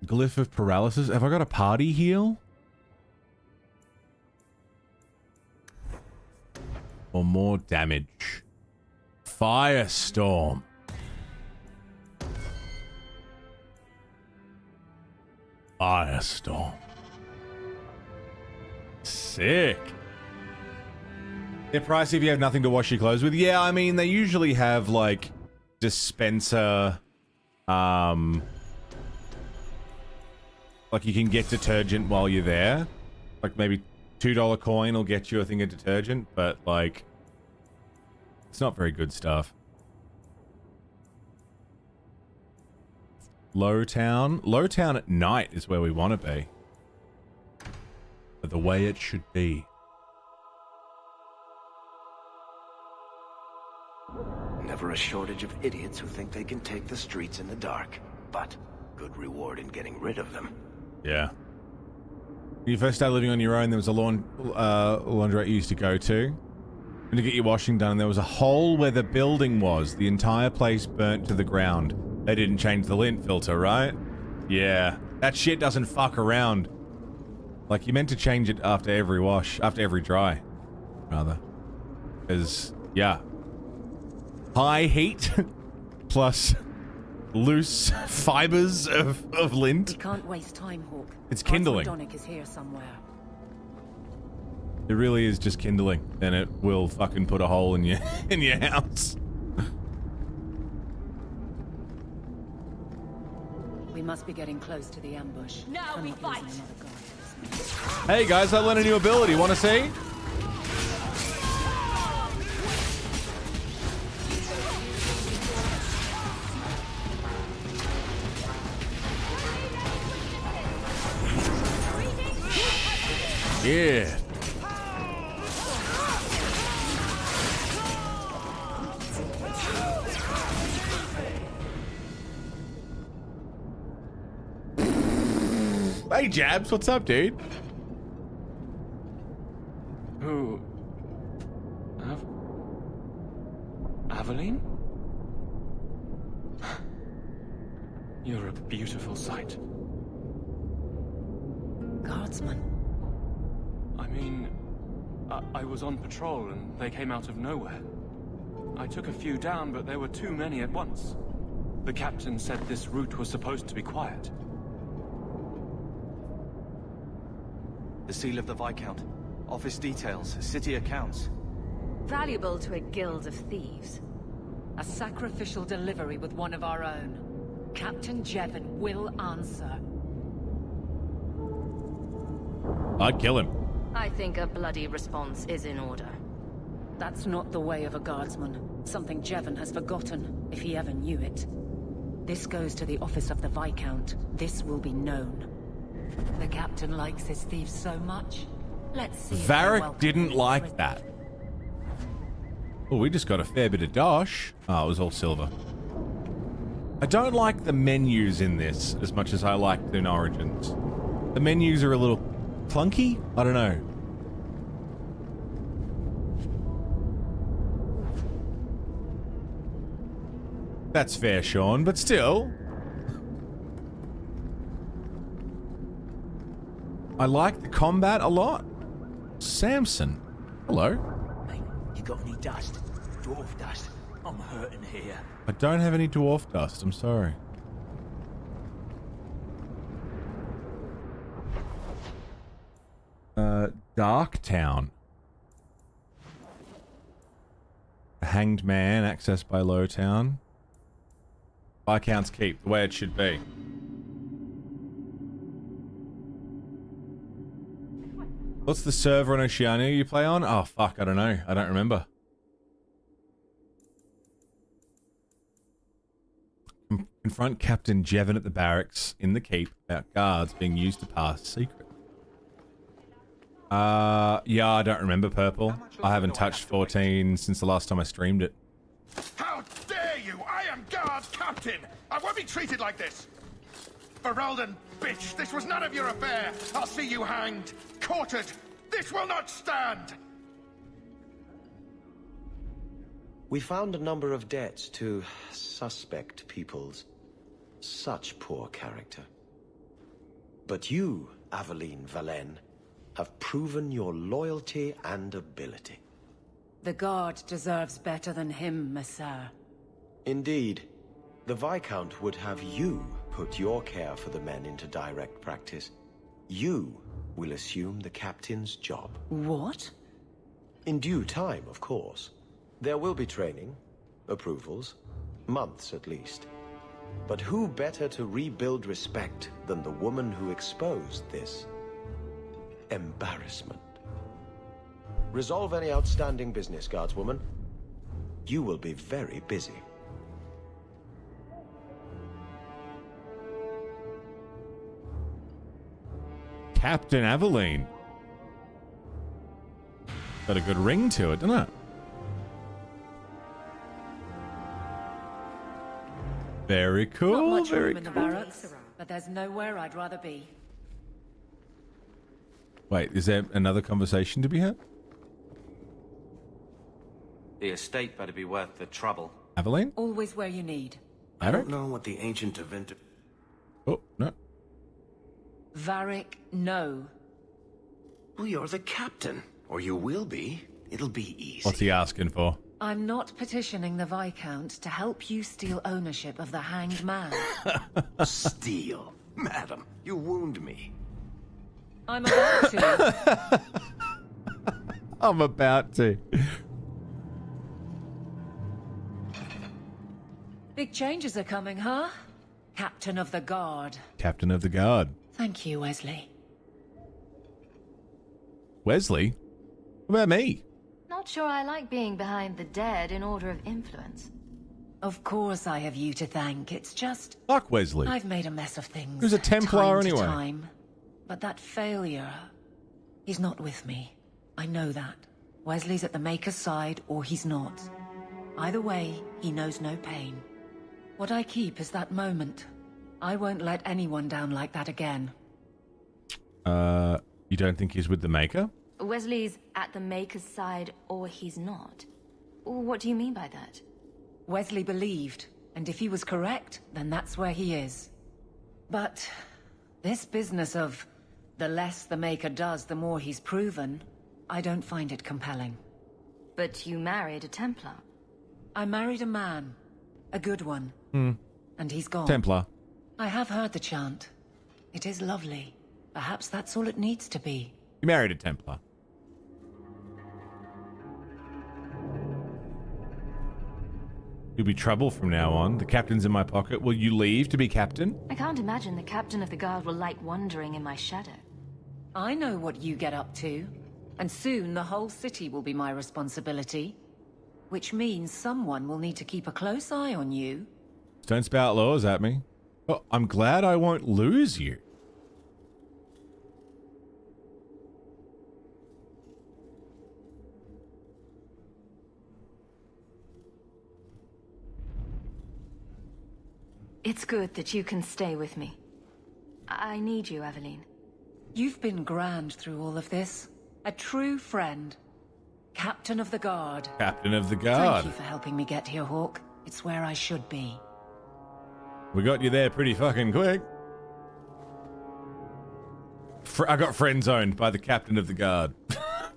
Glyph of paralysis. Have I got a party heal? Or more damage. Firestorm. Firestorm. Sick. They're pricey if you have nothing to wash your clothes with. Yeah, I mean, they usually have, like, dispenser, like, you can get detergent while you're there. Like, maybe $2 coin will get you a thing of detergent, but, like, it's not very good stuff. Lowtown. Lowtown at night is where we want to be. But the way it should be. Never a shortage of idiots who think they can take the streets in the dark, but good reward in getting rid of them. Yeah. When you first started living on your own, there was a laundrette you used to go to. And to get your washing done, and there was a hole where the building was. The entire place burnt to the ground. They didn't change the lint filter, right? Yeah. That shit doesn't fuck around. Like, you meant to change it after every wash. After every dry, rather. Because, yeah. High heat plus loose fibers of lint. We can't waste time, Hawk. It's kindling. Donic is here somewhere. It really is just kindling, and it will fucking put a hole in your house. We must be getting close to the ambush. Now we fight. Hey guys, I learned a new ability. Want to see? Yeah. Hey Jabs, what's up, dude? Who? Aveline? You're a beautiful sight. Guardsman. I mean, I was on patrol and they came out of nowhere. I took a few down, but there were too many at once. The captain said this route was supposed to be quiet. The seal of the Viscount. Office details, city accounts. Valuable to a guild of thieves. A sacrificial delivery with one of our own. Captain Jevon will answer. I'd kill him. I think a bloody response is in order. That's not the way of a guardsman. Something Jevon has forgotten, if he ever knew it. This goes to the office of the Viscount. This will be known. The captain likes his thieves so much. Let's see. Varric didn't like that. Oh, we just got a fair bit of dosh. Oh, it was all silver. I don't like the menus in this as much as I liked in Origins. The menus are a little clunky? I don't know. That's fair, Sean, but still. I like the combat a lot. Samson. Hello. Hey, you got any dust? Dwarf dust? I'm hurting here. I don't have any dwarf dust, I'm sorry. Dark Town. Hanged Man, accessed by Low Town. Viscount's Keep, the way it should be. What's the server on Oceania you play on? Oh, fuck, I don't know. I don't remember. Confront Captain Jevon at the barracks in the keep about guards being used to pass secret. Yeah, I don't remember Purple. I haven't touched 14 since the last time I streamed it. How dare you! I am guard captain! I won't be treated like this! Ferelden, bitch, this was none of your affair! I'll see you hanged, quartered! This will not stand! We found a number of debts to suspect peoples. Such poor character. But you, Aveline Valen, have proven your loyalty and ability. The guard deserves better than him, Messire. Indeed. The Viscount would have you put your care for the men into direct practice. You will assume the captain's job. What? In due time, of course. There will be training, approvals, months at least. But who better to rebuild respect than the woman who exposed this embarrassment? Resolve any outstanding business, guardswoman. You will be very busy. Captain Aveline. Got a good ring to it, doesn't it? Very cool. Not much very room in the cool. barracks, but there's nowhere I'd rather be. Wait, is there another conversation to be had? The estate better be worth the trouble. Aveline? Always where you need. I don't know what the ancient event... Oh, no. Varric, no. Well, you're the captain. Or you will be. It'll be easy. What's he asking for? I'm not petitioning the Viscount to help you steal ownership of the Hanged Man. Steal? Madam, you wound me. I'm about to. I'm about to. Big changes are coming, huh? Captain of the Guard. Captain of the Guard. Thank you, Wesley. Wesley? What about me? Not sure I like being behind the dead in order of influence. Of course I have you to thank. It's just... Fuck Wesley. I've made a mess of things. He was a Templar time to anyway. time. But that failure... He's not with me. I know that. Wesley's at the Maker's side, or he's not. Either way, he knows no pain. What I keep is that moment. I won't let anyone down like that again. You don't think he's with the Maker? Wesley's at the Maker's side, or he's not. What do you mean by that? Wesley believed, and if he was correct, then that's where he is. But this business of the less the Maker does, the more he's proven, I don't find it compelling. But you married a Templar. I married a man. A good one. And he's gone. Templar. I have heard the chant. It is lovely. Perhaps that's all it needs to be. You married a Templar. You'll be trouble from now on. The captain's in my pocket. Will you leave to be captain? I can't imagine the captain of the guard will like wandering in my shadow. I know what you get up to. And soon the whole city will be my responsibility. Which means someone will need to keep a close eye on you. Don't spout laws at me. Oh, I'm glad I won't lose you. It's good that you can stay with me. I need you, Aveline. You've been grand through all of this. A true friend. Captain of the Guard. Captain of the Guard. Thank you for helping me get here, Hawk. It's where I should be. We got you there pretty fucking quick. I got friend zoned by the Captain of the Guard.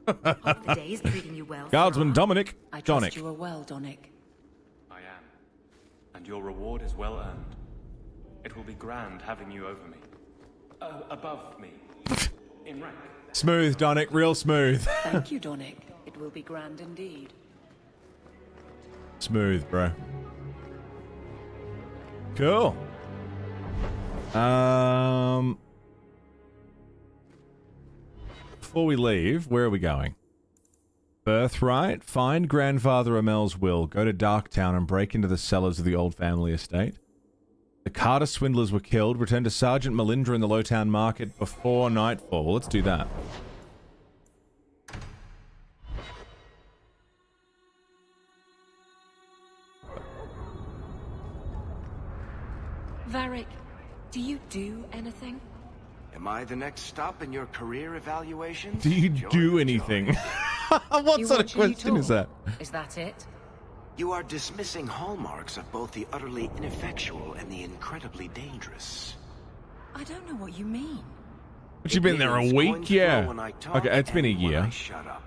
Hope the day is treating you well. Guardsman Dominic. I trust you are well, Donick. I am. And your reward is well earned. It will be grand having you over me. Above me. In rank. Smooth, Donick. Real smooth. Thank you, Donick. It will be grand indeed. Smooth, bro. Cool. Before we leave, where are we going? Birthright. Find Grandfather Amel's will. Go to Darktown and break into the cellars of the old family estate. The Carter swindlers were killed. Return to Sergeant Melindra in the Lowtown Market before nightfall. Well, let's do that. Varric, do you do anything? Am I the next stop in your career evaluation? Do you do anything? What sort of question is that? Is that it? You are dismissing hallmarks of both the utterly ineffectual and the incredibly dangerous. I don't know what you mean. But you've been there a week? Yeah. Okay, it's been a year. Shut up.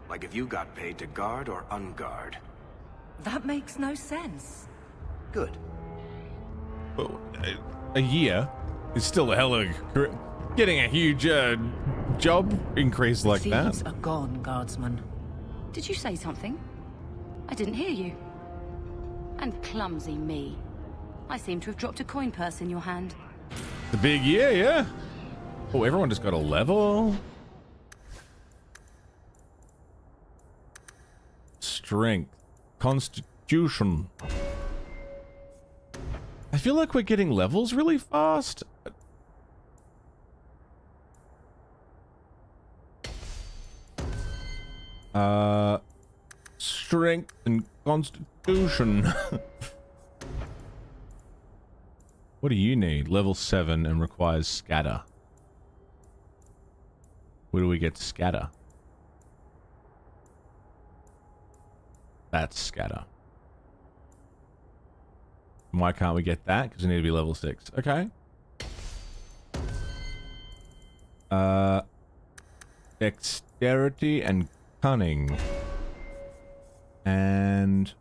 Like if you got paid to guard or unguard. That makes no sense. Good. Well, a year is still a hell of a... Getting a huge job increase like that. Thieves are gone, Guardsman. Did you say something? I didn't hear you. And clumsy me. I seem to have dropped a coin purse in your hand. The big year, yeah. Oh, everyone just got a level. Strength. Constitution. I feel like we're getting levels really fast. Strength and constitution. What do you need? Level 7 and requires scatter. Where do we get scatter? That's scatter. Why can't we get that? Because we need to be level 6. Okay. Dexterity and cunning. And...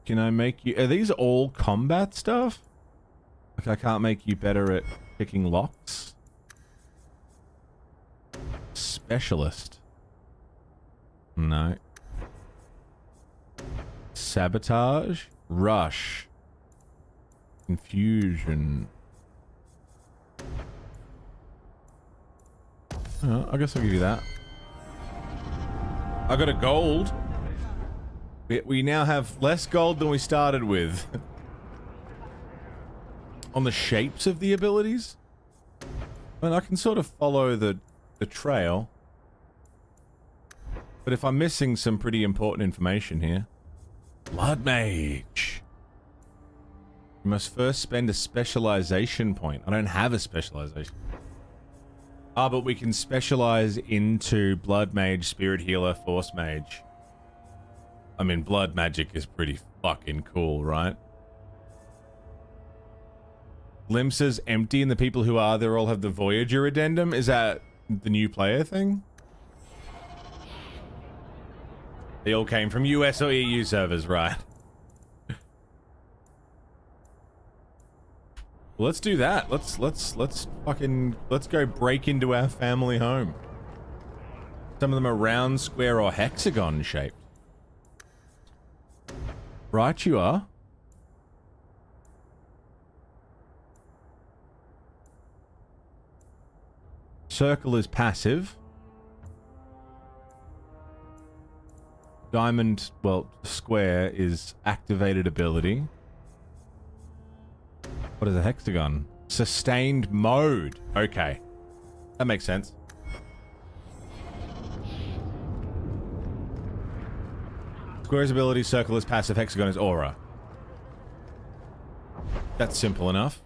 Can I make you... Are these all combat stuff? Like I can't make you better at picking locks? Specialist. No. Sabotage. Rush. Confusion. Oh, I guess I'll give you that. I got a gold. We now have less gold than we started with. On the shapes of the abilities? I mean, I can sort of follow the trail. But if I'm missing some pretty important information here. Blood Mage. You must first spend a specialization point. I don't have a specialization. Ah, but we can specialize into Blood Mage, Spirit Healer, Force Mage. I mean, blood magic is pretty fucking cool, right? Glimpses empty and the people who are there all have the Voyager addendum? Is that the new player thing? They all came from US or EU servers, right? Well, let's do that. Let's go break into our family home. Some of them are round, square, or hexagon shaped. Right you are. Circle is passive. Diamond, well, square is activated ability. What is a hexagon? Sustained mode. Okay. That makes sense. Square is ability, circle is passive, hexagon is aura. That's simple enough.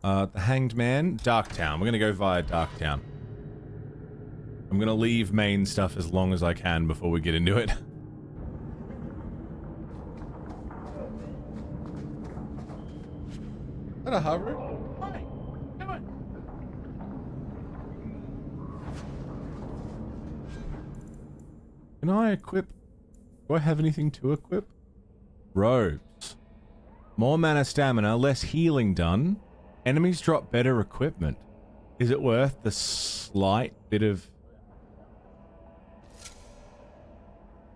The Hanged Man, Darktown. We're gonna go via Darktown. I'm gonna leave main stuff as long as I can before we get into it. Is that a hover? Hi. Come on. Can I equip? Do I have anything to equip? Robes. More mana stamina, less healing done. Enemies drop better equipment. Is it worth the slight bit of...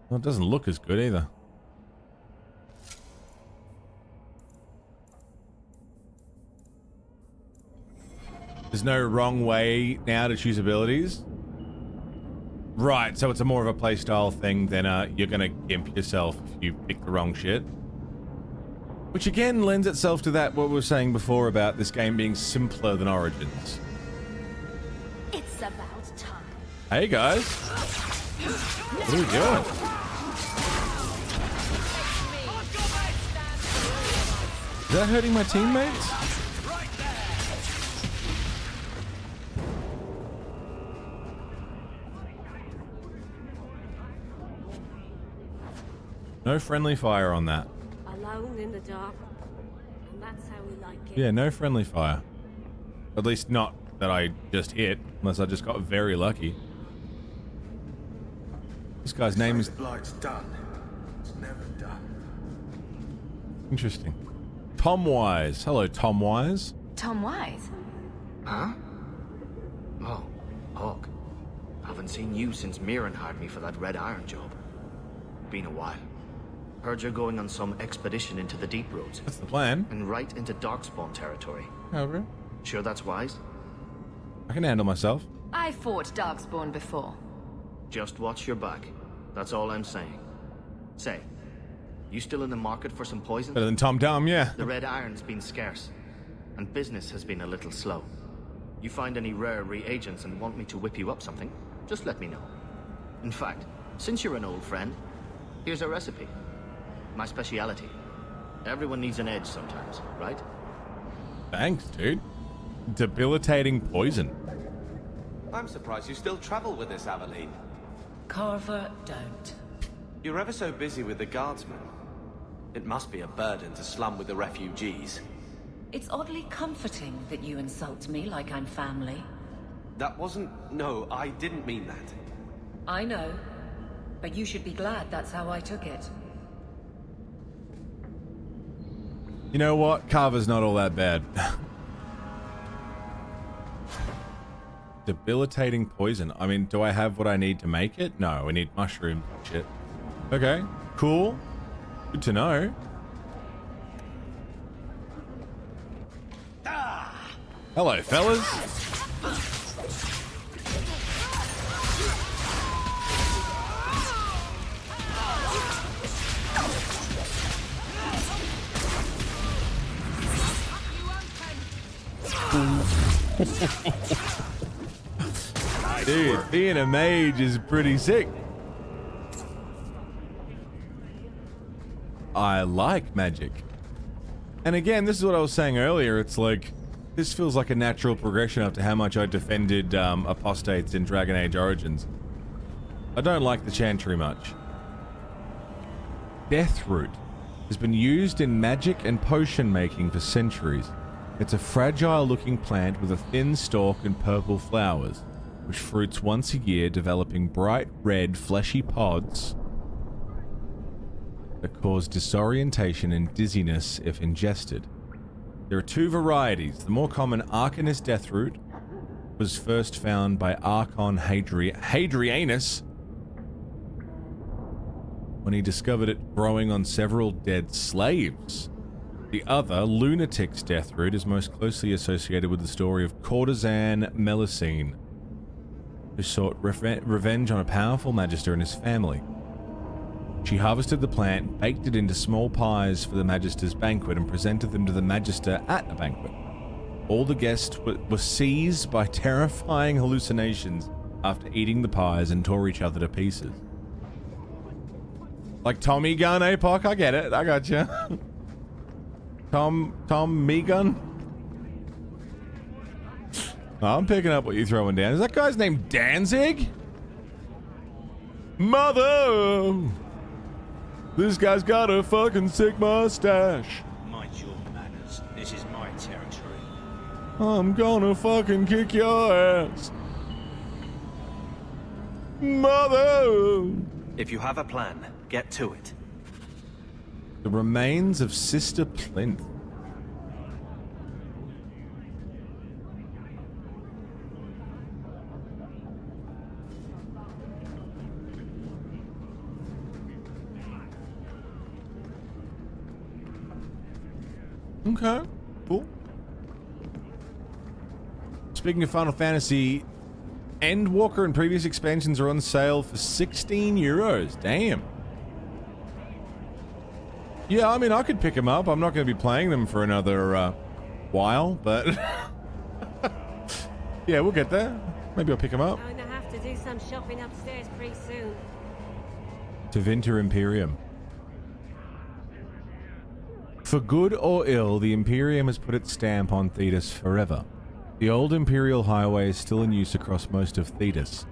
Well, it doesn't look as good either. There's no wrong way now to choose abilities. Right, so it's a more of a playstyle thing than you're gonna gimp yourself if you pick the wrong shit. Which again lends itself to that what we were saying before about this game being simpler than Origins. It's about time. Hey guys. What are we doing? Is that hurting my teammates? No friendly fire on that. Alone in the dark, and that's how we like it. Yeah, no friendly fire. At least not that I just hit, unless I just got very lucky. This guy's name is... Blight's done. It's never done. Interesting. Tom Wise. Hello, Tom Wise. Tom Wise? Huh? Oh, Hawk. Haven't seen you since Mirren hired me for that Red Iron job. Been a while. Heard you're going on some expedition into the deep roads. That's the plan. And right into Darkspawn territory. Over. Sure that's wise? I can handle myself. I fought Darkspawn before. Just watch your back. That's all I'm saying. Say, you still in the market for some poison? Better than Tom Dumb, yeah. The Red Iron's been scarce, and business has been a little slow. You find any rare reagents and want me to whip you up something, just let me know. In fact, since you're an old friend, here's a recipe. My speciality. Everyone needs an edge sometimes, right? Thanks, dude. Debilitating poison. I'm surprised you still travel with this, Aveline. Carver, don't. You're ever so busy with the guardsmen. It must be a burden to slum with the refugees. It's oddly comforting that you insult me like I'm family. That wasn't... No, I didn't mean that. I know, but you should be glad that's how I took it. You know what? Carver's not all that bad. Debilitating poison. I mean, do I have what I need to make it? No, we need mushrooms and shit. Okay, cool. Good to know. Hello, fellas. Dude, being a mage is pretty sick. I like magic. And again, this is what I was saying earlier. It's like, this feels like a natural progression after how much I defended apostates in Dragon Age Origins. I don't like the Chantry much. Deathroot. has been used in magic and potion making for centuries. It's a fragile-looking plant with a thin stalk and purple flowers, which fruits once a year, developing bright red, fleshy pods that cause disorientation and dizziness if ingested. There are two varieties. The more common Arcanist Deathroot was first found by Archon Hadrianus when he discovered it growing on several dead slaves. The other, Lunatic's Deathroot, is most closely associated with the story of courtesan Melusine, who sought revenge on a powerful magister and his family. She harvested the plant, baked it into small pies for the magister's banquet, and presented them to the magister at a banquet. All the guests were seized by terrifying hallucinations after eating the pies and tore each other to pieces. Like Tommy Gun, APOC? I get it. I got you. Tom Me Gun? Oh, I'm picking up what you're throwing down. Is that guy's name Danzig? Mother! This guy's got a fucking sick mustache. Mind your manners. This is my territory. I'm gonna fucking kick your ass. Mother! If you have a plan, get to it. The remains of Sister Plinth. Okay, cool. Speaking of Final Fantasy, Endwalker and previous expansions are on sale for 16 euros. Damn. Yeah, I mean, I could pick them up. I'm not going to be playing them for another while, but yeah, we'll get there. Maybe I'll pick them up. Going to have to do some shopping upstairs pretty soon. Tevinter Imperium. For good or ill, the Imperium has put its stamp on Thetis forever. The old Imperial Highway is still in use across most of Thetis.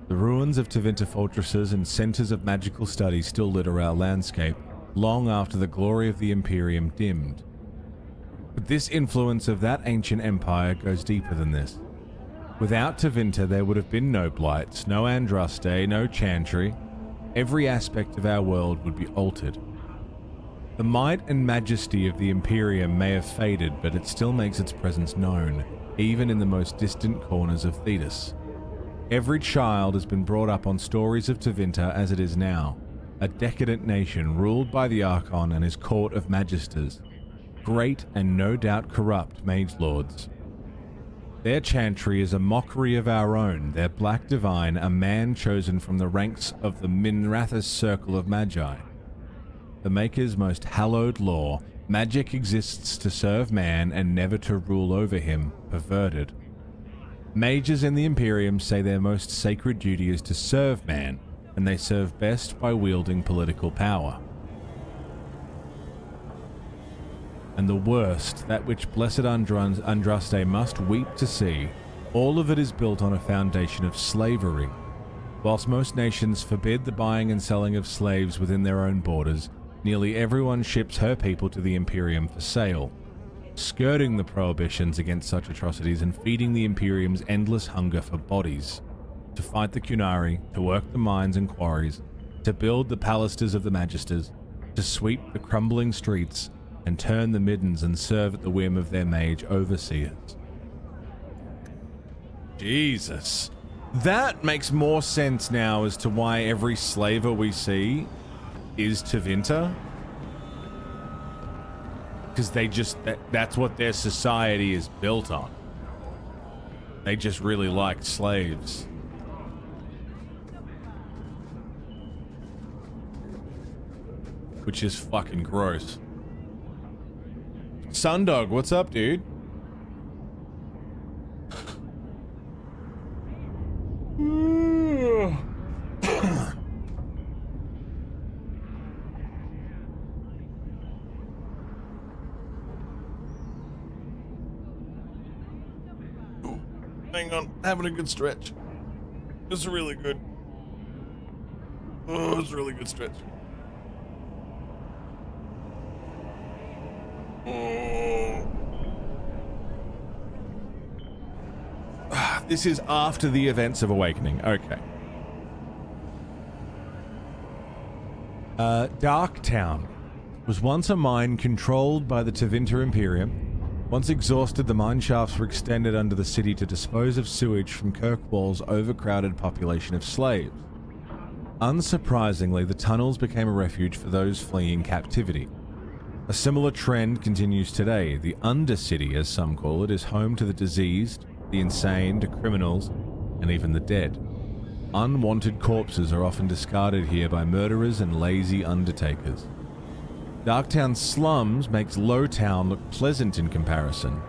The ruins of Tevinter fortresses and centers of magical study still litter our landscape, long after the glory of the Imperium dimmed. But this influence of that ancient empire goes deeper than this. Without Tevinter, there would have been no Blights, no Andraste, no Chantry. Every aspect of our world would be altered. The might and majesty of the Imperium may have faded, but it still makes its presence known, even in the most distant corners of Thetis. Every child has been brought up on stories of Tevinter as it is now, a decadent nation ruled by the Archon and his court of magisters, great and no doubt corrupt mage lords. Their chantry is a mockery of our own, their black divine a man chosen from the ranks of the Minrathous circle of magi. The Maker's most hallowed law, magic exists to serve man and never to rule over him, perverted. Mages in the Imperium say their most sacred duty is to serve man, and they serve best by wielding political power. And the worst, that which blessed Andraste must weep to see, all of it is built on a foundation of slavery. Whilst most nations forbid the buying and selling of slaves within their own borders, nearly everyone ships her people to the Imperium for sale, skirting the prohibitions against such atrocities and feeding the Imperium's endless hunger for bodies, to fight the Qunari, to work the mines and quarries, to build the palasters of the magisters, to sweep the crumbling streets, and turn the middens and serve at the whim of their mage overseers. Jesus. That makes more sense now as to why every slaver we see is Tevinter. Because they just, that's what their society is built on. They just really like slaves. Which is fucking gross. Sundog, what's up, dude? Hang on, having a good stretch. It's really good. Oh, it's a really good stretch. This is after the events of Awakening. Okay. Darktown was once a mine controlled by the Tevinter Imperium. Once exhausted, the mine shafts were extended under the city to dispose of sewage from Kirkwall's overcrowded population of slaves. Unsurprisingly, the tunnels became a refuge for those fleeing captivity. A similar trend continues today. The Undercity, as some call it, is home to the diseased, the insane, to criminals, and even the dead. Unwanted corpses are often discarded here by murderers and lazy undertakers. Darktown's slums makes Lowtown look pleasant in comparison.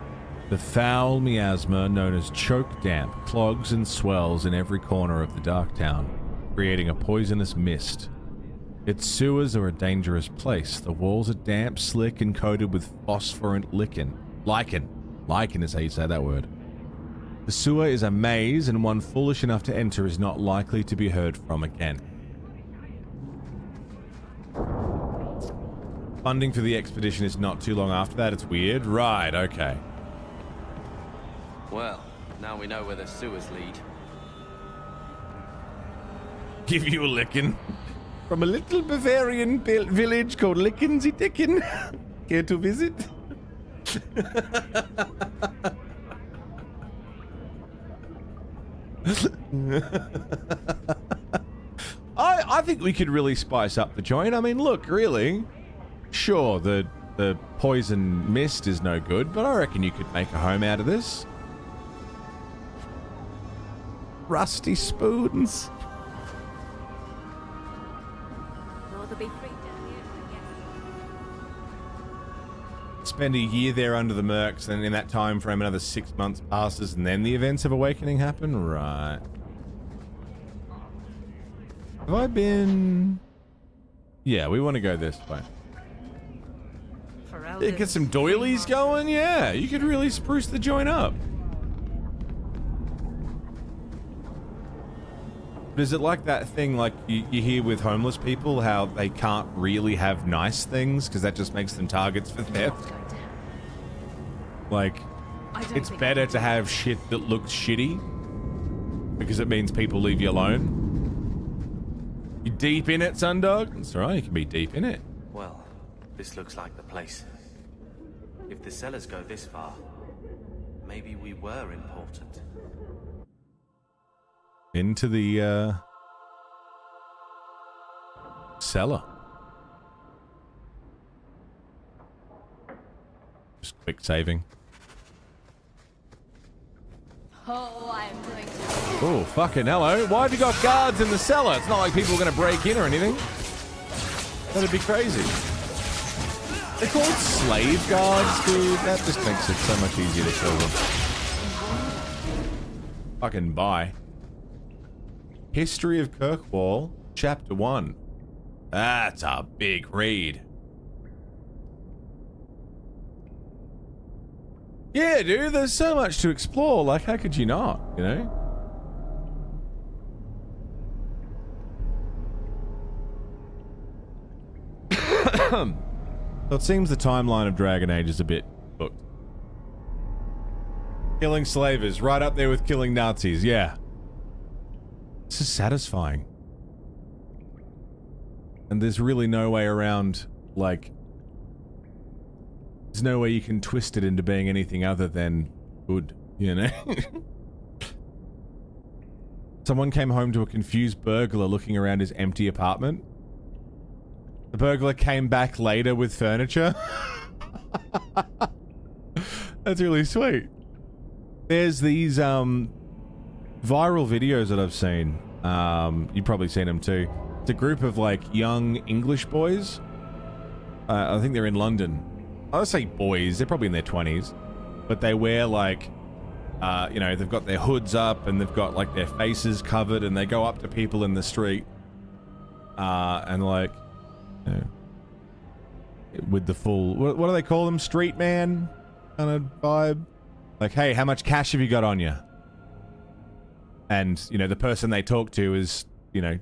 The foul miasma known as choke damp clogs and swells in every corner of the Darktown, creating a poisonous mist. Its sewers are a dangerous place. The walls are damp, slick, and coated with phosphorant lichen. Lichen is how you say that word. The sewer is a maze, and one foolish enough to enter is not likely to be heard from again. Funding for the expedition is not too long after that. It's weird. Right, okay. Well, now we know where the sewers lead. Give you a licking. From a little Bavarian village called Lickensy-Dicken. Care to visit? I think we could really spice up the joint. I mean, look, really. Sure, the poison mist is no good, but I reckon you could make a home out of this. Rusty spoons. Rather be free down here, I guess. Spend a year there under the Mercs, and in that time frame another 6 months passes, and then the events of Awakening happen? Right. Have I been... Yeah, we want to go this way. Yeah, get some doilies going? Yeah, you could really spruce the joint up. But is it like that thing like you hear with homeless people, how they can't really have nice things because that just makes them targets for theft? Like, it's better to have shit that looks shitty because it means people leave you alone. You deep in it, Sundog? That's right, you can be deep in it. Well, this looks like the place. If the cellars go this far, maybe we were important. Into the cellar. Just quick saving. Oh, I'm going to... Oh, fucking hello. Why have you got guards in the cellar? It's not like people are going to break in or anything. That'd be crazy. They're called slave guards, dude. That just makes it so much easier to kill them. Fucking bye. History of Kirkwall, Chapter 1. That's a big read. Yeah, dude, there's so much to explore. Like, how could you not, you know? So it seems the timeline of Dragon Age is a bit booked. Killing slavers, right up there with killing Nazis, yeah. This is satisfying. And there's really no way around, like... There's no way you can twist it into being anything other than good, you know? Someone came home to a confused burglar looking around his empty apartment. The burglar came back later with furniture. That's really sweet. There's these viral videos that I've seen. You've probably seen them too. It's a group of like young English boys. I think they're in London. I would say boys. They're probably in their 20s. But they wear like, you know, they've got their hoods up and they've got like their faces covered and they go up to people in the street. And like, you know, with the full, what do they call them? Street man kind of vibe. Like, hey, how much cash have you got on you? And, you know, the person they talk to is, you know,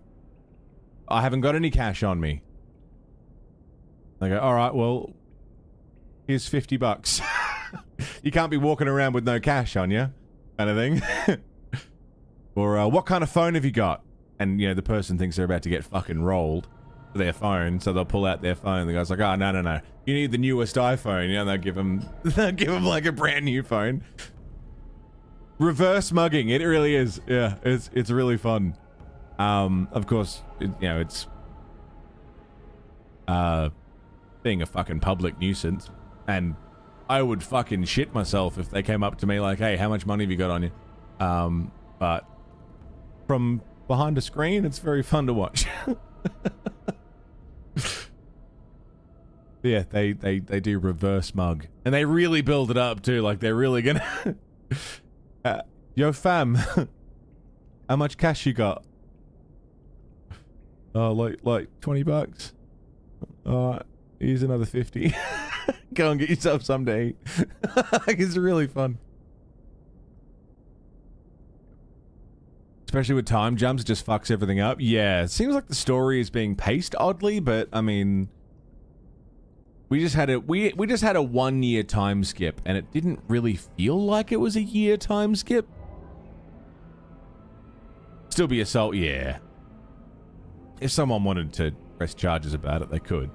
I haven't got any cash on me. They go, all right, well, here's $50. You can't be walking around with no cash on you, kind of thing. Or what kind of phone have you got? And the person thinks they're about to get fucking rolled for their phone, so they'll pull out their phone. The guy's like, oh, no, you need the newest iPhone. And they'll give them like a brand new phone. Reverse mugging, it really is. Yeah, it's really fun. Of course, it's being a fucking public nuisance, and I would fucking shit myself if they came up to me like, hey, how much money have you got on you? But from behind a screen, it's very fun to watch. Yeah, they do reverse mug, and they really build it up too. Like they're really gonna. Yo, fam, how much cash you got? Oh, like $20. Alright, here's another 50. Go and get yourself something to eat. It's really fun. Especially with time jumps, it just fucks everything up. Yeah, it seems like the story is being paced oddly, but I mean, we just had a 1 year time skip, and it didn't really feel like it was a year time skip. Still be assault, yeah. If someone wanted to press charges about it, they could.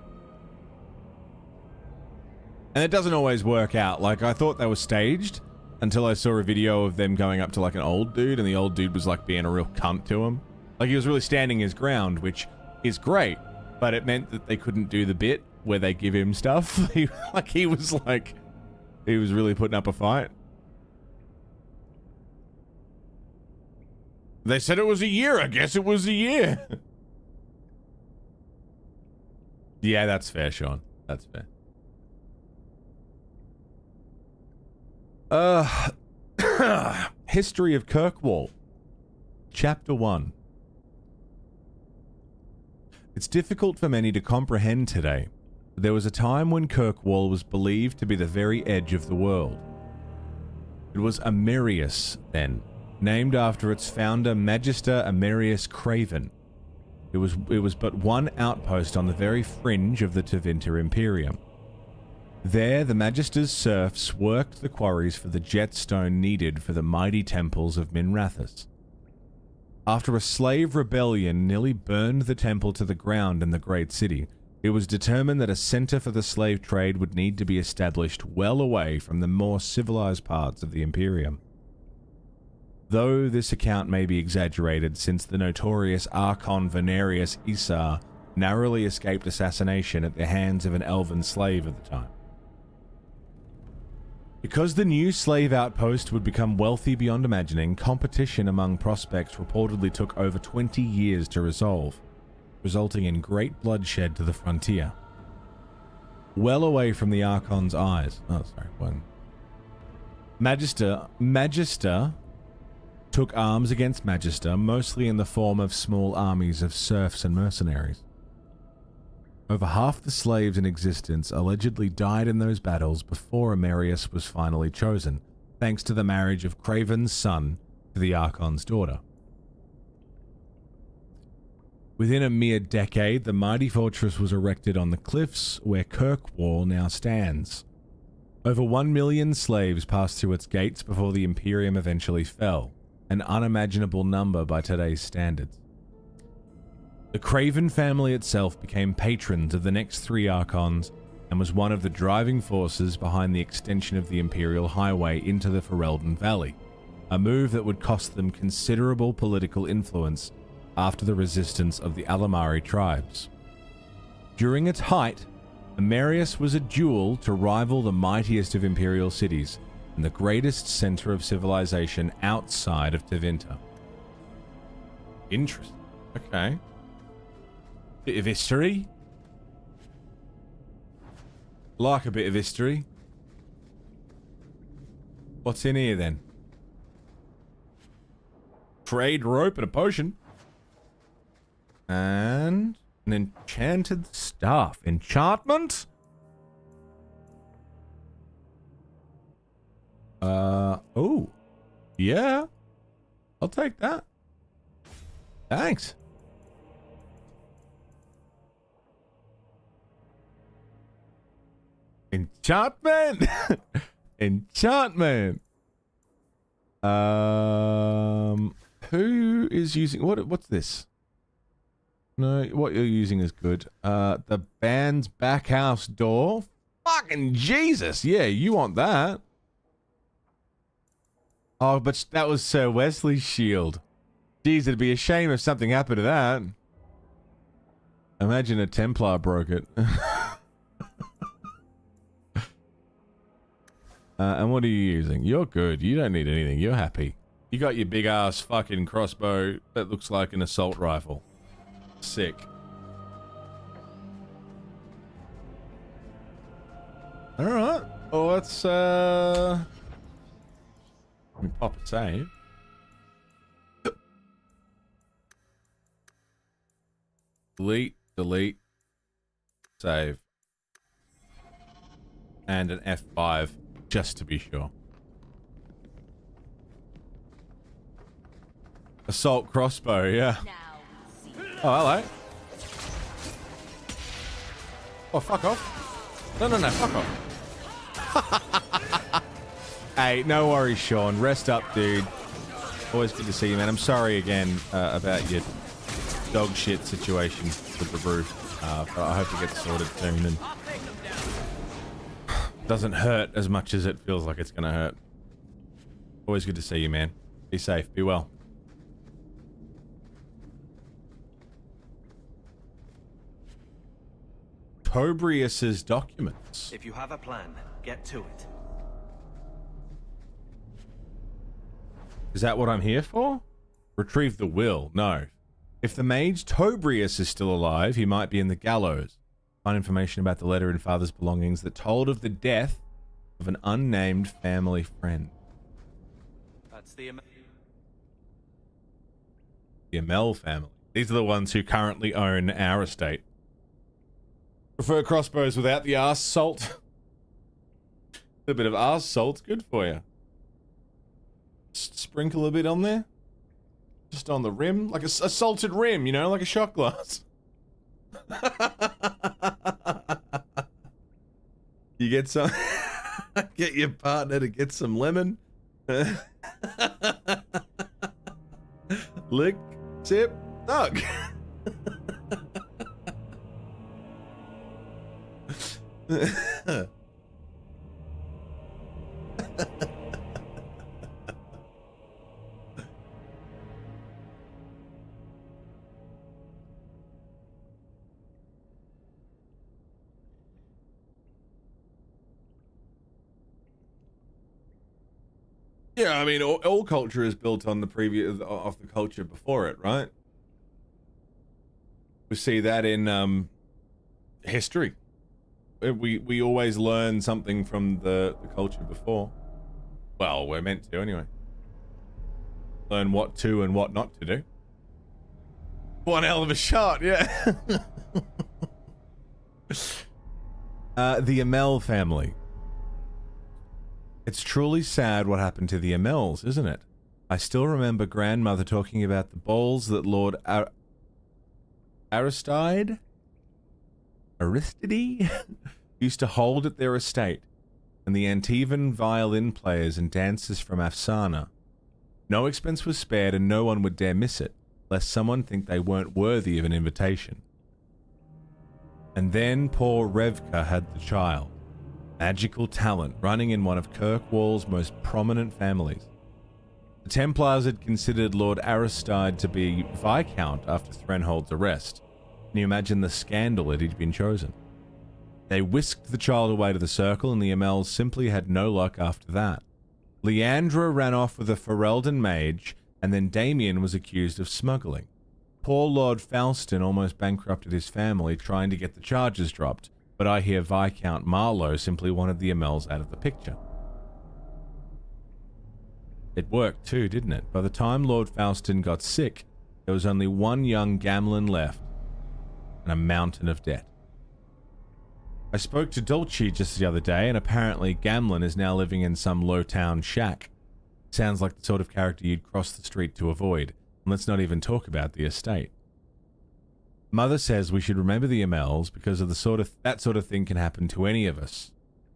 And it doesn't always work out. Like, I thought they were staged until I saw a video of them going up to like an old dude, and the old dude was like being a real cunt to him. Like, he was really standing his ground, which is great, but it meant that they couldn't do the bit where they give him stuff. He was really putting up a fight. They said it was a year. I guess it was a year. Yeah, that's fair, Sean. That's fair. History of Kirkwall. Chapter 1. It's difficult for many to comprehend today, but there was a time when Kirkwall was believed to be the very edge of the world. It was Amerius then, named after its founder, Magister Amerius Craven. It was but one outpost on the very fringe of the Tevinter Imperium. There, the Magister's serfs worked the quarries for the jetstone needed for the mighty temples of Minrathous. After a slave rebellion nearly burned the temple to the ground in the great city, it was determined that a center for the slave trade would need to be established well away from the more civilized parts of the Imperium. Though this account may be exaggerated, since the notorious Archon Venerius Isar narrowly escaped assassination at the hands of an elven slave at the time. Because the new slave outpost would become wealthy beyond imagining, competition among prospects reportedly took over 20 years to resolve, resulting in great bloodshed to the frontier. Well away from the Archon's eyes. Oh, sorry, one. Magister took arms against Magister, mostly in the form of small armies of serfs and mercenaries. Over half the slaves in existence allegedly died in those battles before Amerius was finally chosen, thanks to the marriage of Craven's son to the Archon's daughter. Within a mere decade, the mighty fortress was erected on the cliffs where Kirkwall now stands. Over 1 million slaves passed through its gates before the Imperium eventually fell, an unimaginable number by today's standards. The Craven family itself became patrons of the next 3 Archons and was one of the driving forces behind the extension of the Imperial Highway into the Ferelden Valley, a move that would cost them considerable political influence after the resistance of the Alamari tribes. During its height, Amerius was a jewel to rival the mightiest of Imperial cities and the greatest center of civilization outside of Tevinter. Interesting. Okay. Bit of history. Like a bit of history. What's in here then? Trade rope and a potion. And an enchanted staff. Enchantment? Oh. Yeah. I'll take that. Thanks. Enchantment! Enchantment! Who is using... What's this? No, what you're using is good. The band's back house door? Fucking Jesus! Yeah, you want that. Oh, but that was Sir Wesley's shield. Jeez, it'd be a shame if something happened to that. Imagine a Templar broke it. And what are you using? You're good. You don't need anything. You're happy. You got your big ass fucking crossbow that looks like an assault rifle. Sick. Alright. Well, let's, let me pop a save. Delete, save. And an F5, just to be sure. Assault crossbow, yeah. Oh, hello. Oh, fuck off. No, fuck off. Hey, no worries, Sean. Rest up, dude. Always good to see you, man. I'm sorry again about your dog shit situation with the roof. But I hope it gets sorted soon and doesn't hurt as much as it feels like it's gonna hurt. Always good to see you, man. Be safe. Be well. Tobrius's documents. If you have a plan, get to it. Is that what I'm here for? Retrieve the will. No. If the mage Tobrius is still alive, he might be in the gallows. Find information about the letter in Father's belongings that told of the death of an unnamed family friend. That's the Amell family. These are the ones who currently own our estate. Prefer crossbows without the arse salt. A bit of arse salt's good for you. Just sprinkle a bit on there. Just on the rim. Like a salted rim, you know, like a shot glass. You get some... Get your partner to get some lemon. Lick, sip, dug. Yeah, I mean, all culture is built on the previous of the culture before it, right? We see that in history. We always learn something from the culture before. Well, we're meant to anyway. Learn what to and what not to do. One hell of a shot, yeah. The Amell family. It's truly sad what happened to the Amells, isn't it? I still remember grandmother talking about the balls that Lord Aristide used to hold at their estate, and the Antivan violin players and dancers from Afsana. No expense was spared and no one would dare miss it, lest someone think they weren't worthy of an invitation. And then poor Revka had the child. Magical talent running in one of Kirkwall's most prominent families. The Templars had considered Lord Aristide to be Viscount after Threnhold's arrest. Can you imagine the scandal that he'd been chosen? They whisked the child away to the Circle, and the Amells simply had no luck after that. Leandra ran off with a Ferelden mage, and then Damien was accused of smuggling. Poor Lord Falston almost bankrupted his family trying to get the charges dropped, but I hear Viscount Marlowe simply wanted the Amells out of the picture. It worked too, didn't it? By the time Lord Falston got sick, there was only one young Gamlin left, and a mountain of debt. I spoke to Dulce just the other day, and apparently Gamlin is now living in some low-town shack. Sounds like the sort of character you'd cross the street to avoid, and let's not even talk about the estate. Mother says we should remember the Amells because of that sort of thing can happen to any of us.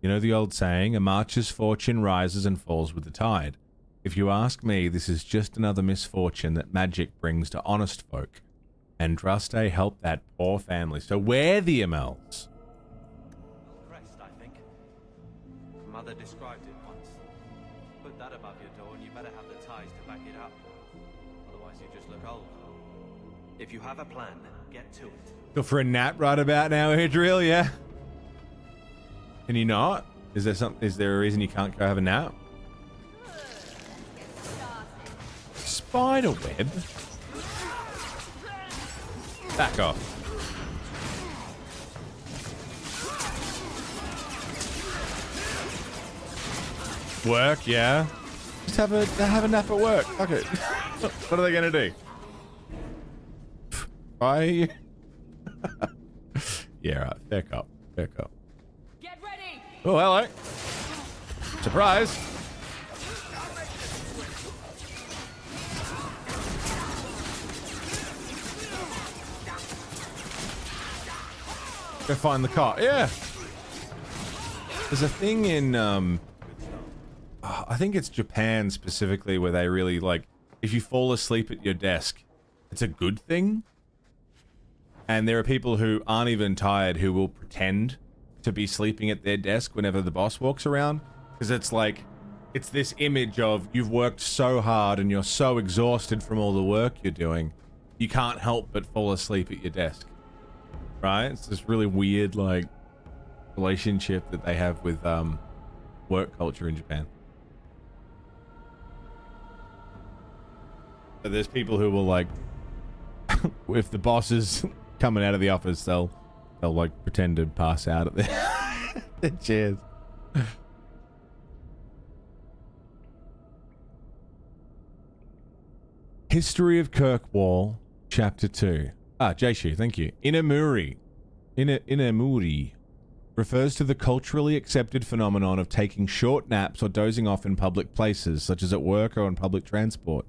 You know the old saying, a marcher's fortune rises and falls with the tide. If you ask me, this is just another misfortune that magic brings to honest folk. And Druste helped that poor family. So we're the MLs. Crest, I think. Mother described it once. Put that above your door and you better have the ties to back it up. Otherwise you just look old. If you have a plan, get to it. Go for a nap right about now, Adriel, yeah? Can you not? Is there a reason you can't go have a nap? Spider web? Back off. Work, yeah. Just have a nap at work. Fuck it. What are they gonna do? Bye. Yeah, right. Fair cop. Fair cop. Get ready. Oh, hello. Surprise. Go find the car. Yeah. There's a thing in, I think it's Japan specifically where they really like, if you fall asleep at your desk, it's a good thing. And there are people who aren't even tired who will pretend to be sleeping at their desk whenever the boss walks around. Because it's like, it's this image of you've worked so hard and you're so exhausted from all the work you're doing, you can't help but fall asleep at your desk. Right? It's this really weird, like, relationship that they have with work culture in Japan. But there's people who will, like, if the boss is coming out of the office, they'll like pretend to pass out at their chairs. History of Kirkwall, Chapter 2. Ah, Jaishu, thank you. Inamuri refers to the culturally accepted phenomenon of taking short naps or dozing off in public places, such as at work or on public transport.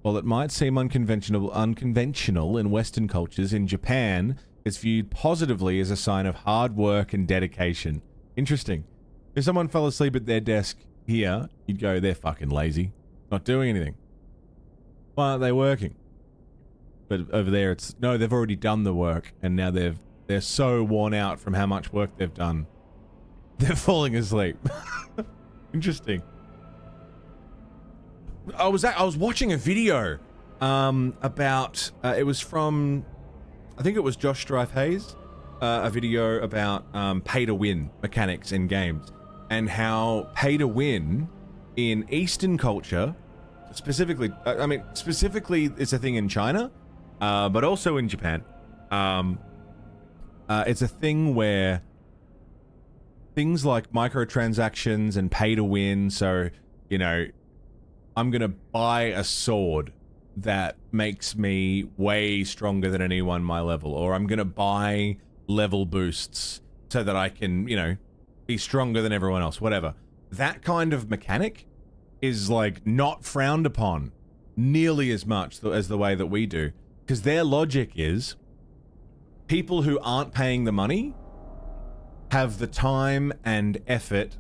While it might seem unconventional in Western cultures, in Japan, it's viewed positively as a sign of hard work and dedication. Interesting. If someone fell asleep at their desk here, you'd go, they're fucking lazy. Not doing anything. Why aren't they working? But over there, it's, no, they've already done the work, and now they're so worn out from how much work they've done. They're falling asleep. Interesting. I was watching a video about it was from, I think it was Josh Strife Hayes, a video about pay to win mechanics in games and how pay to win in Eastern culture, specifically, specifically it's a thing in China, but also in Japan. It's a thing where things like microtransactions and pay to win. So, you know, I'm going to buy a sword that makes me way stronger than anyone my level, or I'm going to buy level boosts so that I can, you know, be stronger than everyone else, whatever. That kind of mechanic is like not frowned upon nearly as much as the way that we do, because their logic is people who aren't paying the money have the time and effort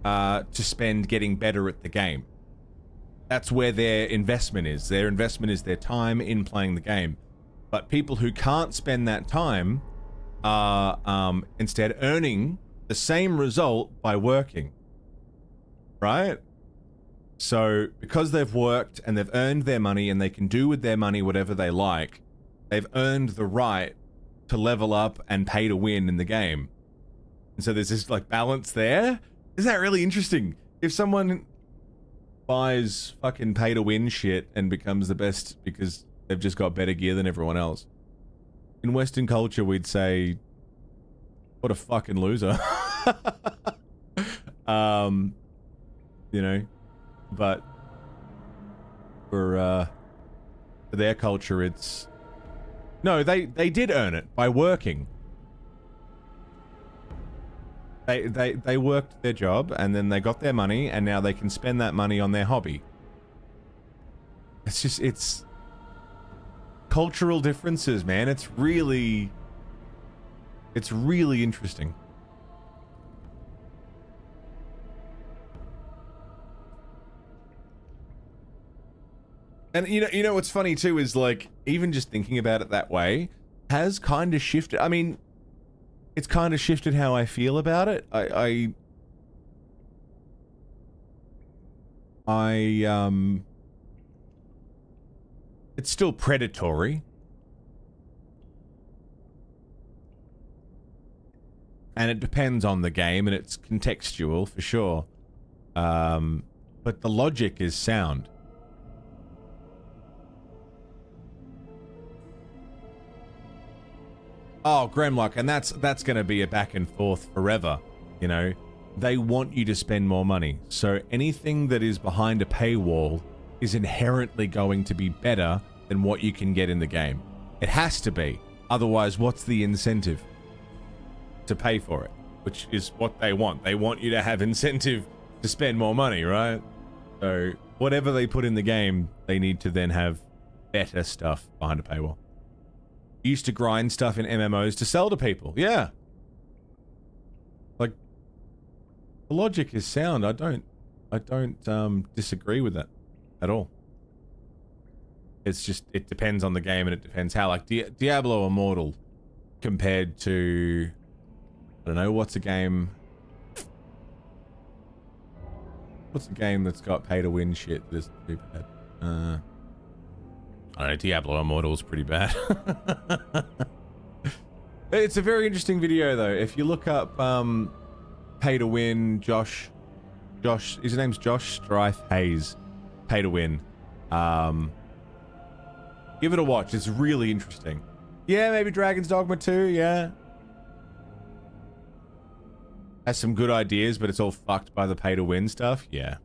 to spend getting better at the game. That's where their investment is. Their investment is their time in playing the game. But people who can't spend that time are instead earning the same result by working. Right? So because they've worked and they've earned their money and they can do with their money whatever they like, they've earned the right to level up and pay to win in the game. And so there's this like balance there. Isn't that really interesting? If someone buys fucking pay to win shit and becomes the best because they've just got better gear than everyone else, in Western culture we'd say, what a fucking loser. You know, but for their culture it's, no, they did earn it by working. They worked their job and then they got their money and now they can spend that money on their hobby. It's just, it's cultural differences, man. It's really interesting. And you know what's funny too is like even just thinking about it that way has kind of shifted. I mean, it's kind of shifted how I feel about it. It's still predatory. And it depends on the game, and it's contextual for sure. But the logic is sound. Oh, Gremlock, and that's going to be a back and forth forever, you know. They want you to spend more money. So anything that is behind a paywall is inherently going to be better than what you can get in the game. It has to be. Otherwise, what's the incentive to pay for it? Which is what they want. They want you to have incentive to spend more money, right? So whatever they put in the game, they need to then have better stuff behind a paywall. Used to grind stuff in MMOs to sell to people. Yeah. Like, the logic is sound. I don't disagree with that at all. It's just, it depends on the game and it depends how. Like, Diablo Immortal compared to, I don't know, what's a game that's got pay to win shit that is too bad? I don't know, Diablo Immortal is pretty bad. It's a very interesting video though. If you look up pay to win Josh, his name's Josh Strife Hayes, pay to win. Give it a watch. It's really interesting. Yeah, maybe Dragon's Dogma 2, yeah. Has some good ideas, but it's all fucked by the pay to win stuff. Yeah.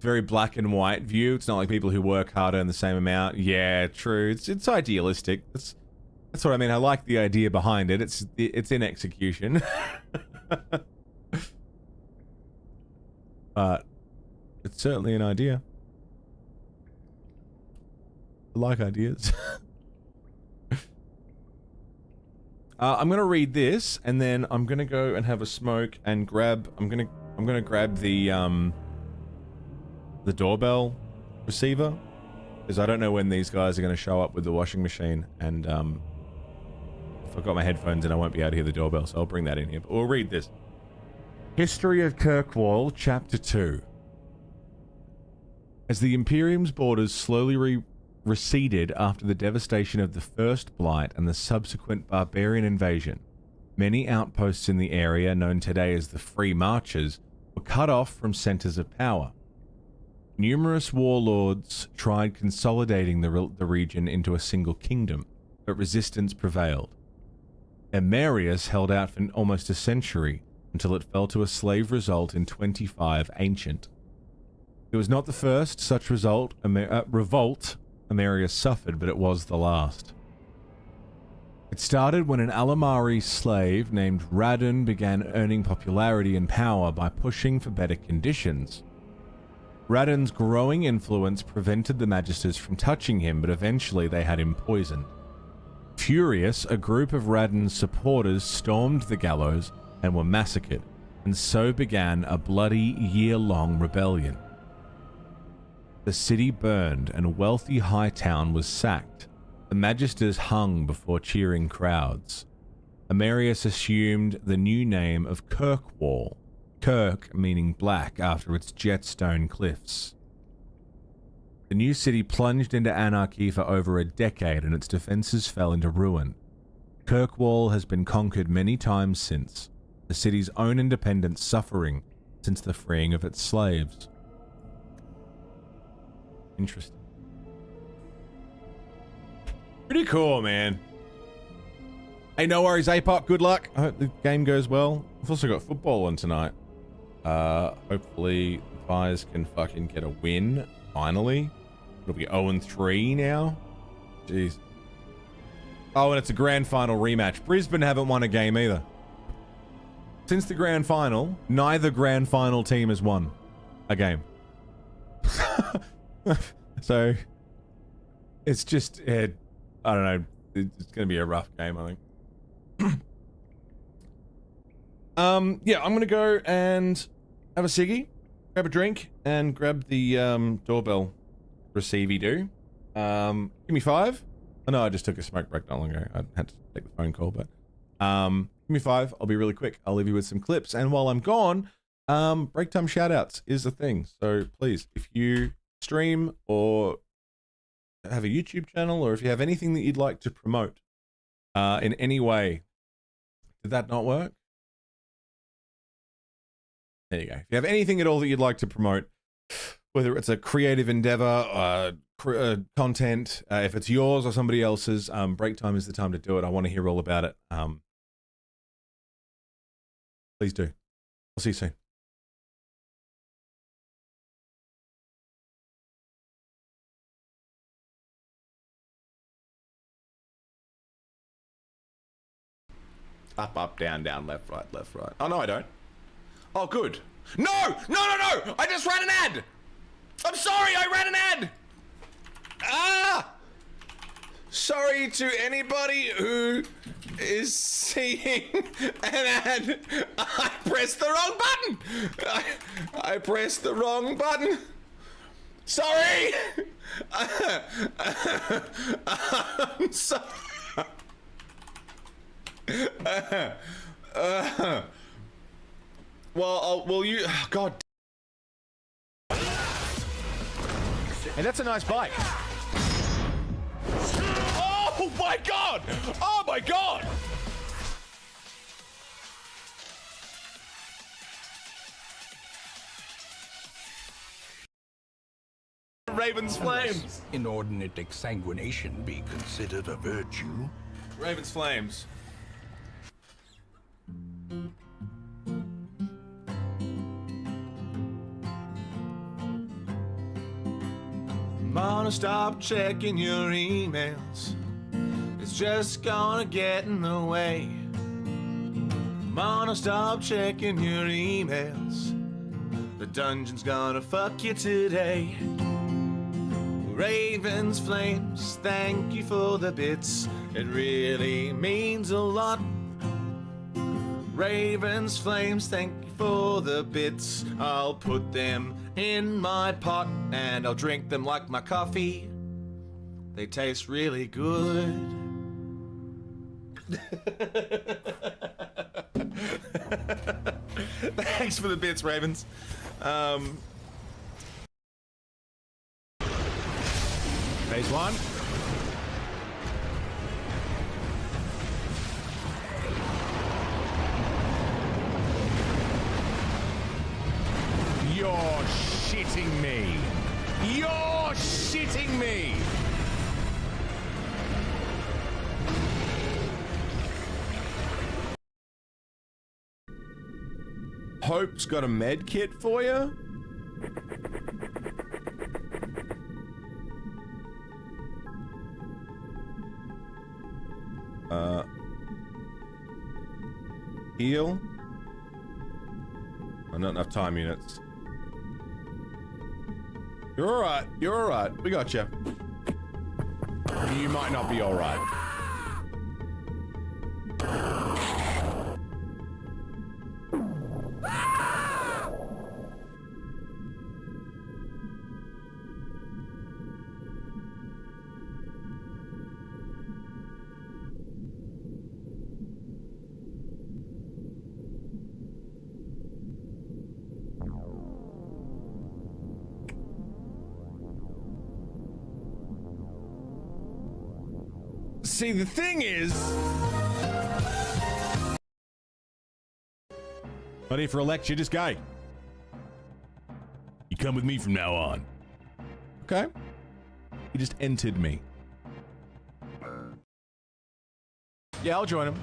Very black and white view. It's not like people who work hard earn the same amount. Yeah, true. It's idealistic. That's what I mean. I like the idea behind it. It's in execution. But it's certainly an idea. I like ideas. I'm gonna read this, and then I'm gonna go and have a smoke and grab. I'm gonna grab the doorbell receiver, because I don't know when these guys are gonna show up with the washing machine, and if I've got my headphones in, I won't be able to hear the doorbell, so I'll bring that in here. But we'll read this. History of Kirkwall, Chapter 2. As the Imperium's borders slowly receded after the devastation of the First Blight and the subsequent barbarian invasion, many outposts in the area, known today as the Free Marches, were cut off from centers of power. Numerous warlords tried consolidating the region into a single kingdom, but resistance prevailed. Emerius held out for almost a century until it fell to a slave revolt in 25 Ancient. It was not the first such revolt Emerius suffered, but it was the last. It started when an Alamari slave named Radon began earning popularity and power by pushing for better conditions. Radon's growing influence prevented the Magisters from touching him, but eventually they had him poisoned. Furious, a group of Radon's supporters stormed the gallows and were massacred, and so began a bloody year-long rebellion. The city burned and a wealthy high town was sacked. The Magisters hung before cheering crowds. Emerius assumed the new name of Kirkwall, Kirk meaning black after its jetstone cliffs. The new city plunged into anarchy for over a decade and its defenses fell into ruin. Kirkwall has been conquered many times since, the city's own independence suffering since the freeing of its slaves. Interesting. Pretty cool, man. Hey, no worries, APOC. Good luck. I hope the game goes well. I've also got football on tonight. Hopefully the Fires can fucking get a win, finally. It'll be 0-3 now. Jeez. Oh, and it's a grand final rematch. Brisbane haven't won a game either. Since the grand final, neither grand final team has won a game. So, it's just, I don't know, it's going to be a rough game, I think. Yeah, I'm going to go and have a ciggy, grab a drink and grab the doorbell receive-y do. Give me 5. Oh no, I just took a smoke break not long ago. I had to take the phone call, but give me 5. I'll be really quick. I'll leave you with some clips, and while I'm gone, break time shoutouts is a thing. So please, if you stream or have a YouTube channel, or if you have anything that you'd like to promote in any way, did that not work? There you go. If you have anything at all that you'd like to promote, whether it's a creative endeavor, content, if it's yours or somebody else's, break time is the time to do it. I want to hear all about it. Please do. I'll see you soon. Up, up, down, down, left, right, left, right. Oh, no, I don't. Oh, good. No! No, no, no! I just ran an ad! I'm sorry, I ran an ad! Ah! Sorry to anybody who is seeing an ad. I pressed the wrong button! I pressed the wrong button. Sorry! I'm sorry. Well, will you? God. Hey, that's a nice bike. Oh my God! Oh my God! Raven's Flames. Inordinate exsanguination be considered a virtue. Raven's Flames. Mama, stop checking your emails. It's just gonna get in the way. Mama, stop checking your emails. The dungeon's gonna fuck you today. Raven's Flames, thank you for the bits. It really means a lot. Raven's Flames, thank you for the bits. I'll put them in my pot and I'll drink them like my coffee. They taste really good. Thanks for the bits, Ravens. Phase 1. You're shitting me. You're shitting me. Hope's got a med kit for you. Heal. Oh, not enough time units. You're alright. You're alright. We got you. You might not be alright. See, the thing is... Not here for a lecture, just go. You come with me from now on. Okay. He just entered me. Yeah, I'll join him.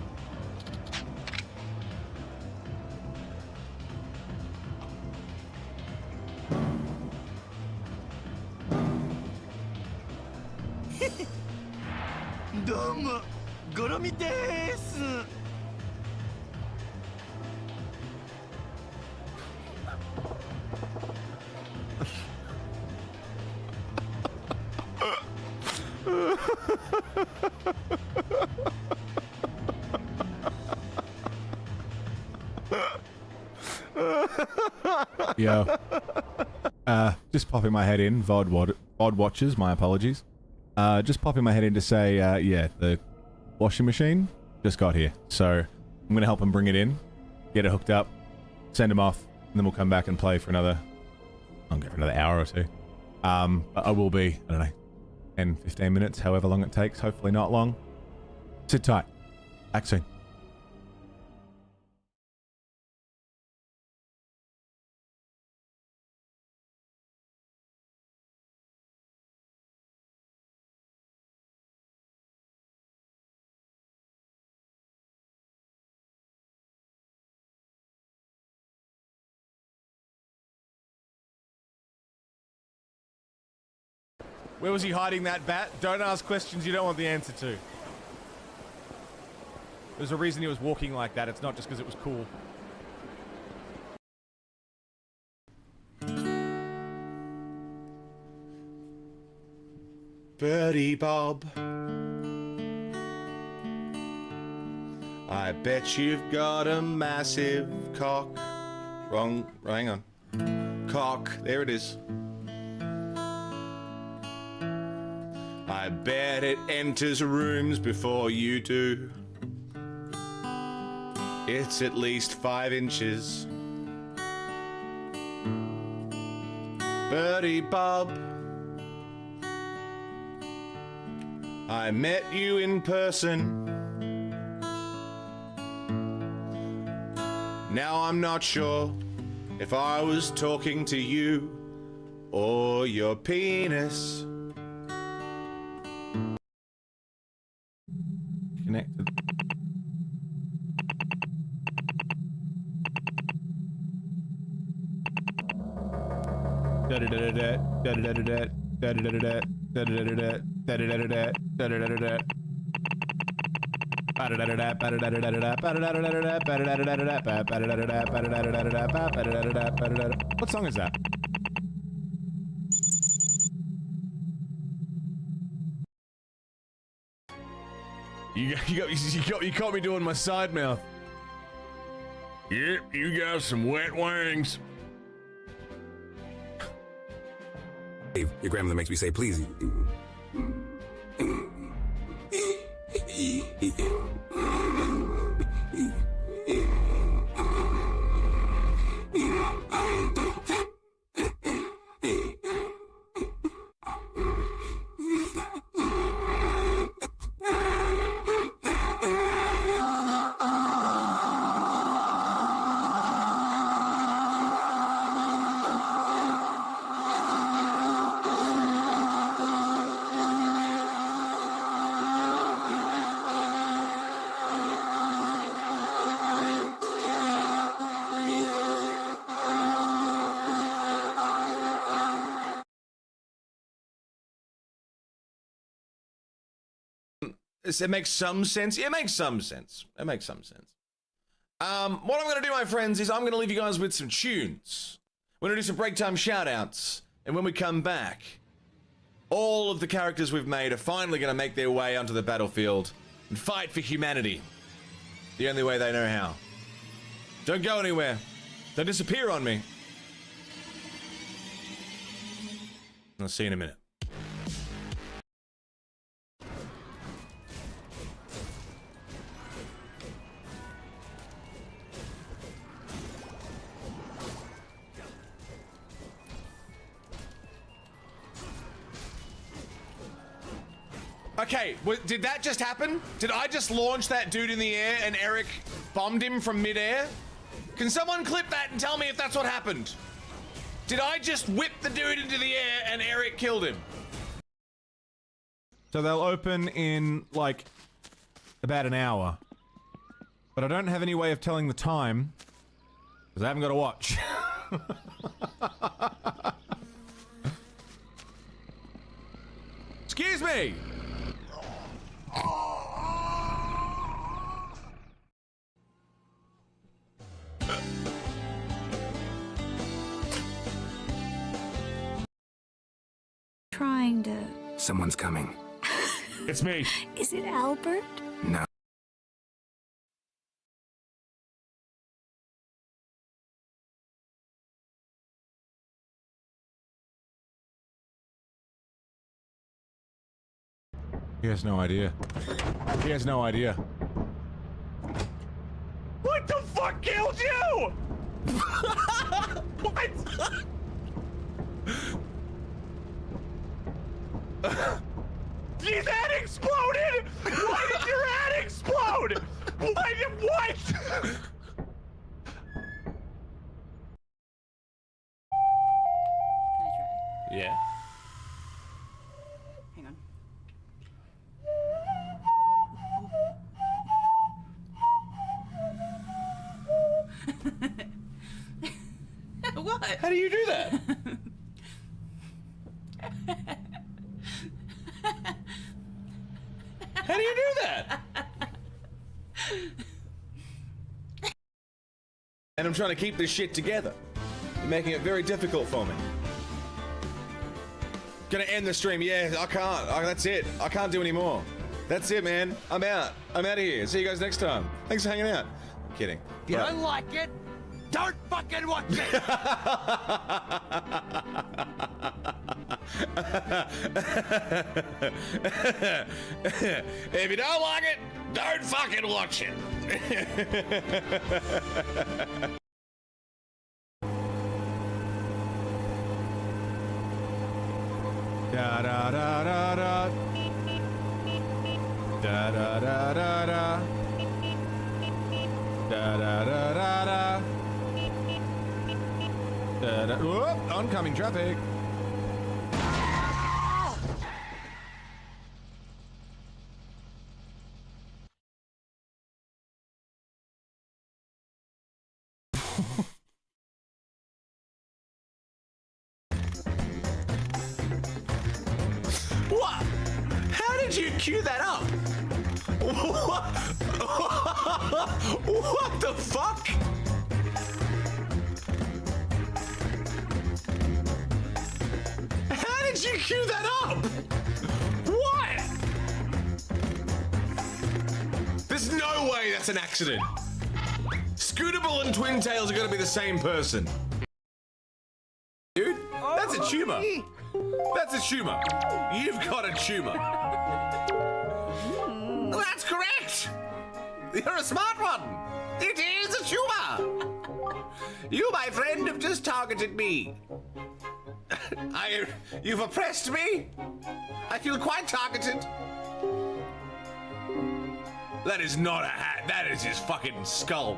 Domo, Goromi desu. Yo. Just popping my head in, VOD watchers, my apologies. Just popping my head in to say, yeah, the washing machine just got here. So I'm gonna help him bring it in, get it hooked up, send him off, and then we'll come back and play for another, I'll go for another hour or two. But I will be, I don't know, 10, 15 minutes, however long it takes, hopefully not long. Sit tight. Back soon. Where was he hiding that bat? Don't ask questions you don't want the answer to. There's a reason he was walking like that. It's not just because it was cool. Birdie Bob, I bet you've got a massive cock. Wrong, hang on. Cock, there it is. I bet it enters rooms before you do. It's at least 5 inches. Birdie Bob, I met you in person. Now I'm not sure if I was talking to you or your penis. Connected. What song is that? You caught me doing my side mouth. Yep, you got some wet wings. Your grandmother makes me say please. It makes some sense. Yeah, it makes some sense. It makes some sense. What I'm going to do, my friends, is I'm going to leave you guys with some tunes. We're going to do some break time shout-outs. And when we come back, all of the characters we've made are finally going to make their way onto the battlefield and fight for humanity. The only way they know how. Don't go anywhere. Don't disappear on me. I'll see you in a minute. Okay, did that just happen? Did I just launch that dude in the air and Eric bombed him from midair? Can someone clip that and tell me if that's what happened? Did I just whip the dude into the air and Eric killed him? So they'll open in, like, about an hour. But I don't have any way of telling the time, because I haven't got a watch. Excuse me! Trying to... Someone's coming. It's me. Is it Albert? No. He has no idea. He has no idea. What the fuck killed you? What? His head exploded! Why did your head explode? What? Yeah. Hang on. What? How do you do that? How do you do that? And I'm trying to keep this shit together. You're making it very difficult for me. Gonna end the stream. Yeah, I can't. That's it. I can't do any more. That's it, man. I'm out. I'm out of here. See you guys next time. Thanks for hanging out. I'm kidding. You don't like it? Don't fucking watch it! If you don't like it, don't fucking watch it. Da da da da da. Da da da da da. Da da da da da. Da da. Whoop! Oncoming traffic. What? How did you cue that up? What? What the fuck? How did you cue that up? What? There's no way that's an accident. Scootable and Twin Tails are gonna be the same person. Dude, that's a tumor. That's a tumor. You've got a tumor. That's correct. You're a smart one. It is a tumor. You, my friend, have just targeted me. You've oppressed me. I feel quite targeted. That is not a hat. That is his fucking skull.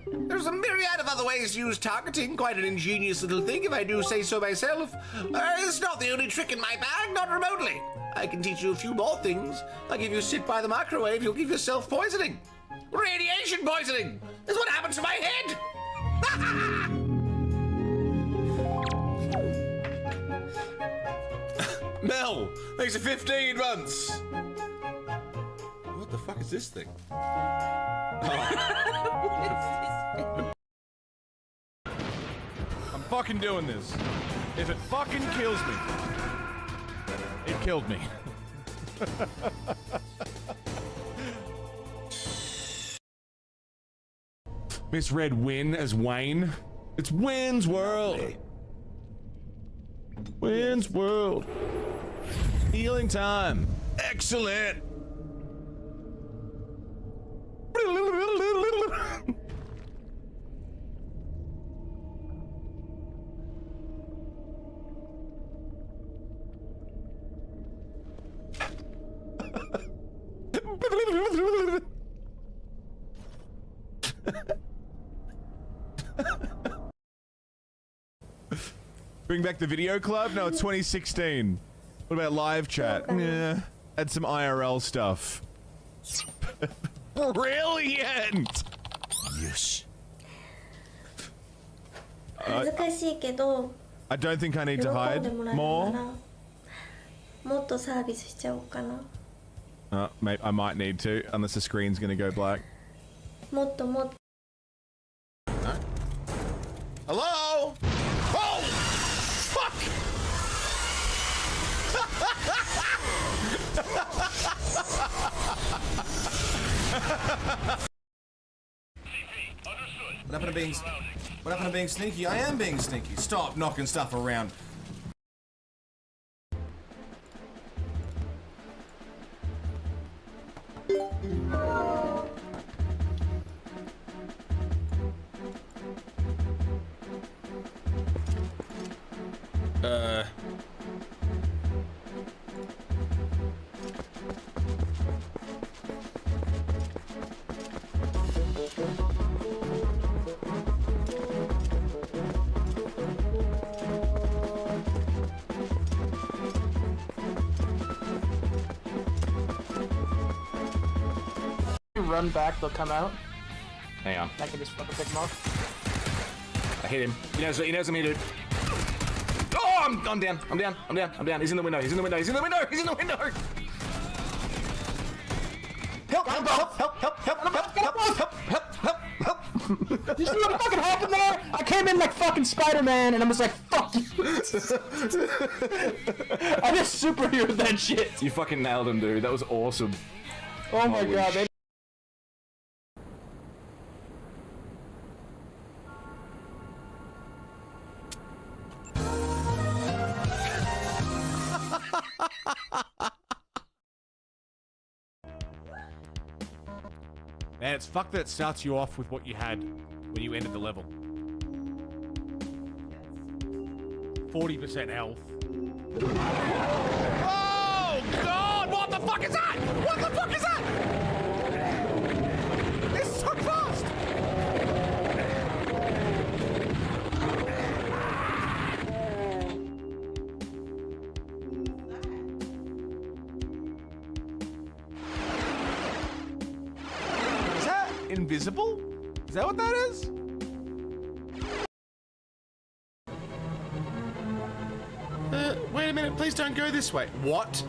There's a myriad of other ways to use targeting. Quite an ingenious little thing, if I do say so myself. It's not the only trick in my bag, not remotely. I can teach you a few more things. Like if you sit by the microwave, you'll give yourself poisoning. Radiation poisoning is what happened to my head. Mel, thanks for 15 months. What the fuck is this thing? I'm fucking doing this. If it fucking kills me, it killed me. Misread Win as Wayne. It's Wynn's World. Wynn's World. Healing time. Excellent. Bring back the video club? No, it's 2016. What about live chat? Yeah. Add some IRL stuff. Brilliant! Yes. I don't think I need to hide more. I might need to, unless the screen's gonna go black. Hello? Oh! Fuck! What happened to being sneaky? I am being sneaky. Stop knocking stuff around. Run back, they'll come out. Hang on. I can just fucking pick them off. I hit him. He knows what me, dude. Oh, I'm down. I'm down. He's in the window. He's in the window. Help. You see what fucking happened there? I came in like fucking Spider-Man and I was like, fuck you. I just superheroed that shit. You fucking nailed him, dude. That was awesome. Oh my god, man. Man, it's fucked that it starts you off with what you had when you ended the level. 40% health. Oh, God! What the fuck is that? What the fuck is that? It's so fast! Is that invisible? Is that what that is? Wait a minute, please don't go this way. What?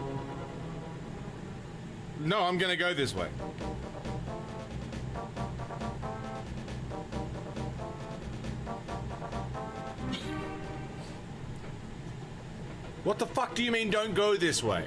No, I'm gonna go this way. What the fuck do you mean don't go this way?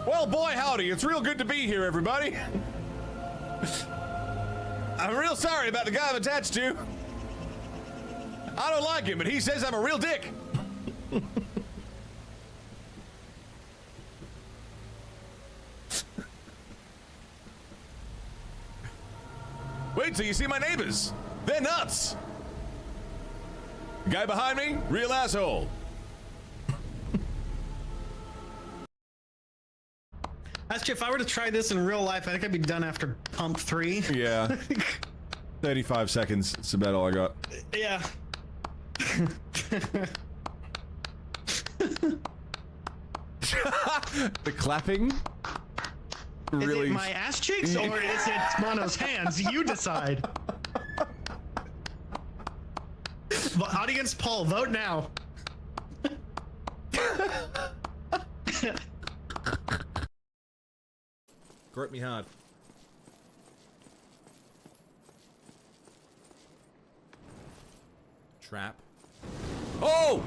Well, boy, howdy. It's real good to be here, everybody. I'm real sorry about the guy I'm attached to. I don't like him, but he says I'm a real dick. Wait till you see my neighbors. They're nuts. The guy behind me, real asshole. Actually, if I were to try this in real life, I think I'd be done after pump 3. Yeah. 35 seconds. That's about all I got. Yeah. The clapping? Really? Is it my ass cheeks or is it Mono's hands? You decide. Audience poll, vote now. Grip me hard. Trap. Oh!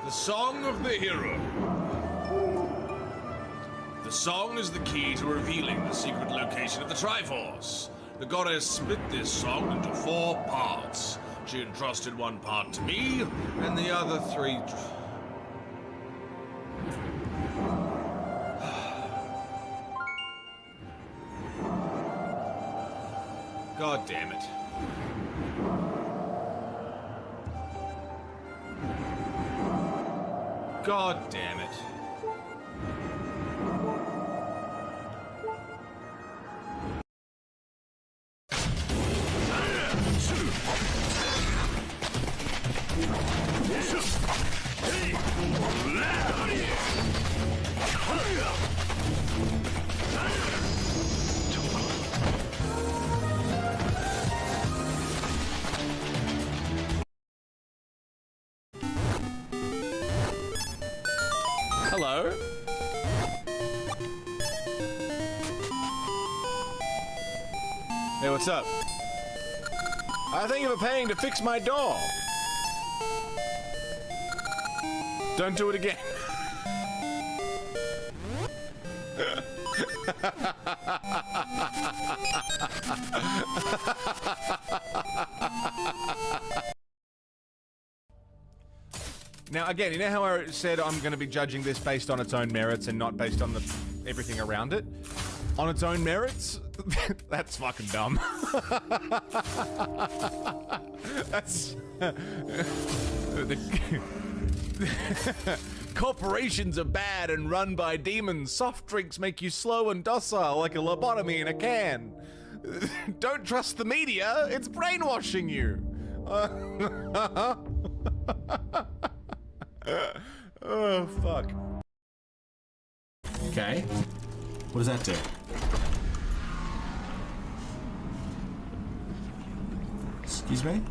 The Song of the Hero. The song is the key to revealing the secret location of the Triforce. The goddess split this song into 4 parts. She entrusted one part to me, and the other 3... God damn it. God damn it. Hello? Hey, what's up? I think you were paying to fix my door. Don't do it again. Now, again, you know how I said I'm going to be judging this based on its own merits and not based on everything around it? On its own merits? That's fucking dumb. That's... Corporations are bad and run by demons. Soft drinks make you slow and docile like a lobotomy in a can. Don't trust the media. It's brainwashing you. Oh, fuck. Okay. What does that do? Excuse me?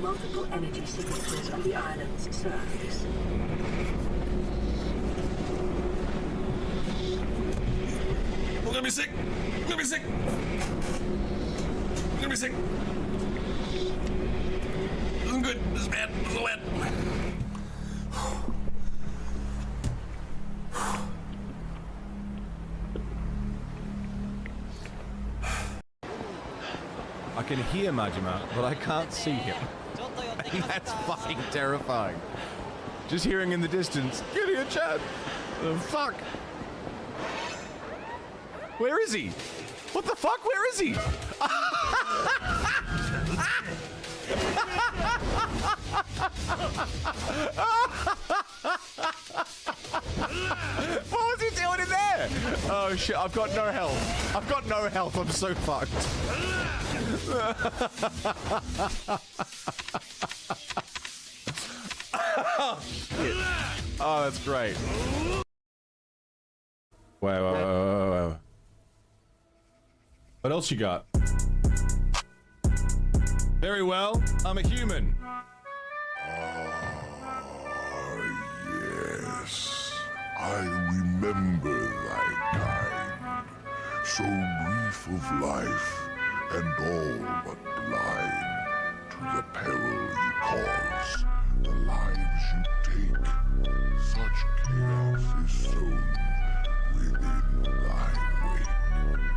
Multiple energy signatures on the island's surface. We're gonna be sick! We're gonna be sick! We're gonna be sick! This isn't good. This is bad. This is bad. I can hear Majima, but I can't see him. That's fucking terrifying. Just hearing in the distance, get here, Chad. The fuck? Where is he? What the fuck? Where is he? What was he doing in there? Oh shit, I've got no health. I've got no health, I'm so fucked. Oh, shit. Oh, that's great. Wait. What else you got? Very well, I'm a human. Yes, I remember thy kind, so brief of life and all but blind to the peril you cause, the lives you take. Such chaos is sown within thy wake.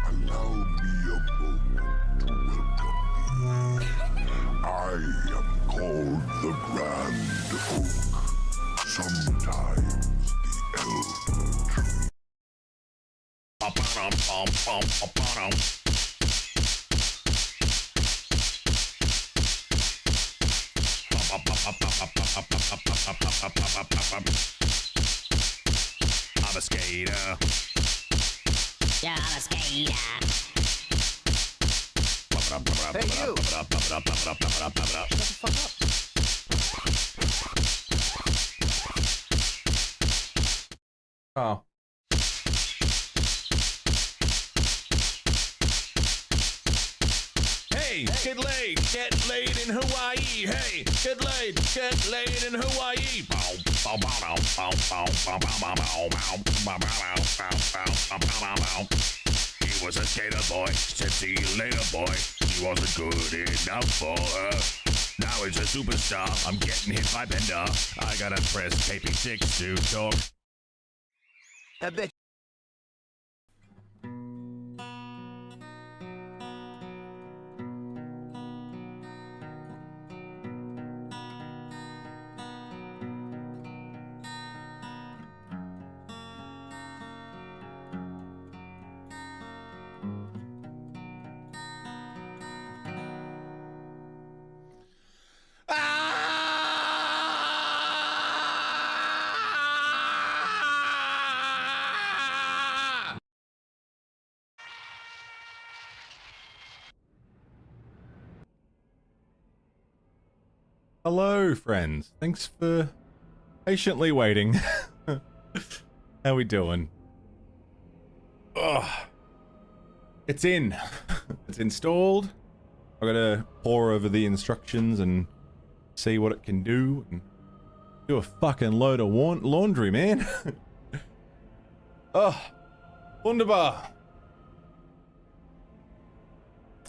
Allow me a moment to welcome thee. I am called the Grand Oak, sometimes the Elder Tree. I'm a skater. Yeah, I'm a skater. Hey, you! Shut the fuck up. Oh. Hey, get laid in Hawaii. Hey, get laid in Hawaii. He was a skater boy, said see you later boy. He wasn't good enough for her. Now he's a superstar. I'm getting hit by Bender. I gotta press KP6 to talk. I bet. Hello, friends. Thanks for patiently waiting. How we doing? Ugh. It's in. It's installed. I gotta pore over the instructions and see what it can do and do a fucking load of laundry, man. Oh, wunderbar.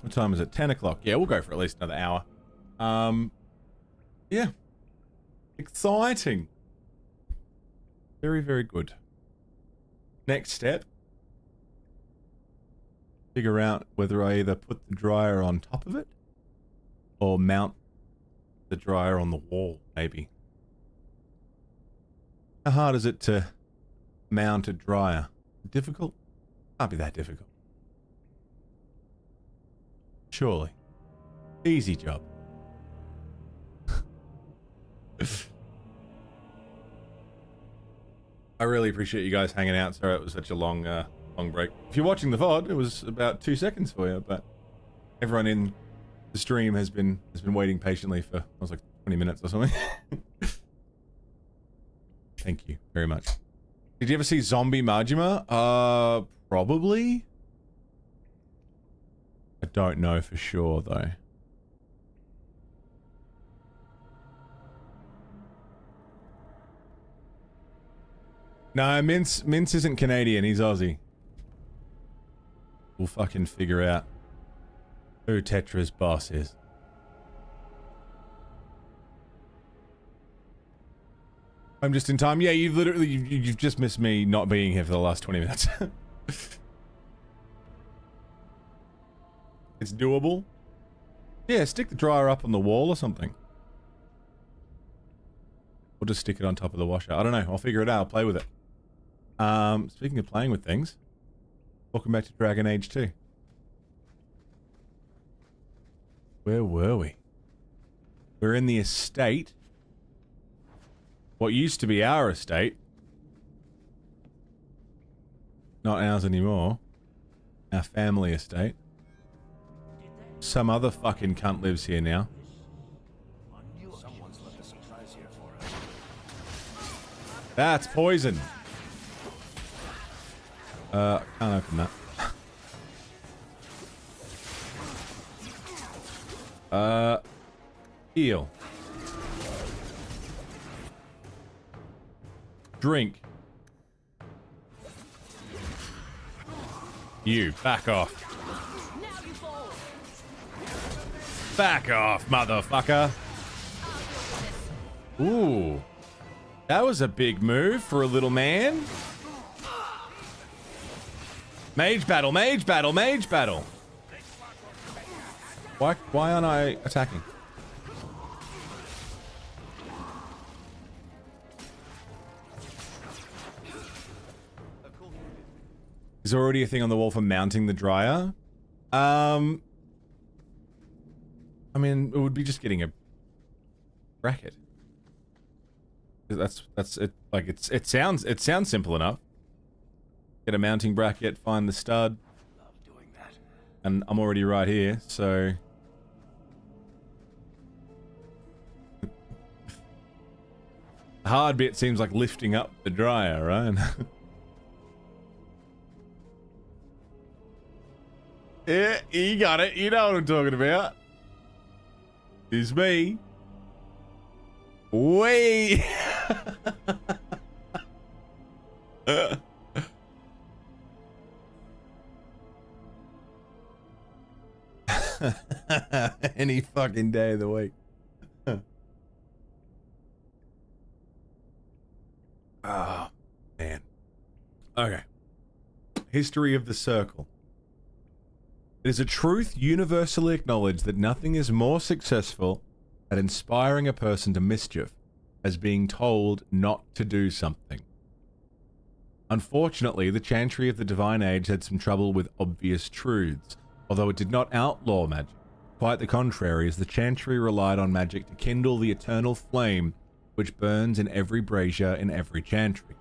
What time is it? 10 o'clock. Yeah, we'll go for at least another hour. Yeah. Exciting. Very, very good. Next step. Figure out whether I either put the dryer on top of it or mount the dryer on the wall, maybe. How hard is it to mount a dryer? Difficult? Can't be that difficult. Surely. Easy job. I really appreciate you guys hanging out. Sorry it was such a long break. If you're watching the VOD, it was about 2 seconds for you, but everyone in the stream has been waiting patiently for, it was like 20 minutes or something. Thank you very much. Did you ever see Zombie Majima? Probably. I don't know for sure though. No, Mince isn't Canadian, he's Aussie. We'll fucking figure out who Tetra's boss is. I'm just in time. Yeah, you've just missed me not being here for the last 20 minutes. It's doable. Yeah, stick the dryer up on the wall or something. Or just stick it on top of the washer. I don't know. I'll figure it out. I'll play with it. Speaking of playing with things, welcome back to Dragon Age 2. Where were we? We're in the estate. What used to be our estate. Not ours anymore. Our family estate. Some other fucking cunt lives here now. Someone's left a surprise here for us. That's poison. Can't open that. Heal. Drink. You, back off. Back off, motherfucker. Ooh. That was a big move for a little man. Mage battle, mage battle, mage battle. Why aren't I attacking? Is there already a thing on the wall for mounting the dryer? I mean, it would be just getting a bracket. That's it. Like it sounds simple enough. Get a mounting bracket, find the stud. Love doing that. And I'm already right here, so the hard bit seems like lifting up the dryer, right? Yeah, you got it. You know what I'm talking about. It's me. Way. Any fucking day of the week. Oh, man. Okay. History of the Circle. It is a truth universally acknowledged that nothing is more successful at inspiring a person to mischief as being told not to do something. Unfortunately, the Chantry of the Divine Age had some trouble with obvious truths, although it did not outlaw magic. Quite the contrary, as the Chantry relied on magic to kindle the eternal flame which burns in every brazier in every Chantry.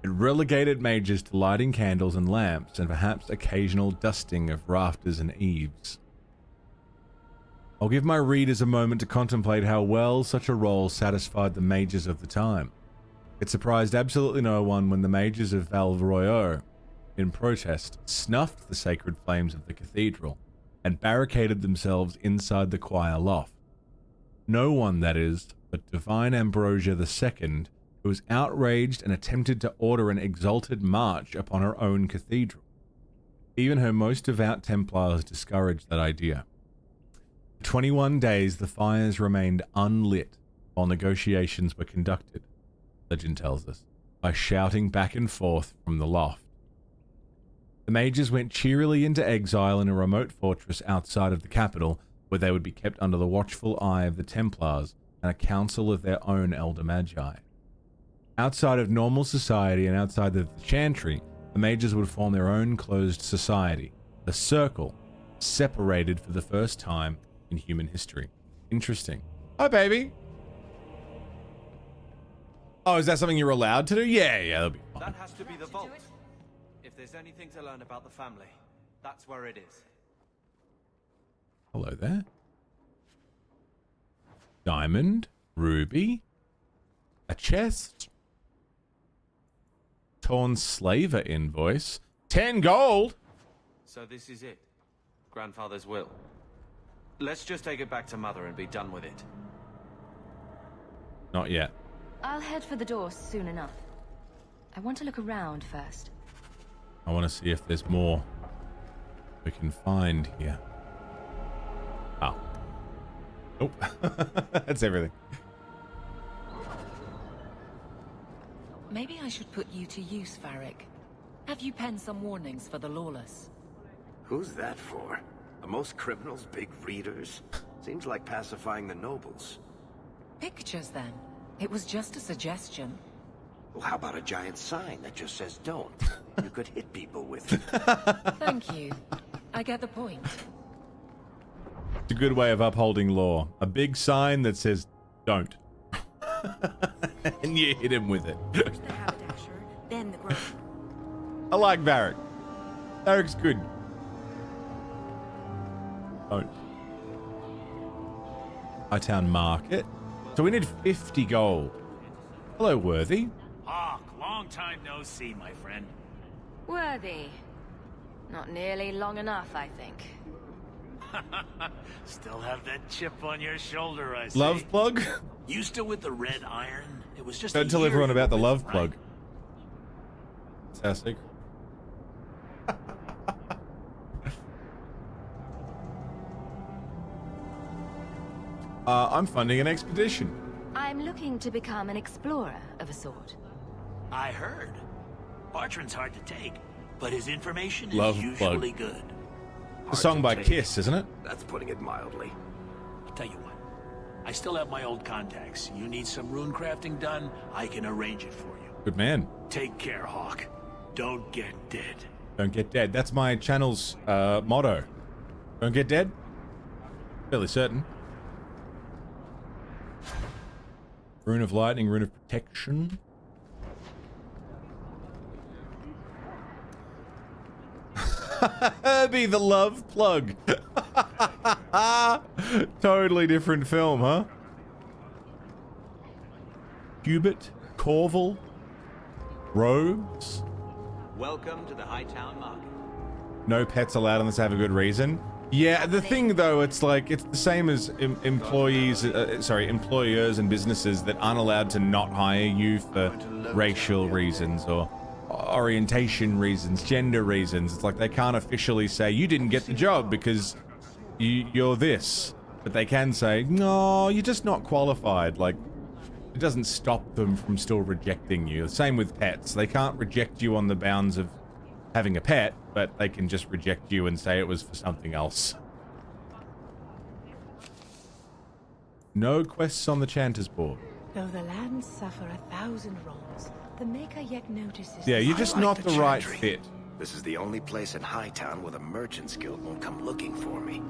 It relegated mages to lighting candles and lamps, and perhaps occasional dusting of rafters and eaves. I'll give my readers a moment to contemplate how well such a role satisfied the mages of the time. It surprised absolutely no one when the mages of Valroyo, in protest, snuffed the sacred flames of the cathedral and barricaded themselves inside the choir loft. No one, that is, but Divine Ambrosia II, who was outraged and attempted to order an exalted march upon her own cathedral. Even her most devout Templars discouraged that idea. For 21 days, the fires remained unlit while negotiations were conducted, legend tells us, by shouting back and forth from the loft. The mages went cheerily into exile in a remote fortress outside of the capital, where they would be kept under the watchful eye of the Templars and a council of their own elder magi. Outside of normal society and outside of the Chantry, the mages would form their own closed society, the Circle, separated for the first time in human history. Interesting. Hi, baby. Oh, is that something you're allowed to do? Yeah, that'll be fine. That has to be the vault. If there's anything to learn about the family, that's where it is. Hello there. Diamond, ruby, a chest, torn slaver invoice, 10 gold. So this is it. Grandfather's will. Let's just take it back to Mother and be done with it. Not yet. I'll head for the door soon enough. I want to look around first. I want to see if there's more we can find here. Oh. Nope. That's everything. Maybe I should put you to use, Varric. Have you penned some warnings for the lawless? Who's that for? Are most criminals big readers? Seems like pacifying the nobles. Pictures, then. It was just a suggestion. Well, how about a giant sign that just says don't? You could hit people with it. Thank you. I get the point. It's a good way of upholding law. A big sign that says don't. And you hit him with it. First the haberdasher, then the grocer. I like Varric. Varric's good. Don't. Hightown Market. So we need 50 gold. Hello, Worthy. Hawk, long time no see, my friend. Worthy. Not nearly long enough, I think. Still have that chip on your shoulder, I see. Love plug? You still with the red iron? It was just Don't tell everyone about the love plug. It's our secret. I'm funding an expedition. I'm looking to become an explorer of a sort. I heard. Bartran's hard to take, but his information is Love usually plug. good. A song by Kiss, isn't it? That's putting it mildly. I'll tell you what. I still have my old contacts. You need some rune crafting done, I can arrange it for you. Good man. Take care, Hawk. Don't get dead. Don't get dead. That's my channel's motto. Don't get dead? Fairly certain. Rune of lightning, rune of protection. Herbie the love plug. Totally different film, huh? Hubert, Corval, robes. Welcome to the Hightown Market. No pets allowed unless they have a good reason. Yeah, the thing though, it's like, it's the same as employers and businesses that aren't allowed to not hire you for racial reasons or orientation reasons, gender reasons. It's like they can't officially say you didn't get the job because you're this, but they can say no, you're just not qualified. Like, It doesn't stop them from still rejecting you. Same with pets. They can't reject you on the bounds of having a pet, but they can just reject you and say it was for something else. No quests on the Chanter's board. Though the lands suffer 1,000 wrongs, the Maker yet notices... Yeah, you're just not the right fit. This is the only place in Hightown where the Merchants Guild won't come looking for me.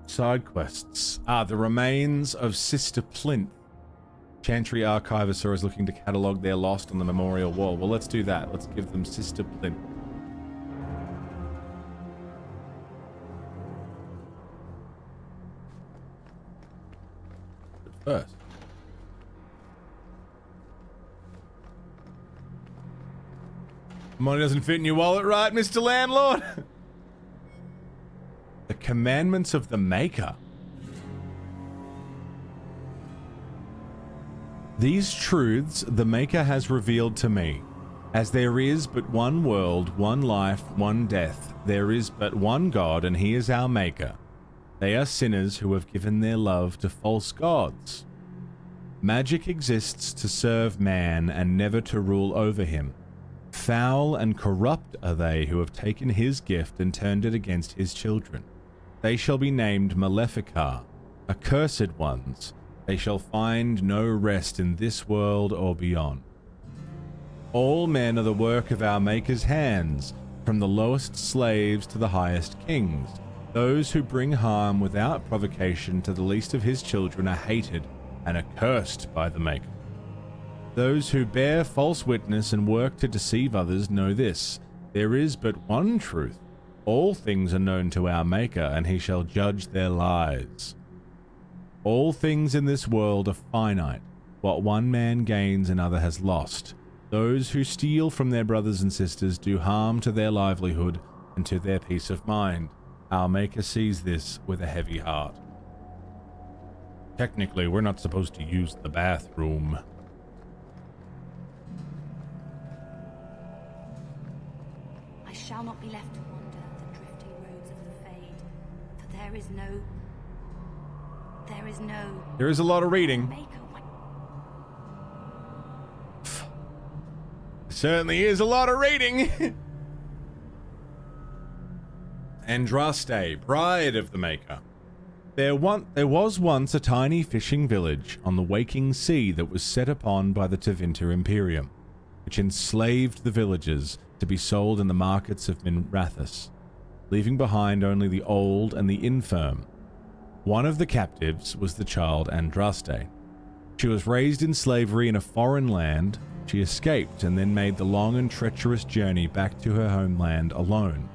Side quests. The remains of Sister Plinth. Chantry Archivist is looking to catalogue their lost on the memorial wall. Well, let's do that. Let's give them Sister Plinth. But first, money doesn't fit in your wallet, right, Mr. Landlord? The commandments of the Maker. These truths the Maker has revealed to me. As there is but one world, one life, one death, there is but one God, and he is our Maker. They are sinners who have given their love to false gods. Magic exists to serve man and never to rule over him. Foul and corrupt are they who have taken his gift and turned it against his children. They shall be named Maleficar, accursed ones. They shall find no rest in this world or beyond. All men are the work of our Maker's hands, from the lowest slaves to the highest kings. Those who bring harm without provocation to the least of his children are hated and accursed by the Maker. Those who bear false witness and work to deceive others know this: there is but one truth. All things are known to our Maker, and he shall judge their lies. All things in this world are finite. What one man gains, another has lost. Those who steal from their brothers and sisters do harm to their livelihood and to their peace of mind. Our Maker sees this with a heavy heart. Technically, we're not supposed to use the bathroom. I shall not be left to wander the drifting roads of the Fade, for there is no... There is a lot of reading. Certainly is a lot of reading. Andraste, bride of the Maker. There was once a tiny fishing village on the waking sea that was set upon by the Tevinter Imperium, which enslaved the villagers to be sold in the markets of Minrathous, leaving behind only the old and the infirm. One of the captives was the child Andraste. She was raised in slavery in a foreign land. She escaped and then made the long and treacherous journey back to her homeland alone.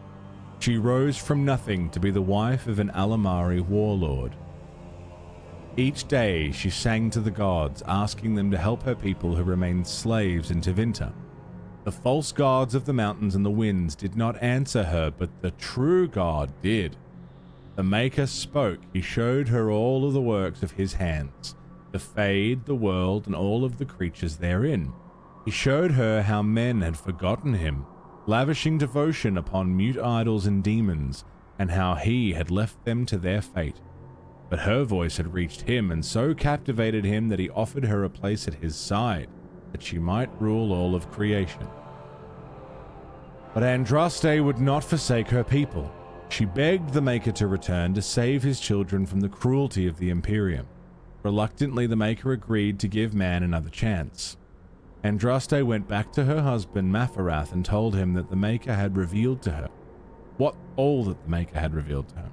She rose from nothing to be the wife of an Alamari warlord. Each day she sang to the gods, asking them to help her people who remained slaves in Tevinter. The false gods of the mountains and the winds did not answer her, but the true God did. The Maker spoke. He showed her all of the works of his hands, the Fade, the world, and all of the creatures therein. He showed her how men had forgotten him, lavishing devotion upon mute idols and demons, and how he had left them to their fate. But her voice had reached him and so captivated him that he offered her a place at his side, that she might rule all of creation. But Andraste would not forsake her people. She begged the Maker to return to save his children from the cruelty of the Imperium. Reluctantly, the Maker agreed to give man another chance. Andraste went back to her husband Mafarath and told him that the Maker had revealed to her all that the Maker had revealed to her.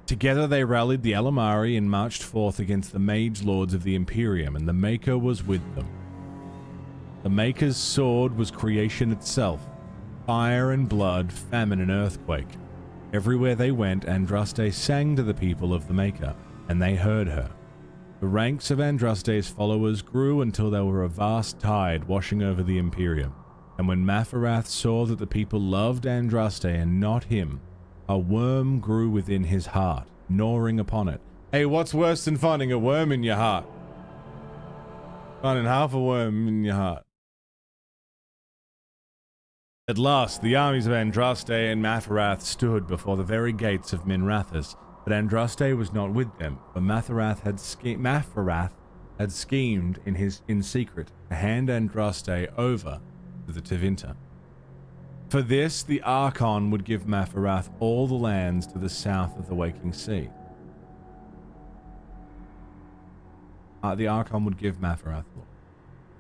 Together they rallied the Alamari and marched forth against the mage lords of the Imperium, and the Maker was with them. The Maker's sword was creation itself. Fire and blood, famine and earthquake. Everywhere they went, Andraste sang to the people of the Maker, and they heard her. The ranks of Andraste's followers grew until they were a vast tide washing over the Imperium, and when Mafarath saw that the people loved Andraste and not him, a worm grew within his heart, gnawing upon it. Hey, what's worse than finding a worm in your heart? Finding half a worm in your heart. At last, the armies of Andraste and Matharath stood before the very gates of Minrathous, but Andraste was not with them, for Matharath had schemed in secret to hand Andraste over to the Tevinter. For this, the Archon would give Matharath all the lands to the south of the Waking Sea. The Archon would give Matharath all.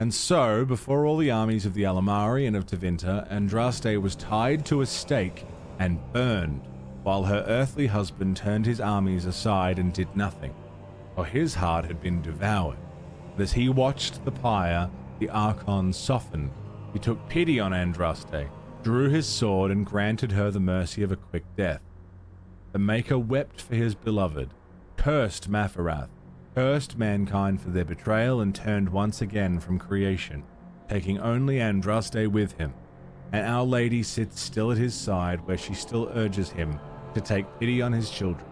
And so, before all the armies of the Alamari and of Tevinter, Andraste was tied to a stake and burned, while her earthly husband turned his armies aside and did nothing, for his heart had been devoured. But as he watched the pyre, the Archon softened. He took pity on Andraste, drew his sword, and granted her the mercy of a quick death. The Maker wept for his beloved, cursed Matharath, cursed mankind for their betrayal, and turned once again from creation, taking only Andraste with him. And Our Lady sits still at his side, where she still urges him to take pity on his children.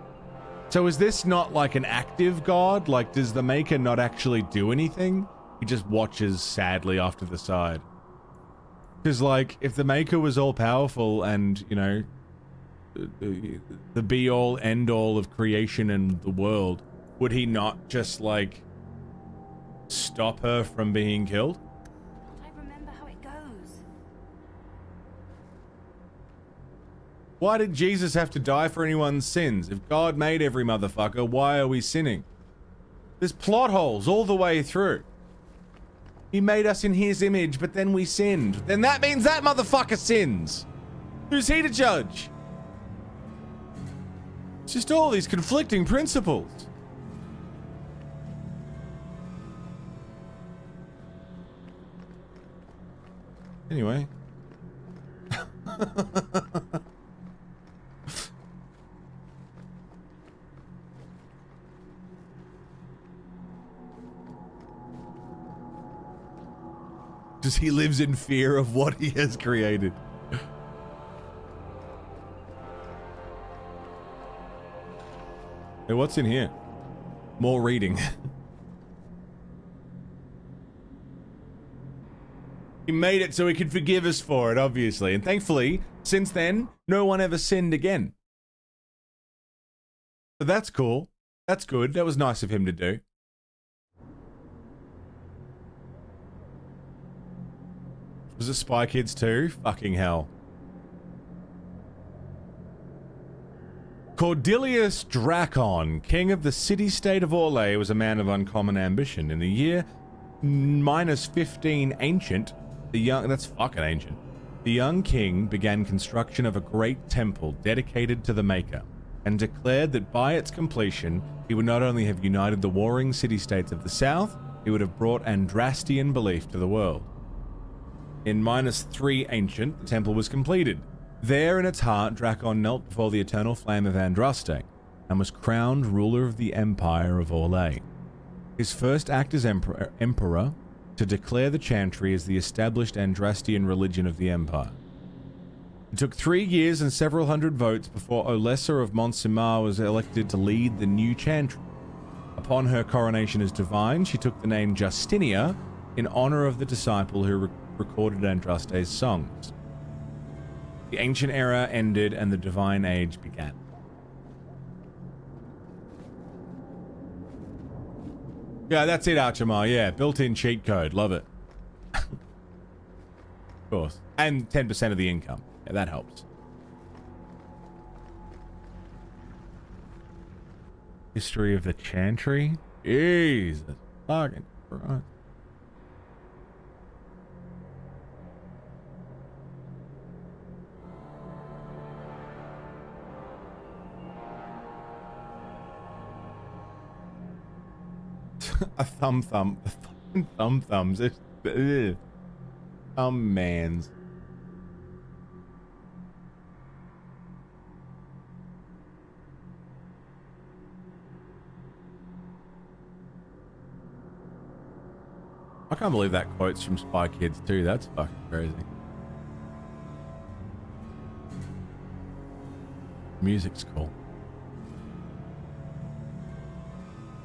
So is this not like an active god? Like, does the Maker not actually do anything? He just watches sadly off to the side. Because, like, if the Maker was all-powerful and, you know, the be-all, end-all of creation and the world, would he not just, like, stop her from being killed? I remember how it goes. Why did Jesus have to die for anyone's sins? If God made every motherfucker, why are we sinning? There's plot holes all the way through. He made us in his image, but then we sinned. Then that means that motherfucker sins. Who's he to judge? It's just all these conflicting principles. Anyway. Just he lives in fear of what he has created. Hey, what's in here? More reading. He made it so he could forgive us for it, obviously. And thankfully, since then, no one ever sinned again. So that's cool. That's good. That was nice of him to do. Was it Spy Kids 2? Fucking hell. Cordelius Dracon, king of the city-state of Orlais, was a man of uncommon ambition. In the year -15 ancient, that's fucking ancient. The young king began construction of a great temple dedicated to the Maker, and declared that by its completion, he would not only have united the warring city-states of the south, he would have brought Andrastian belief to the world. In -3 ancient, the temple was completed. There in its heart, Dracon knelt before the eternal flame of Andraste, and was crowned ruler of the Empire of Orlais. His first act as emperor, to declare the chantry as the established Andrastian religion of the Empire. It took 3 years and several hundred votes before Olessa of Montsimar was elected to lead the new chantry. Upon her coronation as divine, she took the name Justinia in honor of the disciple who recorded Andraste's songs. The ancient era ended and the divine age began. Yeah, that's it, Archimar. Yeah, built-in cheat code. Love it. Of course. And 10% of the income. Yeah, that helps. History of the Chantry? Jesus. Fucking Christ. A thumb. Thumbs. Mans. I can't believe that quote's from Spy Kids too. That's fucking crazy. Music's cool.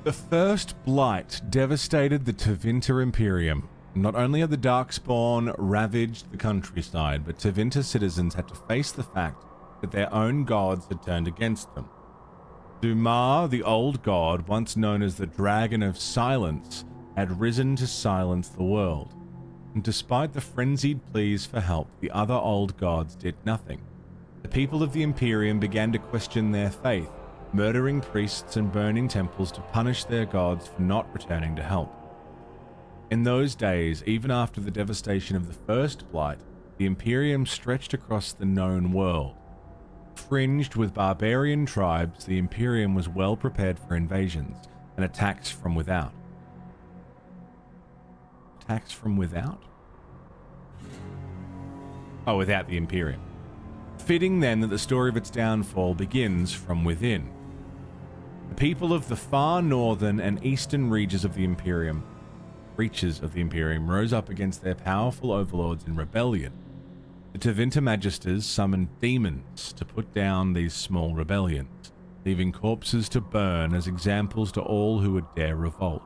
The first blight devastated the Tevinter Imperium. Not only had the Darkspawn ravaged the countryside, but Tevinter citizens had to face the fact that their own gods had turned against them. Dumar, the old god, once known as the Dragon of Silence, had risen to silence the world. And despite the frenzied pleas for help, the other old gods did nothing. The people of the Imperium began to question their faith, murdering priests and burning temples to punish their gods for not returning to help. In those days, even after the devastation of the First Blight, the Imperium stretched across the known world. Fringed with barbarian tribes, the Imperium was well prepared for invasions and attacks from without. Attacks from without? Oh, without the Imperium. Fitting then that the story of its downfall begins from within. The people of the far northern and eastern reaches of the Imperium rose up against their powerful overlords in rebellion. The Tevinter Magisters summoned demons to put down these small rebellions, leaving corpses to burn as examples to all who would dare revolt.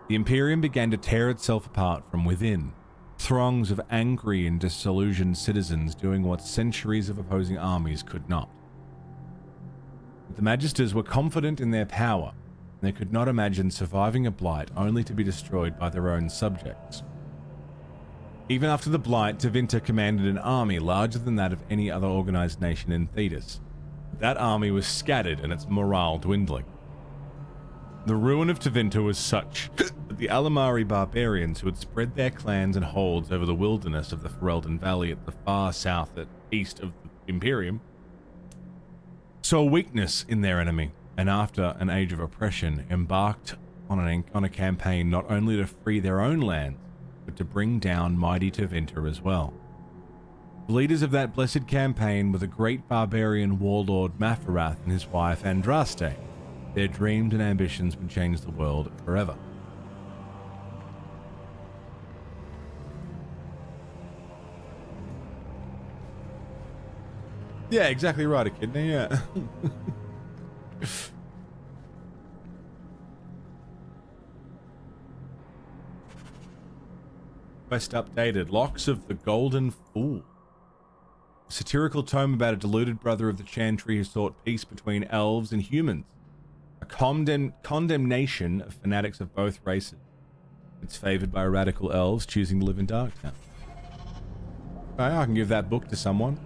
The Imperium began to tear itself apart from within, throngs of angry and disillusioned citizens doing what centuries of opposing armies could not. The Magisters were confident in their power, and they could not imagine surviving a blight only to be destroyed by their own subjects. Even after the blight, Tevinter commanded an army larger than that of any other organized nation in Thetis. That army was scattered and its morale dwindling. The ruin of Tevinter was such that the Alamari barbarians who had spread their clans and holds over the wilderness of the Ferelden Valley at the far south and east of the Imperium saw weakness in their enemy, and after an age of oppression, embarked on a campaign not only to free their own lands, but to bring down mighty Tevinter as well. The leaders of that blessed campaign were the great barbarian warlord Mafarath and his wife Andraste. Their dreams and ambitions would change the world forever. Yeah, exactly right, Echidna, yeah. Quest updated. Locks of the Golden Fool. A satirical tome about a deluded brother of the Chantry who sought peace between elves and humans. A condemnation of fanatics of both races. It's favored by radical elves choosing to live in Darktown. Okay, I can give that book to someone.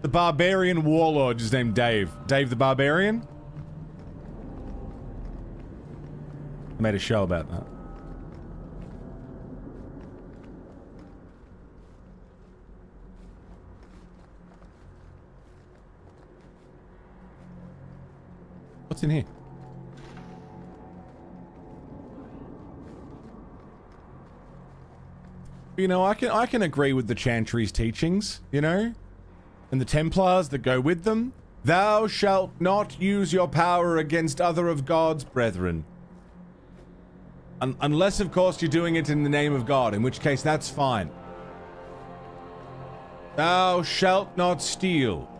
The Barbarian Warlord is named Dave. Dave the Barbarian? I made a show about that. What's in here? You know, I can agree with the Chantry's teachings, you know? And the Templars that go with them. Thou shalt not use your power against other of God's brethren. Unless, of course, you're doing it in the name of God, in which case that's fine. Thou shalt not steal.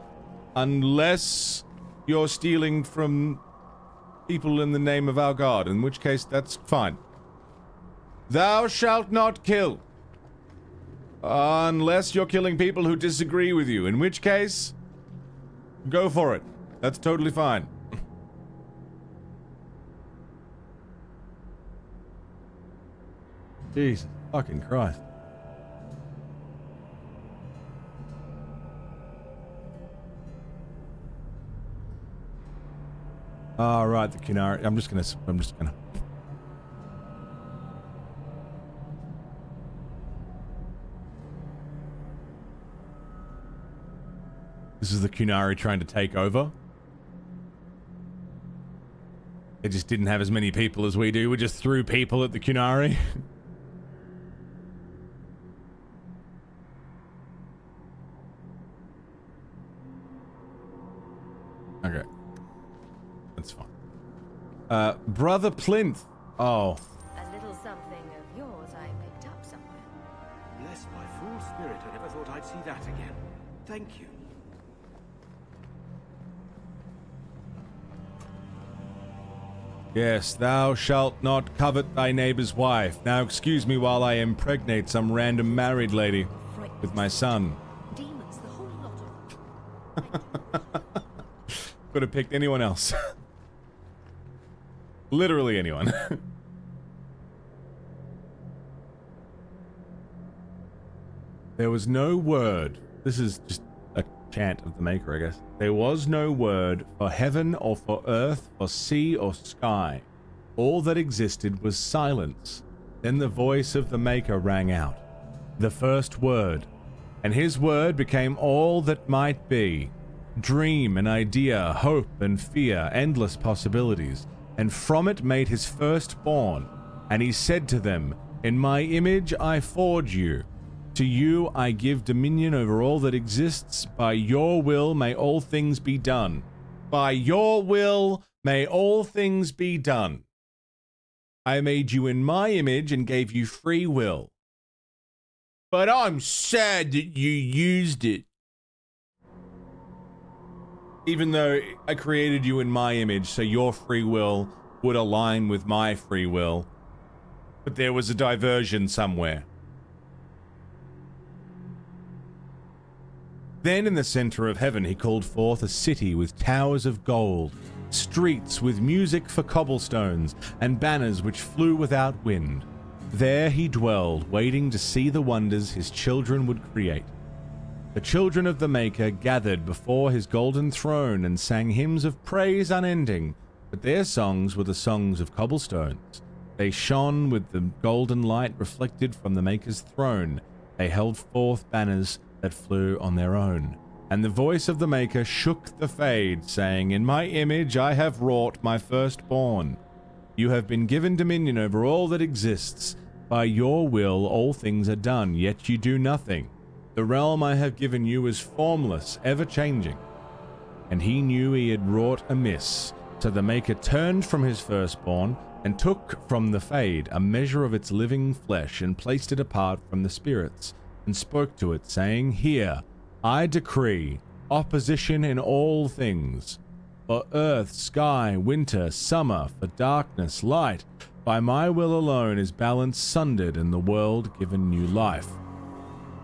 Unless you're stealing from people in the name of our God, in which case that's fine. Thou shalt not kill. Unless you're killing people who disagree with you, in which case, go for it. That's totally fine. Jesus fucking Christ. All right, the Kunari. I'm just gonna. This is the Kunari trying to take over. They just didn't have as many people as we do. We just threw people at the Kunari. Okay. That's fine. Brother Plinth. Oh. A little something of yours I picked up somewhere. Bless my fool spirit, I never thought I'd see that again. Thank you. Yes, thou shalt not covet thy neighbor's wife. Now excuse me while I impregnate some random married lady with my son. Demons, the whole lot of them. Could have picked anyone else. Literally anyone. There was no word. This is just a chant of the Maker, I guess. There was no word for heaven or for earth, for sea or sky. All that existed was silence. Then the voice of the Maker rang out. The first word. And his word became all that might be. Dream and idea, hope and fear, endless possibilities. And from it made his firstborn. And he said to them, In my image I forge you. To you I give dominion over all that exists. By your will may all things be done. By your will may all things be done. I made you in my image and gave you free will. But I'm sad that you used it. Even though I created you in my image, so your free will would align with my free will. But there was a diversion somewhere. Then in the center of heaven he called forth a city with towers of gold, streets with music for cobblestones, and banners which flew without wind. There he dwelled, waiting to see the wonders his children would create. The children of the Maker gathered before his golden throne and sang hymns of praise unending, but their songs were the songs of cobblestones. They shone with the golden light reflected from the Maker's throne. They held forth banners that flew on their own. And the voice of the Maker shook the Fade, saying, In my image I have wrought my firstborn. You have been given dominion over all that exists. By your will all things are done, yet you do nothing. The realm I have given you is formless, ever-changing. And he knew he had wrought amiss. So the Maker turned from his firstborn, and took from the Fade a measure of its living flesh, and placed it apart from the spirits, and spoke to it, saying, Here, I decree opposition in all things. For earth, sky, winter, summer, for darkness, light, by my will alone is balance sundered, and the world given new life.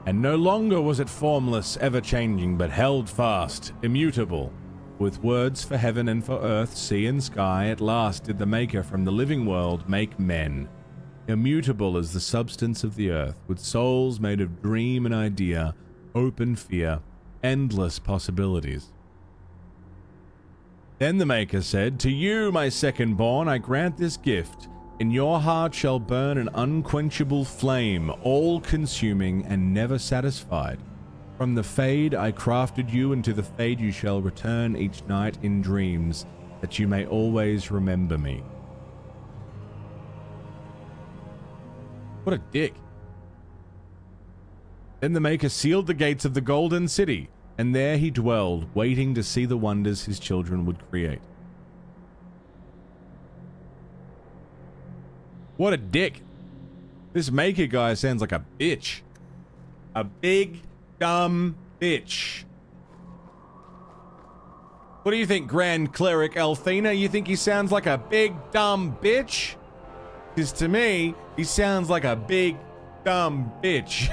And no longer was it formless, ever-changing, but held fast, immutable. With words for heaven and for earth, sea and sky, at last did the Maker from the living world make men. Immutable as the substance of the earth, with souls made of dream and idea, hope and fear, endless possibilities. Then the Maker said, To you, my second-born, I grant this gift. In your heart shall burn an unquenchable flame, all-consuming and never satisfied. From the Fade I crafted you, and to the Fade you shall return each night in dreams, that you may always remember me. What a dick. Then the Maker sealed the gates of the Golden City, and there he dwelled, waiting to see the wonders his children would create. What a dick. This Maker guy sounds like a bitch. A big, dumb bitch. What do you think, Grand Cleric Althena? You think he sounds like a big, dumb bitch? Because to me, he sounds like a big, dumb bitch.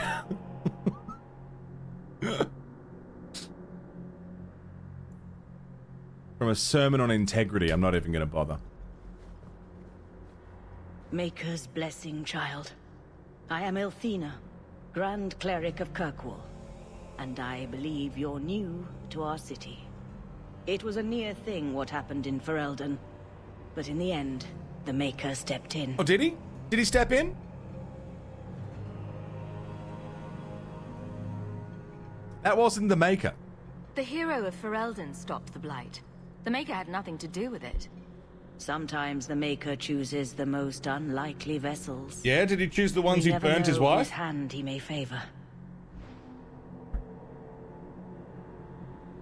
From a sermon on integrity, I'm not even going to bother. Maker's blessing, child. I am Althena, Grand Cleric of Kirkwall, and I believe you're new to our city. It was a near thing what happened in Ferelden, but in the end, the Maker stepped in. Oh, did he? Did he step in? That wasn't the Maker. The hero of Ferelden stopped the Blight. The Maker had nothing to do with it. Sometimes the Maker chooses the most unlikely vessels. Yeah, did he choose the ones who burnt his wife? Whose hand he may favor.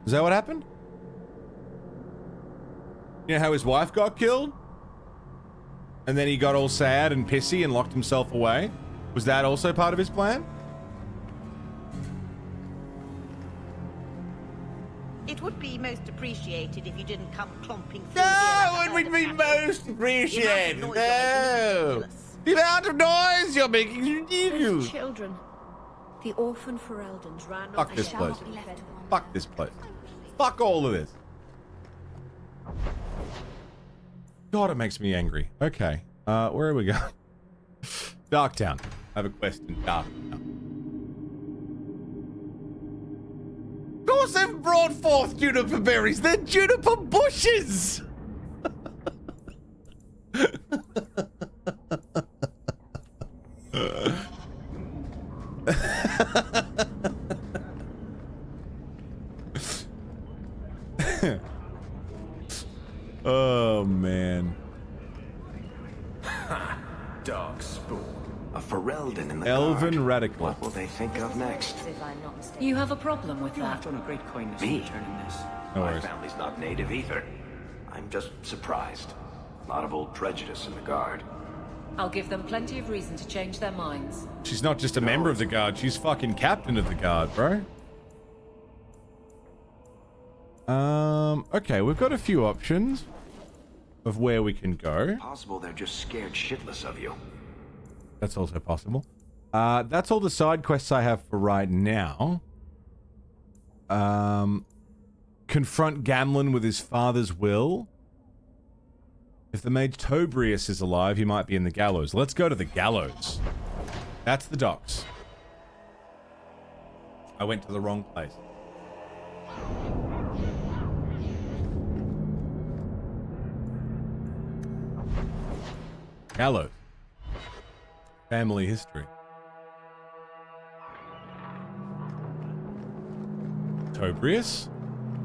Is that what happened? You know how his wife got killed? And then he got all sad and pissy and locked himself away? Was that also part of his plan? It would be most appreciated if you didn't come clomping through No, it would be most appreciated. No. The amount of noise you're making is ridiculous. Children. The orphan Fereldans ran Fuck off. this I shall place. not be left to wander. Fuck this place. Fuck all of this. God, it makes me angry. Okay. Where are we going? Darktown. I have a quest in Darktown. Of course they've brought forth juniper berries. They're juniper bushes. Oh, man. Dog spawn. A Ferelden in the Elven guard. radical. What will they think of next? If I'm not mistaken. You have a problem with You have that? done a great kindness Me? in returning this. No My worries. family's not native either. I'm just surprised. A lot of old prejudice in the guard. I'll give them plenty of reason to change their minds. She's not just a member of the guard, she's fucking captain of the guard, bro. Okay, we've got a few options of where we can go. Possible they're just scared shitless of you. That's also possible. That's all the side quests I have for right now. Confront Gamlen with his father's will. If the mage Tobrius is alive, he might be in the gallows. Let's go to the gallows. That's the docks. I went to the wrong place. Gallows. Family history. Tobrius?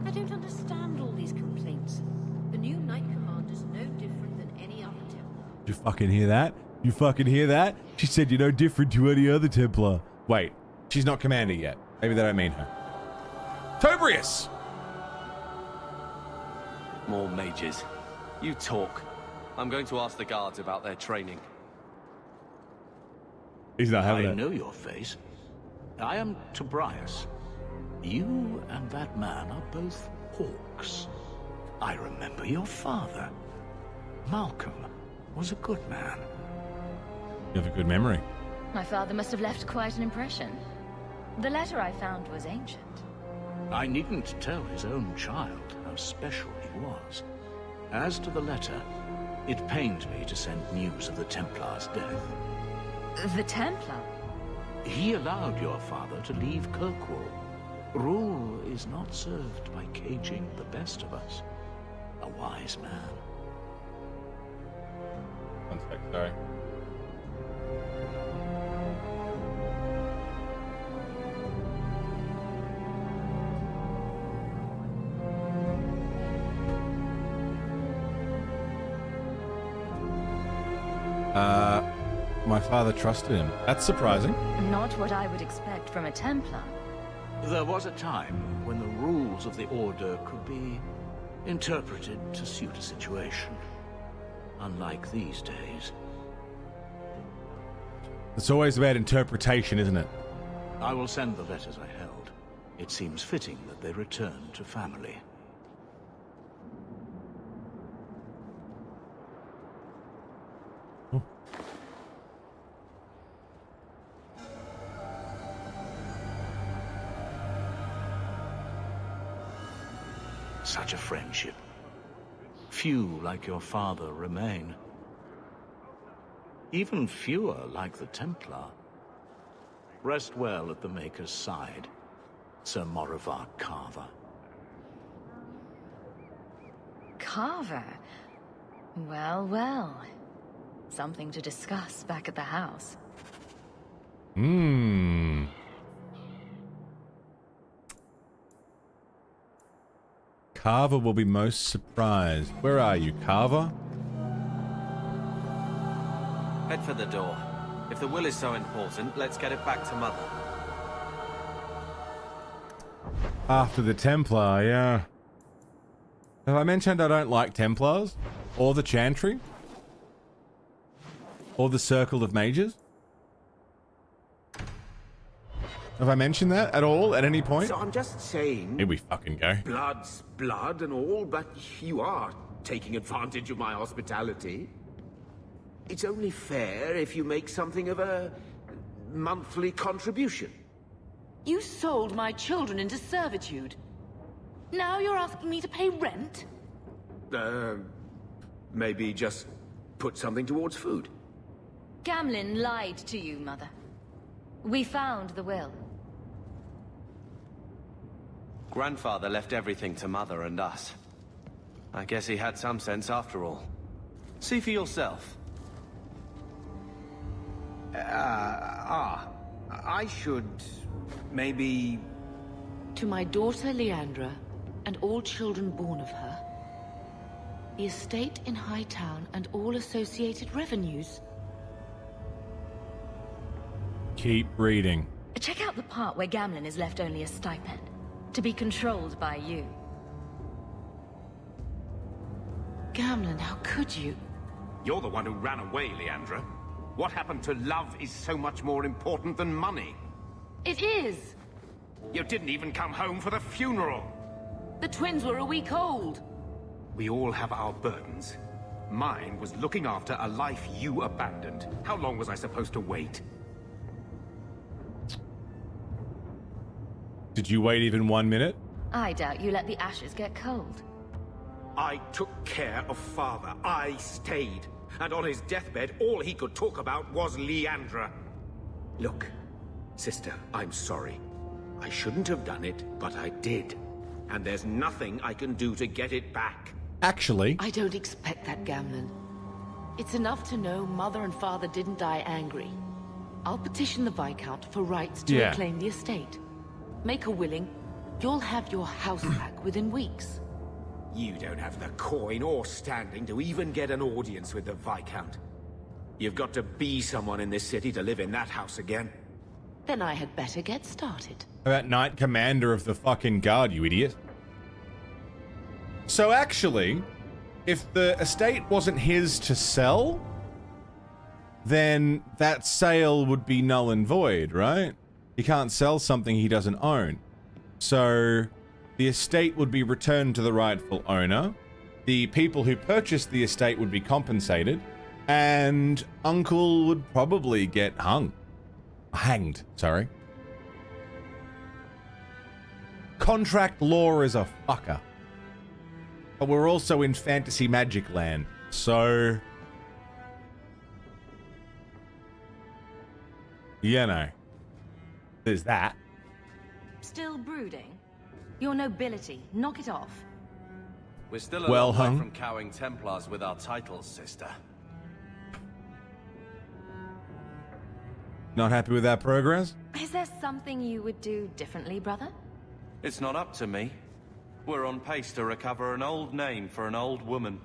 I don't understand all these complaints. The new Knight Commander's no different than any other Templar. You fucking hear that? You fucking hear that? She said you're no different to any other Templar. Wait, she's not commander yet. Maybe they don't mean her. Tobrius! More mages. You talk. I'm going to ask the guards about their training. He's not having I it. know your face. I am Tobrias. You and that man are both hawks. I remember your father. Malcolm was a good man. You have a good memory. My father must have left quite an impression. The letter I found was ancient. I needn't tell his own child how special he was. As to the letter, it pained me to send news of the Templar's death. The Templar? He allowed your father to leave Kirkwall. Rule is not served by caging the best of us. A wise man. One sec, sorry. My father trusted him. That's surprising. Not what I would expect from a Templar. There was a time when the rules of the Order could be interpreted to suit a situation. Unlike these days. It's always about interpretation, isn't it? I will send the letters I held. It seems fitting that they return to family. Such a friendship. Few like your father remain. Even fewer like the Templar. Rest well at the Maker's side, Sir Morivar Carver. Carver? Well, well. Something to discuss back at the house. Carver will be most surprised. Where are you, Carver? Head for the door. If the will is so important, let's get it back to Mother. After the Templar, yeah. Have I mentioned I don't like Templars? Or the Chantry? Or the Circle of Mages? Have I mentioned that at all at any point? So I'm just saying... Here we fucking go. Blood's blood and all, but you are taking advantage of my hospitality. It's only fair if you make something of a monthly contribution. You sold my children into servitude. Now you're asking me to pay rent? Maybe just put something towards food. Gamlin lied to you, Mother. We found the will. Grandfather left everything to Mother and us. I guess he had some sense after all. See for yourself. I should... maybe... To my daughter Leandra, and all children born of her, the estate in Hightown and all associated revenues. Keep reading. Check out the part where Gamlin is left only a stipend, to be controlled by you. Gamlin, how could you? You're the one who ran away, Leandra. What happened to love is so much more important than money. It is! You didn't even come home for the funeral. The twins were a week old. We all have our burdens. Mine was looking after a life you abandoned. How long was I supposed to wait? Did you wait even 1 minute? I doubt you let the ashes get cold. I took care of Father. I stayed. And on his deathbed, all he could talk about was Leandra. Look, sister, I'm sorry. I shouldn't have done it, but I did. And there's nothing I can do to get it back. Actually... I don't expect that, Gamlin. It's enough to know Mother and Father didn't die angry. I'll petition the Viscount for rights to reclaim the estate. Make a willing, you'll have your house back within weeks. You don't have the coin or standing to even get an audience with the Viscount. You've got to be someone in this city to live in that house again. Then I had better get started. How about Knight Commander of the fucking Guard, you idiot? So actually, if the estate wasn't his to sell, then that sale would be null and void, right? He can't sell something he doesn't own. So the estate would be returned to the rightful owner. The people who purchased the estate would be compensated. And Uncle would probably get hanged, sorry. Contract law is a fucker. But we're also in fantasy magic land, so... you know. There's that. Still brooding? Your nobility, knock it off. We're still a well long way hung. from cowing Templars with our titles, sister. Not happy with our progress? Is there something you would do differently, brother? It's not up to me. We're on pace to recover an old name for an old woman.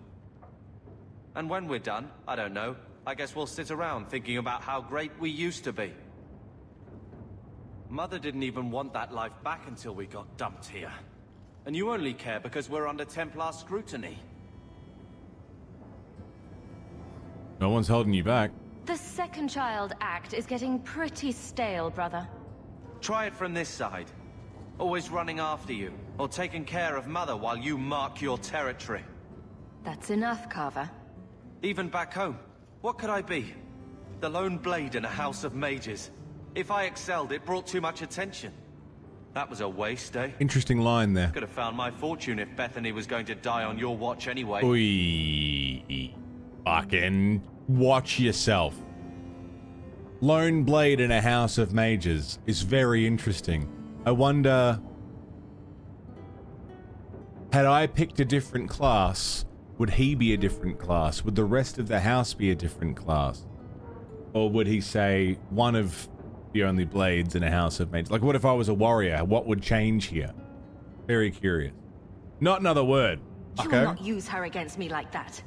And when we're done, I don't know, I guess we'll sit around thinking about how great we used to be. Mother didn't even want that life back until we got dumped here. And you only care because we're under Templar scrutiny. No one's holding you back. The second child act is getting pretty stale, brother. Try it from this side. Always running after you, or taking care of Mother while you mark your territory. That's enough, Carver. Even back home, what could I be? The lone blade in a house of mages. If I excelled, it brought too much attention. That was a waste, eh? Interesting line there. Could have found my fortune if Bethany was going to die on your watch anyway. Oi. Fucking watch yourself. Lone blade in a house of mages is very interesting. I wonder, had I picked a different class, would he be a different class? Would the rest of the house be a different class? Or would he say one of the only blades in a house of mages? Like, what if I was a warrior? What would change here? Very curious. Not another word. You will not use her against me like that.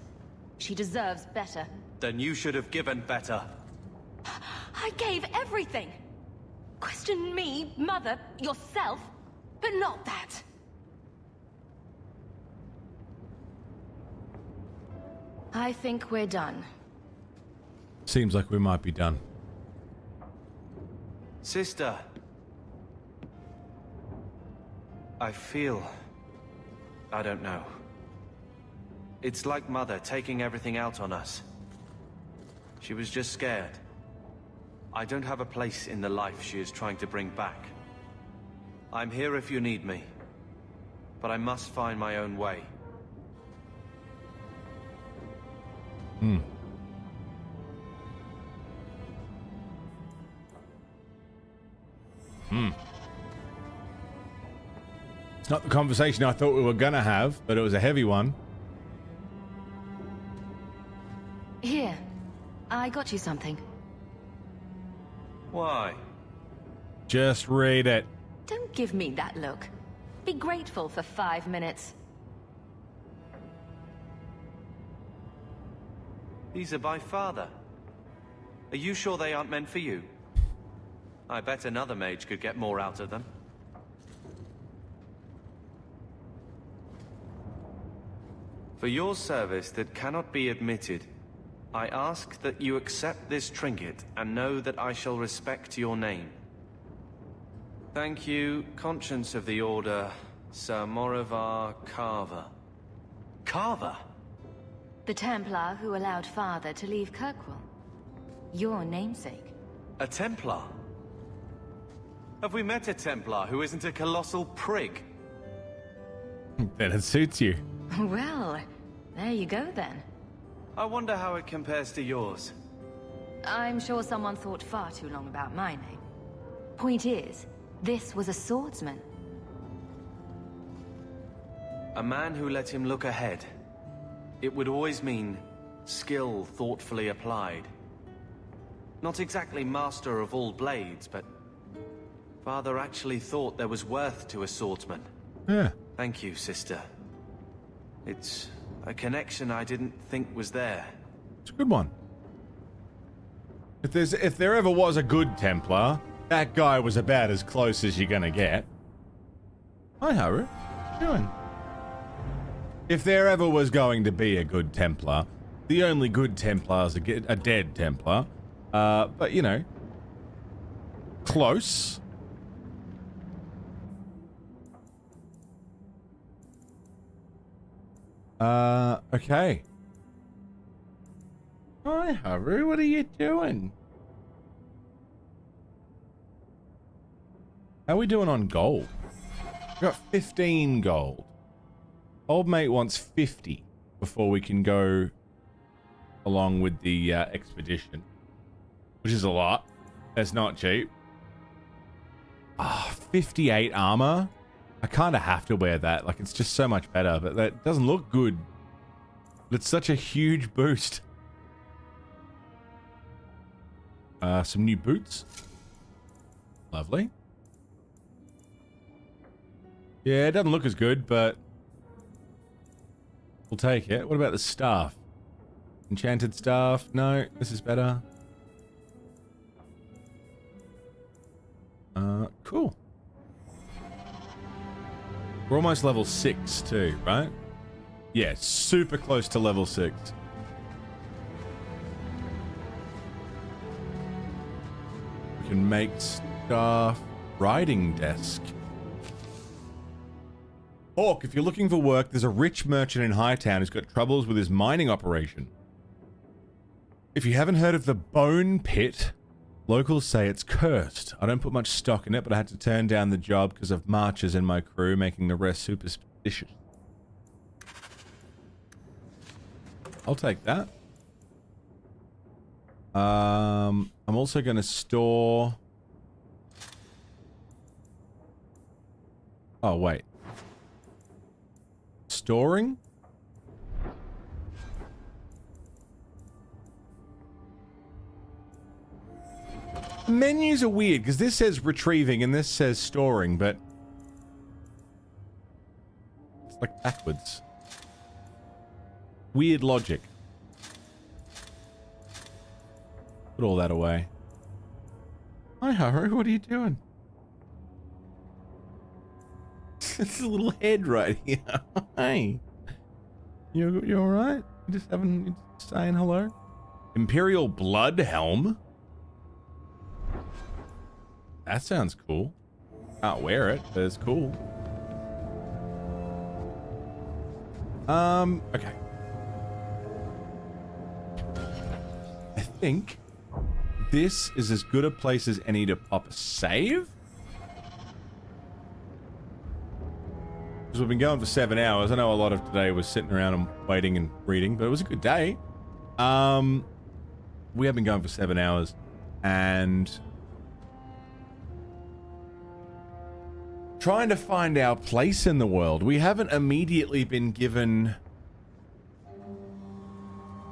She deserves better. Then you should have given better. I gave everything. Question me, Mother, yourself, but not that. I think we're done. Seems like we might be done. Sister, I feel... I don't know. It's like Mother taking everything out on us. She was just scared. I don't have a place in the life she is trying to bring back. I'm here if you need me. But I must find my own way. It's not the conversation I thought we were gonna have, but it was a heavy one. Here, I got you something. Why? Just read it. Don't give me that look. Be grateful for 5 minutes. These are by Father. Are you sure they aren't meant for you? I bet another mage could get more out of them. For your service that cannot be admitted, I ask that you accept this trinket and know that I shall respect your name. Thank you, Conscience of the Order, Sir Morivar Carver. Carver? The Templar who allowed Father to leave Kirkwall. Your namesake. A Templar? Have we met a Templar who isn't a colossal prig? Then it suits you. Well, there you go then. I wonder how it compares to yours. I'm sure someone thought far too long about my name. Point is, this was a swordsman. A man who let him look ahead. It would always mean skill thoughtfully applied. Not exactly master of all blades, but Father actually thought there was worth to a swordsman. Yeah. Thank you, sister. It's a connection I didn't think was there. It's a good one. If there ever was a good Templar, that guy was about as close as you're gonna get. Hi, Haru. What you doing? If there ever was going to be a good Templar, the only good Templar is a dead Templar. But you know, close. Okay. Hi, Haru. What are you doing? How are we doing on gold? We got 15 gold. Old mate wants 50 before we can go along with the expedition, which is a lot. That's not cheap. 58 armor. I kind of have to wear that. Like, it's just so much better, but that doesn't look good. But it's such a huge boost. Some new boots. Lovely. Yeah, it doesn't look as good, but we'll take it. What about the staff? Enchanted staff? No, this is better. Cool. We're almost level 6 too, right? Yeah, super close to level 6. We can make staff. Writing desk. Hawk, if you're looking for work, there's a rich merchant in Hightown who's got troubles with his mining operation. If you haven't heard of the Bone Pit, locals say it's cursed. I don't put much stock in it, but I had to turn down the job because of marchers in my crew, making the rest superstitious. I'll take that. I'm also going to store... Oh, wait. Storing? Menus are weird because this says retrieving and this says storing, but it's like backwards. Weird logic. Put all that away. Hi, Haru. What are you doing? It's a little head right here. Hey. You alright? You just saying hello? Imperial Blood Helm? That sounds cool. Can't wear it, but it's cool. Okay. I think this is as good a place as any to pop a save. Because we've been going for 7 hours. I know a lot of today was sitting around and waiting and reading, but it was a good day. We have been going for 7 hours and trying to find our place in the world. We haven't immediately been given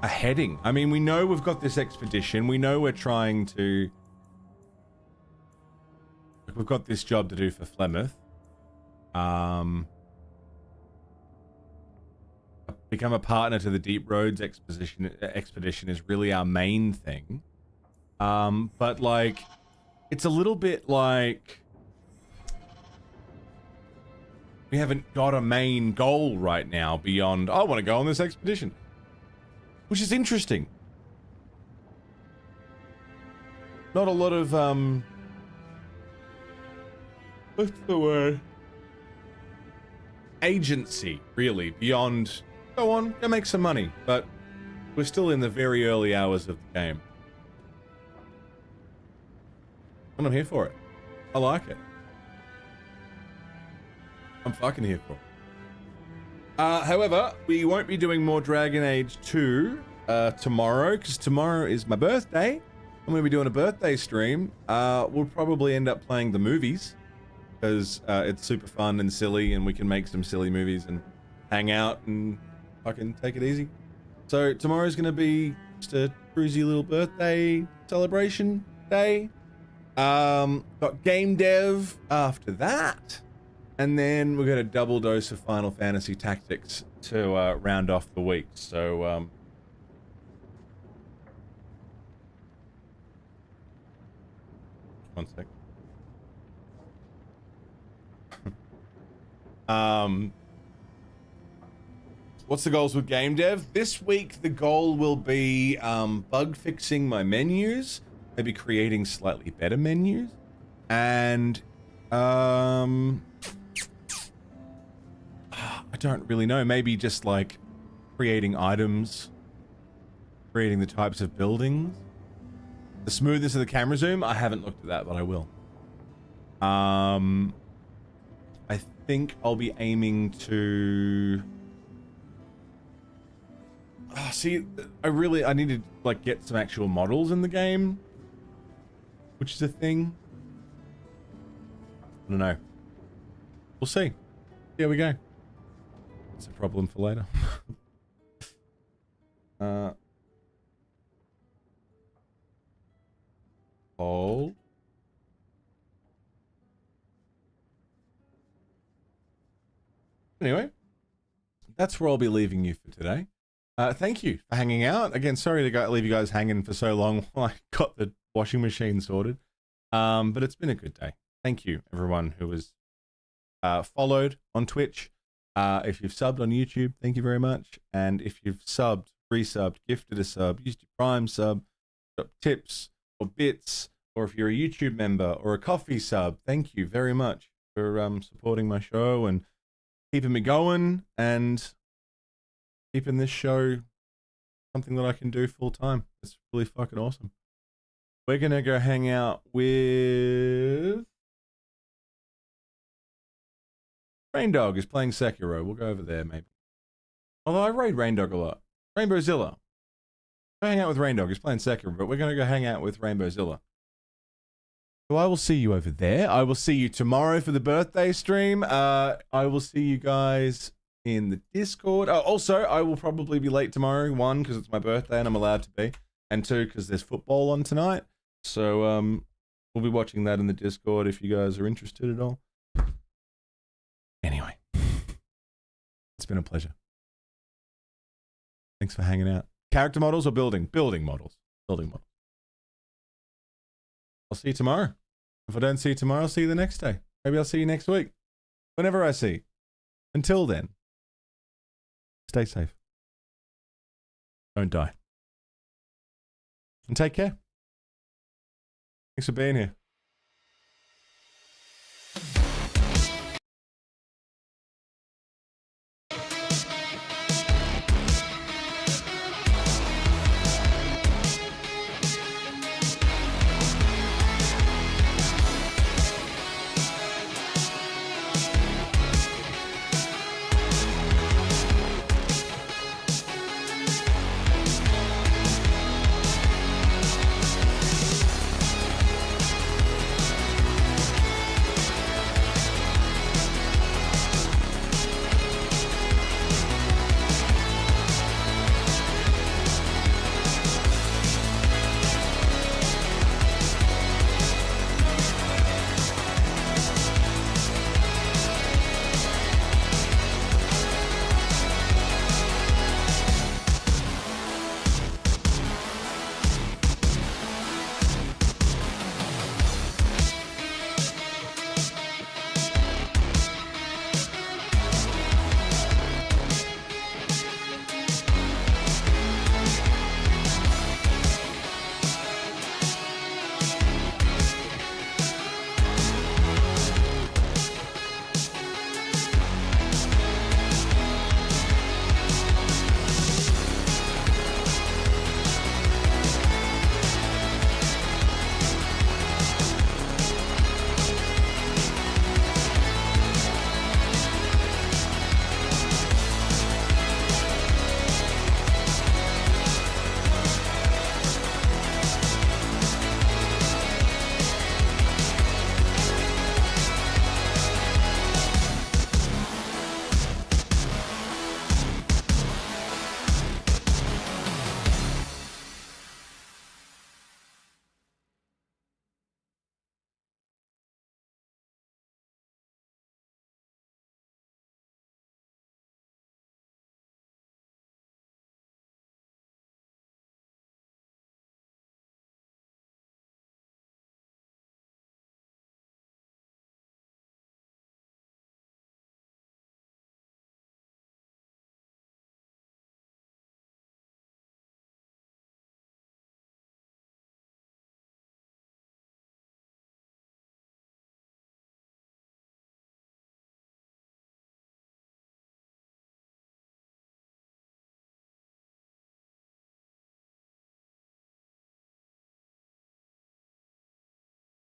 a heading. I mean, we know we've got this expedition. We know we're trying to... We've got this job to do for Flemeth. Become a partner to the Deep Roads expedition is really our main thing. But, like, it's a little bit like... We haven't got a main goal right now beyond, I want to go on this expedition. Which is interesting. Not a lot of, what's the word? Agency, really, beyond, go on, go make some money. But we're still in the very early hours of the game. And I'm here for it. I like it. I'm fucking here for it. However, we won't be doing more Dragon Age 2 tomorrow, because tomorrow is my birthday. I'm going to be doing a birthday stream. We'll probably end up playing the movies, because it's super fun and silly, and we can make some silly movies and hang out and fucking take it easy. So tomorrow's going to be just a cruisy little birthday celebration day. Got game dev after that. And then we're going to double dose of Final Fantasy Tactics to round off the week. So, one sec. What's the goals with game dev? This week, the goal will be bug fixing my menus, maybe creating slightly better menus, and I don't really know. Maybe just like creating items, creating the types of buildings. The smoothness of the camera zoom, I haven't looked at that, but I will. I think I'll be aiming to... see, I need to like get some actual models in the game, which is a thing. I don't know. We'll see. Here we go. It's a problem for later. Hold. Anyway, that's where I'll be leaving you for today. Thank you for hanging out. Again, sorry to leave you guys hanging for so long while I got the washing machine sorted. But it's been a good day. Thank you, everyone who has followed on Twitch. If you've subbed on YouTube, thank you very much. And if you've subbed, resubbed, gifted a sub, used your Prime sub, got tips or bits, or if you're a YouTube member or a coffee sub, thank you very much for supporting my show and keeping me going and keeping this show something that I can do full time. It's really fucking awesome. We're gonna go hang out with Rain Dog is playing Sekiro. We'll go over there maybe. Although I raid Rain Dog a lot. Rainbow Zilla. Go hang out with Rain Dog. He's playing Sekiro, but we're gonna go hang out with Rainbow Zilla. So I will see you over there. I will see you tomorrow for the birthday stream. I will see you guys in the Discord. Oh, also, I will probably be late tomorrow. 1, because it's my birthday and I'm allowed to be. And 2, because there's football on tonight. So we'll be watching that in the Discord if you guys are interested at all. Anyway, it's been a pleasure. Thanks for hanging out. Character models or building? Building models. Building models. I'll see you tomorrow. If I don't see you tomorrow, I'll see you the next day. Maybe I'll see you next week. Whenever I see you. Until then, stay safe. Don't die. And take care. Thanks for being here.